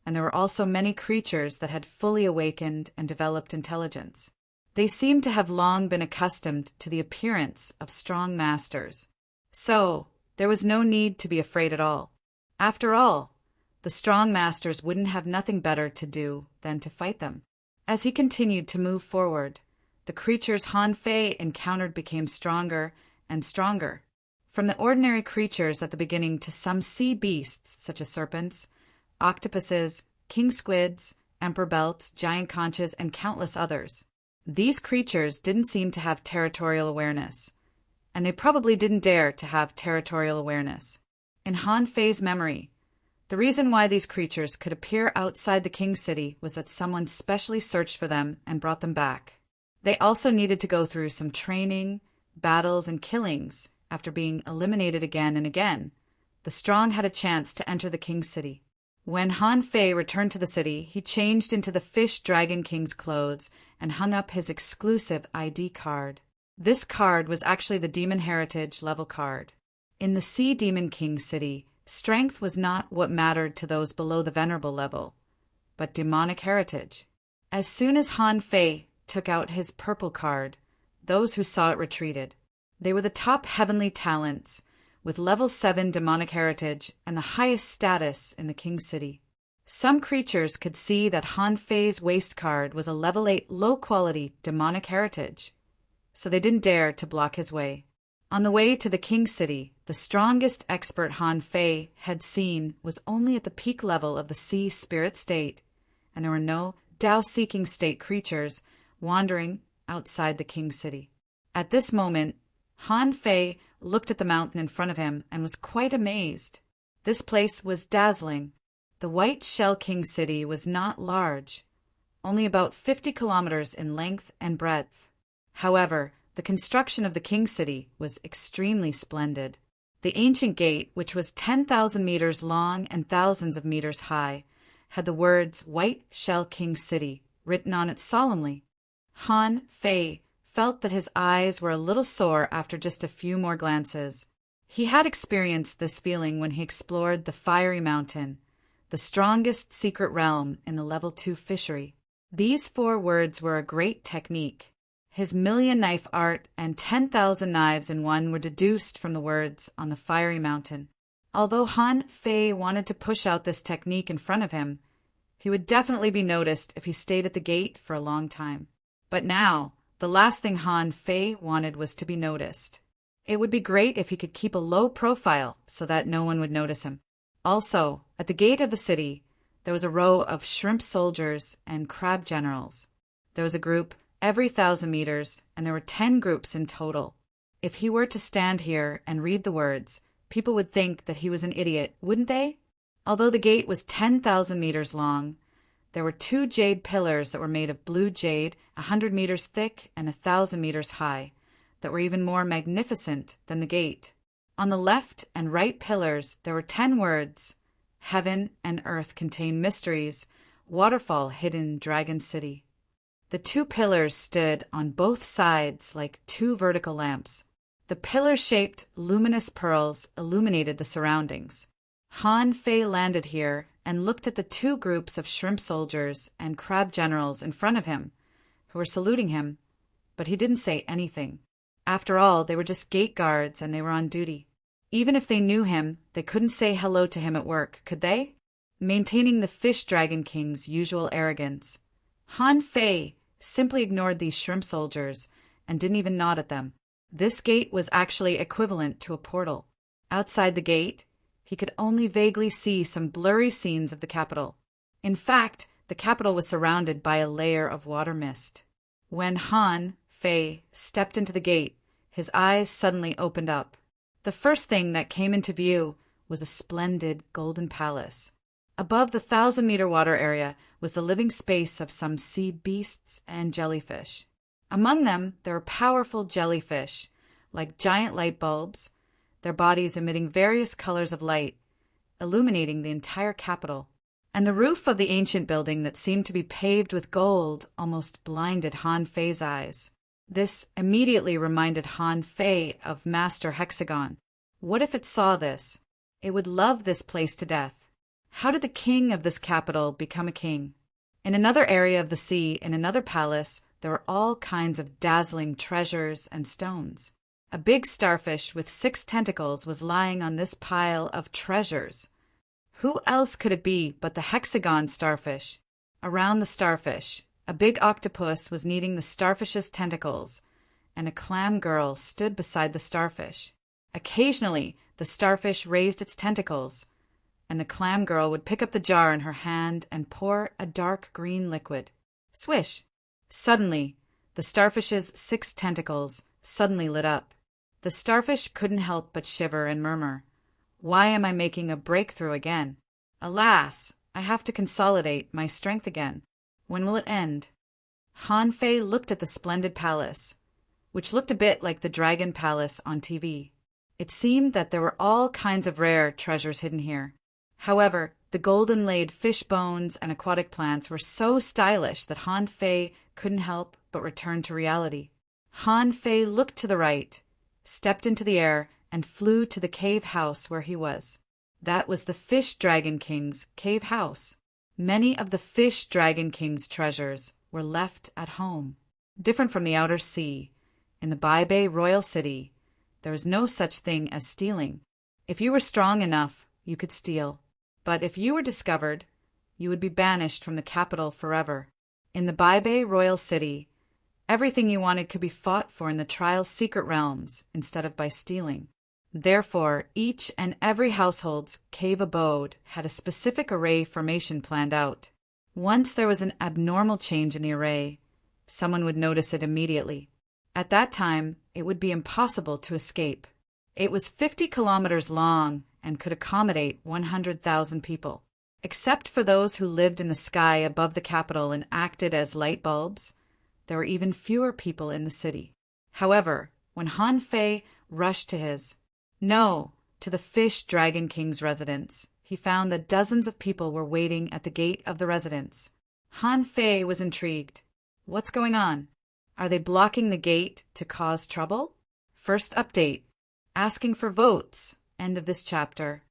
and there were also many creatures that had fully awakened and developed intelligence. They seemed to have long been accustomed to the appearance of strong masters. So, there was no need to be afraid at all. After all, the strong masters wouldn't have nothing better to do than to fight them. As he continued to move forward, the creatures Han Fei encountered became stronger and stronger. From the ordinary creatures at the beginning to some sea beasts such as serpents, octopuses, king squids, emperor belts, giant conches, and countless others. These creatures didn't seem to have territorial awareness, and they probably didn't dare to have territorial awareness. In Han Fei's memory, the reason why these creatures could appear outside the king city was that someone specially searched for them and brought them back. They also needed to go through some training, battles, and killings. After being eliminated again and again, the strong had a chance to enter the king city. When Han Fei returned to the city, he changed into the Fish Dragon King's clothes and hung up his exclusive ID card. This card was actually the Demon Heritage level card. In the Sea Demon King city, strength was not what mattered to those below the Venerable level, but demonic heritage. As soon as Han Fei took out his purple card, those who saw it retreated. They were the top heavenly talents, with level 7 demonic heritage and the highest status in the king city. Some creatures could see that Han Fei's waist card was a level 8 low-quality demonic heritage, so they didn't dare to block his way. On the way to the king city, the strongest expert Han Fei had seen was only at the peak level of the sea spirit state, and there were no Tao-seeking state creatures wandering outside the king city. At this moment, Han Fei looked at the mountain in front of him and was quite amazed. This place was dazzling. The White Shell King City was not large, only about 50 kilometers in length and breadth. However, the construction of the King City was extremely splendid. The ancient gate, which was 10,000 meters long and thousands of meters high, had the words White Shell King City written on it solemnly. Han Fei felt that his eyes were a little sore after just a few more glances. He had experienced this feeling when he explored the Fiery Mountain, the strongest secret realm in the level 2 fishery. These 4 words were a great technique. His million knife art and 10,000 knives in one were deduced from the words on the Fiery Mountain. Although Han Fei wanted to push out this technique in front of him, he would definitely be noticed if he stayed at the gate for a long time. But now, the last thing Han Fei wanted was to be noticed. It would be great if he could keep a low profile so that no one would notice him. Also, at the gate of the city, there was a row of shrimp soldiers and crab generals. There was a group every 1,000 meters, and there were 10 groups in total. If he were to stand here and read the words, people would think that he was an idiot, wouldn't they? Although the gate was 10,000 meters long, there were 2 jade pillars that were made of blue jade, 100 meters thick and 1,000 meters high, that were even more magnificent than the gate. On the left and right pillars, there were 10 words, Heaven and earth contain mysteries. Waterfall hidden in Dragon City. The two pillars stood on both sides like two vertical lamps. The pillar-shaped, luminous pearls illuminated the surroundings. Han Fei landed here and looked at the two groups of shrimp soldiers and crab generals in front of him, who were saluting him, but he didn't say anything. After all, they were just gate guards and they were on duty. Even if they knew him, they couldn't say hello to him at work, could they? Maintaining the Fish Dragon King's usual arrogance, Han Fei simply ignored these shrimp soldiers and didn't even nod at them. This gate was actually equivalent to a portal. Outside the gate, he could only vaguely see some blurry scenes of the capital. In fact, the capital was surrounded by a layer of water mist. When Han Fei stepped into the gate, his eyes suddenly opened up. The first thing that came into view was a splendid golden palace. Above the 1,000-meter water area was the living space of some sea beasts and jellyfish. Among them, there were powerful jellyfish, like giant light bulbs, their bodies emitting various colors of light, illuminating the entire capital. And the roof of the ancient building that seemed to be paved with gold almost blinded Han Fei's eyes. This immediately reminded Han Fei of Master Hexagon. What if it saw this? It would love this place to death. How did the king of this capital become a king? In another area of the sea, in another palace, there were all kinds of dazzling treasures and stones. A big starfish with 6 tentacles was lying on this pile of treasures. Who else could it be but the hexagon starfish? Around the starfish, a big octopus was kneading the starfish's tentacles, and a clam girl stood beside the starfish. Occasionally, the starfish raised its tentacles, and the clam girl would pick up the jar in her hand and pour a dark green liquid. Swish! Suddenly, the starfish's 6 tentacles suddenly lit up. The starfish couldn't help but shiver and murmur, "Why am I making a breakthrough again? Alas, I have to consolidate my strength again. When will it end?" Han Fei looked at the splendid palace, which looked a bit like the Dragon Palace on TV. It seemed that there were all kinds of rare treasures hidden here. However, the golden-laid fish bones and aquatic plants were so stylish that Han Fei couldn't help but return to reality. Han Fei looked to the right, stepped into the air, and flew to the cave house where he was. That was the Fish Dragon King's cave house. Many of the Fish Dragon King's treasures were left at home. Different from the outer sea, in the Bai Bei royal city, there was no such thing as stealing. If you were strong enough, you could steal. But if you were discovered, you would be banished from the capital forever. In the Bai Bei royal city, everything you wanted could be fought for in the trial's secret realms instead of by stealing. Therefore, each and every household's cave abode had a specific array formation planned out. Once there was an abnormal change in the array, someone would notice it immediately. At that time, it would be impossible to escape. It was 50 kilometers long and could accommodate 100,000 people. Except for those who lived in the sky above the capital and acted as light bulbs, there were even fewer people in the city. However, when Han Fei rushed to the Fish Dragon King's residence, he found that dozens of people were waiting at the gate of the residence. Han Fei was intrigued. What's going on? Are they blocking the gate to cause trouble? First update. Asking for votes. End of this chapter.